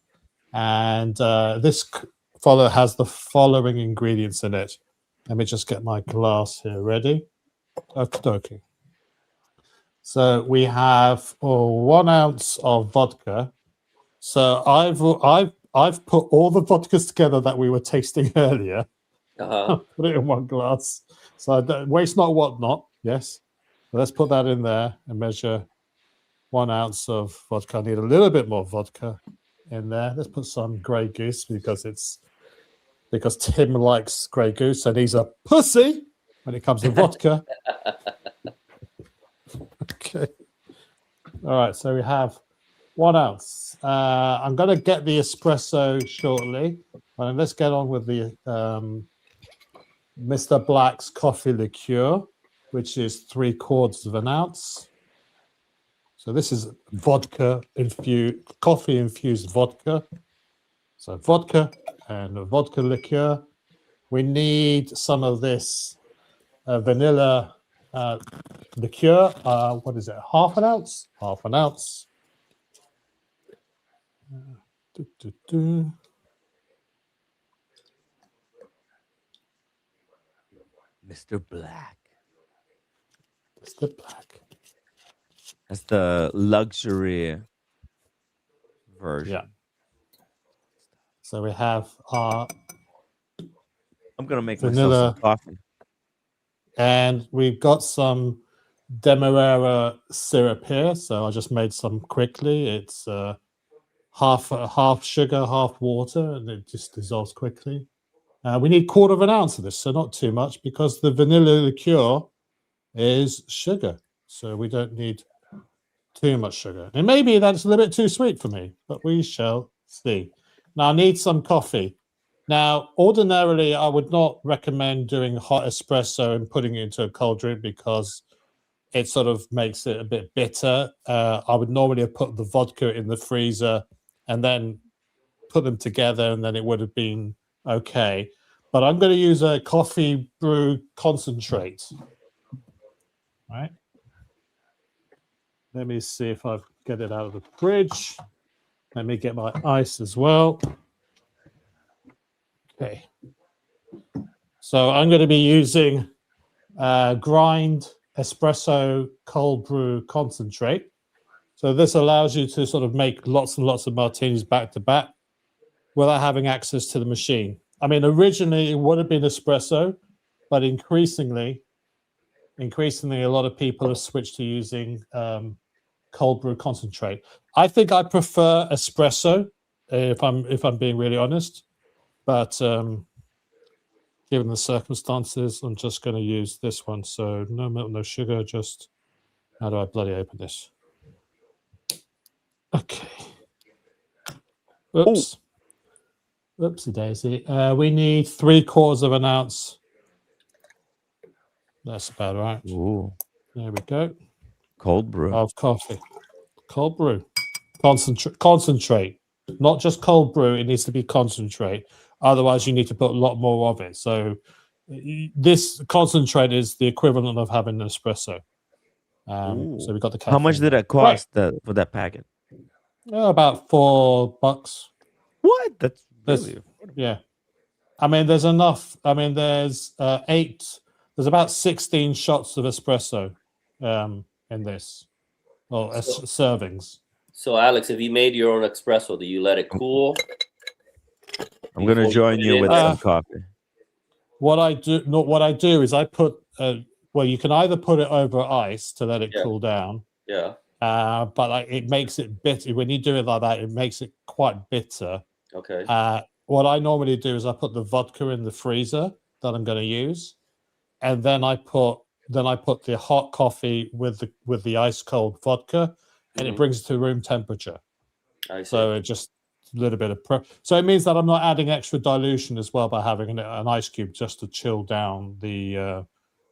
And this has the following ingredients in it. Let me just get my glass here ready. Okay. So we have 1 ounce of vodka. So I've put all the vodkas together that we were tasting earlier. Put it in one glass. So waste not, want not. Yes. So let's put that in there and measure 1 ounce of vodka. I need a little bit more vodka in there. Let's put some Grey Goose because Tim likes Grey Goose and he's a pussy when it comes to vodka. Okay. All right. So we have 1 ounce. I'm going to get the espresso shortly. And let's get on with the Mr. Black's coffee liqueur, which is 3/4 of an ounce. So this is coffee infused vodka. So vodka and a vodka liqueur. We need some of this vanilla liqueur. What is it? Half an ounce? Half an ounce. Mr. Black. Mr. Black. That's the luxury version. Yeah. So we have our I'm going to make vanilla myself some coffee. And we've got some Demerara syrup here. So I just made some quickly. It's half sugar, half water, and it just dissolves quickly. We need 1/4 of an ounce of this, so not too much, because the vanilla liqueur is sugar. So we don't need too much sugar. And maybe that's a little bit too sweet for me, but we shall see. Now I need some coffee. Now, ordinarily, I would not recommend doing hot espresso and putting it into a cold drink because it sort of makes it a bit bitter. I would normally have put the vodka in the freezer and then put them together, and then it would have been okay. But I'm going to use a coffee brew concentrate. All right. Let me see if I get it out of the fridge. Let me get my ice as well. Okay. So I'm going to be using grind espresso cold brew concentrate. So this allows you to sort of make lots and lots of martinis back to back without having access to the machine. I mean, originally it would have been espresso, but increasingly a lot of people have switched to using cold brew concentrate. I think I prefer espresso if I'm being really honest, but given the circumstances, I'm just going to use this one. So no milk, no sugar. Just how do I bloody open this? Okay. Oops. Oopsie daisy. We need 3/4 of an ounce. That's about right. Ooh. There we go. Cold brew. Of coffee. Cold brew. Concentrate. Not just cold brew. It needs to be concentrate. Otherwise, you need to put a lot more of it. So this concentrate is the equivalent of having an espresso. So we got the caffeine. How much did it cost for that packet? About $4. What? That's really affordable. Yeah. I mean, there's enough. I mean, there's there's about 16 shots of espresso in this, or servings. So, Alex, if you made your own espresso, do you let it cool? I'm going to join you with some coffee. What I do is I put well, you can either put it over ice to let it cool down. Yeah. But it makes it bitter. When you do it like that, it makes it quite bitter. Okay. What I normally do is I put the vodka in the freezer that I'm going to use, and then I put the hot coffee with the ice cold vodka, and it brings it to room temperature. I see. So it just a little bit of prep. So it means that I'm not adding extra dilution as well by having an ice cube just to chill down the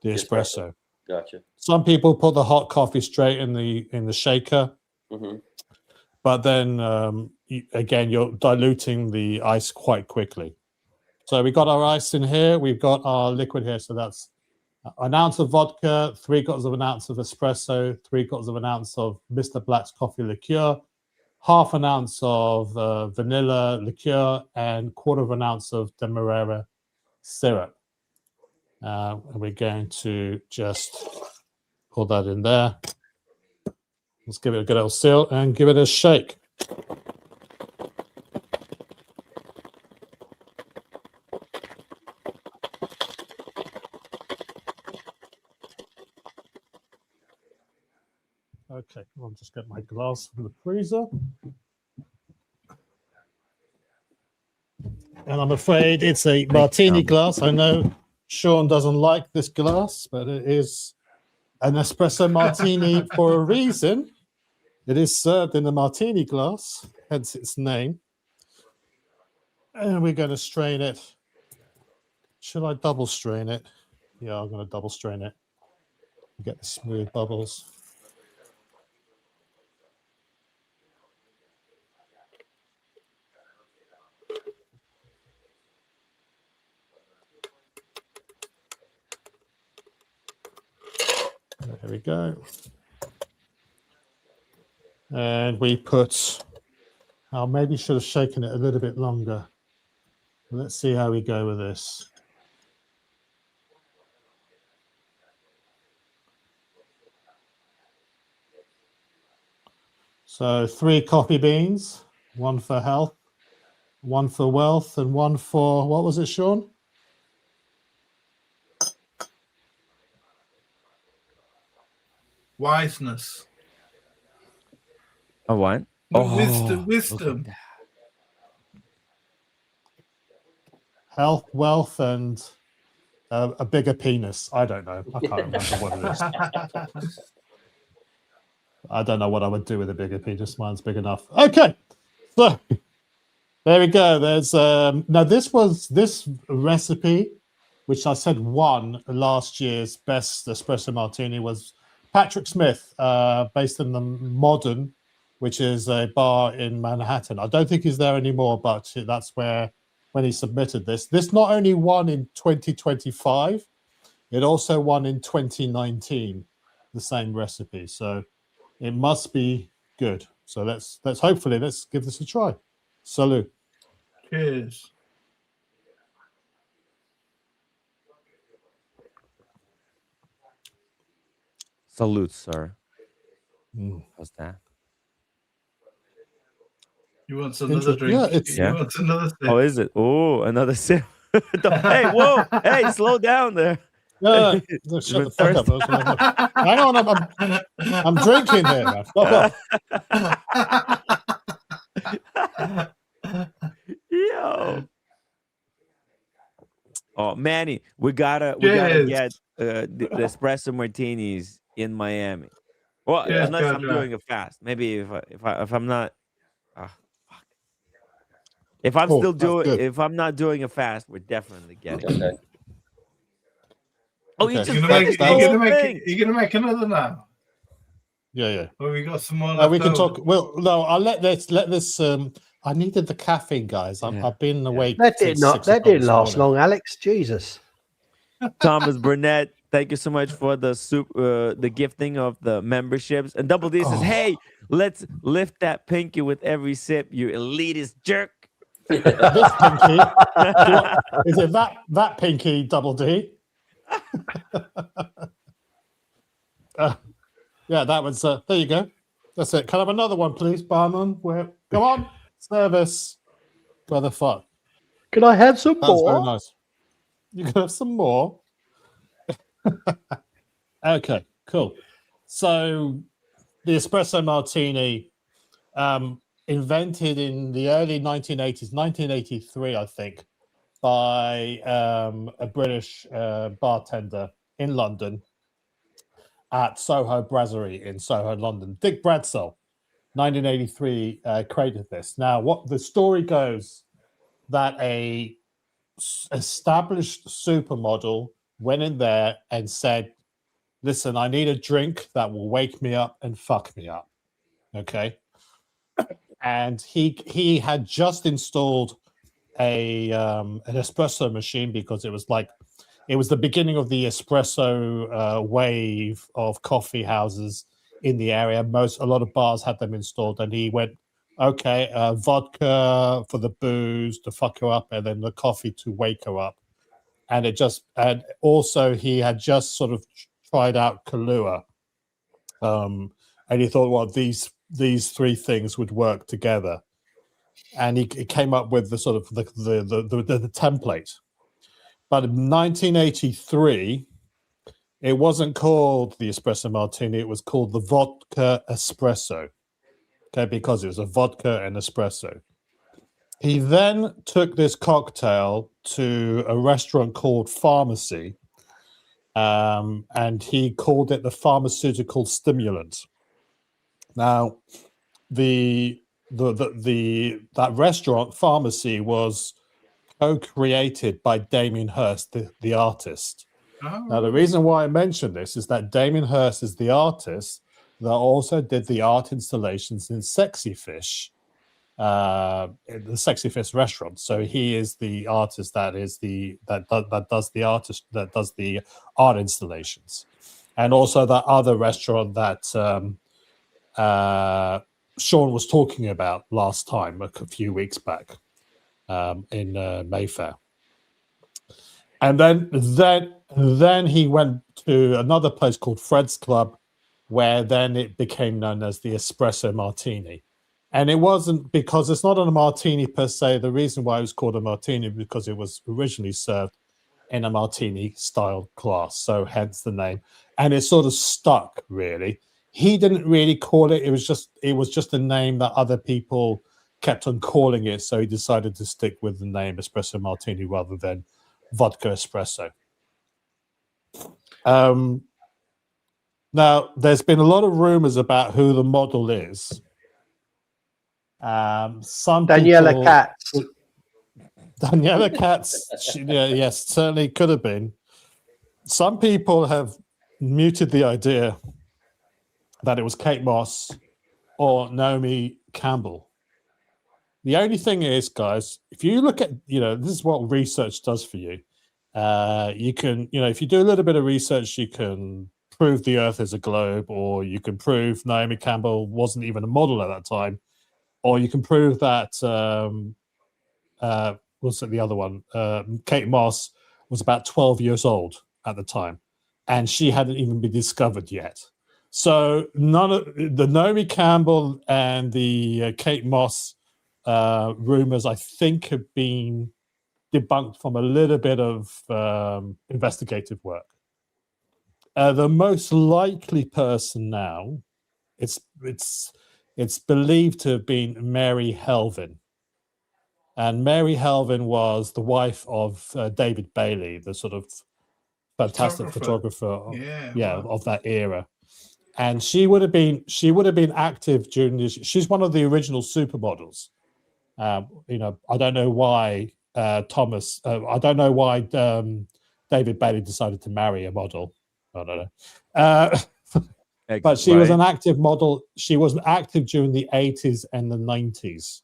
espresso. Gotcha. Some people put the hot coffee straight in the shaker, but then again you're diluting the ice quite quickly. So we got our ice in here. We've got our liquid here. So that's an ounce of vodka, 3/4 of an ounce of espresso, 3/4 of an ounce of Mr. Black's coffee liqueur, half an ounce of vanilla liqueur, and 1/4 of an ounce of Demerara syrup. And we're going to just pour that in there. Let's give it a good old seal and give it a shake. Okay, I'll just get my glass from the freezer. And I'm afraid it's a Martini glass. I know Sean doesn't like this glass, but it is an espresso Martini for a reason. It is served in a Martini glass, hence its name. And we're going to strain it. Should I double strain it? Yeah, I'm going to double strain it. Get the smooth bubbles. There we go. And we put, I maybe should have shaken it a little bit longer. Let's see how we go with this. So 3 coffee beans, 1 for health, 1 for wealth, and 1 for, what was it, Sean? Wiseness. A what? Wisdom. Health, wealth, and a bigger penis. I don't know. I can't remember what it is. I don't know what I would do with a bigger penis. Mine's big enough. Okay, so there we go. There's now this recipe, which I said won last year's best espresso martini, was Patrick Smith, based in the Modern, which is a bar in Manhattan. I don't think he's there anymore, but that's where when he submitted this. This not only won in 2025, it also won in 2019, the same recipe. So it must be good. So let's hopefully let's give this a try. Salud. Cheers. Salute, sir. How's that? You want another drink? Yeah, you want another sip? Oh, is it? Oh, another sip. Hey, whoa! Hey, slow down there. Yeah, shut the fuck up. Hang on, I'm drinking here. Man. Stop off. Yo. Oh, Manny, we gotta get the espresso martinis in Miami. Well, unless I'm doing a fast. Maybe if I'm not. If I'm if I'm not doing a fast, we're definitely getting it. Oh, you're gonna make another now. Yeah. Well, we got some more. We can talk. Well, no, I'll let this. I needed the caffeine, guys. I've been awake. That didn't last long, Alex. Jesus. Thomas Burnett, Thank you so much for the gifting of the memberships. And Double D says, "Hey, let's lift that pinky with every sip, you elitist jerk." This pinky, is it that pinky, Double D? Yeah, that was. There you go. That's it. Can I have another one, please, barman? Come on, service. Where the fuck? Can I have some That was more? very nice. You can have some more. Okay, cool. So the espresso martini, invented in the early 1980s, 1983, I think, by a British bartender in London at Soho Brasserie in Soho, London. Dick Bezel, 1983, created this. Now, what the story goes that a established supermodel went in there and said, "Listen, I need a drink that will wake me up and fuck me up." Okay. And he had just installed an espresso machine because it was the beginning of the espresso wave of coffee houses in the area. A lot of bars had them installed, and he went, okay, vodka for the booze to fuck her up, and then the coffee to wake her up. And also he had just sort of tried out Kahlua, and he thought, well, these three things would work together, and he came up with the sort of the template. But in 1983, it wasn't called the espresso martini; it was called the vodka espresso. Okay, because it was a vodka and espresso. He then took this cocktail to a restaurant called Pharmacy, and he called it the pharmaceutical stimulant. Now, that restaurant Pharmacy was co-created by Damien Hirst, the artist. Oh. Now, the reason why I mention this is that Damien Hirst is the artist that also did the art installations in Sexy Fish, in the Sexy Fish restaurant. So he is the artist that does the art installations, and also that other restaurant that Sean was talking about last time a few weeks back in Mayfair. And then he went to another place called Fred's Club, where then it became known as the Espresso Martini. And it wasn't because it's not a martini per se. The reason why it was called a martini is because it was originally served in a martini style glass, so hence the name. And it sort of stuck, really. He didn't really call it. It was just a name that other people kept on calling it, so he decided to stick with the name Espresso Martini rather than vodka espresso. Now, there's been a lot of rumors about who the model is. Daniela Katz. Daniela Katz, yes, certainly could have been. Some people have muted the idea that it was Kate Moss or Naomi Campbell. The only thing is, guys, if you look at, this is what research does for you. You can, if you do a little bit of research, you can prove the Earth is a globe, or you can prove Naomi Campbell wasn't even a model at that time, or you can prove that, what's the other one? Kate Moss was about 12 years old at the time, and she hadn't even been discovered yet. So none of the Naomi Campbell and the Kate Moss rumors, I think, have been debunked from a little bit of investigative work. The most likely person now, it's believed to have been Mary Helvin. And Mary Helvin was the wife of David Bailey, the sort of fantastic photographer of that era. And she would have been active during this. She's one of the original supermodels. I don't know why I don't know why David Bailey decided to marry a model. I don't know. But she was an active model. She was active during the 80s and the 90s.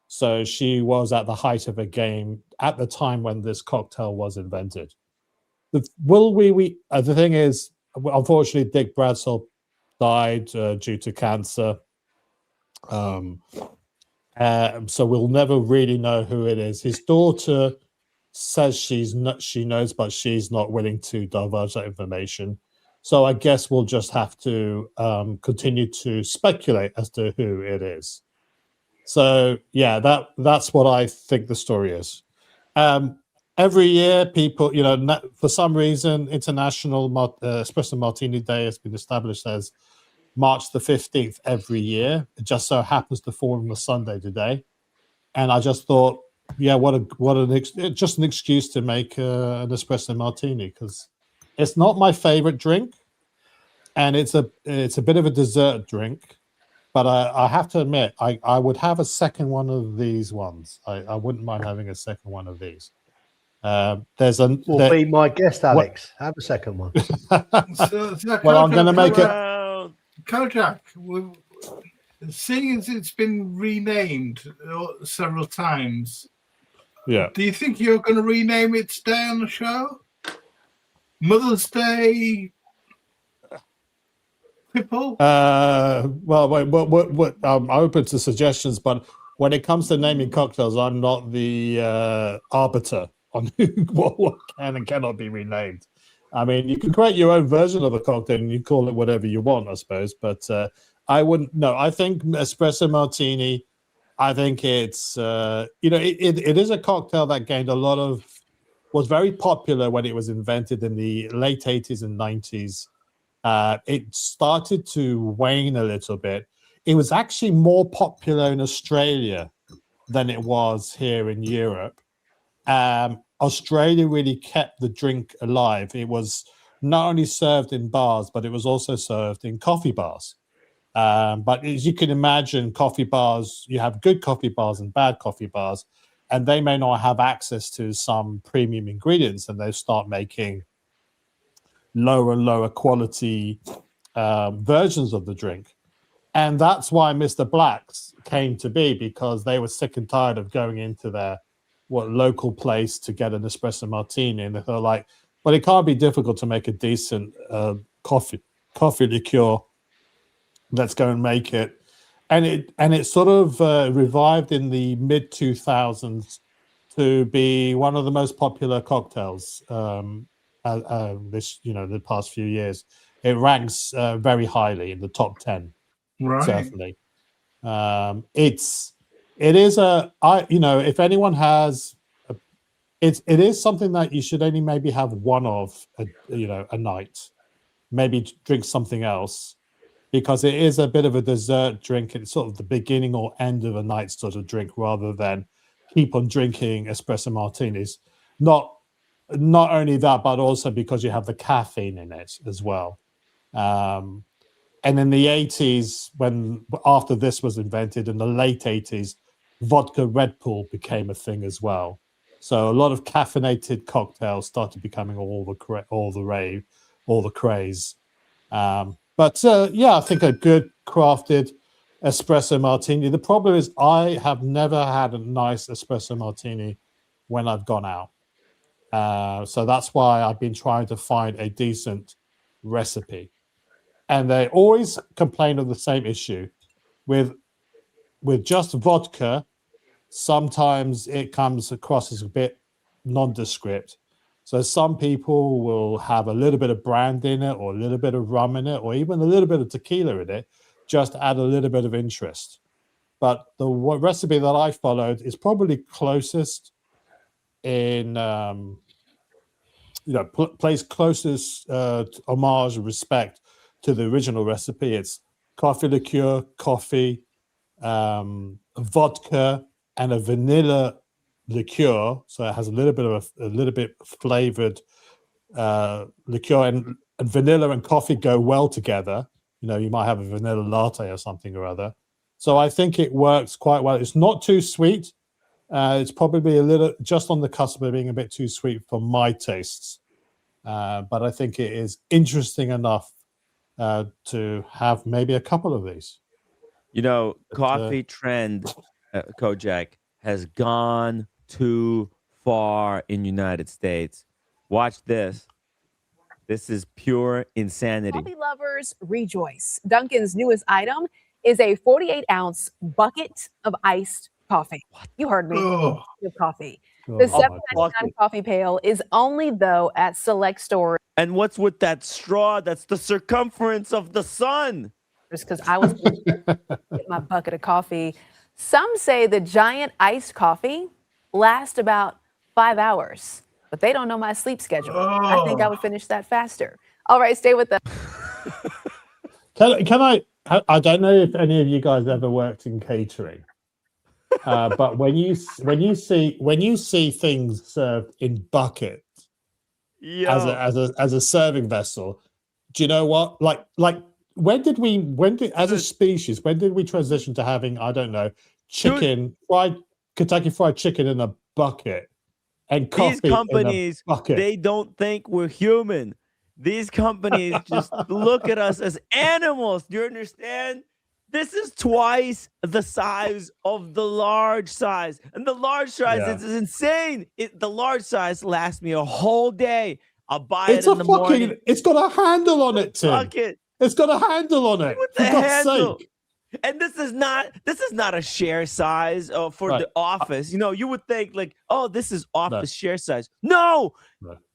So she was at the height of her game at the time when this cocktail was invented. The thing is, unfortunately, Dick Bradshaw died due to cancer. So we'll never really know who it is. His daughter says she knows, but she's not willing to divulge that information. So I guess we'll just have to continue to speculate as to who it is. So yeah, that's what I think the story is. Every year, people, for some reason, International Espresso Martini Day has been established as March the 15th every year. It just so happens to fall on a Sunday today. And I just thought, yeah, just an excuse to make an espresso martini, because it's not my favorite drink, and it's a bit of a dessert drink. But I have to admit, I would have a second one of these ones. I wouldn't mind having a second one of these. Be my guest, Alex. Have a second one. Well, I'm going to make it. Kojak, seeing as it's been renamed several times, yeah. Do you think you're going to rename it today on the show? Mother's Day. People. Well, what? I'm open to suggestions, but when it comes to naming cocktails, I'm not the arbiter on what can and cannot be renamed. I mean, you can create your own version of a cocktail and you call it whatever you want, I suppose. But I wouldn't. No, I think espresso martini. I think it's it is a cocktail that gained a lot of, was very popular when it was invented in the late 80s and 90s. It started to wane a little bit. It was actually more popular in Australia than it was here in Europe. Australia really kept the drink alive. It was not only served in bars, but it was also served in coffee bars. But as you can imagine, coffee bars, you have good coffee bars and bad coffee bars, and they may not have access to some premium ingredients, and they start making lower and lower quality versions of the drink. And that's why Mr. Black's came to be, because they were sick and tired of going into their local place to get an espresso martini, and they're like, well, it can't be difficult to make a decent coffee liqueur. Let's go and make it. And it sort of revived in the mid 2000s to be one of the most popular cocktails the past few years. It ranks very highly in the top 10. Right. Certainly. If anyone has it is something that you should only maybe have one of a night, maybe drink something else, because it is a bit of a dessert drink. It's sort of the beginning or end of a night sort of drink, rather than keep on drinking espresso martinis. Not only that, but also because you have the caffeine in it as well. And in the 80s, after this was invented, in the late 80s, vodka Red Bull became a thing as well. So a lot of caffeinated cocktails started becoming all the rave, all the craze. But I think a good crafted espresso martini. The problem is I have never had a nice espresso martini when I've gone out. So that's why I've been trying to find a decent recipe. And they always complain of the same issue with just vodka. Sometimes it comes across as a bit nondescript. So some people will have a little bit of brandy in it, or a little bit of rum in it, or even a little bit of tequila in it, just to add a little bit of interest. But the recipe that I followed is probably closest in, plays closest homage and respect to the original recipe. It's coffee liqueur, coffee, vodka, and a vanilla liqueur. So it has a little bit flavored liqueur, and vanilla and coffee go well together. You might have a vanilla latte or something or other. So I think it works quite well. It's not too sweet. It's probably a little just on the cusp of being a bit too sweet for my tastes. But I think it is interesting enough to have maybe a couple of these. Coffee trend, Kojak, has gone too far in United States. Watch this. This is pure insanity. Coffee lovers rejoice. Dunkin's newest item is a 48-ounce bucket of iced coffee. You heard me. Oh. Coffee. The $7.99 coffee pail is only, though, at select stores. And what's with that straw? That's the circumference of the sun. Just because I was going to get my bucket of coffee. Some say the giant iced coffee lasts about 5 hours, but they don't know my sleep schedule. I think I would finish that faster. All right, stay with us. Can I don't know if any of you guys ever worked in catering, but when you see things served in buckets as a serving vessel, do you know what? Like when did as a species, when did we transition to having, I don't know, Kentucky Fried Chicken in a bucket and coffee These companies, in a bucket? they don't think we're human. These companies just look at us as animals. Do you understand? This is twice the size of the large size. And the large size is insane. The large size lasts me a whole day. I'll buy it in the morning. It's got a handle on it, Tim. Bucket. It's got a handle on it. For God's sake. And this is not a share size for the office. You know, you would think like, oh, this is office share size. No.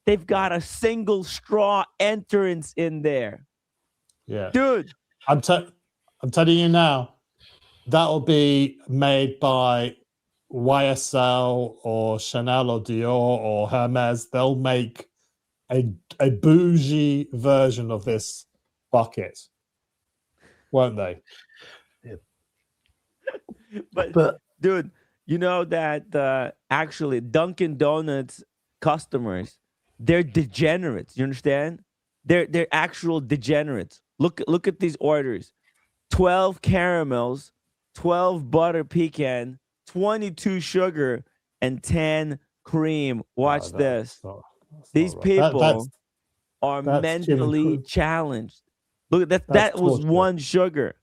They've got a single straw entrance in there. Yeah. Dude. I'm telling you now, that'll be made by YSL or Chanel or Dior or Hermes. They'll make a bougie version of this bucket, won't they? Yeah. But dude, you know that actually Dunkin' Donuts customers, they're degenerates. You understand? They're actual degenerates. Look at these orders. 12 caramels, 12 butter pecan, 22 sugar, and 10 cream. Watch this. These people are mentally challenged. Look, that was torture. 1 sugar.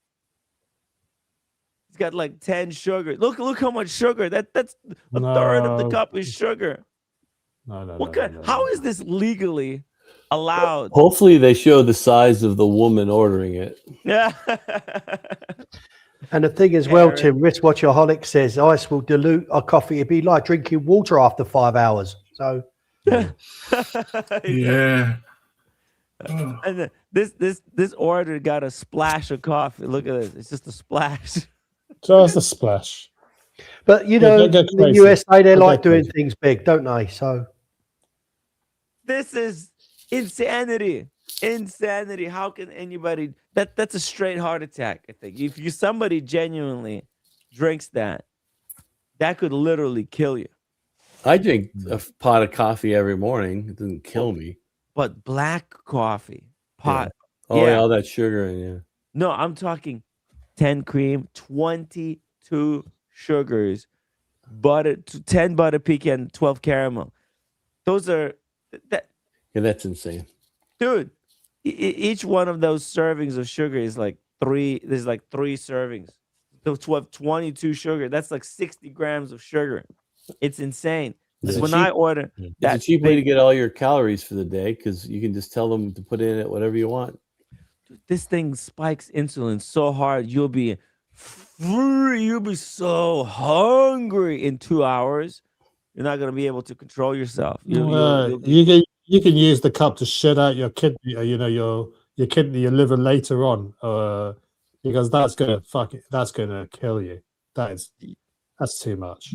It's got like 10 sugar. Look how much sugar. That's a third of the cup is sugar. How is this legally allowed? Hopefully they show the size of the woman ordering it. Yeah. And the thing as well, Tim, Wristwatchaholic says ice will dilute our coffee. It'd be like drinking water after 5 hours. So yeah. And this order got a splash of coffee. Look at this. It's just a splash. Just a splash. But you know, in the USA they like doing things big, don't they? So this is insanity. Insanity. How can anybody that's a straight heart attack, I think. If somebody genuinely drinks that could literally kill you. I drink a pot of coffee every morning. It doesn't kill me. But black coffee pot. Yeah. Oh, yeah, all that sugar in it. No, I'm talking 10 cream, 22 sugars, 10 butter pecan, 12 caramel. Those are that. Yeah, that's insane, dude. Each one of those servings of sugar is like 3. There's like 3 servings. So 22 sugar. That's like 60 grams of sugar. It's insane. When I order, that's a cheap way to get all your calories for the day because you can just tell them to put in it whatever you want. This thing spikes insulin so hard, you'll be so hungry in 2 hours. You're not gonna be able to control yourself. You can use the cup to shit out your kidney, your kidney, your liver later on, because that's gonna kill you. That's too much.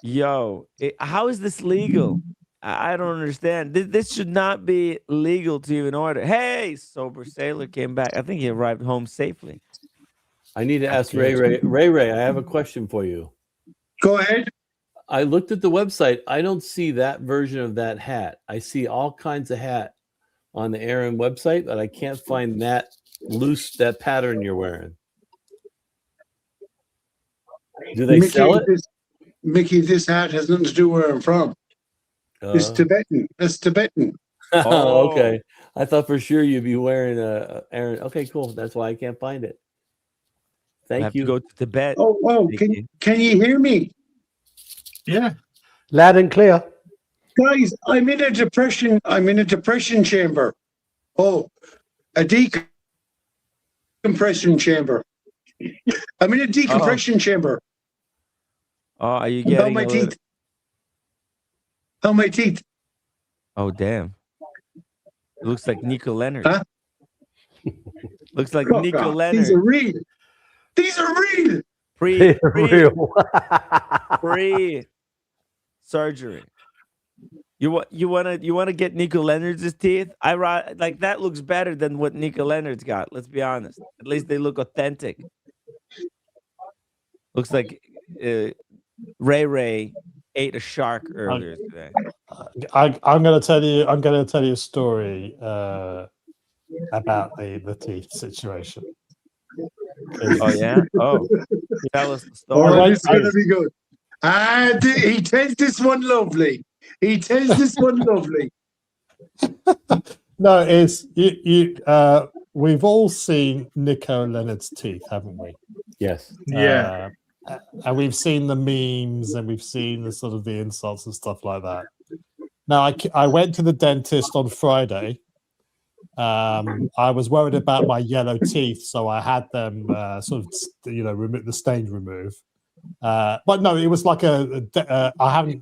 Yo, how is this legal? I don't understand. This should not be legal to even order. Hey, sober sailor came back. I think he arrived home safely. I need to ask Ray. I have a question for you. Go ahead. I looked at the website. I don't see that version of that hat. I see all kinds of hat on the Aaron website, but I can't find that pattern you're wearing. Do they sell it? Mickey, this hat has nothing to do where I'm from. It's Tibetan. It's Tibetan. Oh, okay. I thought for sure you'd be wearing a Aaron. Okay, cool. That's why I can't find it. Thank you. To go to Tibet. Oh, can you hear me? Yeah. Loud and clear. Guys, I'm in a depression chamber. Oh, a decompression chamber. I'm in a decompression chamber. Oh, are you How getting my a little... teeth? How my teeth? Oh, damn. It looks like Nico Leonard. Huh? Looks like Oh, Nico God. Leonard. These are real. These are real. Pre surgery. You want to get Nico Leonard's teeth? Like that looks better than what Nico Leonard's got. Let's be honest. At least they look authentic. Looks like Ray ate a shark earlier today. I'm going to tell you a story about the teeth situation. Oh yeah. Oh, tell us the story. Oh, this is gonna be good. He tells this one lovely. He tells this one lovely. No, it's you. We've all seen Nico Leonard's teeth, haven't we? Yes. Yeah. And we've seen the memes, and we've seen the sort of the insults and stuff like that. Now, I went to the dentist on Friday. I was worried about my yellow teeth, so I had them sort of, the stain removed. But no, it was like I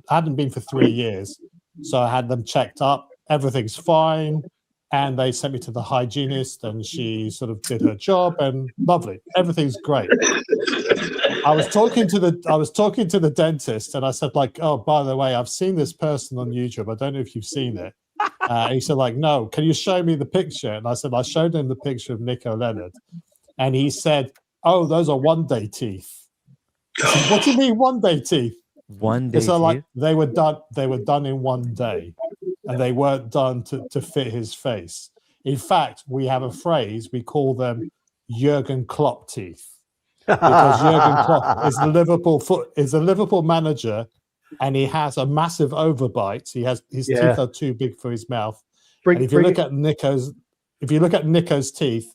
hadn't been for 3 years, so I had them checked up. Everything's fine, and they sent me to the hygienist, and she sort of did her job, and lovely, everything's great. I was talking to the dentist, and I said, like, oh, by the way, I've seen this person on YouTube. I don't know if you've seen it. He said, like, no, can you show me the picture? And I said, I showed him the picture of Nico Leonard, and he said, oh, those are one-day teeth. I said, what do you mean one-day teeth? One-day so teeth? like they were done in one day, and they weren't done to fit his face. In fact, we have a phrase, we call them Jurgen Klopp teeth. Because Jurgen Klopp is a Liverpool manager, and he has a massive overbite. His teeth are too big for his mouth. If you look at Nico's teeth,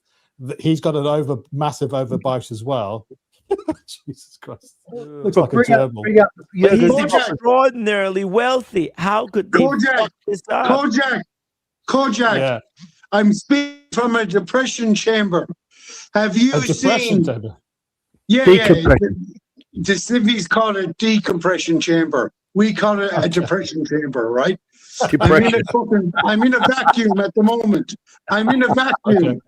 he's got an massive overbite as well. Jesus Christ! Looks like a gerbil. But he's extraordinarily wealthy. How could they fuck this up? Kojak. Yeah. I'm speaking from a depression chamber. Have you seen? Yeah. The civvies call it decompression chamber. We call it a depression chamber, right? I'm in a vacuum at the moment. I'm in a vacuum. Okay.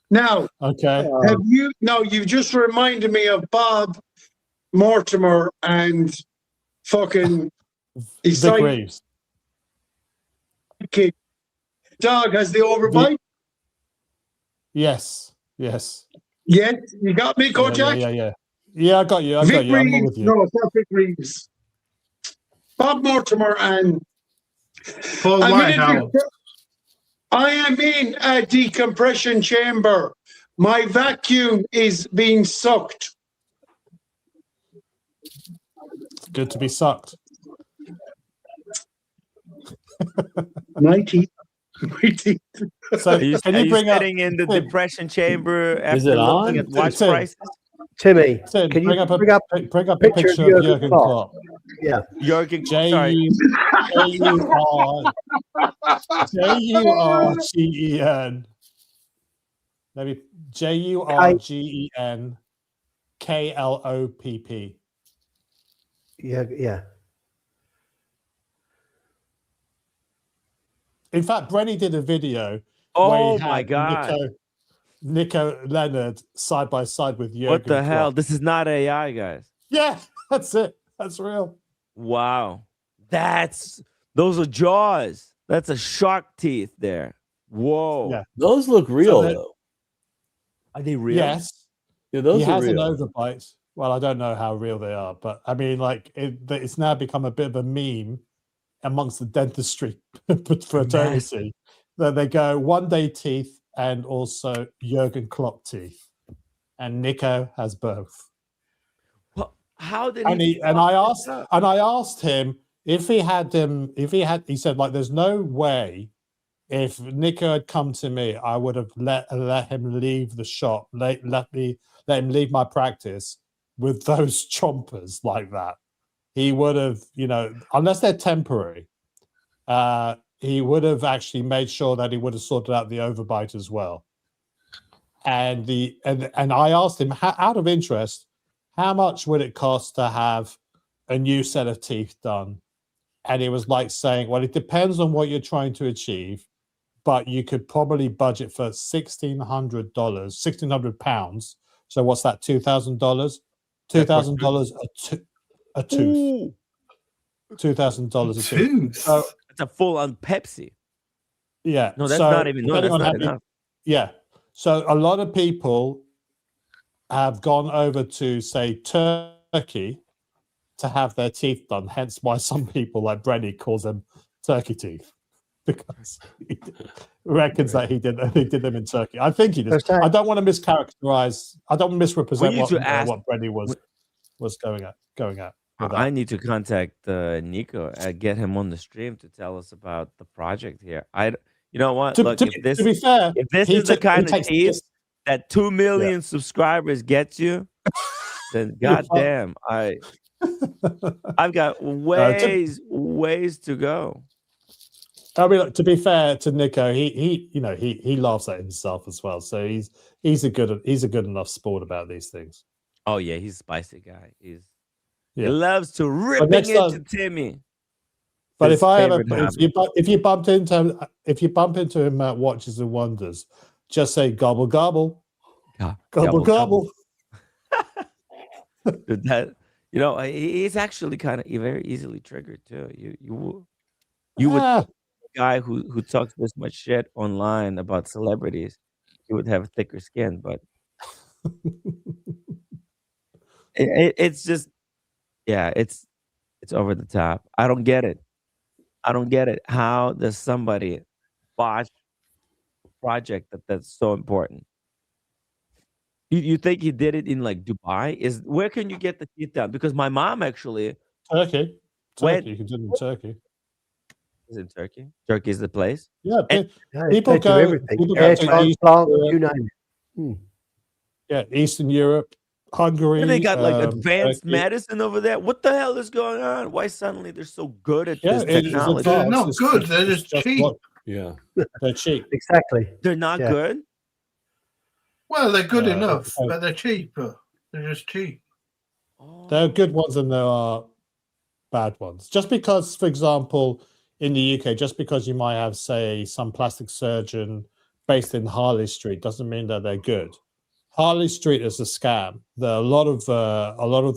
Now, have you? No, you've just reminded me of Bob Mortimer and fucking Vic Reeves. Kid. Dog has the overbite. Yes. Yes, you got me, Kojak. Yeah, I got you. I'm with you. No, it's not Vic Reeves. Bob Mortimer and Paul Whitehouse. I am in a decompression chamber. My vacuum is being sucked. It's good to be sucked. My teeth. So can you bring up in the depression chamber after looking at watch prices? Timmy, can you bring up a picture of Jurgen Klopp? Yeah, Jurgen. J-U-R-G-E-N. Maybe Jurgen Klopp. Yeah. In fact, Brenny did a video. Oh my God. Nico Leonard side by side with Jurgen. What the hell? Klopp. This is not AI, guys. Yeah, that's it. That's real. Wow. Those are jaws. That's a shark teeth there. Whoa. Yeah. Those look real, though. Are they real? Yes. Yeah, those he are has real. an overbite. Well, I don't know how real they are, but I mean, like, it's now become a bit of a meme amongst the dentistry fraternity that they go one-day teeth and also Jurgen Klopp teeth, and Nico has both. Well, how did I asked him if he had he said, like, there's no way if Nico had come to me, I would have let him leave the shop, let him leave my practice with those chompers like that. He would have, unless they're temporary, he would have actually made sure that he would have sorted out the overbite as well. And I asked him, out of interest, how much would it cost to have a new set of teeth done? And he was like saying, well, it depends on what you're trying to achieve, but you could probably budget for £1,600. So what's that? $2,000? $2,000 a tooth. $2,000 a tooth. So it's a full-on Pepsi. Yeah. No, that's not even. No, that's not enough. Yeah. So a lot of people have gone over to, say, Turkey to have their teeth done. Hence why some people, like Brenny, calls them turkey teeth, because he reckons that he did them in Turkey. I think he did. I don't want to mischaracterize. I don't want to misrepresent what Brenny was going at. I need to contact Nico and get him on the stream to tell us about the project here. You know what? Look, to be fair, if this is the kind of teeth that 2 million subscribers gets you, then goddamn, I've got ways to go. I mean, look, to be fair to Nico, he laughs at himself as well. So he's a good enough sport about these things. Oh yeah, he's a spicy guy. He loves to rip into Timmy. But if you bump into him at Watches and Wonders, just say gobble gobble, gobble. That he's actually kind of very easily triggered too. You would a guy who talks this much shit online about celebrities, he would have thicker skin, but it's just it's over the top. I don't get it. How does somebody botch a project that's so important? You think he did it in like Dubai? Where can you get the teeth done? Because my mom actually Turkey. You can do it in Turkey. Is it Turkey? Turkey is the place. Yeah, people go everything. You name it. Yeah, Eastern Europe, Hungary. They got like advanced medicine over there. What the hell is going on? Why suddenly they're so good at this technology? They're not good. They're just cheap. They're cheap. Exactly. They're not good. Well, they're good enough, but they're cheap. They're just cheap. There are good ones and there are bad ones. Just because, for example, in the UK, just because you might have, say, some plastic surgeon based in Harley Street doesn't mean that they're good. Harley Street is a scam. There are a lot of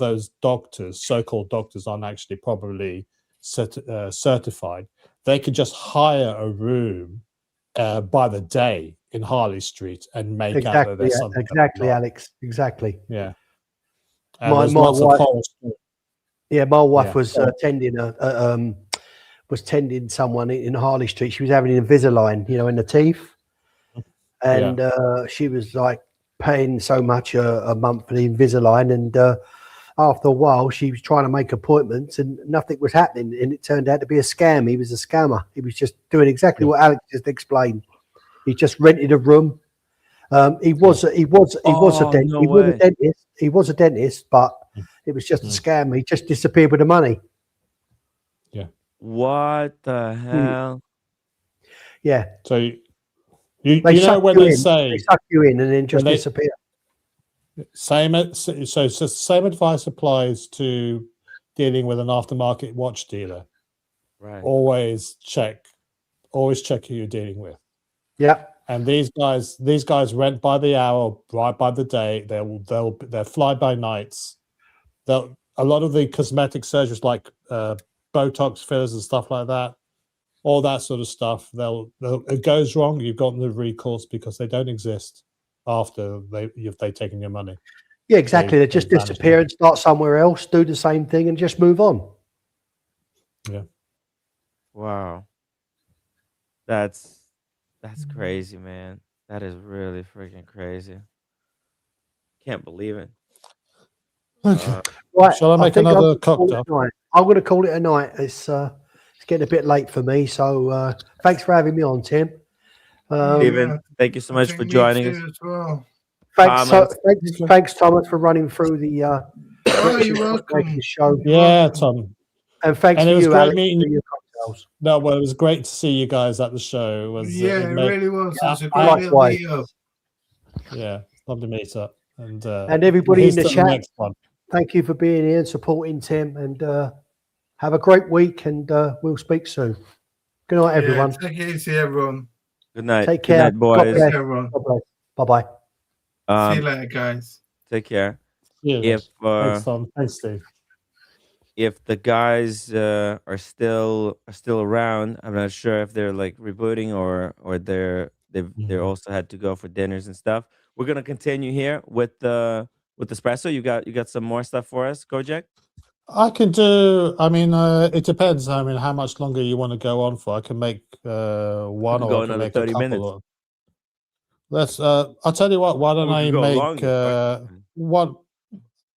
those doctors, so-called doctors, aren't actually probably certified. They could just hire a room by the day in Harley Street and make out that there's something. Exactly, Alex. Exactly. Yeah. My wife was tending someone in Harley Street. She was having Invisalign, in the teeth, and she was like paying so much a month for the Invisalign, and after a while she was trying to make appointments and nothing was happening, and it turned out to be a scam. He was a scammer. He was just doing exactly what Alex just explained. He just rented a room. He was a dentist, but it was just a scam. He just disappeared with the money. Yeah. What the hell? Yeah. So you know when they say they suck you in and then just disappear. Same advice applies to dealing with an aftermarket watch dealer. Right. Always check who you're dealing with. Yeah. And these guys rent by the hour, right by the day. They're fly by nights. A lot of the cosmetic surgeries like Botox fillers and stuff like that, all that sort of stuff. It goes wrong, you've got no recourse because they don't exist after they've taken your money. Yeah, exactly. They just disappear and start somewhere else, do the same thing, and just move on. Yeah. Wow. That's crazy, man. That is really freaking crazy. Can't believe it. Okay. Right. Shall I make another cocktail? I'm going to call it a night. It's getting a bit late for me. So thanks for having me on, Tim. Steven, thank you so much for joining us. As well. Thanks, Thomas, for running through the you're welcome. show. Yeah, Tom. And thanks and to it was you, great Alex, meeting for your No, well, it was great to see you guys at the show. It was, it really was. It was a great little likewise. video. Yeah, lovely meet up. And everybody in the here's to chat, next one. thank you for being here and supporting Tim. And have a great week, and we'll speak soon. Good night, everyone. Take it easy, everyone. Good night. Take care. Good night, boys. God bless. Everyone. God bless. Bye-bye. See you later, guys. Take care. Cheers. If Thanks, Tom. Thanks, Steve. if the guys are still around, I'm not sure if they're like rebooting or they're also had to go for dinners and stuff. We're gonna continue here with Espresso. You got some more stuff for us, Kojak? I can do. I mean, it depends. I mean, how much longer you want to go on for? I can make one, go or I can another make 30 a couple. minutes. Of, let's. I'll tell you what. Why don't We I could go make longer, one?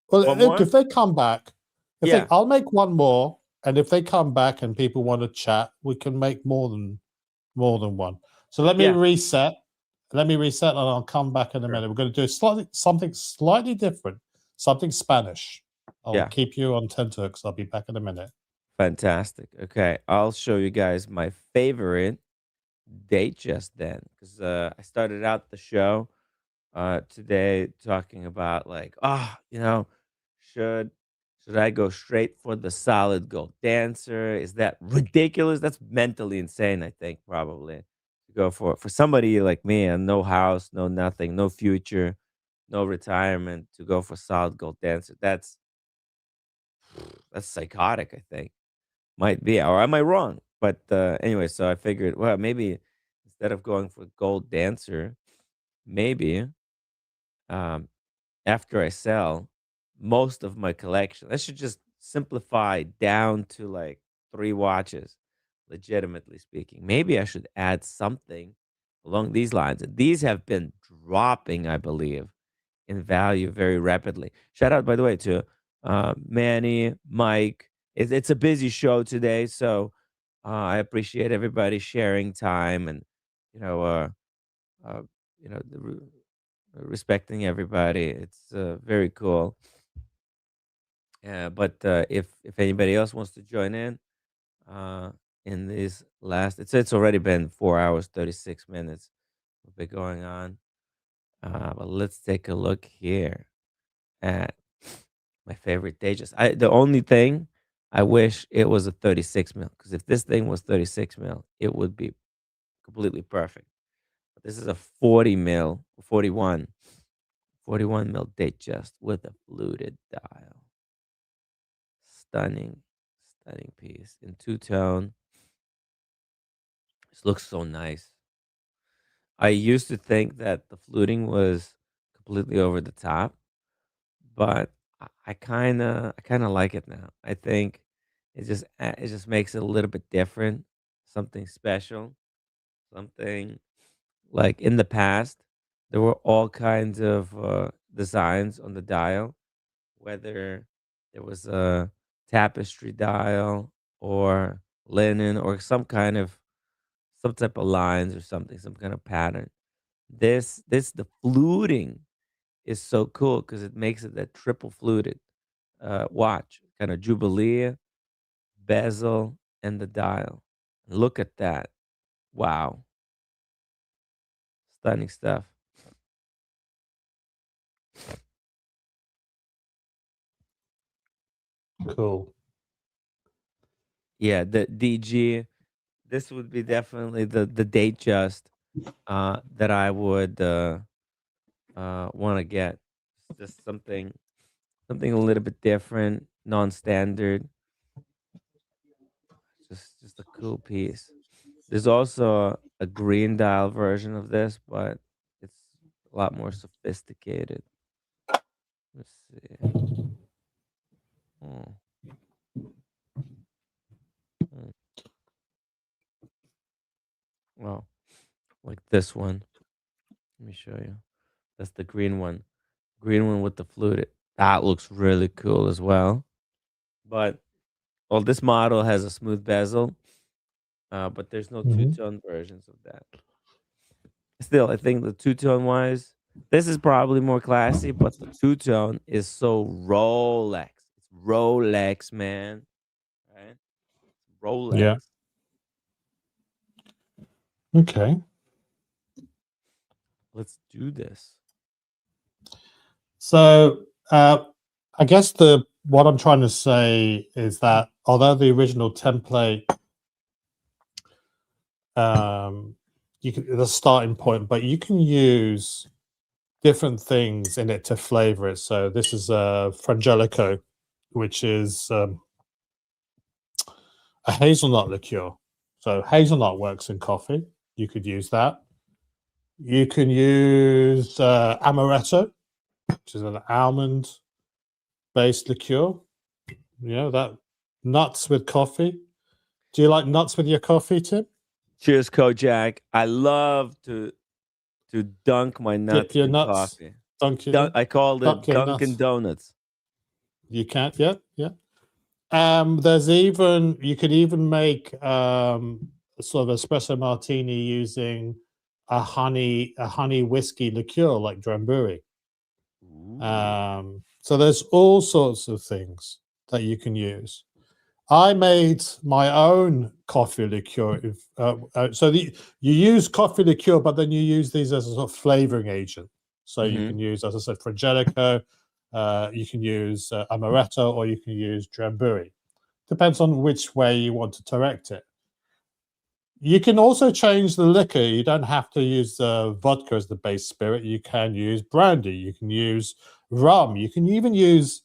Well, One more? if they come back, I'll make one more, and if they come back and people want to chat, we can make more than one. So let me reset. Let me reset, and I'll come back in a minute. We're going to do something slightly different, something Spanish. I'll keep you on tenterhooks. I'll be back in a minute. Fantastic. Okay, I'll show you guys my favorite Datejust then, because I started out the show today talking about like, should I go straight for the solid gold dancer? Is that ridiculous? That's mentally insane, I think, probably. To go for somebody like me and no house, no nothing, no future, no retirement, to go for solid gold dancer. That's psychotic, I think. Might be, or am I wrong? But anyway, so I figured, well, maybe instead of going for gold dancer, maybe after I sell most of my collection, I should just simplify down to like 3 watches, legitimately speaking. Maybe I should add something along these lines. And these have been dropping, I believe, in value very rapidly. Shout out, by the way, to Manny, Mike. It's a busy show today, so I appreciate everybody sharing time and respecting everybody. It's very cool. But if anybody else wants to join in this last, it's already been 4 hours 36 minutes. We've been going on. But let's take a look here at my favorite Datejust. The only thing I wish it was a 36 mil, because if this thing was 36 mil, it would be completely perfect. But this is a 40 mil, 41 mil Datejust with a fluted dial. Stunning piece in two-tone. This looks so nice. I used to think that the fluting was completely over the top, but I kind of like it now. I think it just makes it a little bit different, something special, something like in the past there were all kinds of designs on the dial, whether there was a tapestry dial or linen or some type of lines or something, some kind of pattern. The fluting is so cool because it makes it that triple fluted watch, kind of Jubilee, bezel, and the dial. Look at that. Wow. Stunning stuff. Cool. Yeah, the DG. This would be definitely the Datejust that I would want to get. Just something a little bit different, non-standard. Just a cool piece. There's also a green dial version of this, but it's a lot more sophisticated. Let's see. Oh. Well, like this one. Let me show you. That's the green one. Green one with the fluted. That looks really cool as well. But this model has a smooth bezel, but there's no two-tone versions of that. Still, I think the two-tone wise, this is probably more classy, but the two-tone is so Rolex. It's Rolex, man. Right? Rolex. Yeah. Okay. Let's do this. So I guess what I'm trying to say is that although the original template, the starting point, but you can use different things in it to flavor it. So this is a Frangelico, which is a hazelnut liqueur. So hazelnut works in coffee. You could use that. You can use amaretto, which is an almond-based liqueur. You know, that nuts with coffee. Do you like nuts with your coffee, Tim? Cheers, Kojak. I love to dunk my nuts Dip your in nuts. coffee. I call it Dunkin' Donuts. You can, yeah. There's even, you could even make sort of espresso martini using a honey whiskey liqueur like Drambuie. So there's all sorts of things that you can use. I made my own coffee liqueur. You use coffee liqueur, but then you use these as a sort of flavoring agent. So you can use, as I said, Frangelico, you can use amaretto, or you can use Drambuie. Depends on which way you want to direct it. You can also change the liquor. You don't have to use vodka as the base spirit. You can use brandy. You can use rum. You can even use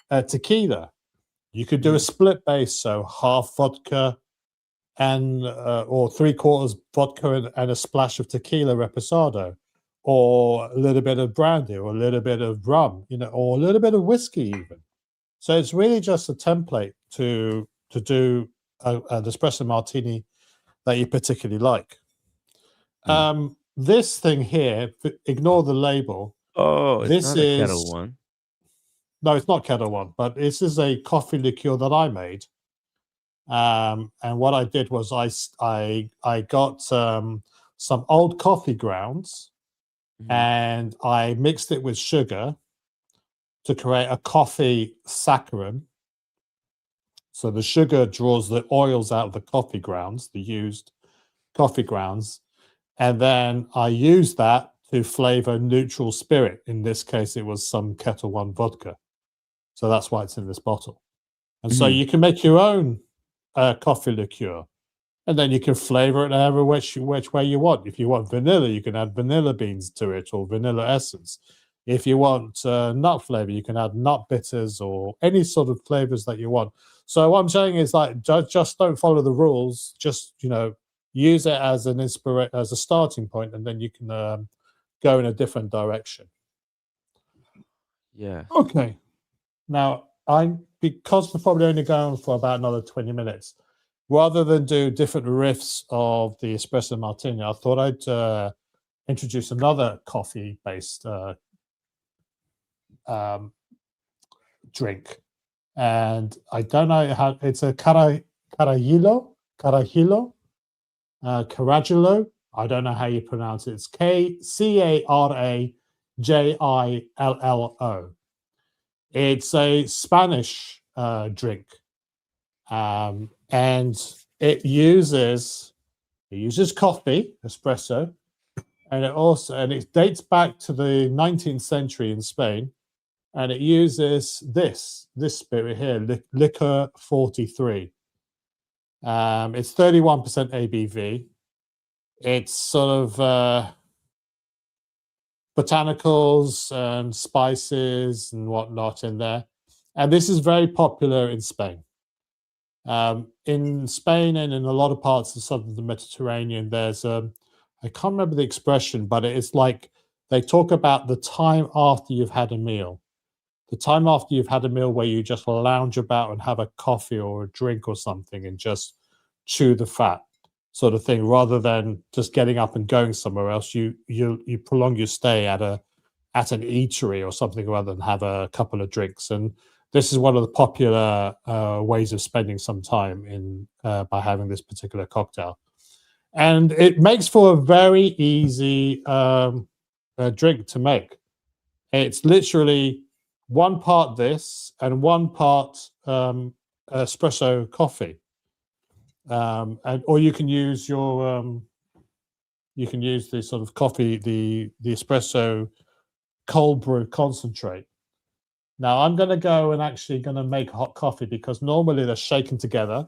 tequila. You could do a split base, so half vodka and or 3/4 vodka and a splash of tequila reposado, or a little bit of brandy, or a little bit of rum, or a little bit of whiskey even. So it's really just a template to do an espresso martini that you particularly like. This thing here, ignore the label. Oh, this not a Kettle One. No, it's not Kettle One, but this is a coffee liqueur that I made. And what I did was I got some old coffee grounds, and I mixed it with sugar to create a coffee saccharin. So the sugar draws the oils out of the coffee grounds, the used coffee grounds, and then I used that to flavor neutral spirit. In this case, it was some Kettle One vodka. So that's why it's in this bottle. And so you can make your own coffee liqueur, and then you can flavor it however which way you want. If you want vanilla, you can add vanilla beans to it, or vanilla essence. If you want nut flavor, you can add nut bitters or any sort of flavors that you want. So what I'm saying is, like, just don't follow the rules. Just use it as as a starting point, and then you can go in a different direction. Yeah. Okay. Now, because we're probably only going for about another 20 minutes, rather than do different riffs of the espresso martini, I thought I'd introduce another coffee-based drink. And I don't know how, it's a Carajillo. I don't know how you pronounce it. It's Carajillo. It's a Spanish drink, and it uses coffee, espresso, and it dates back to the 19th century in Spain, and it uses this spirit here, Liquor 43. It's 31% ABV. It's sort of botanicals and spices and whatnot in there, and this is very popular in Spain. In Spain and in a lot of parts of southern Mediterranean, there's I can't remember the expression, but it's like they talk about the time after you've had a meal. The time after you've had a meal where you just lounge about and have a coffee or a drink or something and just chew the fat, sort of thing, rather than just getting up and going somewhere else. You prolong your stay at an eatery or something rather than have a couple of drinks. And this is one of the popular ways of spending some time by having this particular cocktail. And it makes for a very easy drink to make. It's literally 1 part this and 1 part espresso coffee. Or you can use your you can use the sort of coffee, the espresso cold brew concentrate. Now I'm going to go and actually going to make hot coffee because normally they're shaken together.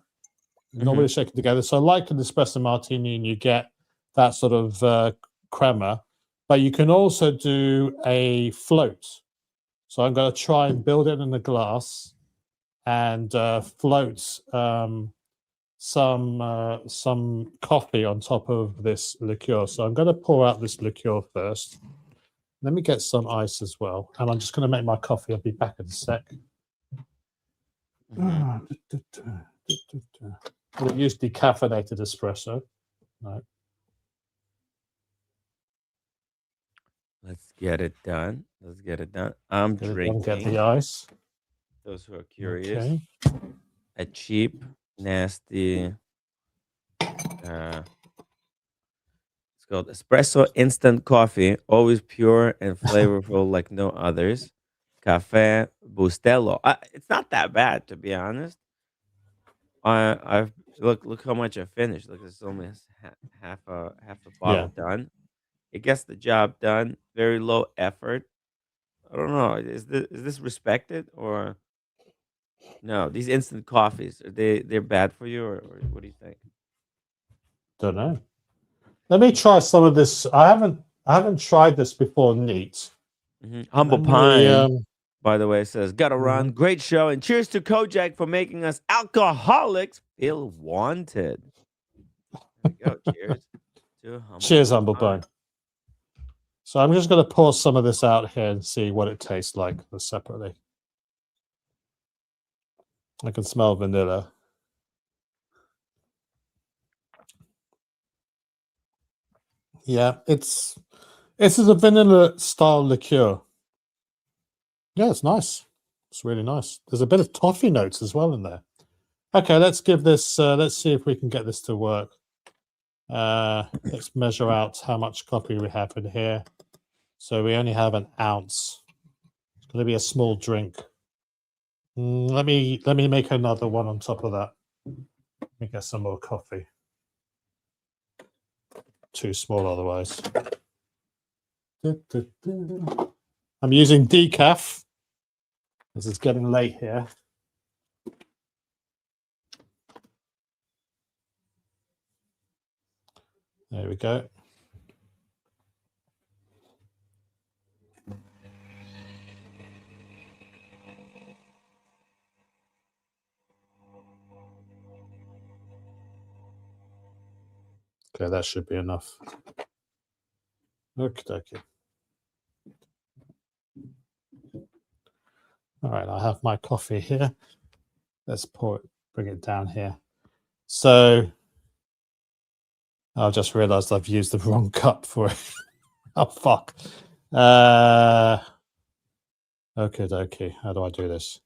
Normally shaken together. So like an espresso martini, and you get that sort of crema, but you can also do a float. So I'm going to try and build it in the glass and float some coffee on top of this liqueur. So I'm going to pour out this liqueur first. Let me get some ice as well, and I'm just going to make my coffee. I'll be back in a sec. We'll use decaffeinated espresso. Right. Let's get it done. Let's get it done. I'm drinking. Get the ice. Those who are curious. Okay. A cheap, nasty. It's called Espresso Instant Coffee, always pure and flavorful like no others. Cafe Bustelo. It's not that bad, to be honest. I've look how much I finished. Look, it's only half a bottle done. It gets the job done. Very low effort. I don't know. Is this respected or no? These instant coffees, they're bad for you, or what do you think? Don't know. Let me try some of this. I haven't tried this before. Neat. Humble Pine, by the way, says, "Gotta run. Great show, and cheers to Kojak for making us alcoholics feel wanted." There we go. Cheers to Cheers, Humble Pine. So I'm just going to pour some of this out here and see what it tastes like separately. I can smell vanilla. Yeah, this is a vanilla style liqueur. Yeah, it's nice. It's really nice. There's a bit of toffee notes as well in there. Okay, let's give this. Let's see if we can get this to work. Let's measure out how much coffee we have in here. So we only have an ounce. It's going to be a small drink. Let me make another one on top of that. Let me get some more coffee. Too small otherwise. I'm using decaf. This is getting late here. There we go. Okay, that should be enough. Okay. All right, I have my coffee here. Let's pour it, bring it down here. So I've just realized I've used the wrong cup for it. Oh, fuck. Okay. How do I do this?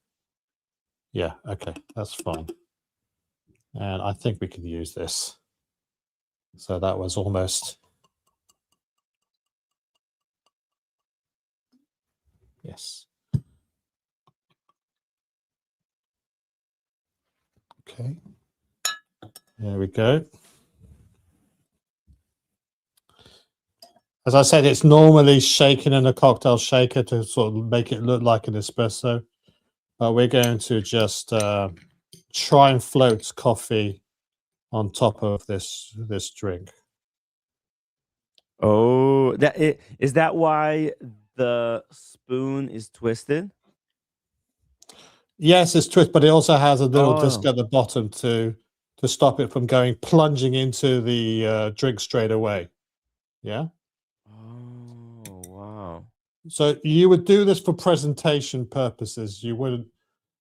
Yeah, okay, that's fine. And I think we can use this. So that was almost. Yes. Okay. There we go. As I said, it's normally shaken in a cocktail shaker to sort of make it look like an espresso. But we're going to just try and float coffee on top of this drink. Oh, is that why the spoon is twisted? Yes, it's twisted, but it also has a little disc at the bottom to stop it from plunging into the drink straight away. Yeah. Oh, wow. So you would do this for presentation purposes. You wouldn't.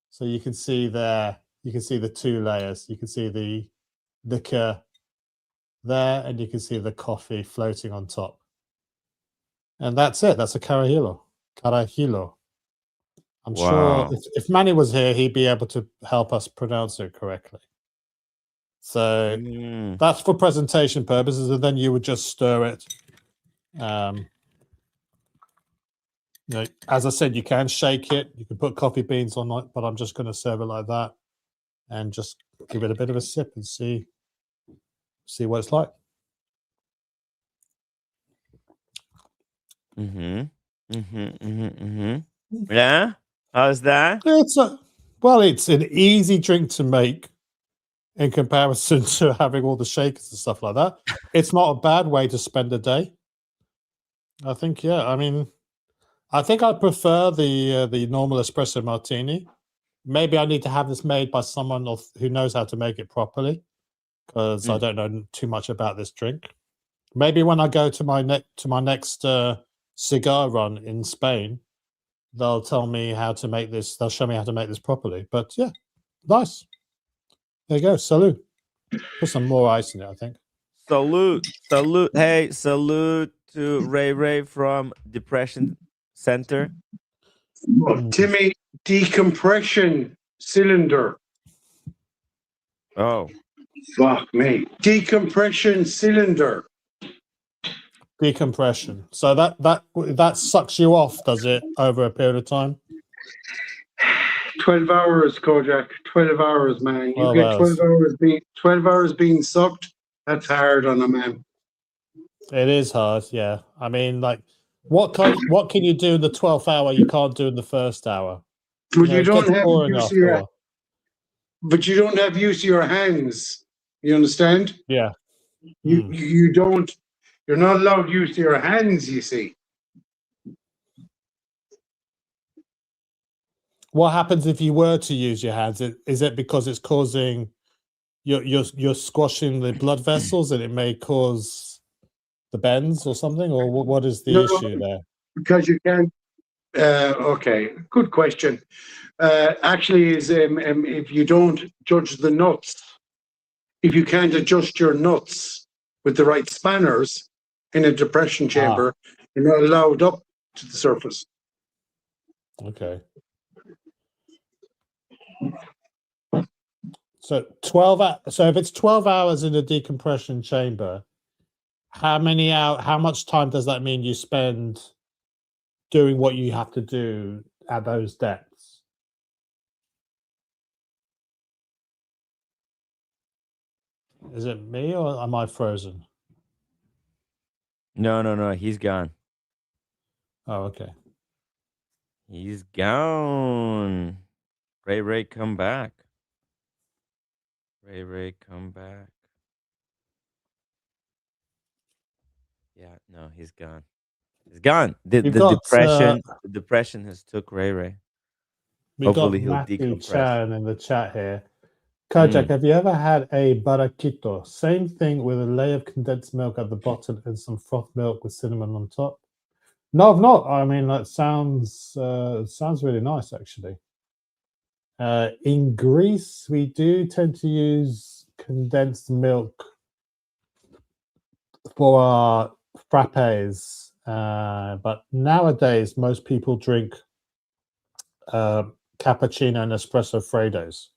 So you can see there. You can see the two layers. You can see the liquor there, and you can see the coffee floating on top. And that's it. That's a carajillo. I'm sure if Manny was here, he'd be able to help us pronounce it correctly. So that's for presentation purposes, and then you would just stir it. As I said, you can shake it. You can put coffee beans on it, but I'm just going to serve it like that, and just give it a bit of a sip and see what it's like. Yeah, how's that? It's an easy drink to make in comparison to having all the shakers and stuff like that. It's not a bad way to spend a day. I think, yeah. I mean, I think I prefer the normal espresso martini. Maybe I need to have this made by someone who knows how to make it properly, because I don't know too much about this drink. Maybe when I go to my next cigar run in Spain, they'll tell me how to make this. They'll show me how to make this properly. But yeah, nice. There you go. Salute. Put some more ice in it, I think. Salute. Hey, salute to Ray from Depression Center. Timmy, decompression cylinder. Oh. Fuck me. Decompression cylinder. Decompression. So that sucks you off, does it, over a period of time? 12 hours, Kojak. 12 hours, man. You get 12 hours being sucked. That's hard on a man. It is hard, yeah. I mean, like, what can you do in the 12th hour you can't do in the first hour? But you don't have use of your, but you don't have use of your hands. You understand? Yeah. You don't. You're not allowed to use your hands. You see. What happens if you were to use your hands? Is it because it's causing you're squashing the blood vessels and it may cause the bends or something, or what is the issue there? Because you can't. Okay, good question. Actually, is if you don't judge the nuts, if you can't adjust your nuts with the right spanners in a depression chamber, you're not allowed up to the surface. Okay. So 12. So if it's 12 hours in a decompression chamber, how much time does that mean you spend doing what you have to do at those depths? Is it me or am I frozen? No. He's gone. Oh, okay. He's gone. Ray, come back. Ray, come back. Yeah, no, he's gone. He's gone. The depression has took Ray. We've Hopefully got he'll Matty decompress. Chan in the chat here. Kojak, have you ever had a barraquito? Same thing with a layer of condensed milk at the bottom and some froth milk with cinnamon on top. No, I've not. I mean, that sounds really nice, actually. In Greece, we do tend to use condensed milk for our frappes, but nowadays most people drink cappuccino and espresso freddos.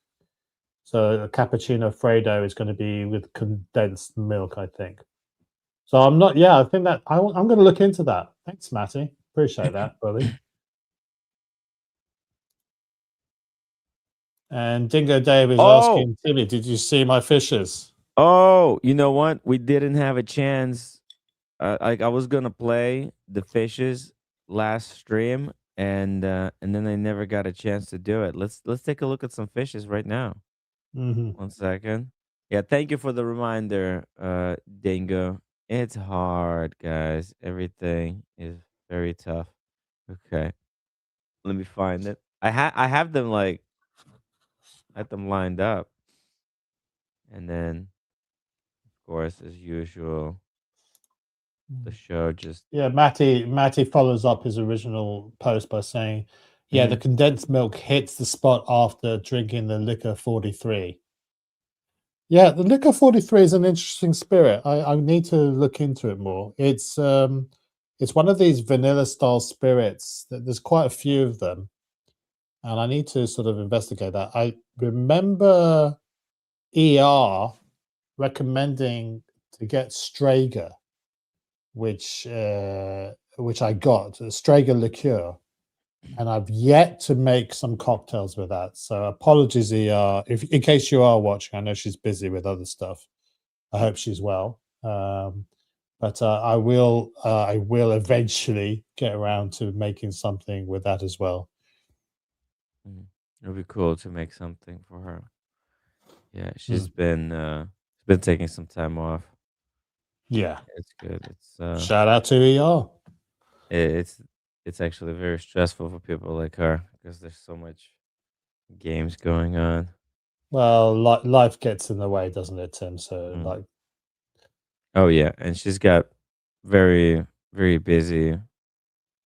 So a cappuccino freddo is going to be with condensed milk, I think. So I'm not. Yeah, I think that I'm going to look into that. Thanks, Matty. Appreciate that, buddy. And Dingo Dave is asking Timmy, did you see my fishes? Oh, you know what? We didn't have a chance. I was gonna play the fishes last stream, and then I never got a chance to do it. Let's take a look at some fishes right now. 1 second. Yeah, thank you for the reminder, Dingo. It's hard, guys. Everything is very tough. Okay, let me find it. I have them like. Had them lined up, and then, of course, as usual, the show just Matty follows up his original post by saying, "Yeah, the condensed milk hits the spot after drinking the liquor 43." Yeah, the liquor 43 is an interesting spirit. I need to look into it more. It's one of these vanilla style spirits. There's quite a few of them. And I need to sort of investigate that. I remember ER recommending to get Strager, which I got, Strager liqueur, and I've yet to make some cocktails with that. So apologies, ER, in case you are watching. I know she's busy with other stuff. I hope she's well. But I will eventually get around to making something with that as well. It'll be cool to make something for her. Yeah, she's been taking some time off. Yeah, it's good. It's shout out to ER. It's actually very stressful for people like her because there's so much games going on. Well, life gets in the way, doesn't it, Tim? So like, oh yeah, and she's got very very busy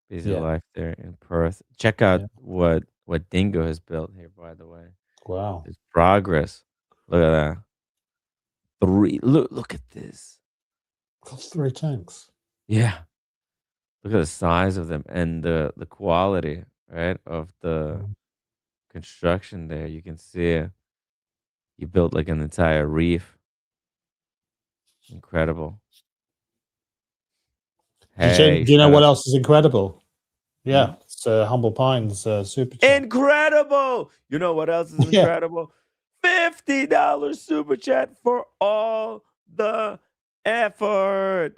Yeah. life there in Perth. Check out what Dingo has built here, by the way. Wow, His progress. Look at that. Look at this. That's 3 tanks. Yeah. Look at the size of them and the quality, right, of the construction there. You can see you built like an entire reef. Incredible. Do Hey, you know shout what out. else is incredible? Yeah, it's Humble Pines super chat. Incredible. You know what else is Yeah. incredible? $50 super chat for all the effort.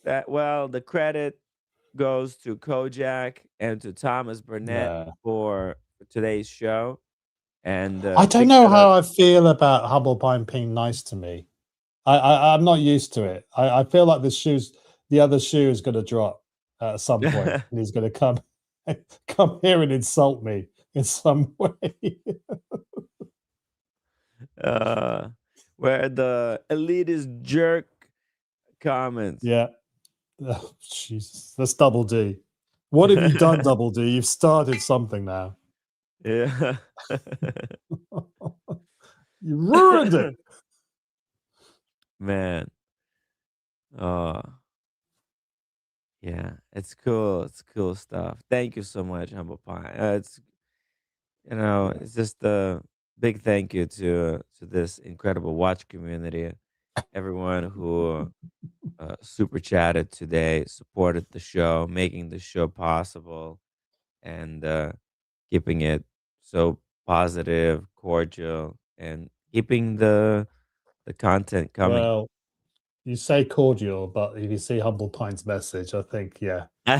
The credit goes to Kojak and to Thomas Burnett for today's show. And I don't know how I feel about Humble Pine being nice to me. I'm not used to it. I feel like the other shoe is going to drop at some point, and he's going to come here and insult me in some way. Where the elitist jerk comments. Yeah. Oh, Jesus. That's Double D. What have you done, Double D? You've started something now. Yeah. You ruined it. Man. Oh. Yeah, it's cool. It's cool stuff. Thank you so much, Humble Pie. It's just a big thank you to this incredible watch community, everyone who super chatted today, supported the show, making the show possible, and keeping it so positive, cordial, and keeping the content coming. Well, you say cordial, but if you see Humble Pine's message, I think,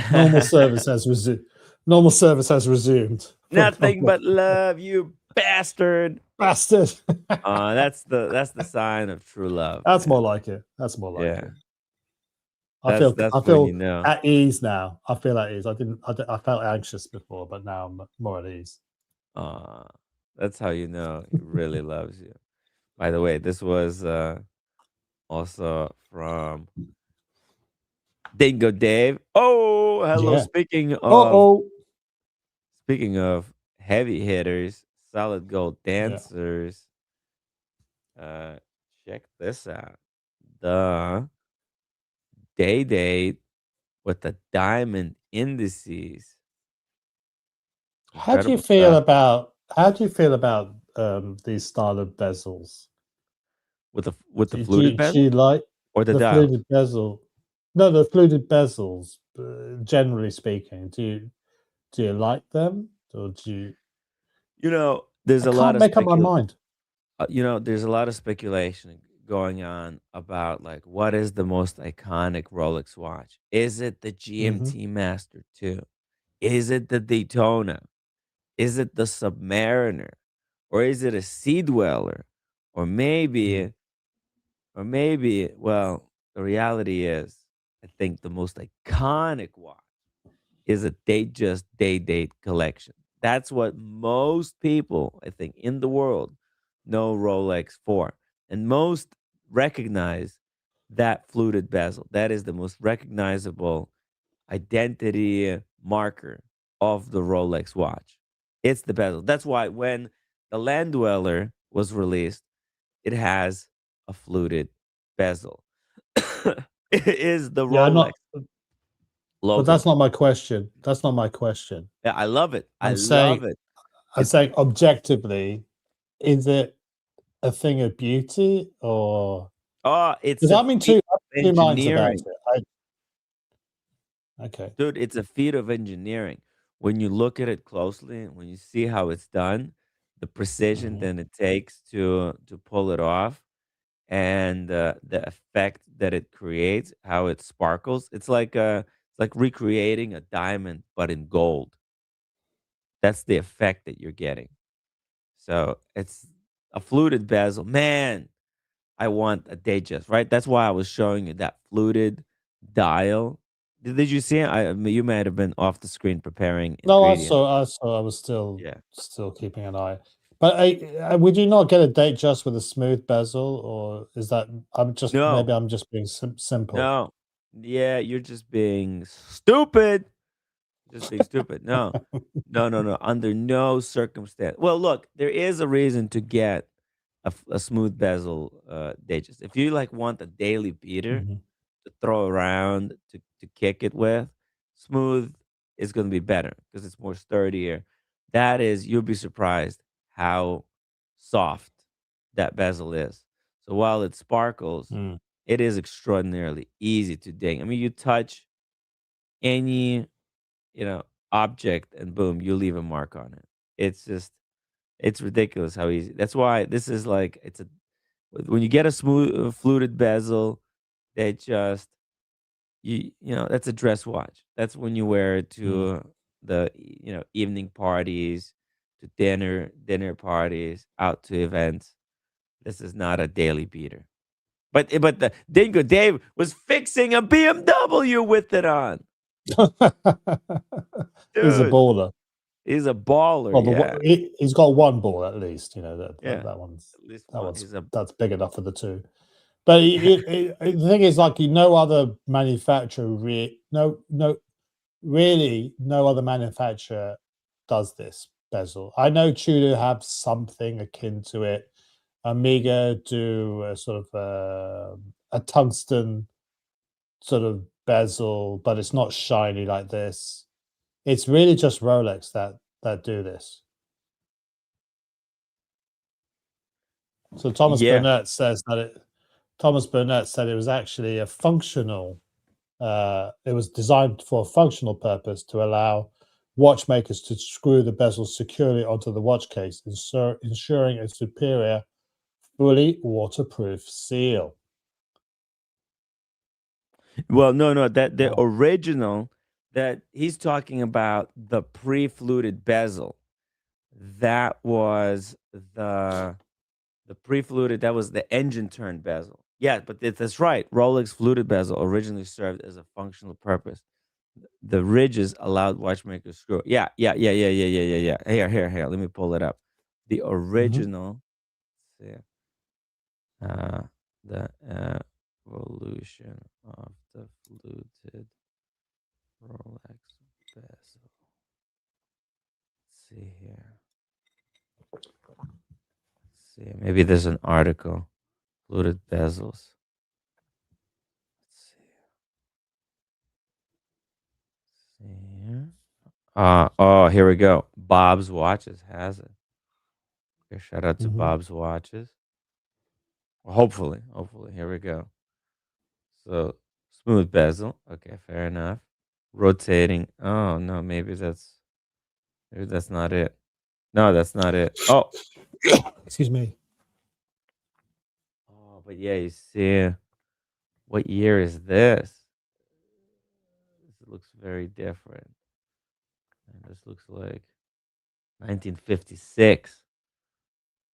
normal service has resumed. Normal service has resumed. Nothing but love, you bastard. Bastard. That's the sign of true love. That's more like it. That's more like it. I That's feel when you know. at ease now. I feel at ease. I felt anxious before, but now I'm more at ease. That's how you know he really loves you. By the way, this was also from Dingo Dave. Oh, hello. Yeah. Speaking of heavy hitters, solid gold dancers. Check this out. The day date with the diamond indices. How do you feel about these style of bezels? With the fluted bezel? Do you like or the fluted bezel? No, the fluted bezels. Generally speaking, do you like them, or do you? There's a lot of make up my mind. There's a lot of speculation going on about like what is the most iconic Rolex watch? Is it the GMT Master 2? Is it the Daytona? Is it the Submariner? Or is it a Sea Dweller? Or maybe, well, the reality is, I think the most iconic watch is a Datejust Day Date collection. That's what most people, I think, in the world know Rolex for. And most recognize that fluted bezel. That is the most recognizable identity marker of the Rolex watch. It's the bezel. That's why when the Land Dweller was released, it has a fluted bezel. It is the Rolex logo. But that's not my question. That's not my question. Yeah, I love it. I'm saying objectively, is it a thing of beauty or? It's I'm in two minds about engineering. it. Okay, Dude, it's a feat of engineering. When you look at it closely, when you see how it's done, the precision that it takes to pull it off, and the effect that it creates, how it sparkles. It's like recreating a diamond, but in gold. That's the effect that you're getting. So it's a fluted bezel. Man, I want a Datejust, right? That's why I was showing you that fluted dial. Did you see it? You might have been off the screen preparing No, ingredients. I saw. I was still keeping an eye. But would you not get a Datejust with a smooth bezel, or is that No. maybe I'm just being simple? No. Yeah, you're just being stupid. Just being stupid. No. No. Under no circumstance. Well, look, there is a reason to get a smooth bezel Datejust. If you want a daily beater Mhm. to throw around to kick it with, smooth is going to be better because it's more sturdier. You'll be surprised how soft that bezel is. So while it sparkles, Mm. it is extraordinarily easy to ding. I mean, you touch any object and boom, you leave a mark on it. It's ridiculous how easy. That's why this is when you get a smooth fluted bezel, they just that's a dress watch. That's when you wear it to the evening parties, to dinner parties, out to events. This is not a daily beater. But the Dingo Dave was fixing a BMW with it on. He's a Dude, baller. he's a baller. Well, Yeah. he's got one ball at least. Yeah. That one's At least one. that's big enough for the two. But the thing is, no other manufacturer, really, no other manufacturer does this bezel. I know Tudor have something akin to it. Amiga do a sort of a tungsten sort of bezel, but it's not shiny like this. It's really just Rolex that do this. So Thomas Burnett says that Thomas Burnett said it was actually a functional. It was designed for a functional purpose to allow watchmakers to screw the bezel securely onto the watch case, ensuring a superior, fully waterproof seal. Well, no, that the original that he's talking about, the pre-fluted bezel. That was the pre-fluted. That was the engine turn bezel. Yeah, but that's right. Rolex fluted bezel originally served as a functional purpose. The ridges allowed watchmakers screw. Yeah. Here. Let me pull it up. The original. Yeah. The evolution of the fluted Rolex bezel. Let's see here. Let's see. Maybe there's an article. Fluted bezels. Let's see here. Here we go. Bob's Watches has it. Okay, shout out to Bob's Watches. Well, hopefully. Here we go. So smooth bezel. Okay, fair enough. Rotating. Oh no, maybe that's not it. No, that's not it. Oh, excuse me. Oh, but yeah, you see, what year is this? This looks very different. And this looks like 1956.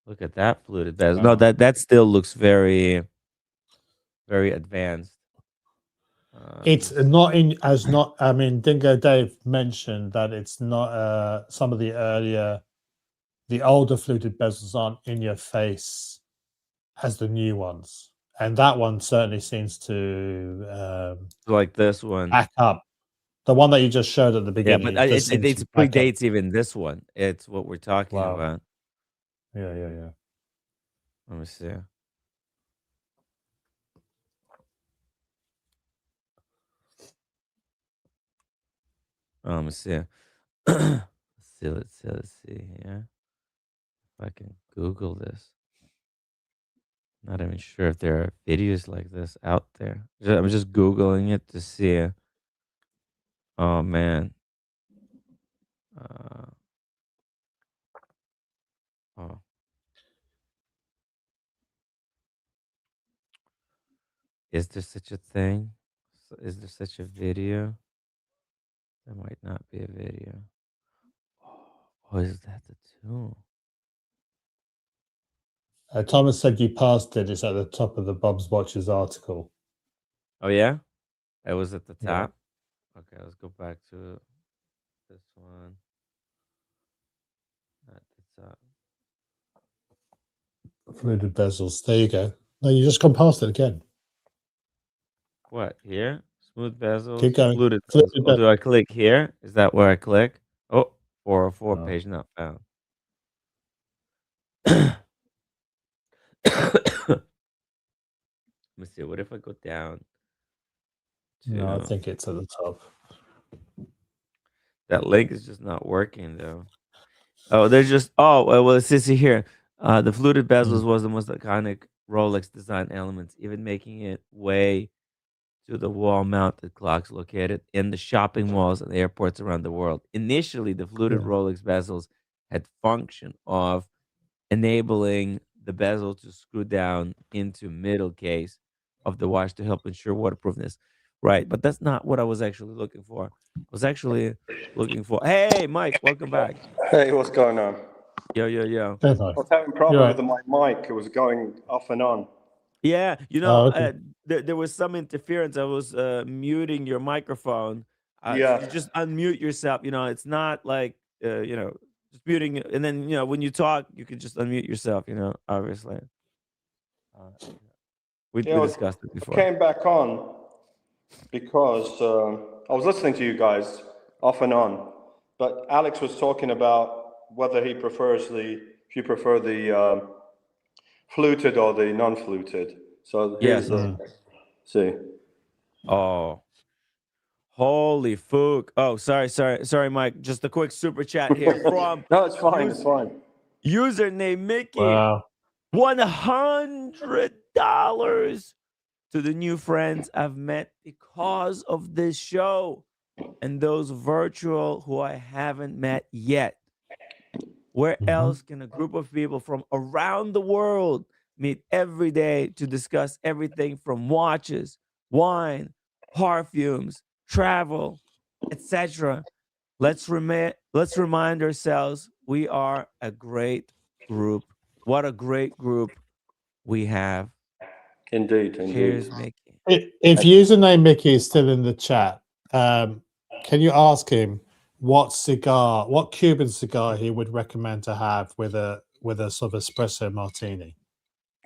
Look at that fluted bezel. No, that still looks very, very advanced. It's not in as not. I mean, Dingo Dave mentioned that it's not. Some of the older fluted bezels aren't in your face as the new ones, and that one certainly seems to like this one back up. The one that you just showed at the Yeah, beginning. but It it predates even this one. It's what we're talking about. Yeah. Let me see. Let me see. Let's see here. If I can Google this. Not even sure if there are videos like this out there. I'm just Googling it to see. Oh man. Oh. Is there such a thing? Is there such a video? There might not be a video. Oh, is that the tool? Thomas said you passed it. It's at the top of the Bob's Watches article. Oh, yeah? It was at the Yeah. top? Okay, let's go back to this one. At the top. Fluted bezels. There you go. No, you just gone past it again. What, here? Smooth bezels, Keep going. fluted bezels. Fluted Oh, do I click here? Is that where I click? Oh, 404, No. page not found. Let me see. What if I go down to... No, I think it's at the top. That link is just not working, though. Oh, there's just... Oh, well, it says here. The fluted bezels was the most iconic Rolex design elements, even making it way to the wall-mounted clocks located in the shopping malls and airports around the world. Initially, the fluted Rolex bezels had function of enabling the bezel to screw down into middle case of the watch to help ensure waterproofness. Right, but that's not what I was actually looking for. I was actually looking for... Hey, Mike, welcome back. Hey, what's going on? Yo, yo, yo. Hey, I was having a problem with my mic. It was going off and on. Yeah, you know, there was some interference. I was muting your microphone. Yeah. You just unmute yourself. You know, it's not like, you know, just muting. And then, you know, when you talk, you can just unmute yourself, you know, obviously. We discussed it before. I came back on because I was listening to you guys off and on. But Alex was talking about whether he prefers if you prefer the fluted or the non-fluted. So here's see. Oh, holy fuck! Oh, sorry, Mike. Just a quick super chat here from no, it's fine. It's fine. Username Mickey. Wow. $100 to the new friends I've met because of this show, and those virtual who I haven't met yet. Where else can a group of people from around the world meet every day to discuss everything from watches, wine, perfumes, travel, etc.? Let's remind ourselves we are a great group. What a great group we have. Indeed. Cheers, Mickey. If username Mickey is still in the chat, can you ask him what Cuban cigar he would recommend to have with a sort of espresso martini?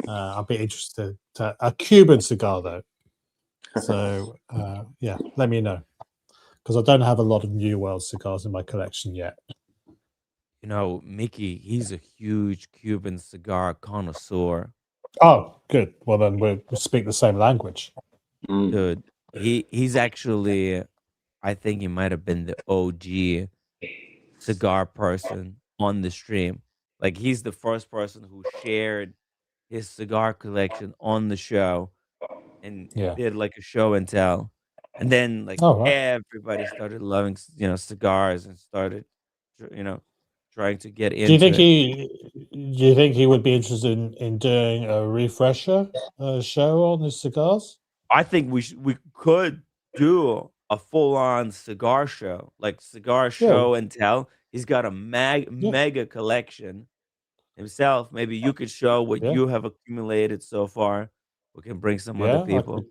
I'd be interested to a Cuban cigar though. So yeah, let me know, because I don't have a lot of New World cigars in my collection yet. You know, Mickey, he's a huge Cuban cigar connoisseur. Oh, good. Well, then we'll speak the same language. Dude, he's actually, I think he might have been the OG cigar person on the stream. Like, he's the first person who shared his cigar collection on the show and did like a show and tell. And then like everybody started loving, you know, cigars and started, you know, trying to get into Do you think he would be interested in doing a refresher show on his cigars? I think we could do a full-on cigar show, like cigar show and tell. He's got a mega collection himself. Maybe you could show what you have accumulated so far. We can bring some other people.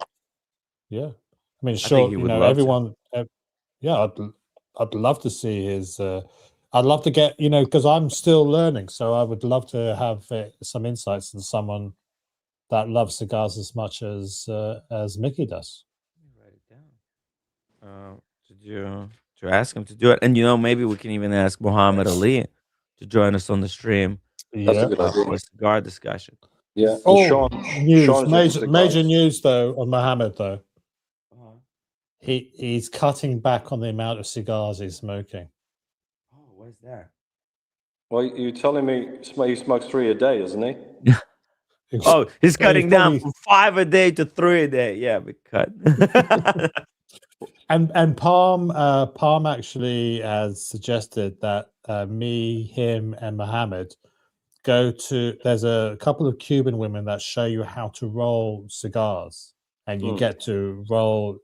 I mean, I sure, think he you would know, love everyone. I'd love to see his. I'd love to get, you know, because I'm still learning, so I would love to have some insights from someone that loves cigars as much as Mickey does. Write it down. To ask him to do it, and you know, maybe we can even ask Muhammad Ali to join us on the stream. That's a good idea. For a cigar discussion. Yeah. Oh, major news though on Muhammad though. He's cutting back on the amount of cigars he's smoking. Oh, what is that? Well, you're telling me he smokes 3 a day, isn't he? Oh, he's cutting down from 5 a day to 3 a day. Yeah, we cut. and Palm actually has suggested that me, him, and Mohammed go to. There's a couple of Cuban women that show you how to roll cigars, and you get to roll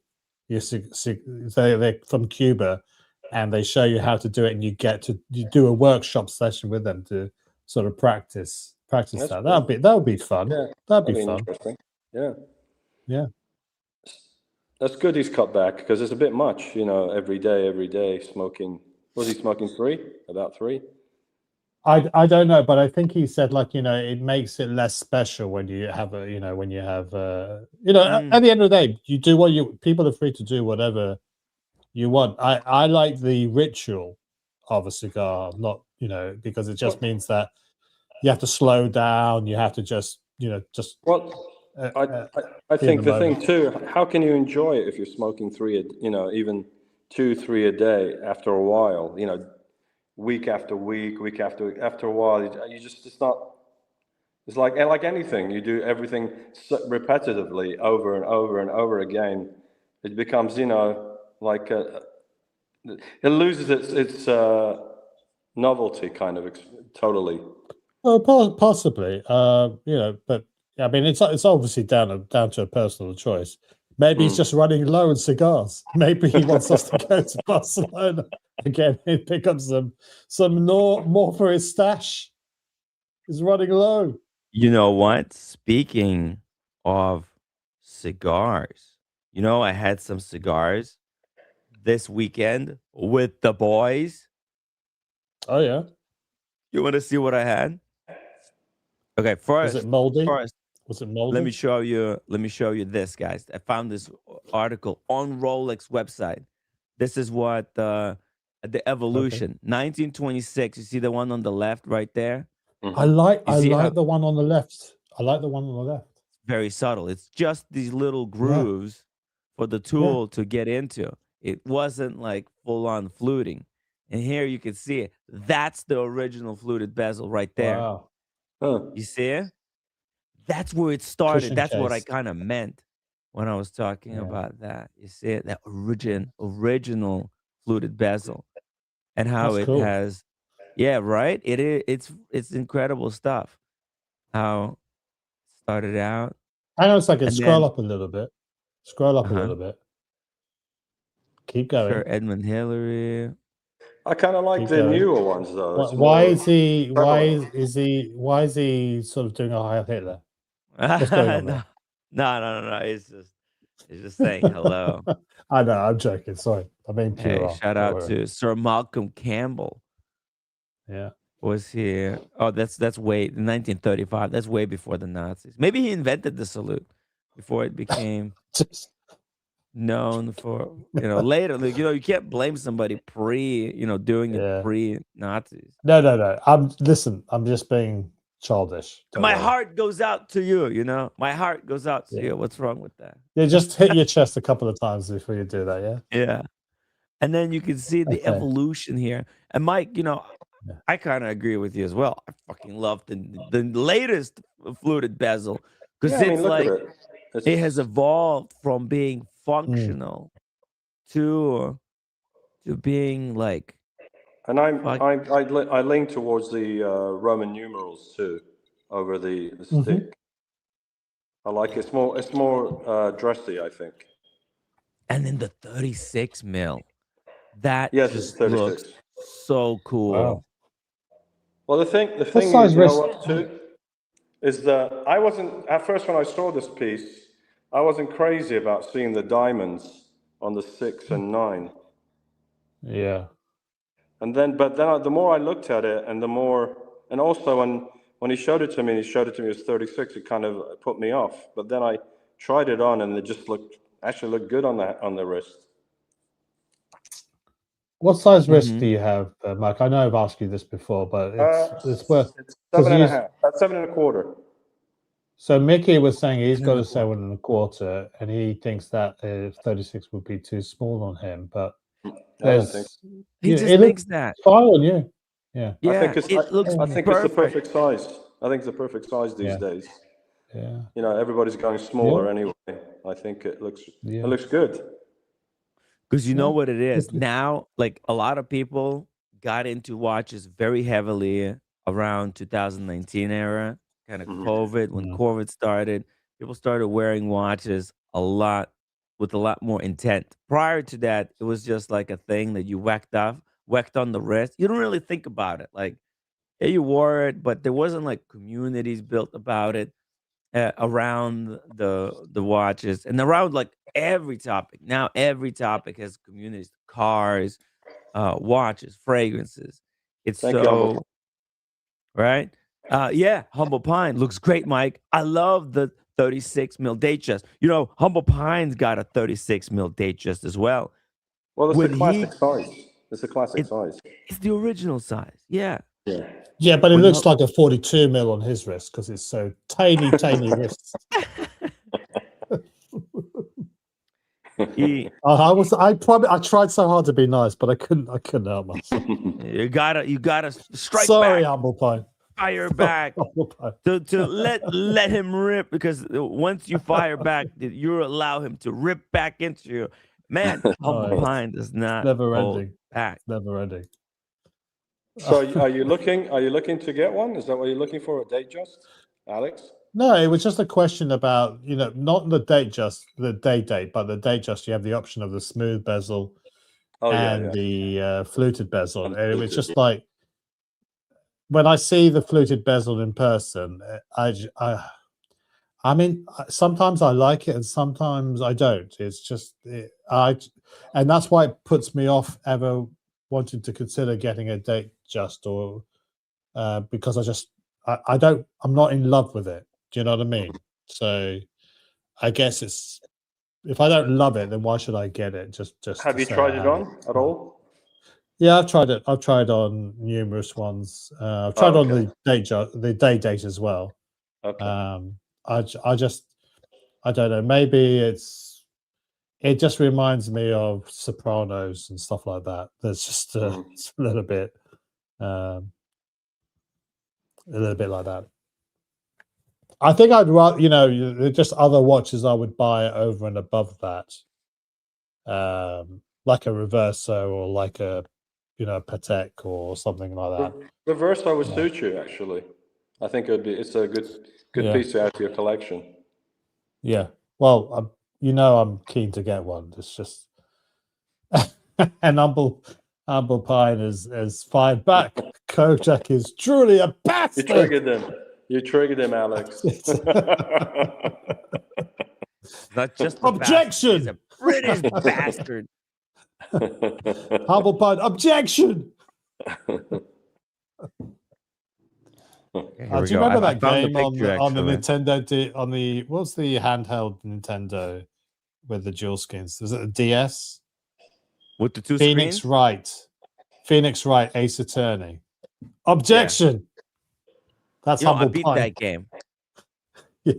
your they're from Cuba, and they show you how to do it, and you do a workshop session with them to sort of practice That's that. cool. That would be fun. Yeah, That'd be fun. interesting. Yeah. Yeah. That's good he's cut back, because it's a bit much, every day smoking. Was he smoking 3? About 3? I don't know, but I think he said, like, it makes it less special when you have at the end of the day, you do people are free to do whatever you want. I like the ritual of a cigar, not, because it just means that you have to slow down, you have to just I think the thing too, how can you enjoy it if you're smoking 3, even 2, 3 a day after a while, week after week after a while, it's like anything, you do everything repetitively over and over and over again, it becomes, like it loses its novelty kind of totally. Well, possibly, but I mean, it's obviously down to a personal choice. Maybe he's just running low on cigars. Maybe he wants us to go to Barcelona again and pick up some more for his stash. He's running low. You know what? Speaking of cigars, I had some cigars this weekend with the boys. Oh yeah. You want to see what I had? Okay, first. Was it moldy? First, was it moldy? Let me show you this, guys. I found this article on Rolex website. This is what the evolution 1926. You see the one on the left right there? I like the one on the left. I like the one on the left. Very subtle. It's just these little grooves for the tool to get into. It wasn't like full on fluting. And here you can see it. That's the original fluted bezel right there. Wow. You see it? That's where it started. Cushion That's what I case. kind of meant when I was talking about that. You see it? That original fluted bezel, and how That's it cool. has, right? It's incredible stuff. How it started out. I know it's like and scroll then- up a little bit. Scroll up a little bit. Keep going. Sir Edmund Hillary. I kind of like Keep the going. newer ones though. It's Why more is he prevalent. why is he sort of doing a Heil Hitler? What's going on there? No. It's just saying hello. I know, I'm joking. Sorry. I'm being pure. Hey, shout out to Sir Malcolm Campbell. Yeah. Was here. Oh, that's way in 1935. That's way before the Nazis. Maybe he invented the salute before it became known for, later. Like, you can't blame somebody doing it pre-Nazis. No. I'm just being childish. Don't My worry. heart goes out to you, My heart goes out to you. What's wrong with that? Yeah, just hit your chest a couple of times before you do that, yeah? Yeah. And then you can see the evolution here. And Mike, I kind of agree with you as well. I fucking love the latest fluted bezel because it has evolved from being functional to being like. And I lean towards the Roman numerals too over the stick. I like it. It's more dressy, I think. And then the 36 mil, that it's 36. looks so cool. Wow. Well, the thing is, what too, is that I wasn't at first when I saw this piece, I wasn't crazy about seeing the diamonds on the 6 and 9. Yeah. And then, the more I looked at it, and also when he showed it to me, as 36, it kind of put me off. But then I tried it on, and it just looked good on the wrist. What size wrist do you have, Mike? I know I've asked you this before, but it's worth. It's 7.5. That's 7.25. So Mickey was saying he's got a 7.25, and he thinks that 36 would be too small on him. But he just thinks that. Fine on you. Yeah. I think it's the perfect size. I think it's the perfect size these days. Yeah. Everybody's going smaller anyway. I think it looks good. Because you know what it is now, like a lot of people got into watches very heavily around 2019 era, kind of COVID. When COVID started, people started wearing watches a lot more intent. Prior to that, it was just like a thing that you whacked on the wrist. You don't really think about it. Like, yeah, you wore it, but there wasn't like communities built about it around the watches and around like every topic. Now every topic has communities, cars, watches, fragrances. It's Thank you, Humble. so right. Yeah, Humble Pine looks great, Mike. I love the 36 mil Datejust. You know, Humble Pine's got a 36 mil Datejust as well. Well, it's When the classic size. It's the classic size. It's the original size. Yeah. Yeah. Yeah, but it looks like a 42 mil on his wrist because it's so tiny wrists. I tried so hard to be nice, but I couldn't help myself. You gotta strike Sorry, back. Humble Pie. Fire back to let him rip, because once you fire back, you allow him to rip back into you. Man, Humble Pine does not never hold ending. back. Never ending. So are you looking to get one? Is that what you're looking for, a Datejust, Alex? No, it was just a question about, not the Datejust, the date, but the Datejust. You have the option of the smooth bezel the fluted bezel. And it was just like, when I see the fluted bezel in person, I mean, sometimes I like it and sometimes I don't. It's just, and that's why it puts me off ever wanting to consider getting a Datejust, or because I'm not in love with it. Do you know what I mean? So I guess if I don't love it, then why should I get it? Just have you tried it on at all? Yeah, I've tried it. I've tried on numerous ones. I've tried on the day date as well. Okay. I don't know. Maybe it just reminds me of Sopranos and stuff like that. There's just it's a little bit like that. I think I'd rather, just other watches I would buy over and above that, like a Reverso or like a Patek or something like that. Reverso would suit you, actually. I think it's a good piece to add to your collection. Yeah. Well, I'm keen to get one. It's just and Humble Pine is fired back. Kojak is truly a bastard. You triggered him, Alex. Not just objection. He's a British bastard. Humble Pine, objection. Do you remember that game on the Nintendo? What's the handheld Nintendo with the dual skins? Was it a DS? With the two Phoenix screens? Phoenix Wright, Ace Attorney. Objection. Yeah. That's Humble I beat Pine. that game. Yeah.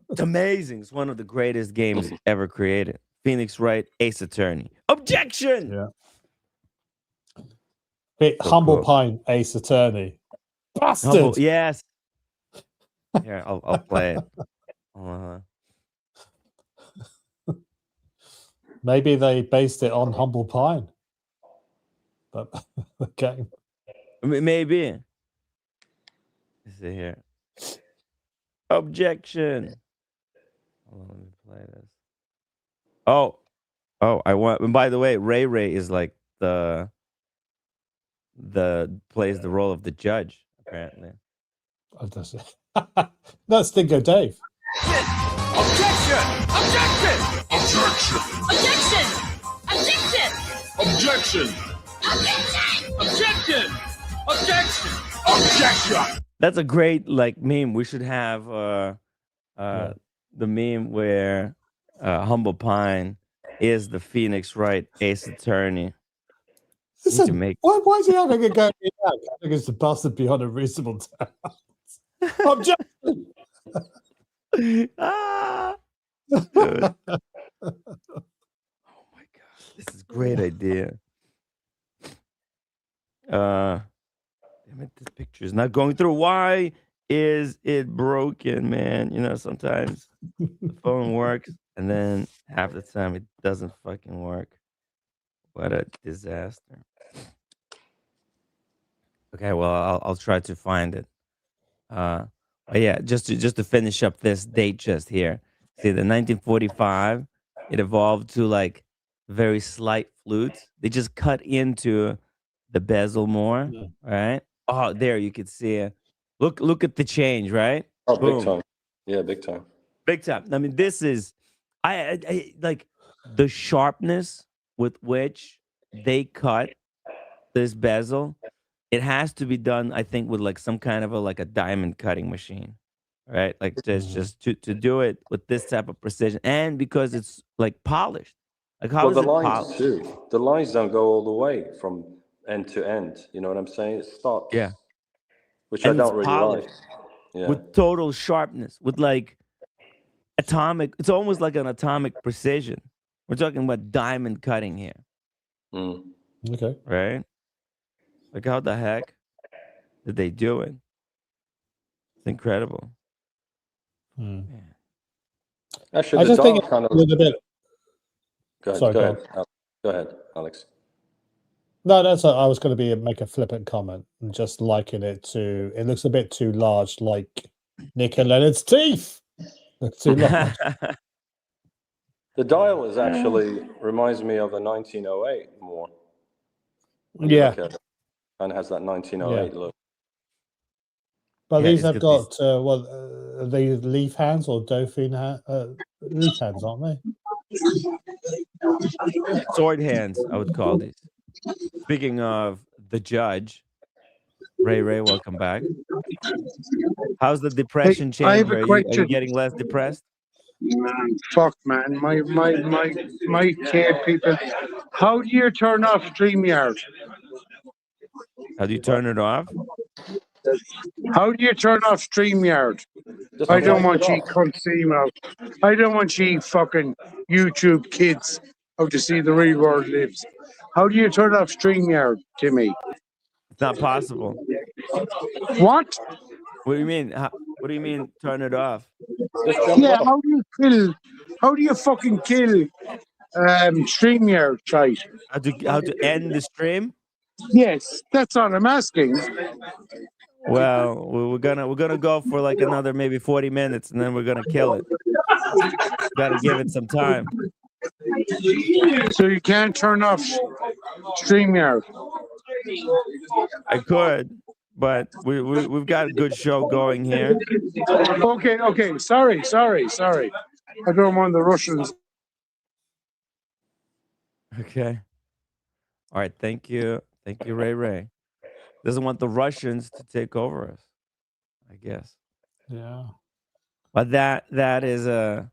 It's amazing. It's one of the greatest games ever created. Phoenix Wright, Ace Attorney. Objection. Yeah. Humble Pine, Ace Attorney. Bastard. Yes. Here, I'll play it. Maybe they based it on Humble Pine. But okay. Maybe. Let's see here. Objection. Hold on, let me play this. Oh, I want. And by the way, Ray is like the plays the role of the judge, apparently. Oh, does it? That's Dingo Dave. Objection! Objection! Objection! Objection! Objection! Objection! Objection! Objection! That's a great meme. We should have the meme where Humble Pine is the Phoenix Wright Ace Attorney. Listen, why is he having a go at me now? I think it's the bastard beyond a reasonable doubt. Objection! Dude. Oh my god, this is a great idea. Damn it, this picture is not going through. Why is it broken, man? Sometimes the phone works and then half the time it doesn't fucking work. What a disaster. Okay, well, I'll try to find it. But yeah, just to finish up this Datejust here. See, the 1945, it evolved to like very slight flutes. They just cut into the bezel more, right? Oh, there you could see it. Look at the change, right? Oh, big Boom. time. Yeah, big time. Big time. I mean, this is I like the sharpness with which they cut this bezel. It has to be done, I think, with like some kind of a diamond cutting machine, right? Like just to do it with this type of precision, and because it's like polished. Like how Well, is the it lines polished? too. The lines don't go all the way from end to end. You know what I'm saying? It stops. Yeah, Which I and it's don't really polished like. Yeah. with total sharpness, with like atomic. It's almost like an atomic precision. We're talking about diamond cutting here, Okay. right? Like how the heck did they do it? It's incredible. Actually, I the just think dial kind of. a little bit. Go ahead. Sorry, Go go ahead. Go ahead, Alex. No, I was going to make a flippant comment and just liken it to. It looks a bit too large, like Nick and Leonard's teeth. Looks too large. The dial is actually reminds me of a 1908 more. When you Yeah. look at it. And it has that 1908 look. But Yeah, these it's have got got are they leaf hands or Dauphine leaf hands, aren't they? sword hands, I would call these. Speaking of the judge, Ray, welcome back. How's the depression I have change? a Are you question. getting less depressed? Man, fuck, man. My care people. How do you turn off StreamYard? How do you turn it off? How do you turn off StreamYard? Just I don't wipe want it you off. cunt out. I don't want you fucking YouTube kids how to see the real world lives. How do you turn off StreamYard, Timmy? It's not possible. What? What do you mean? What do you mean turn it off? Yeah, how do you fucking kill StreamYard, right? How to end the stream? Yes, that's all I'm asking. Well, we're gonna go for like another maybe 40 minutes, and then we're gonna kill it. Got to give it some time. So you can't turn off StreamYard. I could, but we've got a good show going here. Okay. Sorry. I don't want the Russians. Okay. All right. Thank you, Ray. Doesn't want the Russians to take over us, I guess. Yeah. But that is a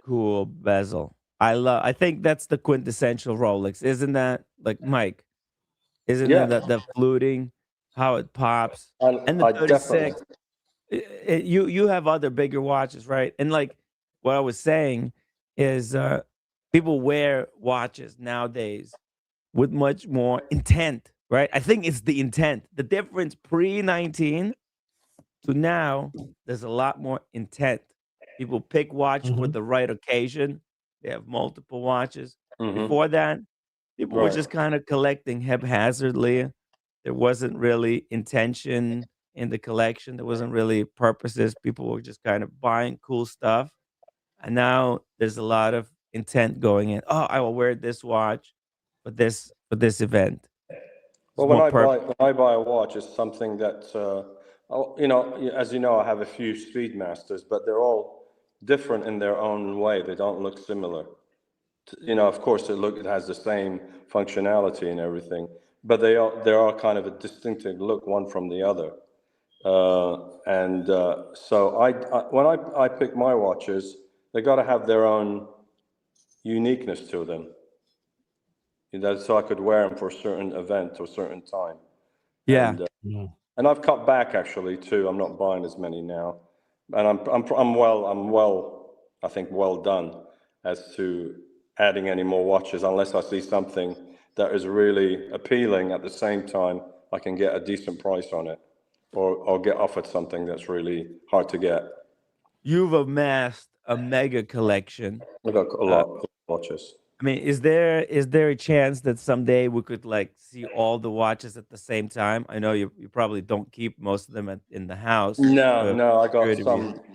cool bezel. I think that's the quintessential Rolex, isn't that? Like Mike, isn't that the fluting, how it pops, and the 36. You have other bigger watches, right? And like what I was saying is, people wear watches nowadays with much more intent, right? I think it's the intent. The difference pre-19 to now, there's a lot more intent. People pick watch for the right occasion. They have multiple watches. Before that, people were just kind of collecting haphazardly. There wasn't really intention in the collection. There wasn't really purposes. People were just kind of buying cool stuff. And now there's a lot of intent going in. Oh, I will wear this watch for this event. Well, when I buy a watch, it's something that as you know, I have a few Speedmasters, but they're all different in their own way. They don't look similar. Of course, it has the same functionality and everything, but they are kind of a distinctive look one from the other. So when I pick my watches, they got to have their own uniqueness to them. So I could wear them for a certain event or a certain time. Yeah. And I've cut back actually too. I'm not buying as many now, and I'm well, I think well done as to adding any more watches unless I see something that is really appealing. At the same time, I can get a decent price on it, or get offered something that's really hard to get. You've amassed a mega collection. I've got a lot of watches. I mean, is there a chance that someday we could like see all the watches at the same time? I know you probably don't keep most of them in the house. No, I got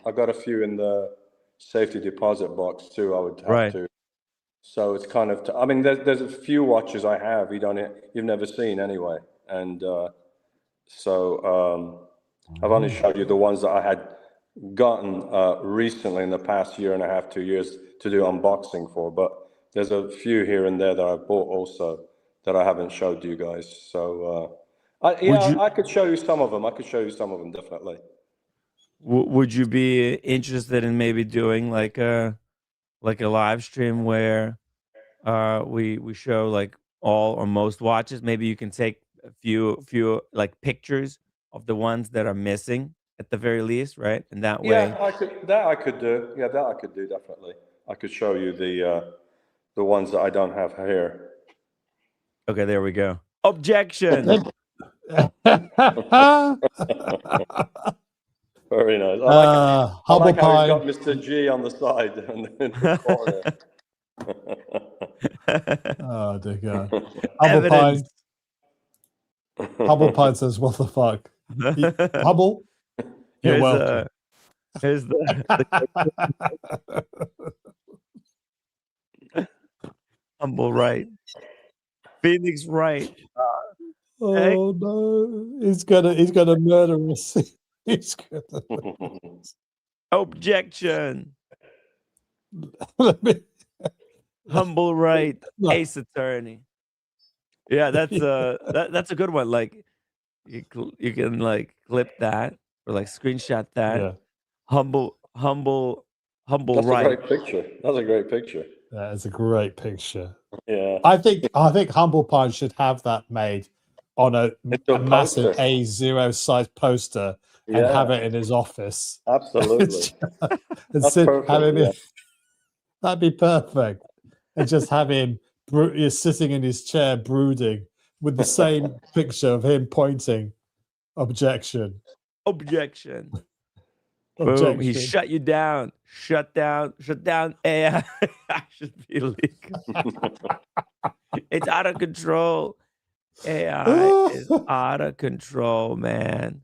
I got a few in the safety deposit box too. I would have to. So it's kind of. I mean, there's a few watches I have you've never seen anyway, and I've only showed you the ones that I had gotten recently in the past year and a half, 2 years to do unboxing for. But there's a few here and there that I bought also that I haven't showed you guys. So I could show you some of them. Definitely. Would you be interested in maybe doing like a live stream where we show like all or most watches? Maybe you can take a few like pictures of the ones that are missing at the very least, right? And that way, yeah, I could do. Yeah, that I could do definitely. I could show you the ones that I don't have here. Okay, there we go. Objection. Very nice. I like how he's got Mr. G on the side in the corner. Oh dear God. Hubble Pine says, "What the fuck?" Hubble, you're welcome. Here's the Humble right. Phoenix right. Oh no, he's gonna murder us. He's gonna murder us. Objection. Humble right. Ace attorney. Yeah, that's that's a good one. Like you can like clip that or like screenshot that. Yeah. Humble That's right. a great picture. That's a great picture. That is a great picture. Yeah. I think Humble Pine should have that made on a massive A0 size poster and have it in his office. Absolutely. That's perfect, that'd be perfect. And just have him sitting in his chair brooding with the same picture of him pointing. Objection. Objection. Boom. He shut you down. Shut down AI. I should be legal. It's out of control. AI is out of control, man.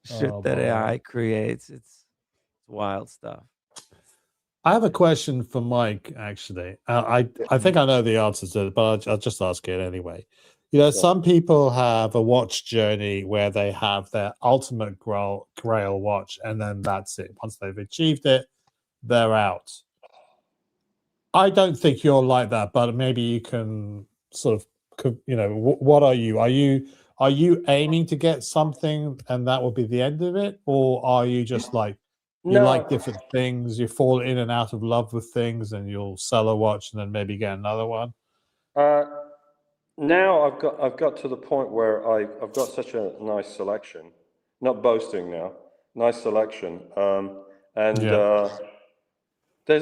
Shit that AI creates. It's wild stuff. I have a question for Mike, actually. I think I know the answer to it, but I'll just ask it anyway. You know, some people have a watch journey where they have their ultimate grail watch, and then that's it. Once they've achieved it, they're out. I don't think you're like that, but maybe you can sort of, you know, what are you? Are you aiming to get something and that will be the end of it? Or are you just like, you like different things, you fall in and out of love with things, and you'll sell a watch and then maybe get another one? Now I've got to the point where I've got such a nice selection. Not boasting now, nice selection. There's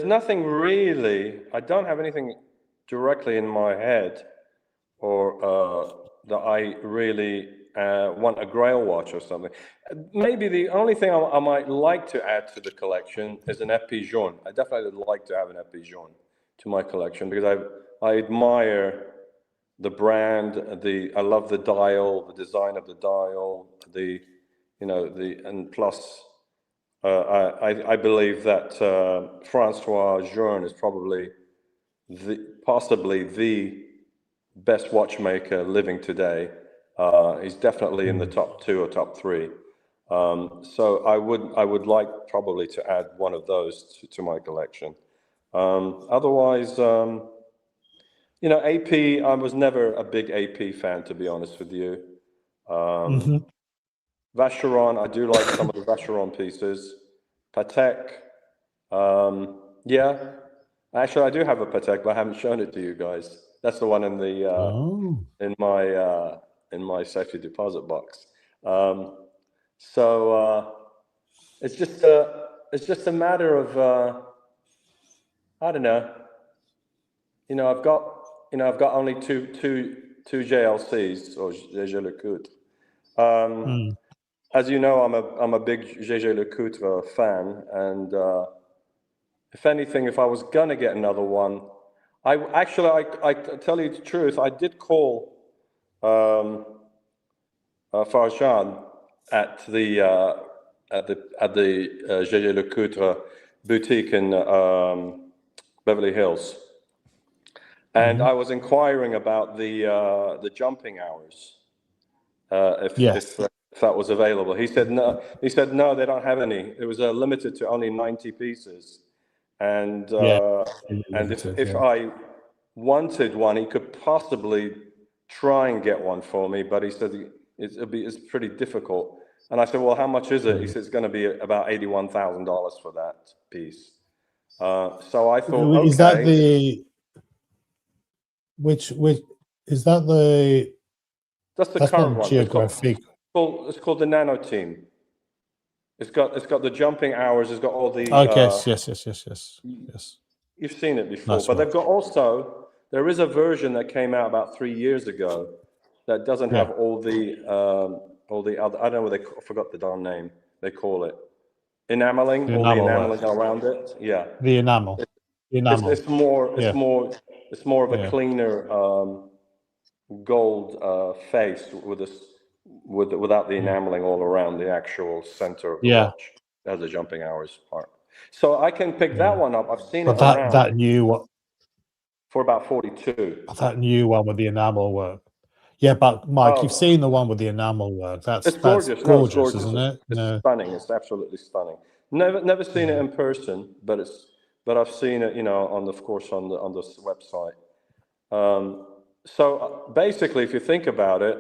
nothing really. I don't have anything directly in my head, or that I really want a Grail watch or something. Maybe the only thing I might like to add to the collection is an ep jaune. I definitely would like to have an ep jaune to my collection because I admire the brand. I love the dial, the design of the dial, and plus I believe that Francois Jeune is probably possibly the best watchmaker living today. He's definitely in the top 2 or top 3. So I would like probably to add one of those to my collection. Otherwise, AP, I was never a big AP fan, to be honest with you. Vacheron, I do like some of the Vacheron pieces. Patek, yeah. Actually, I do have a Patek, but I haven't shown it to you guys. That's the one in the in my safety deposit box. It's just a matter of I don't know. I've got only two JLCs or Jaeger LeCoultre. As you know, I'm a big Jaeger LeCoultre fan, and if anything, if I was gonna get another one, I tell you the truth, I did call Farjan at the at the Gégé Lecoutre boutique in Beverly Hills, and I was inquiring about the jumping hours, if that was available. He said no. He said no, they don't have any. It was limited to only 90 pieces, and if I wanted one, he could possibly try and get one for me, but he said it's pretty difficult. And I said, well, how much is it? He said it's going to be about $81,000 for that piece. So I thought, okay. Is that the which is that the? That's the current one. Geographic. It's called the Nano Team. It's got the jumping hours. It's got all the. Yes. You've seen it before, but they've got also. There is a version that came out about 3 years ago that doesn't have all the other. I don't know. I forgot the darn name. They call it enameling. All the enameling around it. Yeah. The enamel. It's more of a cleaner gold face without the enameling all around the actual center of the watch. It has the jumping hours part. So I can pick that one up. I've seen it around. That new one. For about 42. That new one with the enamel work. Yeah, but Mike, you've seen the one with the enamel work. That's gorgeous. It's gorgeous, isn't it? It's stunning. It's absolutely stunning. Never seen it in person, but I've seen it, on the website. So basically, if you think about it,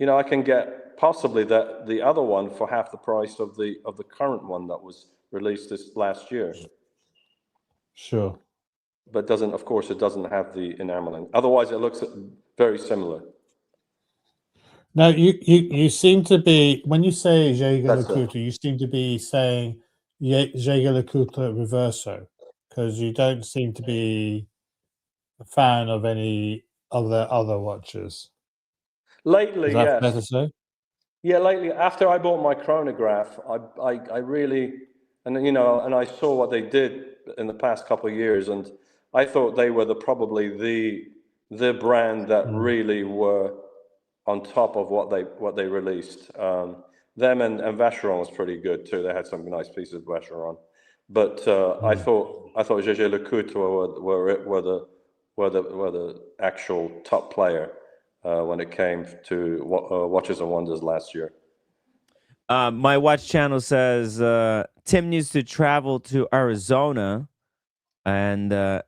I can get possibly the other one for half the price of the current one that was released this last year. Sure. But it doesn't have the enameling. Otherwise, it looks very similar. No, you seem to be, when you say Gégé Lecoutre, you seem to be saying Gégé Lecoutre Reverso, because you don't seem to be a fan of any of the other watches. Lately, yes. Fair to say? Yeah, lately, after I bought my chronograph, I really, and I saw what they did in the past couple of years, and I thought they were probably the brand that really were on top of what they released. Them and Vacheron was pretty good too. They had some nice pieces of Vacheron, but I thought Gégé Lecoutre were the actual top player when it came to Watches and Wonders last year. My watch channel says Tim needs to travel to Arizona and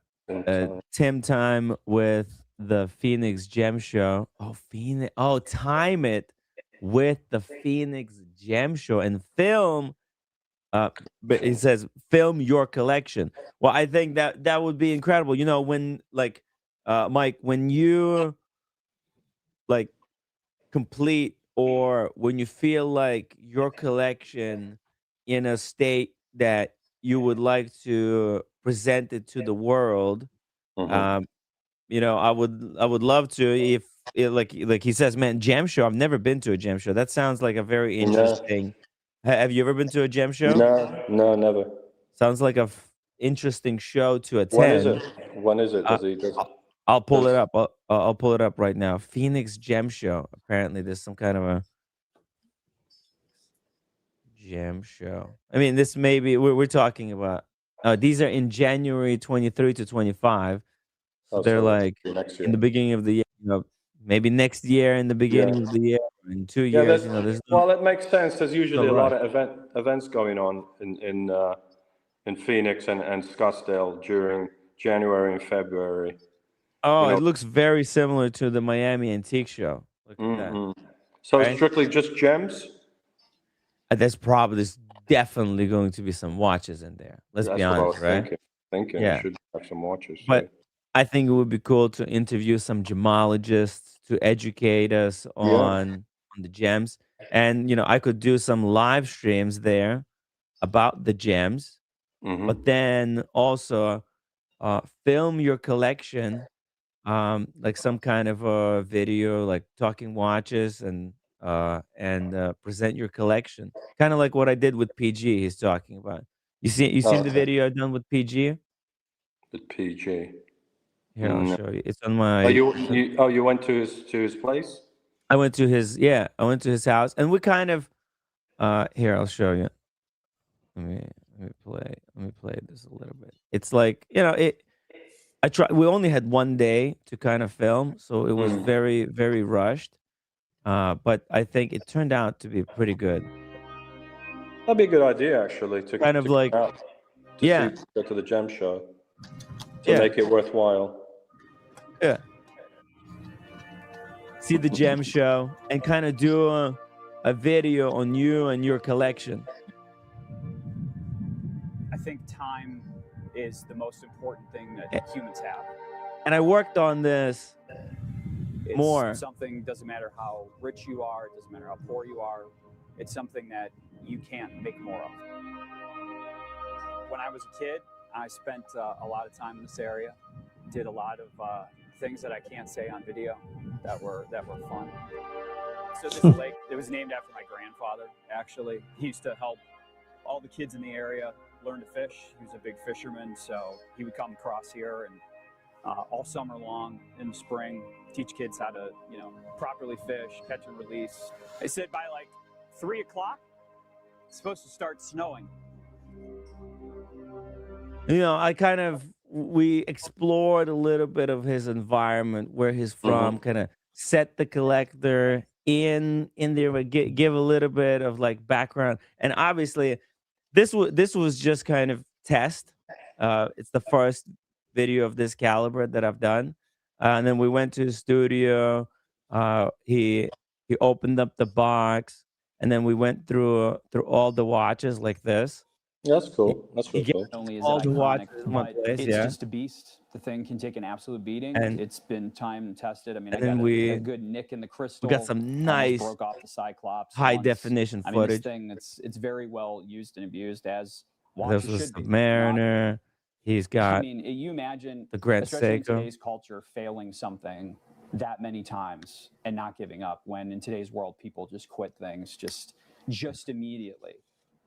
Tim time with the Phoenix Gem Show. Time it with the Phoenix Gem Show and film. But it says film your collection. Well, I think that would be incredible. When Mike, when you complete or when you feel like your collection in a state that you would like to present it to the world, I would love to. If like he says, man, gem show. I've never been to a gem show. That sounds like a very interesting. Have you ever been to a gem show? No, never. Sounds like a interesting show to attend. When is it? I'll pull it up. I'll pull it up right now. Phoenix Gem Show. Apparently, there's some kind of a gem show. I mean, this may be we're talking about. These are in January 23 to 25. So they're like in the beginning of the year. Maybe next year in the beginning of the year. In 2 years, well, it makes sense. There's usually a lot of events going on in Phoenix and Scottsdale during January and February. Oh, it looks very similar to the Miami Antique Show. Look at that. So it's strictly just gems? There's definitely going to be some watches in there. Let's be honest, right? Thinking yeah. Should have some watches. But I think it would be cool to interview some gemologists to educate us on the gems. And, I could do some live streams there about the gems, but then also film your collection, like some kind of a video, like talking watches and present your collection. Kind of like what I did with PG he's talking about. You seen the video I've done with PG? With PG. Here, I'll show you. It's on my. You went to his place? I went to his house, and we kind of Here, I'll show you. Let me play this a little bit. It's like, you know, we only had one day to kind of film, so it was very, very rushed. But I think it turned out to be pretty good. That'd be a good idea, actually, to kind of like, go to the gem show to make it worthwhile. Yeah. See the gem show and kind of do a video on you and your collection. I think time is the most important thing that humans have. And I worked on this more. Something, doesn't matter how rich you are, it doesn't matter how poor you are, it's something that you can't make more of. When I was a kid, I spent a lot of time in this area, did a lot of things that I can't say on video that were fun. So this lake, it was named after my grandfather, actually. He used to help all the kids in the area learn to fish. He was a big fisherman, so he would come across here and all summer long in the spring, teach kids how to, you know, properly fish, catch and release. They said by like 3 o'clock, it's supposed to start snowing. You know, we explored a little bit of his environment, where he's from, kind of set the collector in there, but give a little bit of like background. And obviously, this was just kind of test. It's the first video of this caliber that I've done. And then we went to his studio. He opened up the box, and then we went through all the watches like this. That's cool. That's really cool. Only is all it the iconic, watches in one but place, it's yeah. just a beast. The thing can take an absolute beating. And- It's been time tested. I mean, I and then got we- a good nick in the crystal. We got some almost nice broke off the Cyclops high once. definition I mean, this footage. thing, it's very well used and abused as This watches was should be. Submariner. He's I got mean, you imagine, the Grand especially in Seiko. today's culture, failing something that many times and not giving up, when in today's world, people just quit things just immediately.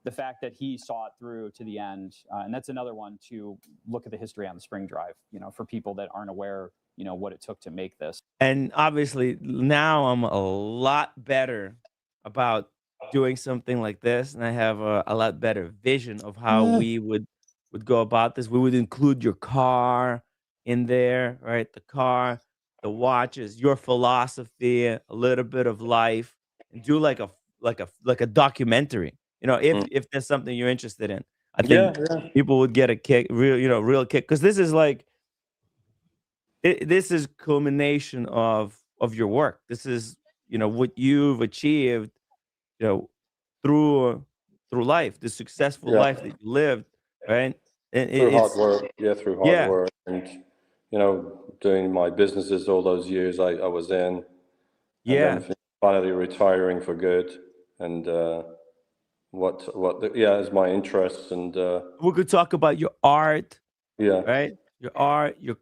The fact that he saw it through to the end, and that's another one to look at the history on the spring drive, you know, for people that aren't aware, you know, what it took to make this. And obviously now I'm a lot better about doing something like this, and I have a lot better vision of how we would go about this. We would include your car in there, right? The car, the watches, your philosophy, a little bit of life, and do like a documentary. You know, if there's something you're interested in, I think people would get a kick, real kick, because this is like this is culmination of your work. This is, you know, what you've achieved, you know, through life, the successful life that you lived, right? And Through hard work, through hard work, and you know, doing my businesses all those years I was in, and then finally retiring for good, and is my interest, and we could talk about your art, right, your art, your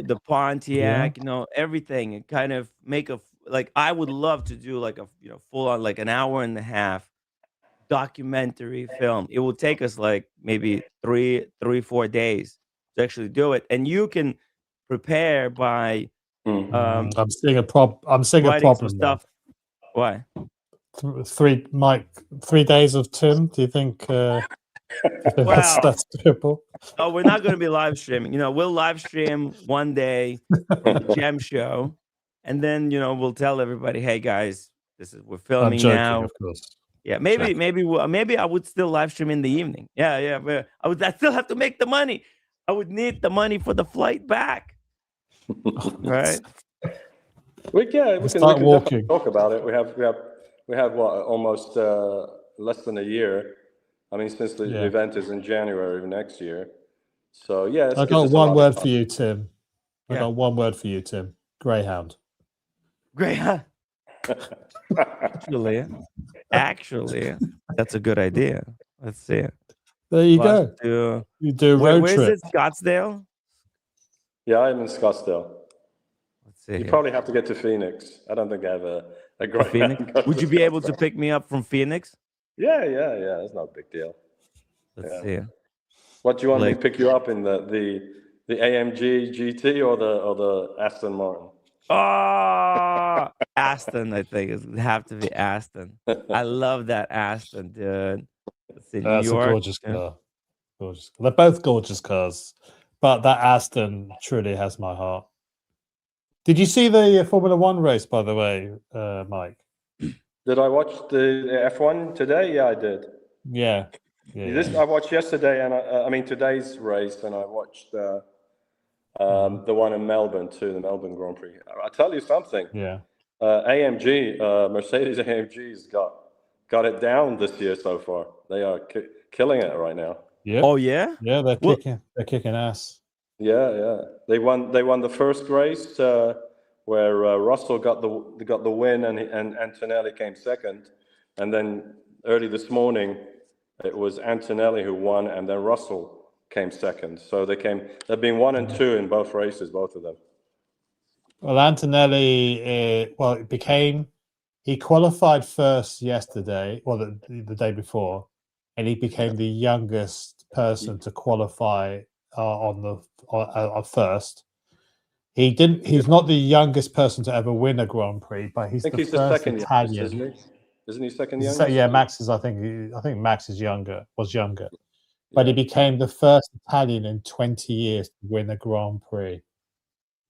the Pontiac, you know, everything, and kind of make like, I would love to do like a, you know, full on like an hour and a half documentary film. It will take us like maybe 3-4 days to actually do it, and you can prepare by I'm seeing a problem. Stuff. Why? 3 days of Tim. Do you think that's doable? Oh, we're not going to be live streaming. You know, we'll live stream one day from the Gem Show, and then, you know, we'll tell everybody, hey guys, we're filming I'm joking, now. of course. Yeah, maybe I would still live stream in the evening. Yeah, but I still have to make the money. I would need the money for the flight back. Right? We can definitely talk about it. We have what, almost less than a year. I mean, since the event is in January of next year. So I got one word for you, Tim. I got one word for you, Tim. Greyhound. Greyhound. Actually, that's a good idea. Let's see. There you go. You do a road trip. Where is it? Scottsdale? Yeah, I'm in Scottsdale. Let's see. You probably have to get to Phoenix. I don't think I have a great Phoenix. Would you be able to pick me up from Phoenix? Yeah. It's not a big deal. Let's see. What do you want me to pick you up in, the AMG GT or the Aston Martin? Oh, Aston, I think it have to be Aston. I love that Aston, dude. It's in New That's a York. gorgeous car. Gorgeous. They're both gorgeous cars, but that Aston truly has my heart. Did you see the Formula One race, by the way, Mike? Did I watch the F1 today? Yeah, I did. Yeah. I watched yesterday, and I mean today's race, and I watched the one in Melbourne too, the Melbourne Grand Prix. I'll tell you something. Yeah. AMG, Mercedes AMG's got it down this year so far. They are killing it right now. Yeah. Oh yeah. Yeah, they're kicking ass. Yeah. They won the first race where Russell got the win, and Antonelli came second, and then early this morning it was Antonelli who won, and then Russell came second. So they've been 1 and 2 in both races, both of them. Well, Antonelli, he qualified first yesterday, well, the day before, and he became the youngest person to qualify on first. He's not the youngest person to ever win a Grand Prix, but he's the first Italian. Isn't he second youngest? Yeah, Max is. I think Max was younger, but he became the first Italian in 20 years to win a Grand Prix.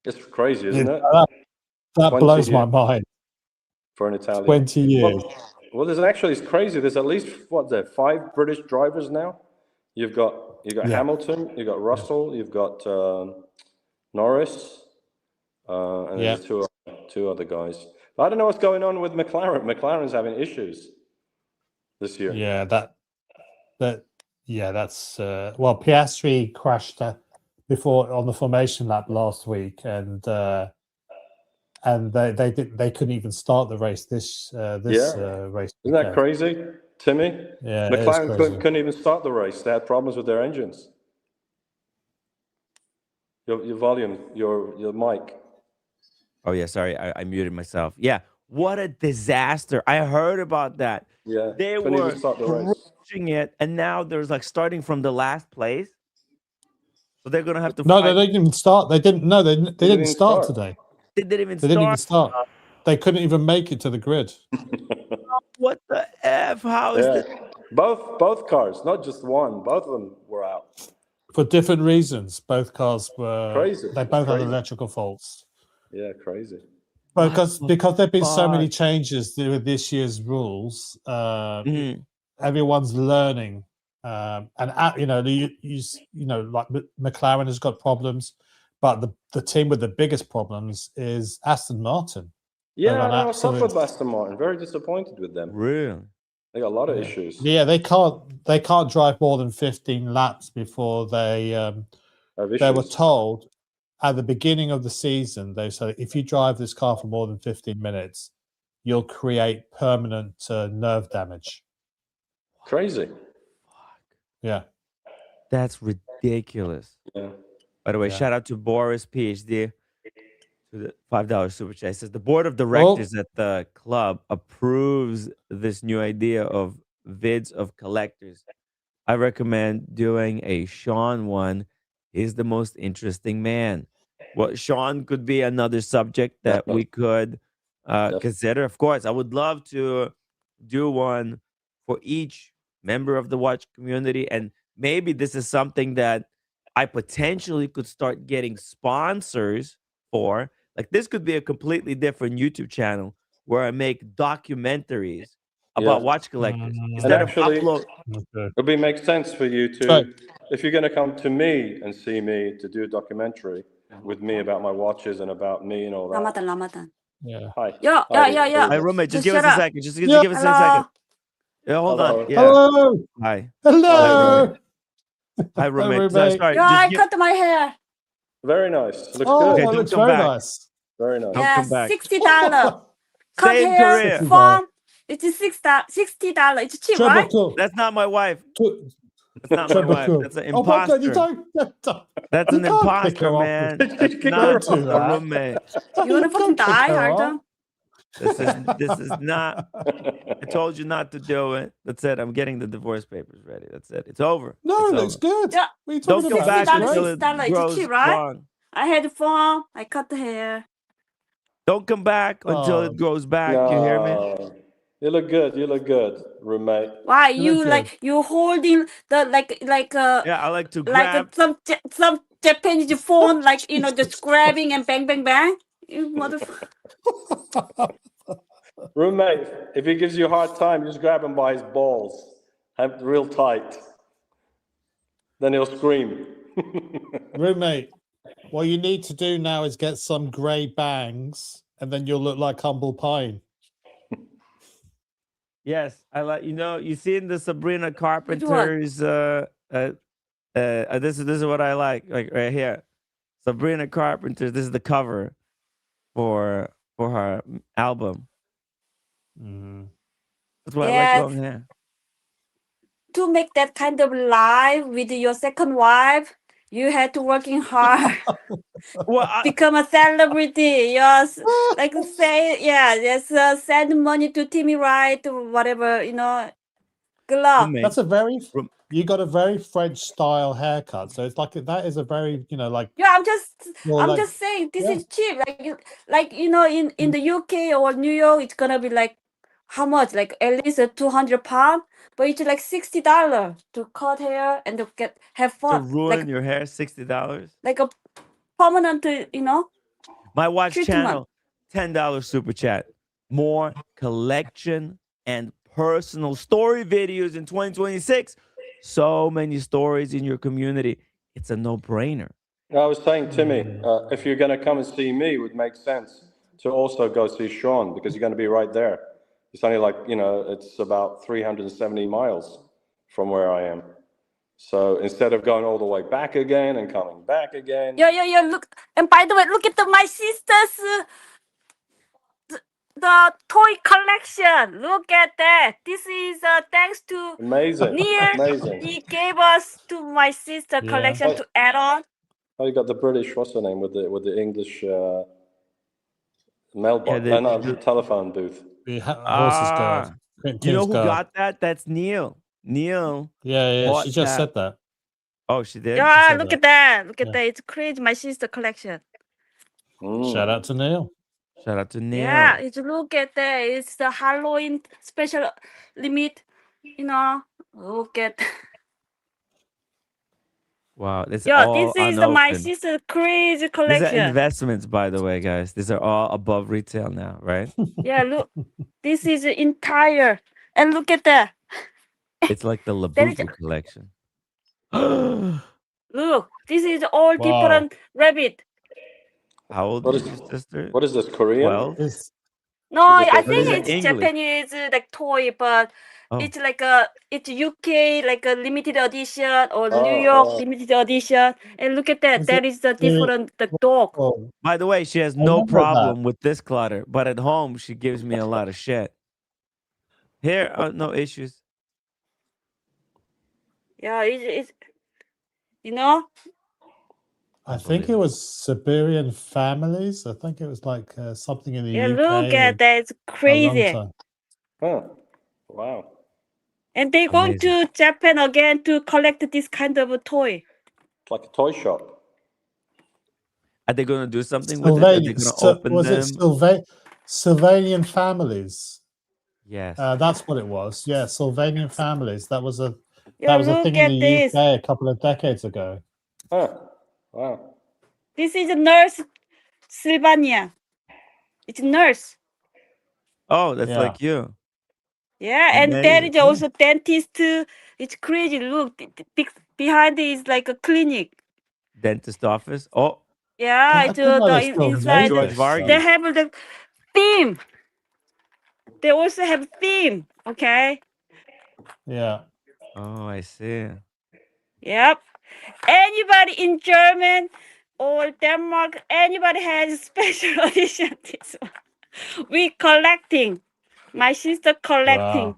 It's crazy, isn't it? That blows my mind. For an Italian, 20 years. Well, it's crazy. There's at least 5 British drivers now. You've got Hamilton, you've got Russell, you've got Norris, and there's two other guys. But I don't know what's going on with McLaren. McLaren's having issues this year. Yeah, that's well, Piastri crashed before on the formation lap last week, and they couldn't even start the race this race. Isn't that crazy, Timmy? Yeah, McLaren couldn't even start the race. They had problems with their engines. Your volume, your mic. Oh yeah, sorry, I muted myself. Yeah, what a disaster! I heard about that. Yeah, they were pushing it, and now there's like starting from the last place. So they're gonna have to. No, they didn't even start. They didn't. No, they didn't start today. They didn't even start. They couldn't even make it to the grid. What the F? How is this? Both cars, not just one. Both of them were out for different reasons. Both cars were crazy. They both had electrical faults. Yeah, crazy. Because there've been so many changes with this year's rules. Everyone's learning, and like McLaren has got problems, but the team with the biggest problems is Aston Martin. Yeah, I was up with Aston Martin. Very disappointed with them. Really? They got a lot of issues. Yeah, they can't drive more than 15 laps before they were told at the beginning of the season. They said if you drive this car for more than 15 minutes, you'll create permanent nerve damage. Crazy. Yeah, that's ridiculous. Yeah. By the way, shout out to Boris PhD. To the $5 super chat. It says the board of directors at the club approves this new idea of vids of collectors. I recommend doing a Sean one. He's the most interesting man. Well, Sean could be another subject that we could consider. Of course, I would love to do one for each member of the watch community, and maybe this is something that I potentially could start getting sponsors for. Like this could be a completely different YouTube channel where I make documentaries about watch collectors. Instead of upload. It makes sense for you to, if you're going to come to me and see me to do a documentary with me about my watches and about me and all that. Ramadan. Yeah. Hi. Yeah. My roommate, just give us a second. Just give us a second. Yeah, hold on. Yeah. Hello. Hi. Hello. Hi, roommate. Sorry. Yeah, I cut my hair. Very nice. Looks good. Good. It looks very nice. Very nice. Yeah, come back. $60. Cut Same hair career. from it's $60. It's cheap, right? That's not my wife. That's not my wife. That's an imposter. Oh my God, That's an imposter, man. That's not a roommate. You wanna fucking die, Artem? This is not. I told you not to do it. That's it. I'm getting the divorce papers ready. That's it. It's over. No, it's that's good. Yeah. Don't come back until it $60, grows it's cheap, right? long. I had fun. I cut the hair. Don't come back until it grows back. You hear me? No. You look good. You look good, roommate. Why you like you holding the like Yeah, I like to like grab. some Japanese phone, like you know, just grabbing and bang bang bang. You motherfucker. Roommate, if he gives you a hard time, just grab him by his balls. Have real tight. Then he'll scream. Roommate, what you need to do now is get some grey bangs, and then you'll look like humble pie. Yes, I like. You see in the Sabrina Carpenter's. This is what I like right here. Sabrina Carpenter. This is the cover for her album. That's why I like long hair. To make that kind of life with your second wife, you had to working hard. Become a celebrity. Yes, like say, just send money to Timmy Wright or whatever, you know. Good luck. That's you got a very French style haircut. So it's like that is a very, like. Yeah, I'm like, just saying this is cheap. Like you know, in the UK or New York, it's gonna be like how much? Like at least £200, but it's like $60 to cut hair and to have To fun. ruin your hair, $60. Like a permanent, you know. My watch treatment. channel, $10 super chat. More collection and personal story videos in 2026. So many stories in your community. It's a no-brainer. I was saying, Timmy, if you're going to come and see me, it would make sense to also go see Sean because you're going to be right there. It's only like, it's about 370 miles from where I am. So instead of going all the way back again and coming back again. Yeah. Look, and by the way, look at my sister's the toy collection. Look at that. This is thanks to Amazing. Neil. Amazing. He gave us to my sister collection to add on. Oh, you got the British, what's the name, with the English mailbox, the telephone booth. The horses go. You know who got that? That's Neil. Neil. Yeah. She just said that. Oh, she did? Yeah, look at that. Look at that. It's crazy. My sister collection. Shout out to Neil. Shout out to Neil. Yeah, look at that. It's the Halloween special limit. Look at. Wow, this This is my sister's crazy collection. These are investments, by the way, guys. These are all above retail now, right? Yeah, look. This is the entire. And look at that. It's like the Labubu collection. Look, this is all different rabbit. How old is your sister? What is this, Korean? 12? No, I think it's English. Japanese like toy, but it's like it's UK like a limited edition or New York limited edition. And look at that. That is the different dog. By the way, she has no problem with this clutter, but at home she gives me a lot of shit. Here, no issues. Yeah, it's I think it was Siberian families. I think it was like something in the UK. Look at that. It's crazy. Oh, wow. And they're going to Japan again to collect this kind of a toy. It's like a toy shop. Are they going to do something with it? Are they going to open them? Sylvanian families? Yes. That's what it was. Yeah, Sylvanian families. That was a thing in the UK a couple of decades ago. Oh, wow. This is a nurse, Sylvania. It's a nurse. Oh, that's like you. Yeah, and there is also dentist. It's crazy. Look, behind it is like a clinic. Dentist office. Oh. Yeah, it's inside. They have the theme. They also have theme. Okay. Yeah. Oh, I see. Yep. Anybody in German or Denmark, anybody has special edition. This one. We collecting. My sister collecting. Wow.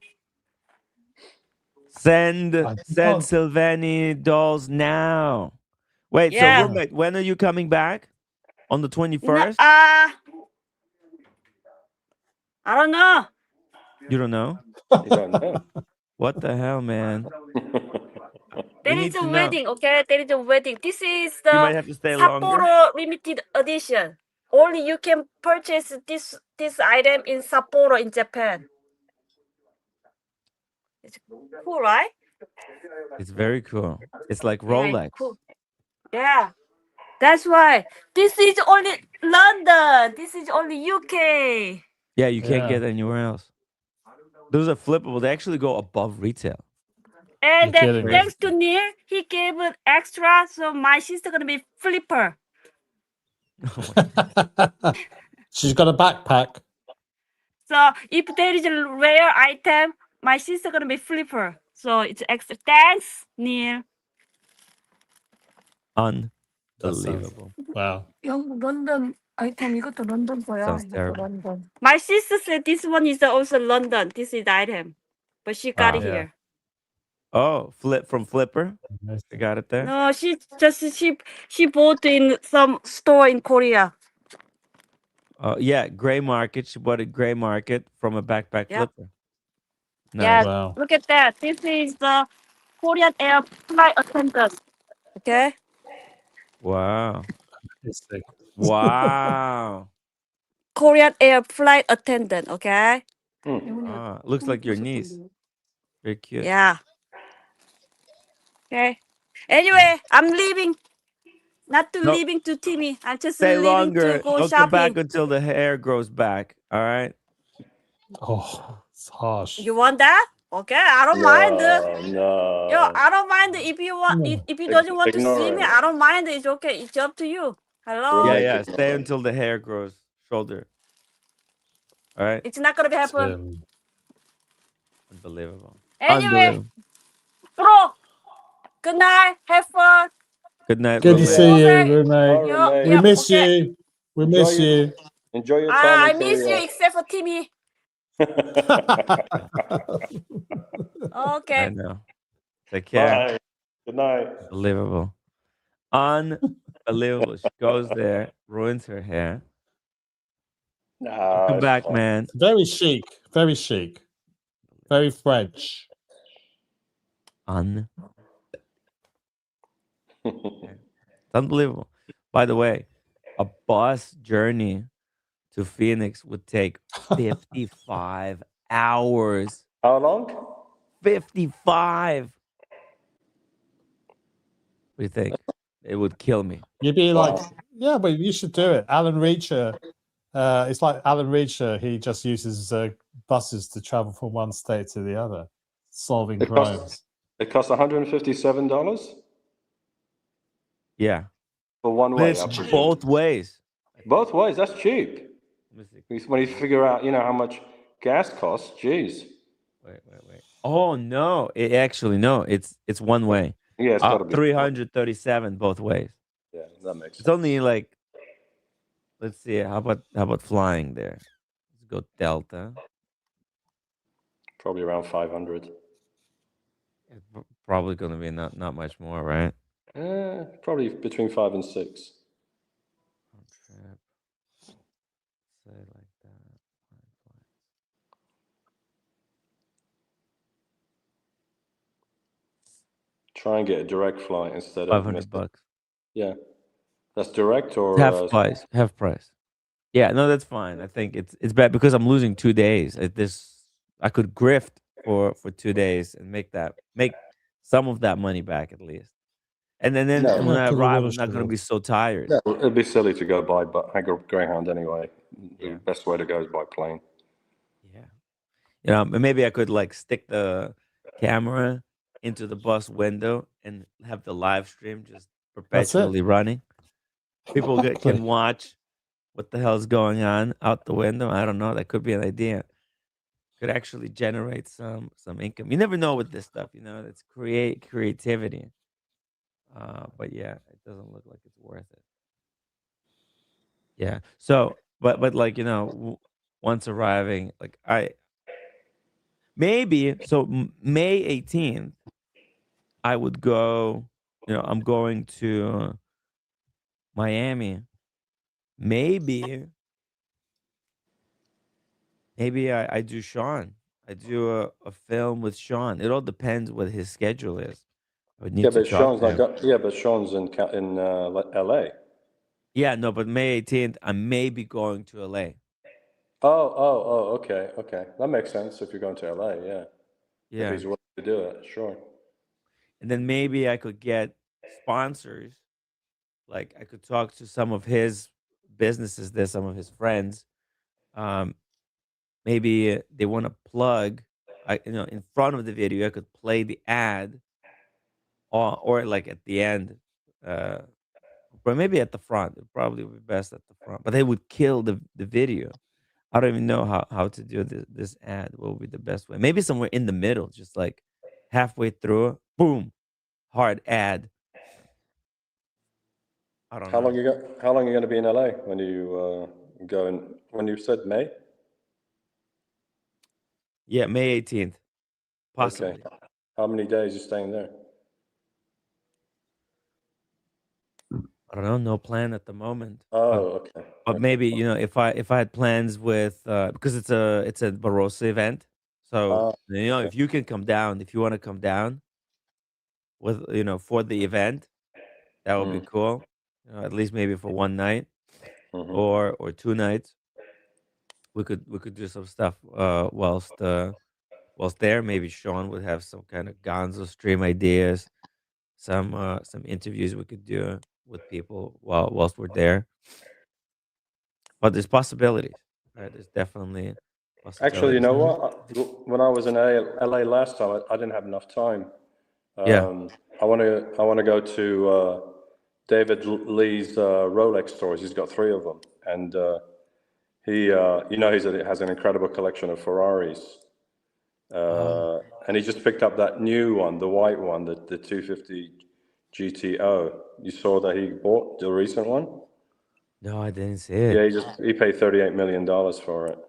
Send Sylvani dolls now. Wait, so roommate, when are you coming back? On the 21st? I don't know. You don't know? You don't know. What the hell, man? There is a wedding, okay? There is a wedding. This is the you might have to stay Sapporo longer. limited edition. only you can purchase this item in Sapporo in Japan. It's cool, right? It's very cool. It's like Yeah, it's Rolex. cool. Yeah, that's why. This is only London. This is only UK. Yeah, you can't get anywhere else. Those are flippable. They actually go above retail. And thanks to Neil, he gave an extra, so my sister gonna be flipper. She's got a backpack. So if there is a rare item, my sister gonna be flipper. So it's extra. Thanks, Neil. Unbelievable. Wow. London item 이것도 런던 거야. Sounds terrible. 런던. My sister said this one is also London. This is the item, but she got it here. Oh, from Flipper. I got it there. No, she bought in some store in Korea. Yeah, gray market. She bought a gray market from a backpack flipper. Nice. Yeah, Wow. look at that. This is the Korean Air flight attendant. Okay. Wow. Wow. Korean Air flight attendant. Okay. Looks like your niece. Very cute. Yeah. Okay. Anyway, I'm leaving. Not to leaving to Timmy. I'm just Stay leaving longer. to go Don't shopping. come back until the hair grows back. All right. Oh, it's harsh. You want that? Okay, I don't mind. No. Yo, I don't mind if you want. If you don't want to see me, I don't mind. It's okay. It's up to you. Hello. Yeah. Stay until the hair grows. Shoulder. All right. It's not gonna happen. Unbelievable. Anyway, bro. Good night. Have fun. Good night. Good to roommate. see you, roommate. We miss okay. you. We miss you. Enjoy your time. I miss you, except for Timmy. Okay. I know. Take care. Bye. Good night. Unbelievable. Unbelievable. She goes there, ruins her hair. Come back, fine. man. Very chic. Very chic. Very French. It's unbelievable. By the way, a bus journey to Phoenix would take 55 hours. How long? 55. What do you think? It would kill me. You'd be like, yeah, but you should do it. Alan Reacher. It's like Alan Reacher. He just uses buses to travel from one state to the other, solving crimes. It costs $157 Yeah. for one way. It's both ways. Both ways. That's cheap. When you figure out, how much gas costs. Jeez. Wait. Oh no! It's one way. Yeah, it's gotta be 337 both ways. Yeah, that makes sense. It's only like, let's see. How about flying there? Let's go Delta. Probably around 500. It's probably going to be not much more, right? Probably between 5 and 6. Say like that. Try and get a direct flight instead of $500. Yeah, that's direct or Half price. Yeah, no, that's fine. I think it's bad because I'm losing 2 days. I could grift for 2 days and make some of that money back at least. And then when I arrive, I'm not going to be so tired. Yeah, it'd be silly to go by Greyhound anyway. The best way to go is by plane. Yeah. Maybe I could like stick the camera into the bus window and have the live stream just perpetually running. People can watch what the hell is going on out the window. I don't know. That could be an idea. Could actually generate some income. You never know with this stuff. It's creativity. But yeah, it doesn't look like it's worth it. Yeah. So, but like once arriving, like May 18th, I would go. I'm going to Miami. Maybe I do Sean. I do a film with Sean. It all depends what his schedule is. I would need to But talk Sean's to him. but Sean's in LA. Yeah, no, but May 18th, I may be going to LA. Okay. That makes sense if you're going to LA, yeah. Yeah. If he's willing to do it, sure. And then maybe I could get sponsors. Like I could talk to some of his businesses there, some of his friends. Maybe they want to plug, in front of the video. I could play the ad, or like at the end, but maybe at the front. It probably would be best at the front. But they would kill the video. I don't even know how to do this ad. What would be the best way? Maybe somewhere in the middle, just like halfway through, boom, hard ad. I don't How know. long are you going to be in LA when you go in? When you said May? Yeah, May 18th, possibly. Okay. How many days are you staying there? I don't know. No plan at the moment. Okay. But maybe if I had plans with because it's a Barossa event, so if you can come down, if you want to come down with for the event, that would be cool. At least maybe for one night or 2 nights. We could do some stuff whilst there. Maybe Sean would have some kind of Gonzo stream ideas, some interviews we could do with people whilst we're there. But there's possibilities, right? There's definitely possibilities. Actually, you know what? When I was in LA last time, I didn't have enough time. Yeah. I want to go to David Lee's Rolex stores. He's got 3 of them, and he has an incredible collection of Ferraris. And he just picked up that new one, the white one, the 250 GTO. You saw that he bought the recent one? No, I didn't see it. Yeah, he paid $38 million for it.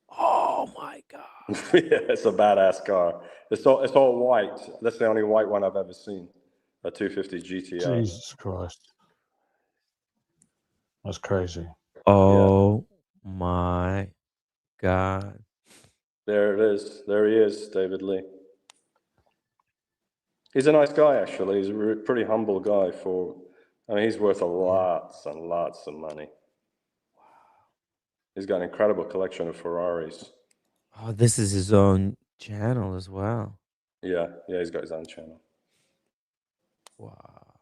Oh my god! Yeah, it's a badass car. It's all white. That's the only white one I've ever seen. A 250 GTO. Jesus Christ, that's crazy. Oh my god! There it is. There he is, David Lee. He's a nice guy, actually. He's a pretty humble guy. He's worth lots and lots of money. He's got an incredible collection of Ferraris. Oh, this is his own channel as well. Yeah, he's got his own channel. Wow.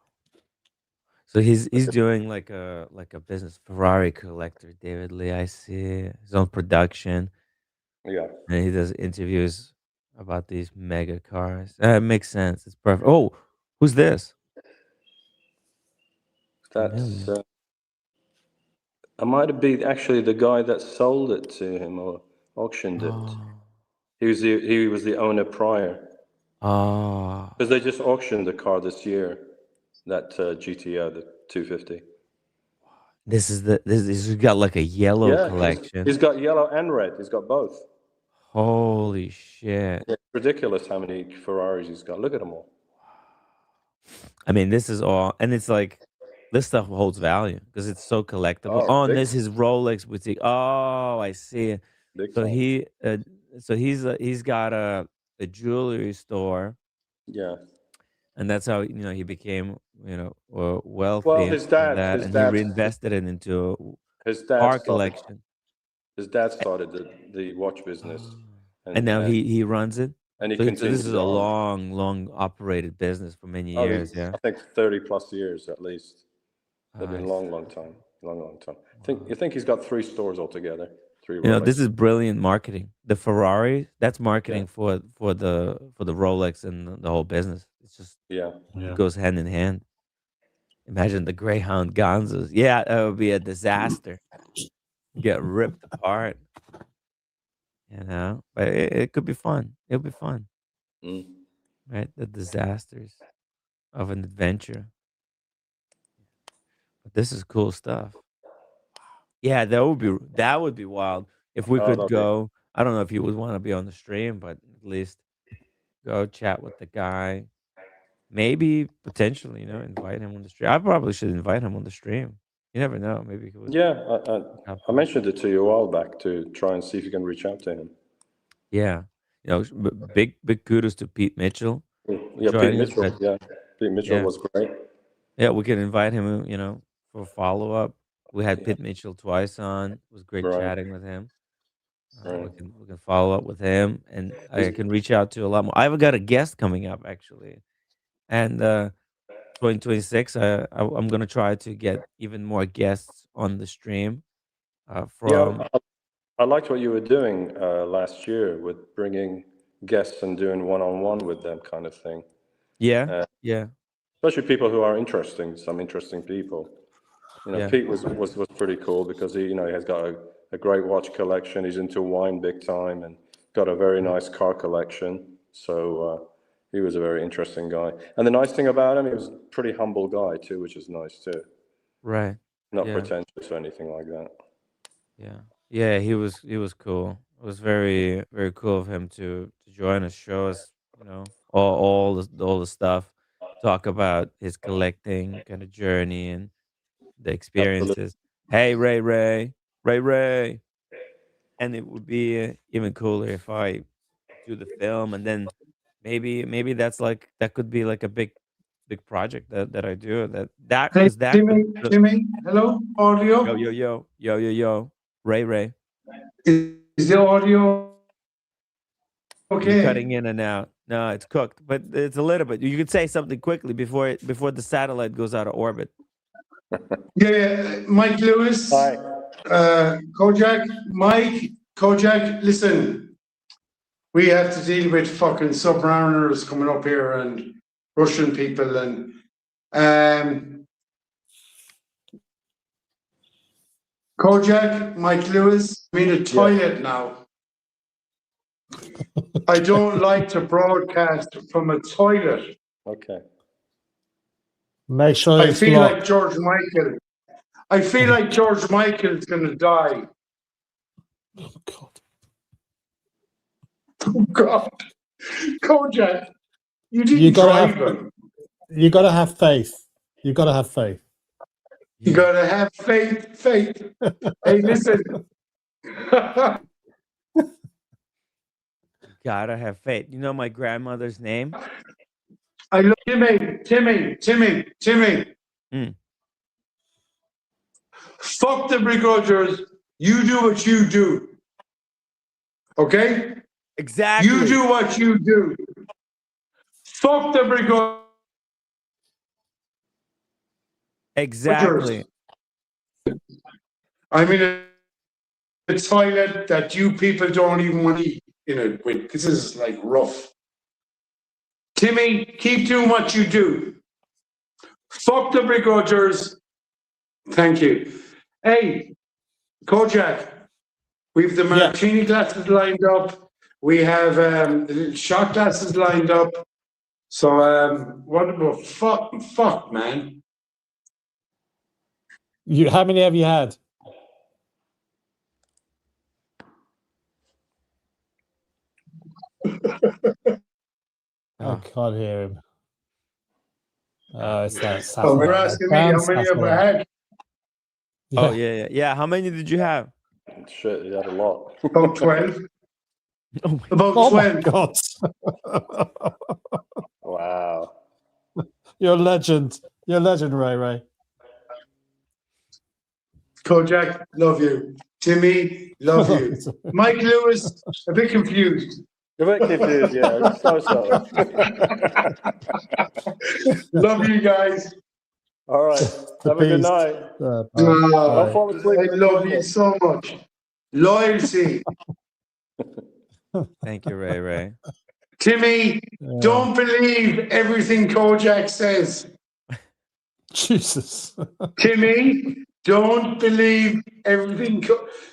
So he's doing like a business Ferrari collector, David Lee. I see his own production. Yeah. And he does interviews about these mega cars. It makes sense. It's perfect. Oh, who's this? That's I might be actually the guy that sold it to him or auctioned it. He was the owner prior. Because they just auctioned the car this year, that GTO, the 250. This has got like a yellow collection. He's got yellow and red. He's got both. Holy shit! It's ridiculous how many Ferraris he's got. Look at them all. I mean, this is all, and it's like this stuff holds value because it's so collectible. And this is Rolex boutique. Oh, I see. So he's got a jewelry store. Yeah. And that's how he became wealthy. Well, his dad, and he reinvested it into his car collection. His dad started the watch business, and now he runs it. And he so continues. This is a long operated business for many years. Yeah, I think 30+ years at least. They've been long time. I think he's got 3 stores altogether. 3. This is brilliant marketing. The Ferrari, that's marketing for the Rolex and the whole business. It's just it goes hand in hand. Imagine the Greyhound Gonzos. Yeah, that would be a disaster. Get ripped apart. But it could be fun. It'll be fun. Right? The disasters of an adventure. But this is cool stuff. Yeah, that would be wild if we could go. I don't know if you would want to be on the stream, but at least go chat with the guy. Maybe potentially, invite him on the stream. I probably should invite him on the stream. You never know. Maybe he would. Yeah, I mentioned it to you a while back to try and see if you can reach out to him. Yeah, big kudos to Pete Mitchell. Yeah, Pete Mitchell. Pete Mitchell was great. Yeah, we can invite him. For follow up. we had Pete Mitchell twice on. It was great Right. chatting with him. Right. We can follow up with him, and I can reach out to a lot more. I've got a guest coming up actually, and 2026. I'm gonna try to get even more guests on the stream. From Yeah, I liked what you were doing last year with bringing guests and doing one-on-one with them, kind of thing. yeah, yeah, Especially people who are interesting, some interesting people. You know, yeah. Pete was pretty cool because he has got a great watch collection. He's into wine big time and got a very nice car collection. So he was a very interesting guy. And the nice thing about him, he was a pretty humble guy too, which is nice too. Right. Not Yeah. pretentious or anything like that. Yeah. Yeah, he was cool. It was very cool of him to join us, show us, all the stuff, talk about his collecting kind of journey and the experiences. Hey, Ray. And it would be even cooler if I do the film, and then maybe that could be like a big project that I do that Hey, because that Timmy, could, Timmy, hello, audio. yo, Ray. Is the audio You're okay? cutting in and out. No, it's cooked, but it's a little bit. You could say something quickly before the satellite goes out of orbit. Yeah, Mike Lewis. Hi. Kojak, Mike, Kojak, listen, we have to deal with fucking submariners coming up here and Russian people and Kojak, Mike Lewis, I'm in a toilet now. I don't like to broadcast from a toilet. Okay. Make sure I it's feel locked. like George Michael. I feel like George Michael's gonna die. Oh God. Oh God. Kojak, you didn't drive him. You gotta have faith. You gotta have faith. You gotta have faith. Hey, listen. Gotta have faith. You know my grandmother's name? I love Timmy. Mm. Fuck the begrudgers. You do what you do. Okay? Exactly. You do what you do. Fuck the begrudgers. Exactly. I'm in a toilet that you people don't even want to eat in it with. This is like rough. Timmy, keep doing what you do. Fuck the begrudgers. Thank you. Hey, Kojak, we have the martini glasses lined up. We have the shot glasses lined up. So what about fuck, man? How many have you had? I can't hear him. Oh, it's that. Oh, you're asking me how many have I had? Oh yeah. How many did you have? Shit, you had a lot. About 12. About Oh 12. my God. Wow. You're a legend. You're a legend, Ray. Kojak, love you. Timmy, love you. Mike Lewis, a bit confused. A bit confused, yeah. So. Love you guys. All right. Have a good night. I love you so much. Loyalty. Thank you, Ray. Timmy, don't believe everything Kojak says. Jesus. Timmy, don't believe everything.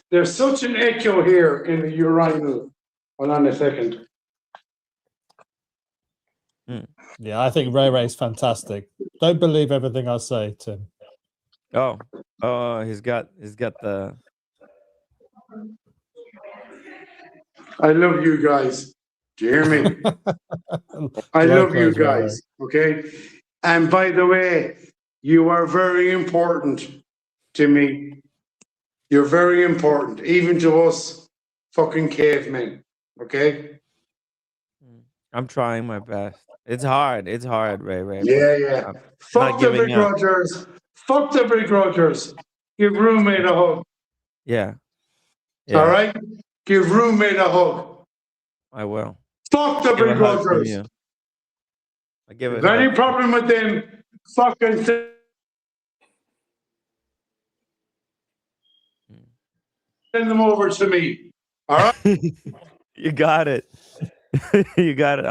There's such an echo here in the urinal. Hold on a second. Yeah, I think Ray's fantastic. Don't believe everything I say, Tim. Oh, he's got the. I love you guys. Do you hear me? I love you guys. Okay. And by the way, you are very important to me. You're very important, even to us fucking cavemen. Okay. I'm trying my best. It's hard, Ray. Yeah. Fuck the begrudgers. Fuck the begrudgers. Give roommate a hug. Yeah. All right? Give roommate a hug. I will. Fuck the Give a hug from begrudgers. you. I give If it. there's any problem with them, fucking send them over to me. All right? You got it. You got it.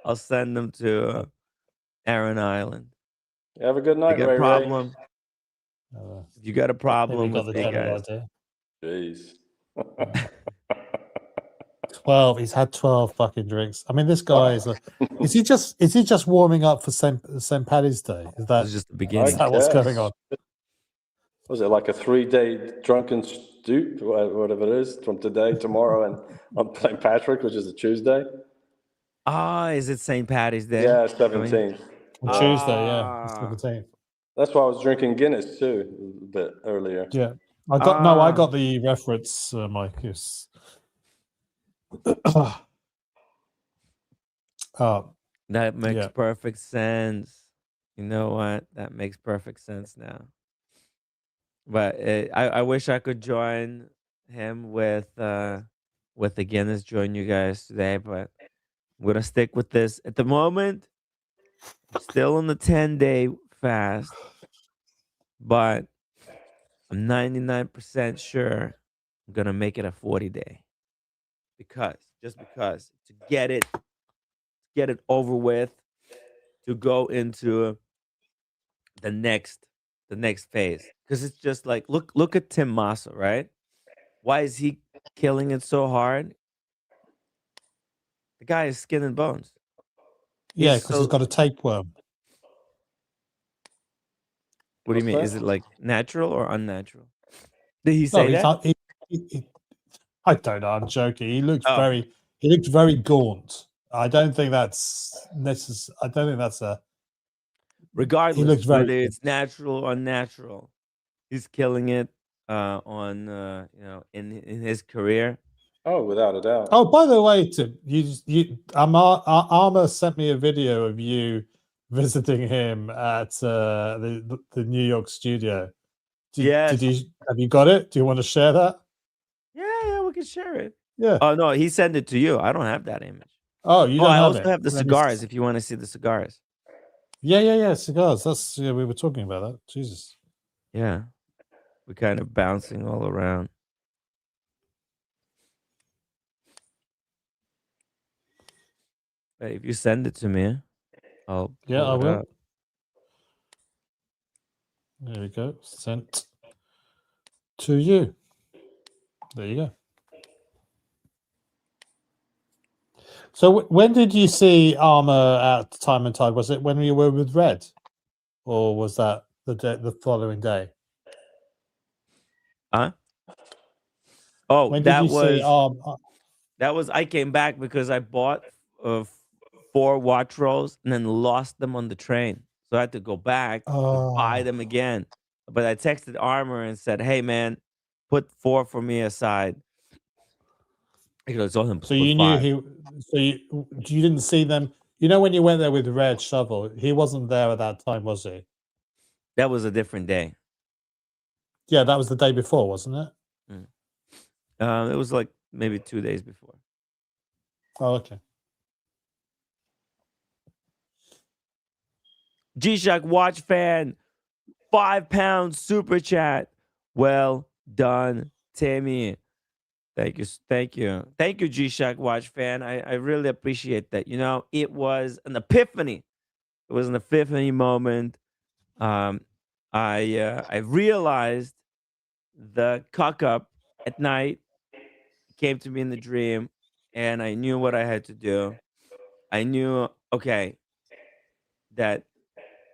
I'll send them to Aaron Island. Have a good If night, you got Ray a problem. Uh, If you got a problem got with the me, general guys. idea. Jeez. 12. He's had 12 fucking drinks. I mean, this guy is he just warming up for St. Paddy's Day? Is that just the I beginning? Is that what's going on? Was it like a 3-day drunken stoop, whatever it is, from today, tomorrow, and on St. Patrick, which is a Tuesday? Is it St. Paddy's Day? Yeah, coming? 17th. Tuesday, yeah, 17th. That's why I was drinking Guinness too a bit earlier. Yeah, I got the reference, Mike. Yes. That makes perfect sense. You know what? That makes perfect sense now. But I wish I could join him with the Guinness, join you guys today, but I'm gonna stick with this at the moment. I'm still on the 10-day fast, but I'm 99% sure I'm gonna make it a 40-day because to get it over with, to go into the next phase, because it's just like look at Tim Massa, right? Why is he killing it so hard? The guy is skin and bones. Yeah, because he's got a tapeworm. What do you mean? that? Is it like natural or unnatural? Did he say that? I don't know. I'm joking. He looks very gaunt. I don't think that's necessary. I don't think that's a. Regardless, he looks very whether it's natural or unnatural, he's killing it on in his career. Oh, without a doubt. Oh, by the way, Tim, Armour sent me a video of you visiting him at the New York studio. Have you got it? Do you want to share that? Yeah, we can share it. Yeah. Oh no, he sent it to you. I don't have that image. Oh, you don't I have also it. have the cigars. If you want to see the cigars. Yeah, cigars. That's we were talking about that. Jesus. Yeah, we're kind of bouncing all around. But if you send it to me, I'll pull I it will. up. There we go. Sent to you. There you go. So when did you see Armour at Time and Tide? Was it when you were with Red, or was that the following day? Huh? Oh, when did you see that was I came back because I bought 4 watch rolls and then lost them on the train. So I had to go back to buy them again. But I texted Armour and said, "Hey man, put 4 for me aside." Because So you knew you didn't see them. You know when you went there with Red Shovel, he wasn't there at that time, was he? That was a different day. Yeah, that was the day before, wasn't it? It was like maybe 2 days before. Oh, okay. G-Shock Watch Fan, £5 super chat. Well done, Timmy. Thank you, G-Shock Watch Fan. I really appreciate that. You know, it was an epiphany. It was an epiphany moment. I realized the cock up at night. It came to me in the dream, and I knew what I had to do. I knew, okay, that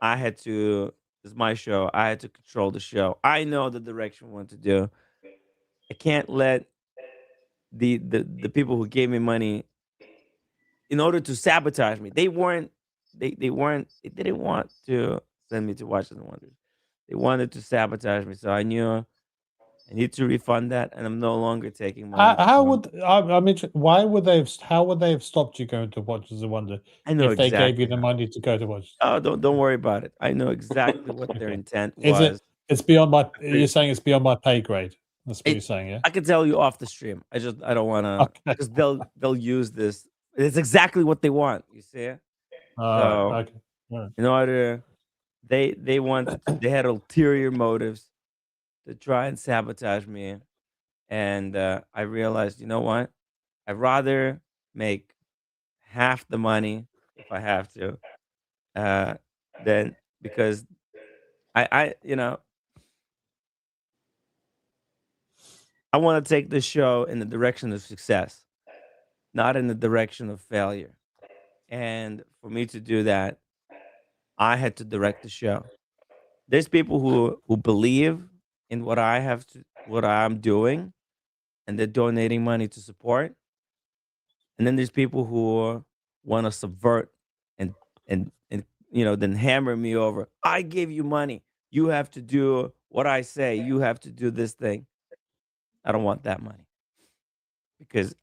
I had to. It's my show. I had to control the show. I know the direction I want to do. I can't let the people who gave me money in order to sabotage me. They didn't want to send me to Watches and Wonders. They wanted to sabotage me. So I knew I need to refund that, and I'm no longer taking money. Why would they how would they have stopped you going to Watches and Wonders if they gave you the money to go to Watches? Oh, don't worry about it. I know exactly what their intent was. It's beyond my. You're saying it's beyond my pay grade. That's what you're saying, yeah. I can tell you off the stream. I don't want to, because they'll use this. It's exactly what they want. You see it? So in order, they had ulterior motives to try and sabotage me, and I realized, you know what? I'd rather make half the money if I have to, than because I want to take this show in the direction of success, not in the direction of failure. And for me to do that, I had to direct the show. There's people who believe in what I'm doing, and they're donating money to support. And then there's people who want to subvert and then hammer me over. I gave you money. You have to do what I say. You have to do this thing. I don't want that money, because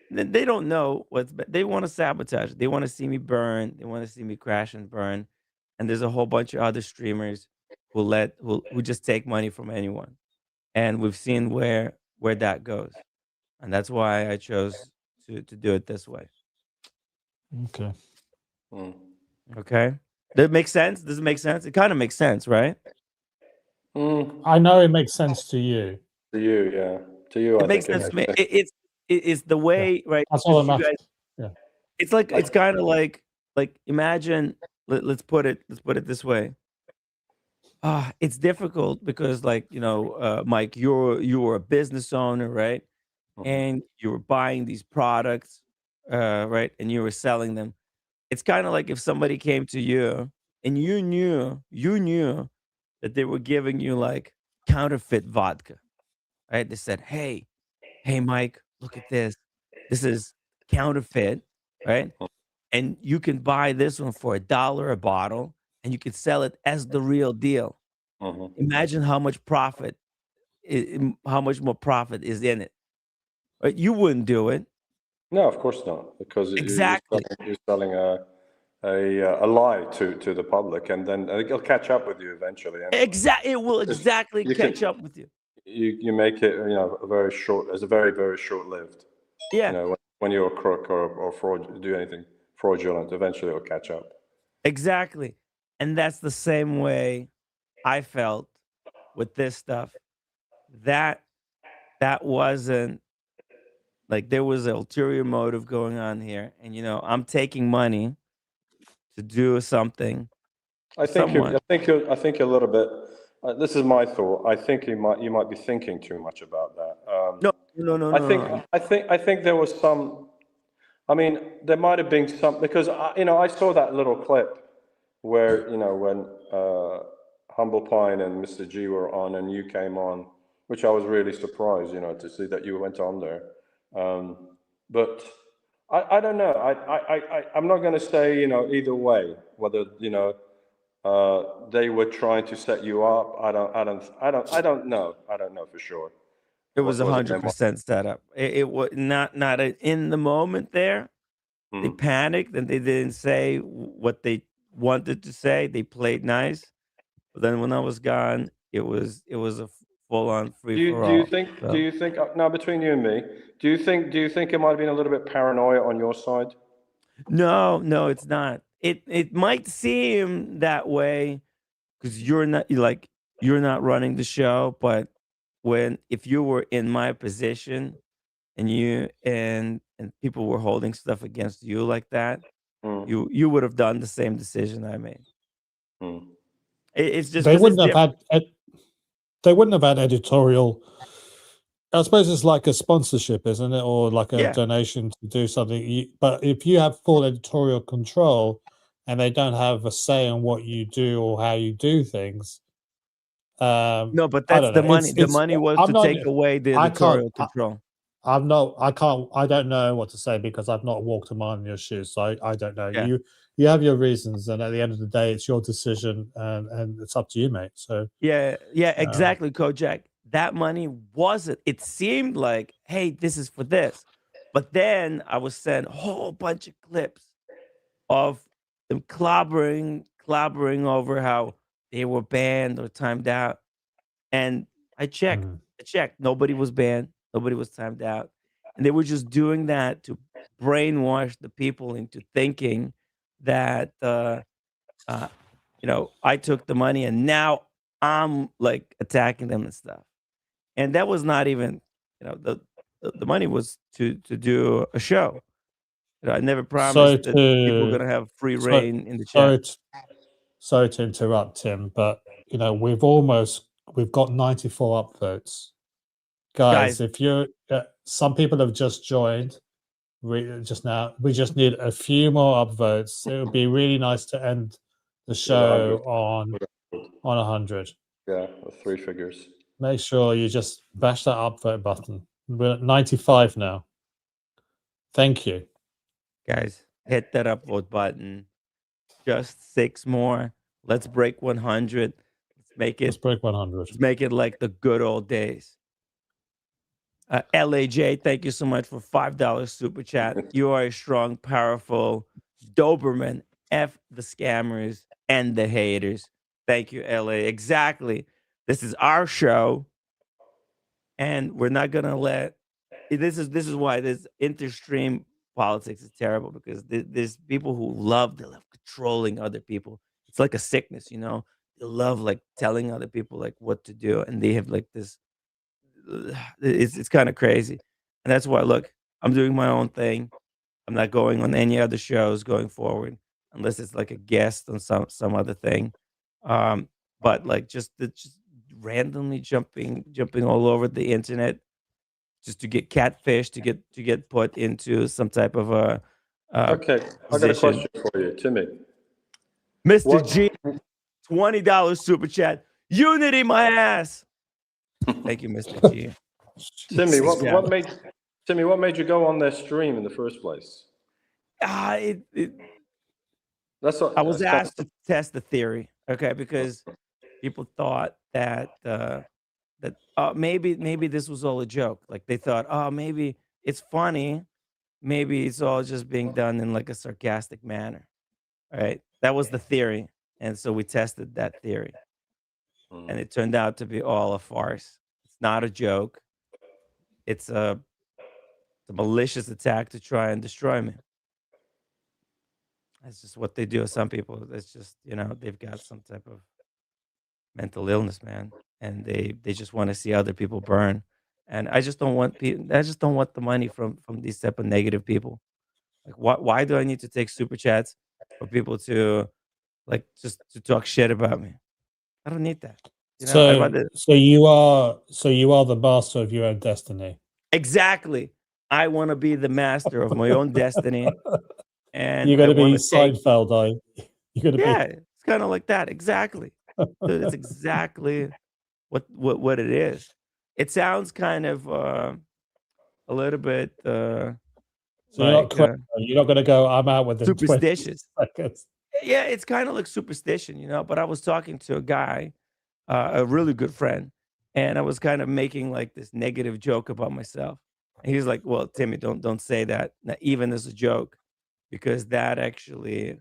they don't know they want to sabotage. They want to see me burn. They want to see me crash and burn. And there's a whole bunch of other streamers who just take money from anyone. And we've seen where that goes. And that's why I chose to do it this way. Okay. Okay. Does it make sense? Does it make sense? It kind of makes sense, right? I know it makes sense to you. To you, yeah. To you, It makes sense to me. It's the way, right? That's all that matters. It's like it's kind of like imagine. Let's put it this way. It's difficult because, Mike, you were a business owner, right? And you were buying these products, right? And you were selling them. It's kind of like if somebody came to you and you knew that they were giving you like counterfeit vodka, right? They said, hey, Mike, look at this. This is counterfeit, right? And you can buy this one for $1 a bottle, and you can sell it as the real deal. Imagine how much more profit is in it. Right? You wouldn't do it. No, of course not, because exactly you're selling a lie to the public, and then it'll catch up with you eventually. Exactly, it will exactly catch up with you. You make it, a very very short lived. Yeah. When you're a crook or fraud, do anything fraudulent, eventually it'll catch up. Exactly, and that's the same way I felt with this stuff. That wasn't like there was an ulterior motive going on here, and I'm taking money to do something. I think a little bit. This is my thought. I think you might be thinking too much about that. No. I think there was some. I mean, there might have been some, because I saw that little clip where when Humble Pine and Mr. G were on and you came on, which I was really surprised, to see that you went on there. But I don't know. I'm not going to say either way whether they were trying to set you up. I don't know. I don't know for sure. It was 100% set up. It was not in the moment there. They panicked and they didn't say what they wanted to say. They played nice, but then when I was gone, it was a full-on free for all. Do you think now, between you and me, do you think it might have been a little bit paranoia on your side? No, it's not. It might seem that way because you're not running the show, but if you were in my position and people were holding stuff against you like that, you would have done the same decision I made. It's just they wouldn't have had editorial. I suppose it's like a sponsorship, isn't it, or like a donation to do something. But if you have full editorial control and they don't have a say on what you do or how you do things. No, but that's the money. The money was to take away the editorial control. I don't know what to say because I've not walked a mile in your shoes, so I don't know. Yeah. You have your reasons, and at the end of the day, it's your decision, and it's up to you, mate. So yeah, exactly, Kojak. That money wasn't. It seemed like, hey, this is for this, but then I was sent a whole bunch of clips of them clobbering over how they were banned or timed out. And I checked. Nobody was banned. Nobody was timed out. And they were just doing that to brainwash the people into thinking that, I took the money and now I'm like attacking them and stuff. And that was not even, the money was to do a show. I never promised that people were going to have free reign in the chat. Sorry to interrupt, Tim, but we've got 94 upvotes. Guys, if you're some people have just joined just now. We just need a few more upvotes. It would be really nice to end the show on 100. Yeah, 3 figures. Make sure you just bash that upvote button. We're at 95 now. Thank you. Guys, hit that upvote button. Just 6 more. Let's break 100. Let's break 100. Let's make it like the good old days. LAJ, thank you so much for $5 super chat. You are a strong, powerful Doberman. F the scammers and the haters. Thank you, LA. Exactly. This is our show, and we're not gonna let. This is why this interstream politics is terrible, because there's people who they love controlling other people. It's like a sickness, They love like telling other people like what to do, and they have like this. It's kind of crazy, and that's why. Look, I'm doing my own thing. I'm not going on any other shows going forward, unless it's like a guest on some other thing. But like just randomly jumping all over the internet, just to get catfish, to get put into some type of a Okay, I got a question for you, Timmy. Mr. G, $20 super chat. Unity, my ass. Thank you, Mr. G. Timmy, what made you go on their stream in the first place? I was asked to test the theory, okay, because people thought that maybe this was all a joke. Like they thought, oh, maybe it's funny, maybe it's all just being done in like a sarcastic manner, right? That was the theory, and so we tested that theory, and it turned out to be all a farce. It's not a joke. It's a malicious attack to try and destroy me. That's just what they do. Some people, it's just, they've got some type of mental illness, man, and they just want to see other people burn. And I just don't want the money from these type of negative people. Like, why do I need to take super chats for people to like just to talk shit about me? I don't need that. So you are the master of your own destiny. Exactly. I want to be the master of my own destiny. And you're going to be Seinfeld, are you? You're going to be. It's kind of like that. Exactly. It's exactly what it is. It sounds kind of a little bit. So you're not going to go. I'm out with superstitious. Yeah, it's kind of like superstition, But I was talking to a guy, a really good friend, and I was kind of making like this negative joke about myself. And he's like, "Well, Timmy, don't say that, not even as a joke, because that actually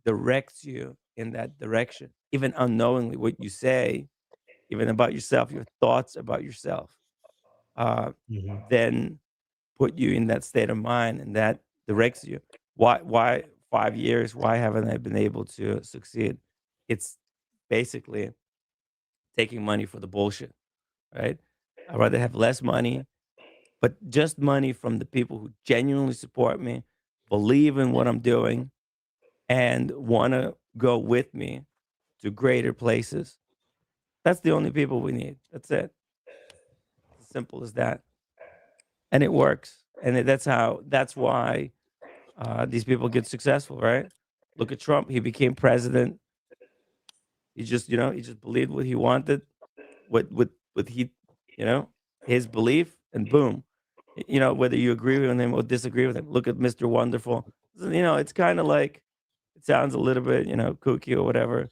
directs you in that direction, even unknowingly. What you say, even about yourself, your thoughts about yourself, then put you in that state of mind, and that directs you. Why 5 years? Why haven't I been able to succeed? It's basically taking money for the bullshit, right? I'd rather have less money, but just money from the people who genuinely support me, believe in what I'm doing, and want to go with me to greater places. That's the only people we need. That's it. As simple as that. And it works. And that's why these people get successful, right? Look at Trump. He became president. He just believed what he wanted, what he, his belief, and boom. Whether you agree with him or disagree with him. Look at Mr. Wonderful. It's kind of like, it sounds a little bit, kooky or whatever,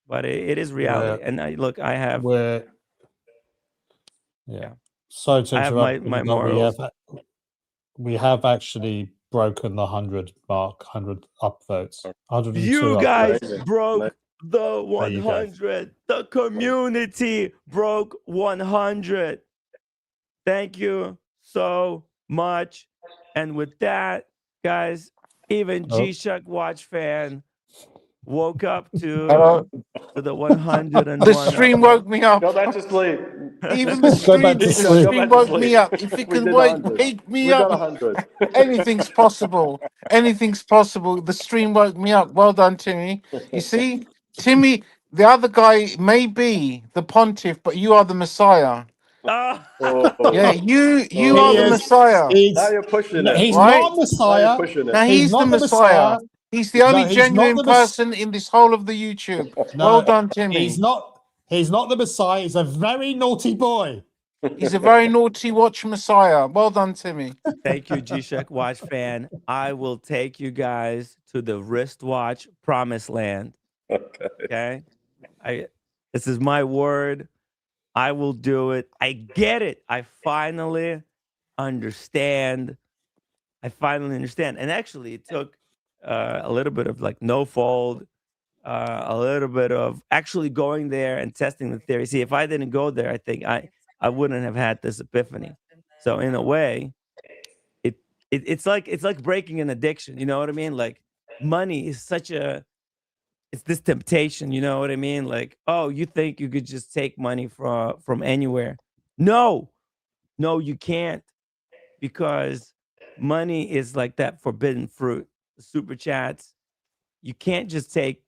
but it is reality. And I have. Sorry to interrupt. I have my morals. We have actually broken the 100 mark, 100 upvotes. 102 You guys upvotes. broke the 100. The community broke 100. Thank you so much. And with that, guys, even G-Shock Watch fan woke up to the 101. The stream woke me up. Go back to sleep. Even the stream woke me up. If it can wake me We got up, 100. anything's possible. Anything's possible. The stream woke me up. Well done, Timmy. You see, Timmy, the other guy may be the pontiff, but you are the Messiah. Yeah, you are the Messiah. Now you're pushing it. He's right? not a Messiah. Now you're pushing it. Now He's he's not the the Messiah. Messiah. He's the only No, he's not genuine the person in this whole of the YouTube. Well done, Timmy. He's not the Messiah. He's a very naughty boy. He's a very naughty watch Messiah. Well done, Timmy. Thank you, G-Shock Watch fan. I will take you guys to the wristwatch promised land. Okay. This is my word. I will do it. I get it. I finally understand. And actually, it took a little bit of like no fold, a little bit of actually going there and testing the theory. See, if I didn't go there, I think I wouldn't have had this epiphany. So in a way, it's like breaking an addiction. You know what I mean? Like money is it's this temptation. You know what I mean? Like, oh, you think you could just take money from anywhere? No, you can't, because money is like that forbidden fruit. The super chats, you can't just take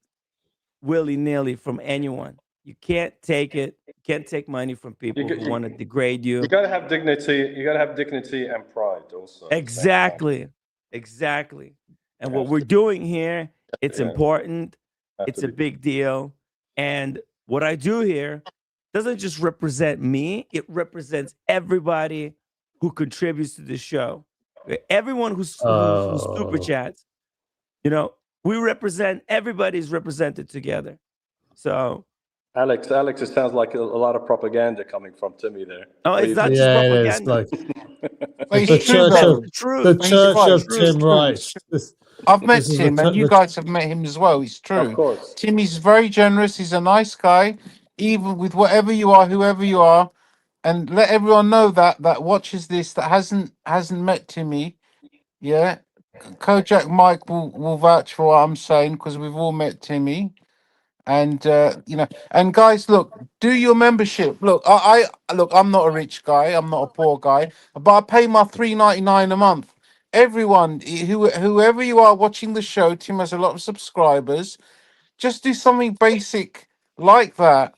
willy-nilly from anyone. You can't take it. You can't take money from people who want to degrade you. You gotta have dignity. You gotta have dignity and pride also. Exactly. And what we're doing here, it's important. It's a big deal. And what I do here doesn't just represent me. It represents everybody who contributes to the show. Everyone who super chats. You know, we represent, everybody's represented together. So Alex, it sounds like a lot of propaganda coming from Timmy there. Oh, it's not just propaganda. The Church of Tim Rice. I've met Tim, and you guys have met him as well. It's true. Of course. Timmy's very generous. He's a nice guy, even with whatever you are, whoever you are. And let everyone know that watches this that hasn't met Timmy. Yeah, Kojak Mike will vouch for what I'm saying, because we've all met Timmy. And and guys, look, do your membership. Look, I'm not a rich guy, I'm not a poor guy, but I pay my $3.99 a month. Everyone, whoever you are watching the show, Tim has a lot of subscribers. Just do something basic like that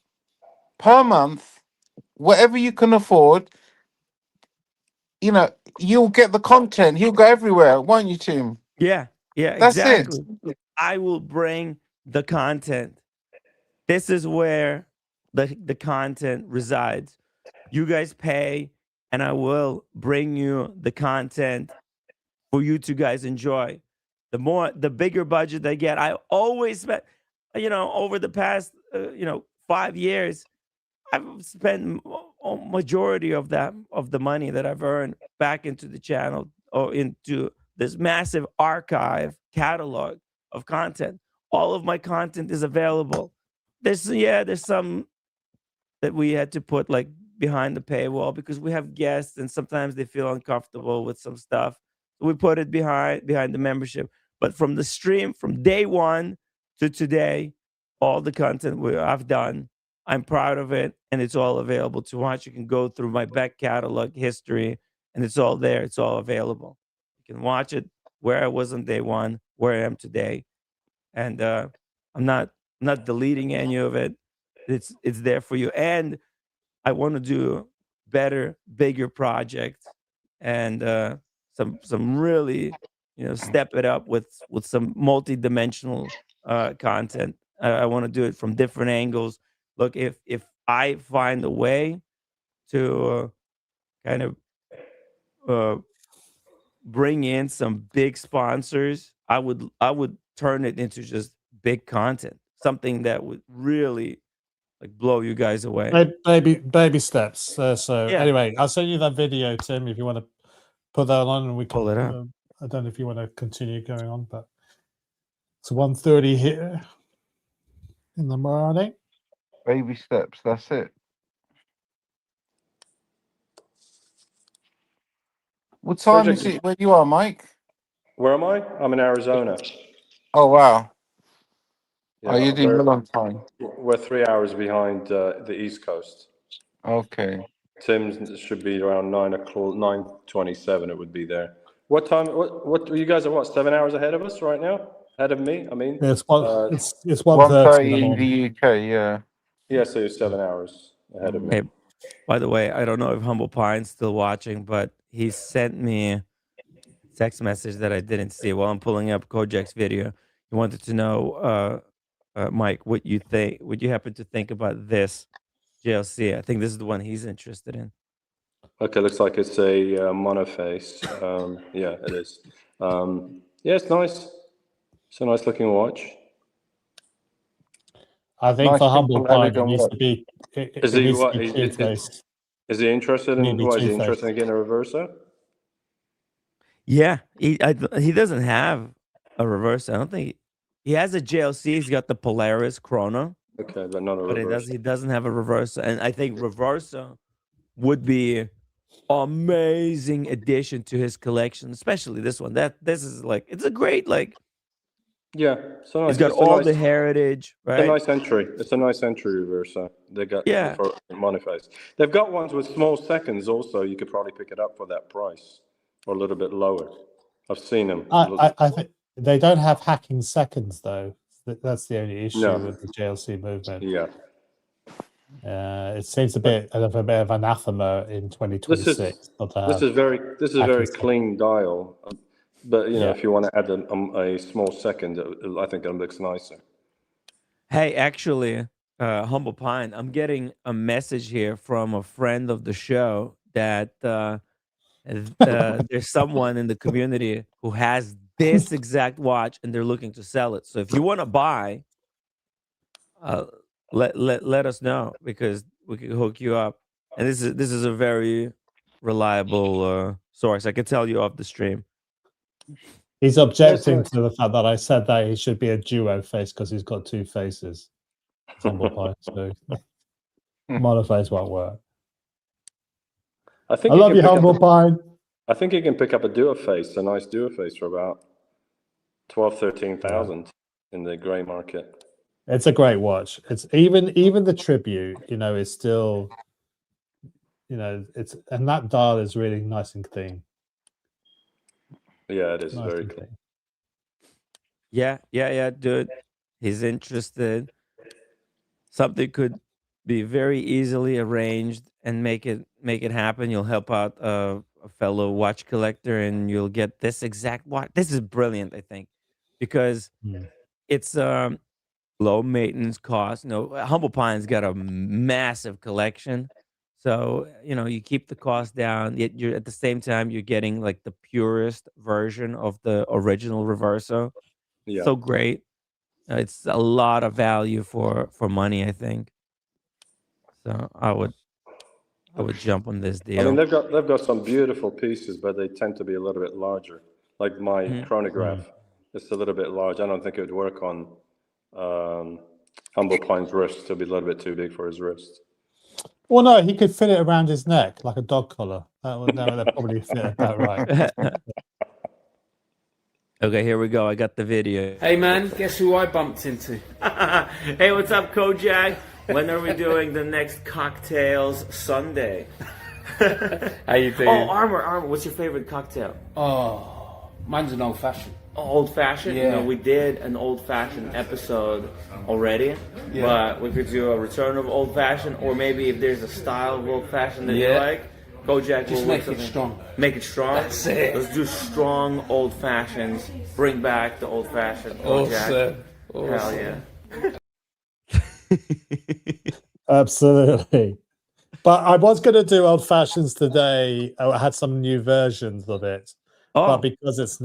per month, whatever you can afford. You know, you'll get the content. He'll go everywhere, won't you, Tim? Yeah, That's exactly. it. I will bring the content. This is where the content resides. You guys pay, and I will bring you the content for you to guys enjoy. The bigger budget I get, I always spent, over the past, 5 years, I've spent a majority of the money that I've earned back into the channel or into this massive archive catalog of content. All of my content is available. There's some that we had to put like behind the paywall because we have guests and sometimes they feel uncomfortable with some stuff. So we put it behind the membership. But from the stream, from day one to today, all the content I've done, I'm proud of it, and it's all available to watch. You can go through my back catalog history, and it's all there. It's all available. You can watch it where I was on day one, where I am today, and I'm not deleting any of it. It's there for you, and I want to do better, bigger projects, and some really step it up with some multi-dimensional content. I want to do it from different angles. Look, if I find a way to kind of bring in some big sponsors, I would turn it into just big content, something that would really like blow you guys away. Baby steps. Anyway, I'll send you that video, Tim, if you want to put that on, and we can pull it up. I don't know if you want to continue going on, but it's 1:30 here. in the morning. Baby steps. That's it. What time is it where you are, Mike? Where am I? I'm in Arizona. Oh wow. Yeah, Oh, you're doing a long time. We're 3 hours behind the East Coast. Okay. Tim's should be around 9 o'clock, 9:27. It would be there. What time? What? You guys are what? 7 hours ahead of us right now? Ahead of me? I mean, It's 1:30 1:30 in the in morning. the UK. Yeah. Yeah, so you're 7 hours ahead of me. Hey, by the way, I don't know if Humble Pine's still watching, but he sent me a text message that I didn't see while I'm pulling up Kojak's video. He wanted to know, Mike, what you think. Would you happen to think about this JLC? I think this is the one he's interested in. Okay, looks like it's a monoface. Yeah, it is. Yeah, it's nice. It's a nice looking watch. I think Nice for Humble simple, Pine, it elegant needs watch. to be. Is he what? Two-faced. Is he interested in Maybe what? Is he two-faced. interested in getting a reverser? Yeah, he doesn't have a reverse. I don't think he has a JLC. He's got the Polaris Chrono. Okay, but not a But reverser. he doesn't have a reverser, and I think reverser would be amazing addition to his collection, especially this one. This is like, it's a great, like, Yeah, so nice. it's got all the heritage, right? It's a nice entry. It's a nice entry reverser. They got for monoface. They've got ones with small seconds also. You could probably pick it up for that price or a little bit lower. I've seen them. I think they don't have hacking seconds though. That's the only issue with the JLC movement. Yeah. It seems a bit of anathema in 2026. This is very clean dial. But you know, if you want to add a small second, I think it looks nicer. Hey, actually, Humble Pine, I'm getting a message here from a friend of the show that there's someone in the community who has this exact watch and they're looking to sell it. So if you want to buy, let us know, because we can hook you up. And this is a very reliable source. I can tell you off the stream. He's objecting to the fact that I said that he should be a duo face because he's got two faces. Humble Pine, so monoface won't work. I love you, Humble Pine. I think you can pick up a duo face, a nice duo face, for about 13,000 in the grey market. It's a great watch. It's even the tribute, is still, it's, and that dial is really nice and clean. Yeah, it is very clean. Yeah, dude. He's interested. Something could be very easily arranged and make it happen. You'll help out a fellow watch collector, and you'll get this exact watch. This is brilliant, I think, because it's low maintenance cost. Humble Pine's got a massive collection, so you keep the cost down. Yet you're at the same time you're getting like the purest version of the original reverso. Yeah. So great. It's a lot of value for money, I think. So I would jump on this deal. I mean, they've got some beautiful pieces, but they tend to be a little bit larger. Like my chronograph, it's a little bit large. I don't think it would work on Humble Pine's wrist. It'll be a little bit too big for his wrist. Well, no, he could fit it around his neck like a dog collar. That would probably fit about right. Okay, here we go. I got the video. Hey man, guess who I bumped into? Hey, what's up, Kojak? When are we doing the next Cocktails Sunday? How you doing? Oh, Armor, what's your favorite cocktail? Oh, mine's an old fashioned. Old fashioned? Yeah. We did an old fashioned episode already, but we could do a return of old fashioned, or maybe if there's a style of old fashioned that you like, Kojak just will make it strong. Make it strong? That's it. Let's do strong old fashions. Bring back the old fashioned Kojak. Hell yeah. Absolutely. But I was going to do old fashions today. I had some new versions of it, but because it's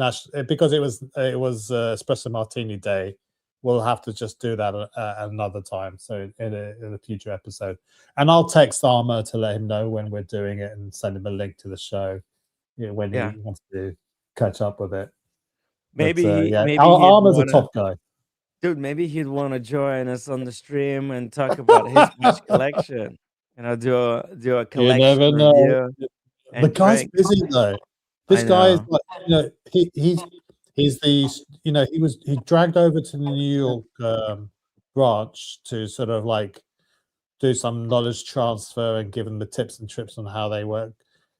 because it was Espresso Martini Day, we'll have to just do that another time. So in a future episode, and I'll text Armour to let him know when we're doing it and send him a link to the show when he wants to catch up with it. Maybe Armour's a top guy. Dude, maybe he'd want to join us on the stream and talk about his watch collection. Do a You collection never know. review The and guy's drink. busy though. This I guy is know. like, he's the, he dragged over to the New York branch to sort of like do some knowledge transfer and give them the tips and trips on how they work.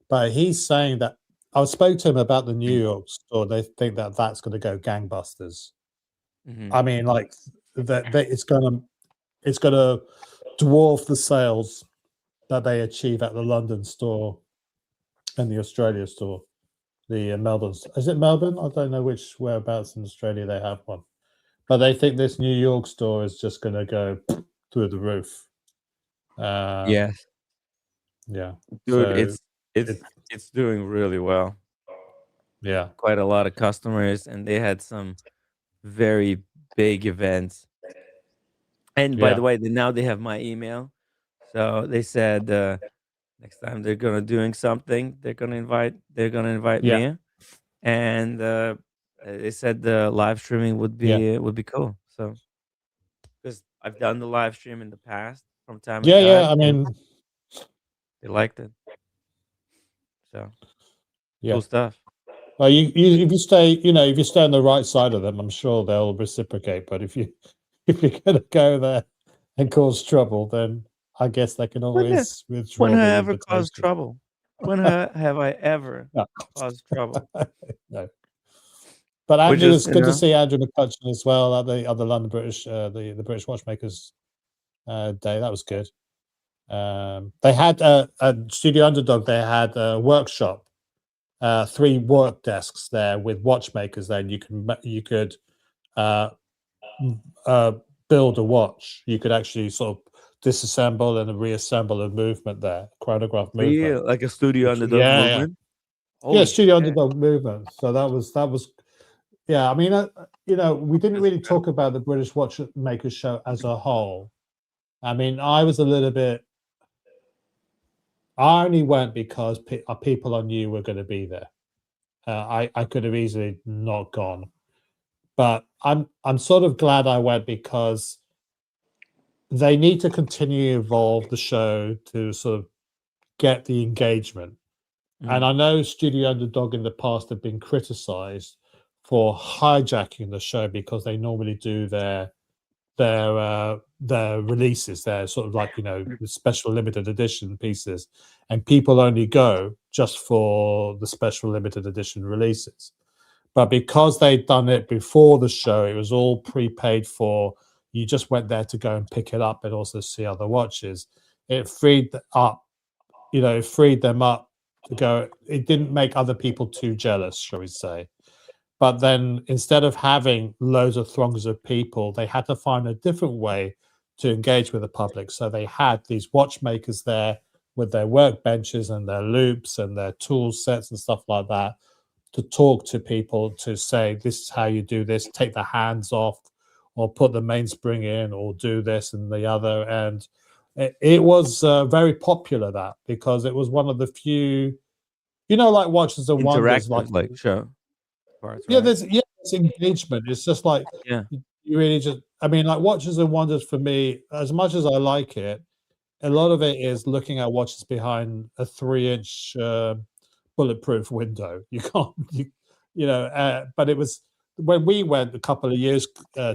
But he's saying that I spoke to him about the New York store. They think that that's going to go gangbusters. I mean, like that it's going to dwarf the sales that they achieve at the London store and the Australia store. The Melbourne, is it Melbourne? I don't know whereabouts in Australia they have one, but they think this New York store is just going to go through the roof. Yes. Yeah, dude, so it's doing really well. Yeah, quite a lot of customers, and they had some very big events. And by the way, now they have my email, so they said next time they're gonna doing something, they're gonna invite Yeah. me, and they said the live streaming would be cool. So because I've done the live stream in the past from time to Yeah, time, I and mean, they liked it. So yeah. cool stuff. Well, if you stay on the right side of them, I'm sure they'll reciprocate. But if you're gonna go there and cause trouble, then I guess they can always withdraw When the I ever caused invitation. trouble? When have I ever No. caused trouble? No. But We're Andrew, just, it's good to see Andrew McCutcheon as well at the London British, the British Watchmakers Day. That was good. They had at Studio Underdog. They had a workshop, 3 work desks there with watchmakers. Then you could build a watch. You could actually sort of disassemble and reassemble a movement there, chronograph movement. real, like a Studio Underdog movement. Yeah, Studio Underdog movement. So that was. Yeah, I mean, we didn't really talk about the British Watchmakers show as a whole. I mean, I was a little bit. I only went because people I knew were going to be there. I could have easily not gone, but I'm sort of glad I went because they need to continue to evolve the show to sort of get the engagement. And I know Studio Underdog in the past have been criticized for hijacking the show because they normally do their releases, their sort of like special limited edition pieces, and people only go just for the special limited edition releases. But because they'd done it before the show, it was all prepaid for. You just went there to go and pick it up and also see other watches. It freed up, it freed them up to go. It didn't make other people too jealous, shall we say. But then instead of having loads of throngs of people, they had to find a different way to engage with the public. So they had these watchmakers there with their workbenches and their loops and their tool sets and stuff like that to talk to people, to say, this is how you do this, take the hands off or put the mainspring in or do this and the other. And it was very popular, that, because it was one of the few, like Watches and Wonders, like show parts, yeah, right? there's engagement. It's just like you really just. I mean, like Watches and Wonders for me, as much as I like it, a lot of it is looking at watches behind a 3-inch bulletproof window. You can't, but it was when we went a couple of years,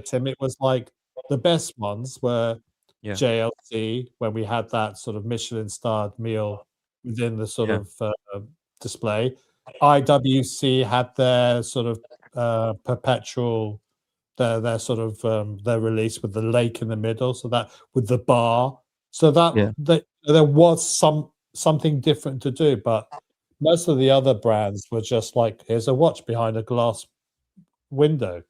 Tim. It was like the best ones were JLC, when we had that sort of Michelin-starred meal within the sort of display. IWC had their sort of perpetual, their sort of their release with the lake in the middle, so that with the bar, so that there was something different to do. But most of the other brands were just like, here's a watch behind a glass window,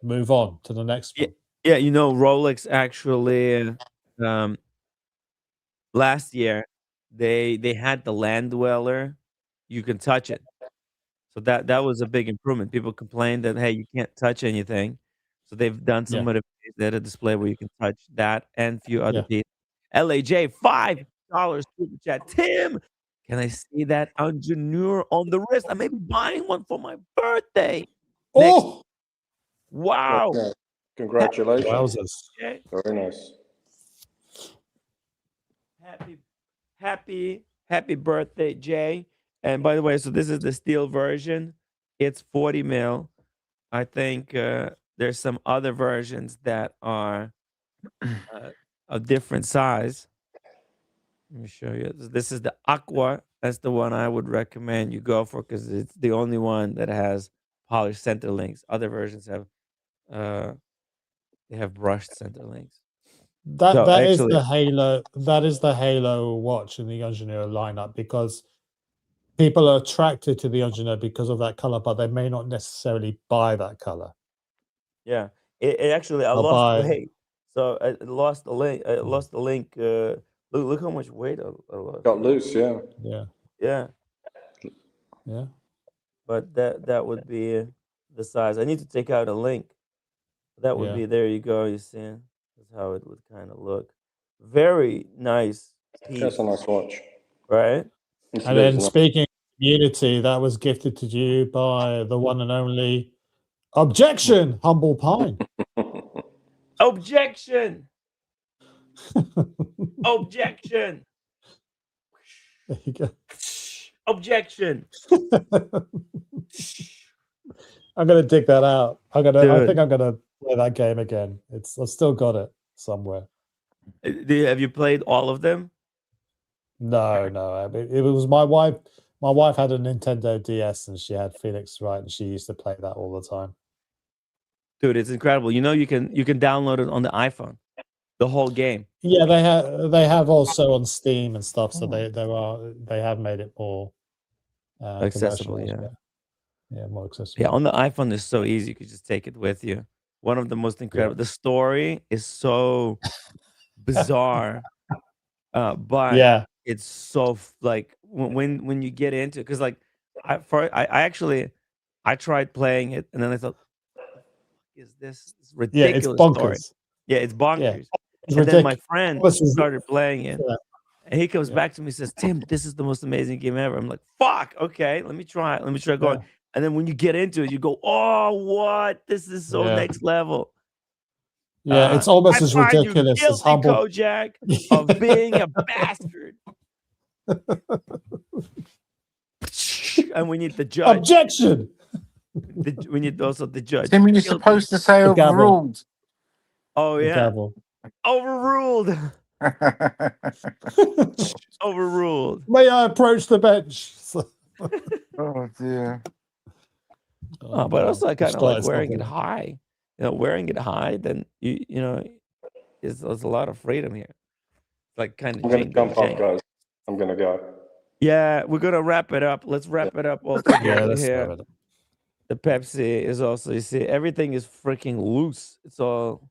move on to the next one. Yeah, Rolex actually last year they had the Land Dweller. You can touch it. So that was a big improvement. People complained that, hey, you can't touch anything. So they've done some modifications. They had a display where you can touch that and a few other pieces. LAJ, $5 super chat. Tim, can I see that ingenieur on the wrist? I may be buying one for my birthday. Oh, wow. okay. Congratulations. Wowzers. Very nice. Happy birthday, Jay. And by the way, so this is the steel version. It's 40 mil. I think there's some other versions that are a different size. Let me show you. This is the Aqua. That's the one I would recommend you go for because it's the only one that has polished center links. Other versions have they have brushed center links. That is the Halo. That is the Halo watch in the Engineer lineup because people are attracted to the Engineer because of that color, but they may not necessarily buy that color. Yeah, it actually I lost the link. So I lost the link. I lost the link. Look how much weight I lost. Got loose, yeah. Yeah. But that would be the size. I need to take out a link. That would be, there you go. You see, that's how it would kind of look. Very nice piece. That's a nice watch, right? And then speaking of community, that was gifted to you by the one and only Objection, Humble Pine. Objection. Objection. There you go. Objection. I'm gonna dig that out. I think I'm gonna play that game again. I've still got it somewhere. Have you played all of them? No. I mean, it was my wife. My wife had a Nintendo DS and she had Phoenix Wright, and she used to play that all the time. Dude, it's incredible. You know, you can download it on the iPhone, the whole game. Yeah, they have also on Steam and stuff. So they have made it more accessible. Yeah, more accessible. Yeah, on the iPhone, it's so easy. You could just take it with you. One of the most incredible. The story is so bizarre, but it's so like when you get into it, because like I tried playing it and then I thought, is this ridiculous? Yeah, it's bonkers. Story. Yeah, it's bonkers. Yeah, and then my friend started playing it. And he comes back to me and says, Tim, this is the most amazing game ever. I'm like, fuck, okay, let me try going. Yeah. And then when you get into it, you go, oh, what? This is so next level. Yeah, it's almost as ridiculous as Humble. Kojak, of being a bastard. And we need the judge. Objection. We need also the judge. Tim, you're supposed to say overruled. Oh, yeah. Overruled. Overruled. May I approach the bench? Oh dear. But also I kind of like wearing it high. You know, wearing it high, then you know, there's a lot of freedom here. Like kind of. I'm gonna jump off, guys. I'm gonna go. Yeah, we're gonna wrap it up. Let's wrap it up all together here. The Pepsi is also, you see, everything is freaking loose. It's all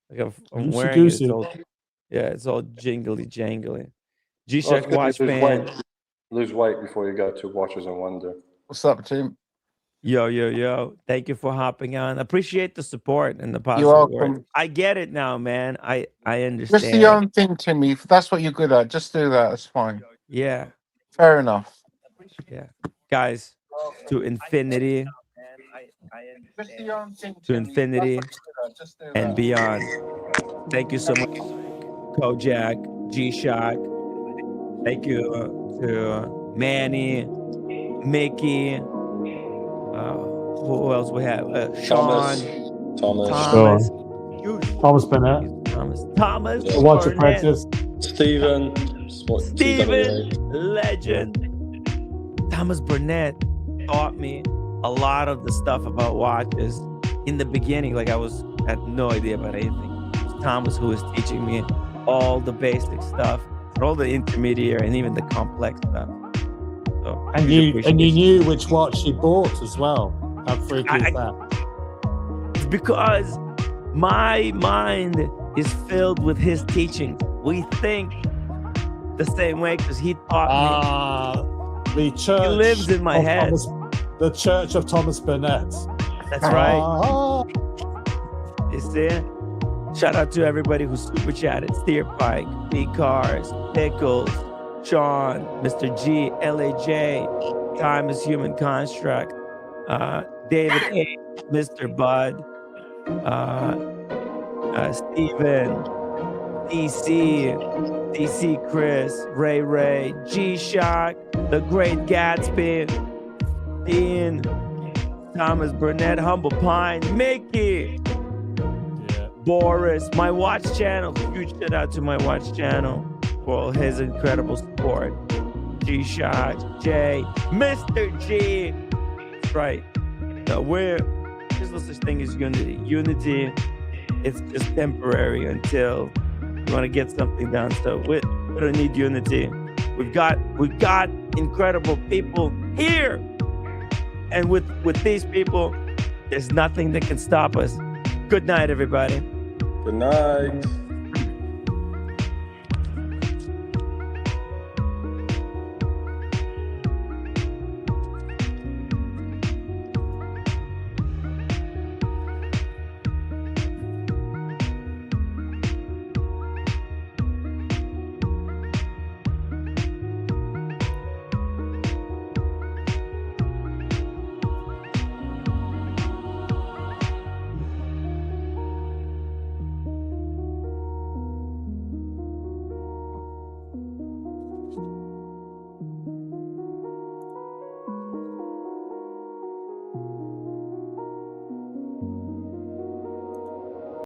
like I'm wearing it. It's all jingly jangly. G-Shock watch band. Lose weight before you go to Watches and Wonder. What's up, Tim? Yo. Thank you for hopping on. Appreciate the support and the positive You're welcome. words. I get it now, man. I understand. Just your own thing, Timmy. If that's what you're good at, just do that. It's fine. Yeah. Fair enough. Yeah. Guys, to infinity. To infinity and beyond. Thank you so much, Kojak, G-Shock. Thank you to Manny, Mickey. Who else we have? Sean, Thomas Burnett, Thomas, Watch Apprentice, Steven, legend. Thomas Burnett taught me a lot of the stuff about watches in the beginning. Like I had no idea about anything. It was Thomas who was teaching me all the basic stuff, all the intermediate and even the complex stuff. So, and you knew which watch she bought as well. How freaky is that? It's because my mind is filled with his teachings. We think the same way because he taught me. The church. He lives in my head. The Church of Thomas Burnett. That's right. You see? Shout out to everybody who super chatted. Steer Pike, B Cars, Pickles, Sean, Mr. G, LAJ, Time is Human Construct, David A, Mr. Bud, Steven, DC Chris, Ray, G-Shock, The Great Gatsby, Dean, Thomas Burnett, Humble Pine, Mickey, Boris, my watch channel. Huge shout out to my watch channel for all his incredible support. G-Shock, Jay, Mr. G. That's right. So there's no such thing as unity. Unity is just temporary until you want to get something done. So we don't need unity. We've got incredible people here. And with these people, there's nothing that can stop us. Good night, everybody. Good night.